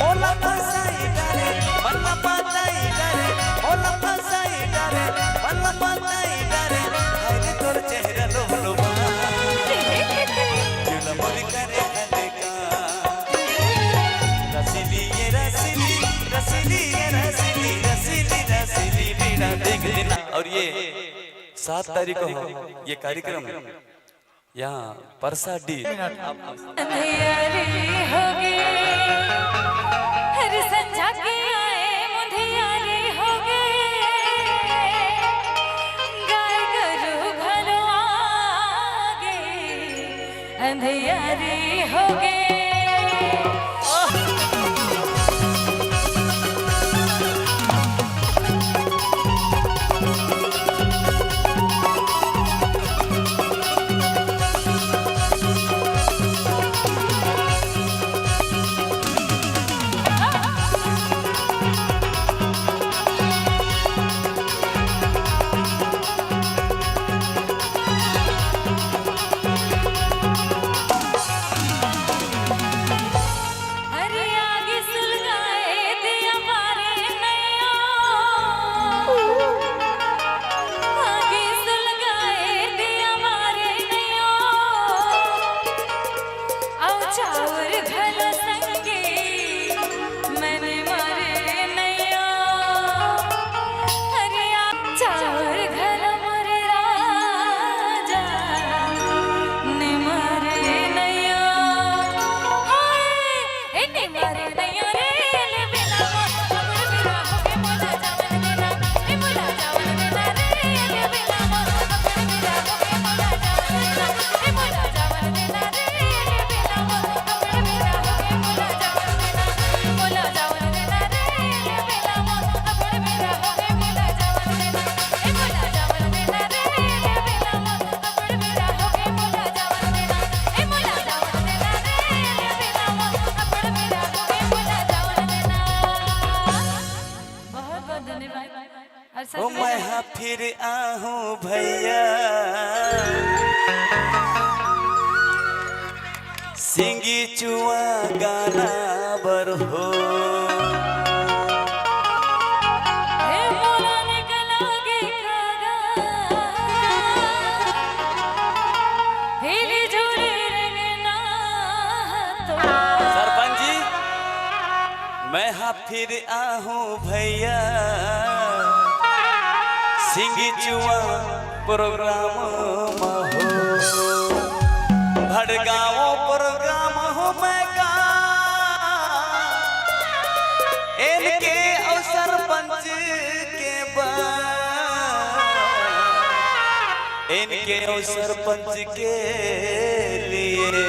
Speaker 8: ओला फसाई डारे मल्ला पाताई डारे ओला फसाई डारे मल्ला पाताई डारे हरे तोर चेहरा लोलवा क्यों मन करे देखा रसीली ये रसीली रसीली ये रसीली रसीली रसीली बीड़ा देख देना। और ये 7 तारीख को हो ये कार्यक्रम यहाँ परसाडी
Speaker 2: अंधियारी होगी हर संझा के आए मुंधियारी होगी गाय गरु घरो आगे अंधियारी होगी।
Speaker 8: ओ मैं हाँ फिर आहूं भैया सिंगी चुआ गाना बर हो सरपंच जी मैं हाँ फिर आहूं भैया सिंगी चुआ प्रोग्राम हो भड़गांव प्रोग्राम हो मैं का इनके अवसर पंच के इनके अवसर पंच के लिए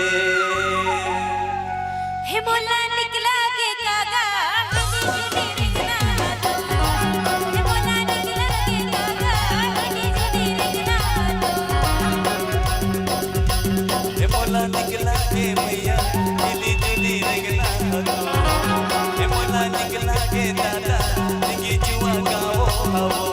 Speaker 2: हिमोला निकला के कागा
Speaker 8: निकला के भैया दिली दिली रंगना हे मोला निकला के दादा निकी जुआ गाओ हवो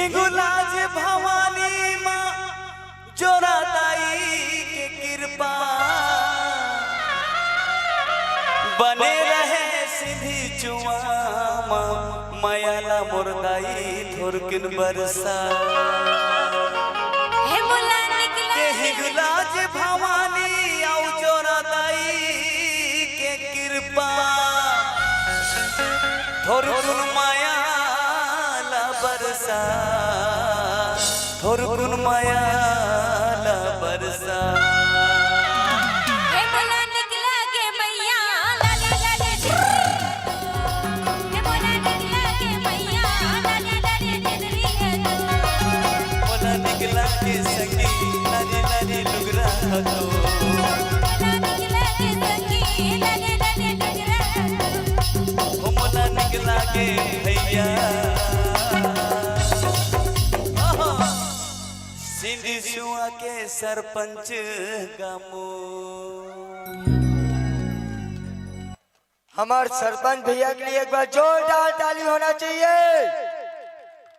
Speaker 8: हिंगुलाज भवानी माँ जोरादाई के कृपा बने रहे सीधी चुआमा मायाला मुर्दाई थोरकिन बरसा
Speaker 2: हे मुला निकला
Speaker 8: के हिंगुलाज भवानी आउ जोरादाई के कृपा थोरकुन मायाला बरसा थोरकुन मायाला बरसा
Speaker 2: हे मुला निकला के मैया लाले लाले हे मुला निकला के मैया लाले लाले जिंदगी है
Speaker 8: मोला निकला के संगी लाली लाली लुगरा तो
Speaker 2: मुला निकला के संगी लाले लाले डगरा
Speaker 8: ओ मोला निकला के भैया सिंधी सुआ के सरपंच गामो
Speaker 10: हमारे सरपंच भैया के लिए एक बार जोरदार ताली होना चाहिए।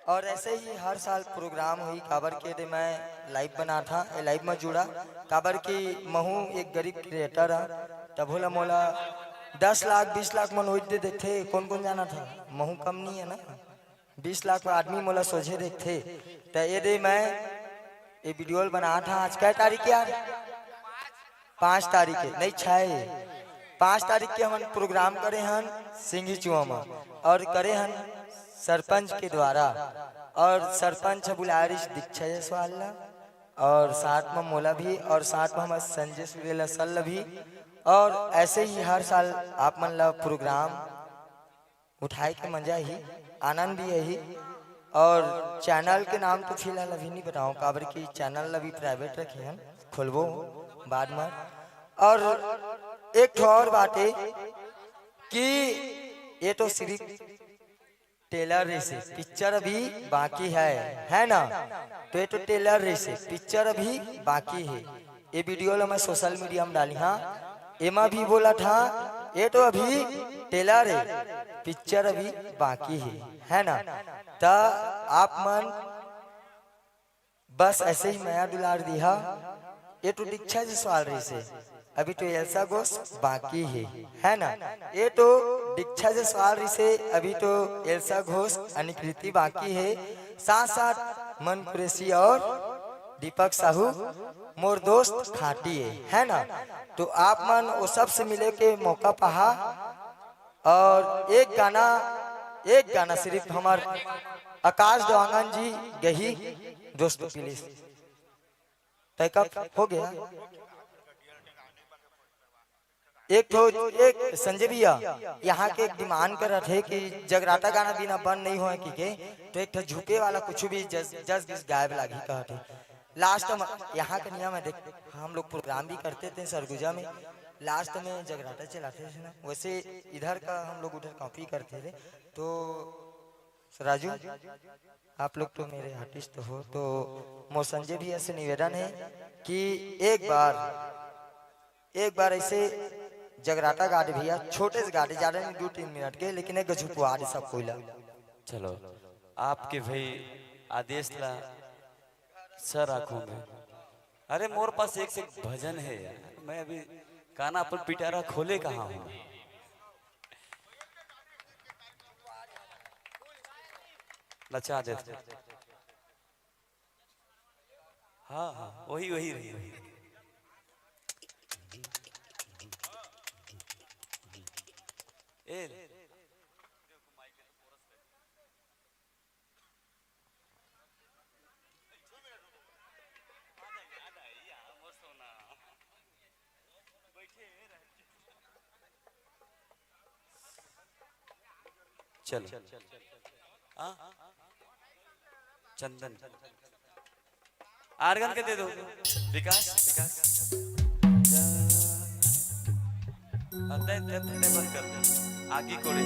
Speaker 10: और ऐसे ही हर साल प्रोग्राम हुई काबर के दे मैं लाइव बना था लाइव में जुड़ा काबर की महू एक गरीब क्रिएटर है तब बोला मोला 10 लाख 20 लाख मन होते देखते कौन कौन जाना था महू कम नहीं है ना 20 लाख आदमी मोला सोझे देखते तो ये दे मैं ये वीडियो बना था। आज क्या तारीख यार 5 तारीख है नहीं 5 तारीख के हम प्रोग्राम करे हन सिंगी चुआ में और करे हन सरपंच के द्वारा और सरपंच बुलारिश दीक्षा जायसवाल और साथ में मोला भी और साथ में हमारे संजय सुरेला सल भी और ऐसे ही हर साल आप मन ला प्रोग्राम उठाए के मजा ही आनंद भी यही और चैनल के नाम तो फिलहाल अभी नहीं बताऊं काबर की चैनल अभी प्राइवेट रखे हैं खोलबो बाद में। और एक तो और बात है कि ये तो सिर्फ टेलर रेस है पिक्चर अभी बाकी है ना तो ये तो टेलर रेस है पिक्चर अभी बाकी है। ये वीडियो मैं सोशल मीडिया में डाली हाँ एमा भी बोला था ये तो अभी टेलर है पिक्चर अभी बाकी है ना तो आप मन बस ऐसे ही माया दुलार दिया ये तो दीक्षा जायसवाल रही से अभी तो एल्सा घोष बाकी है ना ये तो दीक्षा जायसवाल रही से अभी तो एल्सा घोष अनिकृति बाकी है साथ साथ मन कुरैशी और दीपक साहू मोर दोस्त खाटी है ना तो आप मन वो सब से मिले के मौका पहा और एक गाना सिर्फ हमार आकाश देवांगन जी गही दोस्त प्लीज पैकअप हो गया। एक संजय भैया यहाँ के एक डिमांड कर रहे थे कि जगराता गाना बिना बंद नहीं हुआ कि के तो एक झुके वाला कुछ भी जस गायब लागी कहते लास्ट में यहाँ का नियम है देख हम लोग प्रोग्राम भी करते थे सरगुजा में लास्ट में जगराता चलाते थे ना वैसे इधर का हम लोग उधर कॉपी करते थे तो राजू आप लोग तो मेरे आर्टिस्ट हो तो मोर संजय भैया से निवेदन है कि एक बार ऐसे जगराता गाड़ी भैया छोटे से गाड़ी ज्यादा नहीं 2-3 मिनट के लेकिन एक झुकवा दे सब कोई
Speaker 8: चलो आपके भाई आदेश ला सर रखूंगे। अरे मोर पास एक से भजन है यार मैं अभी काना पर पिटारा खोले कहाँ हूँ नचा देते हाँ वही रही चलो चंदन आर्गन के दे दो विकास बंद कर दे आगे कोड़े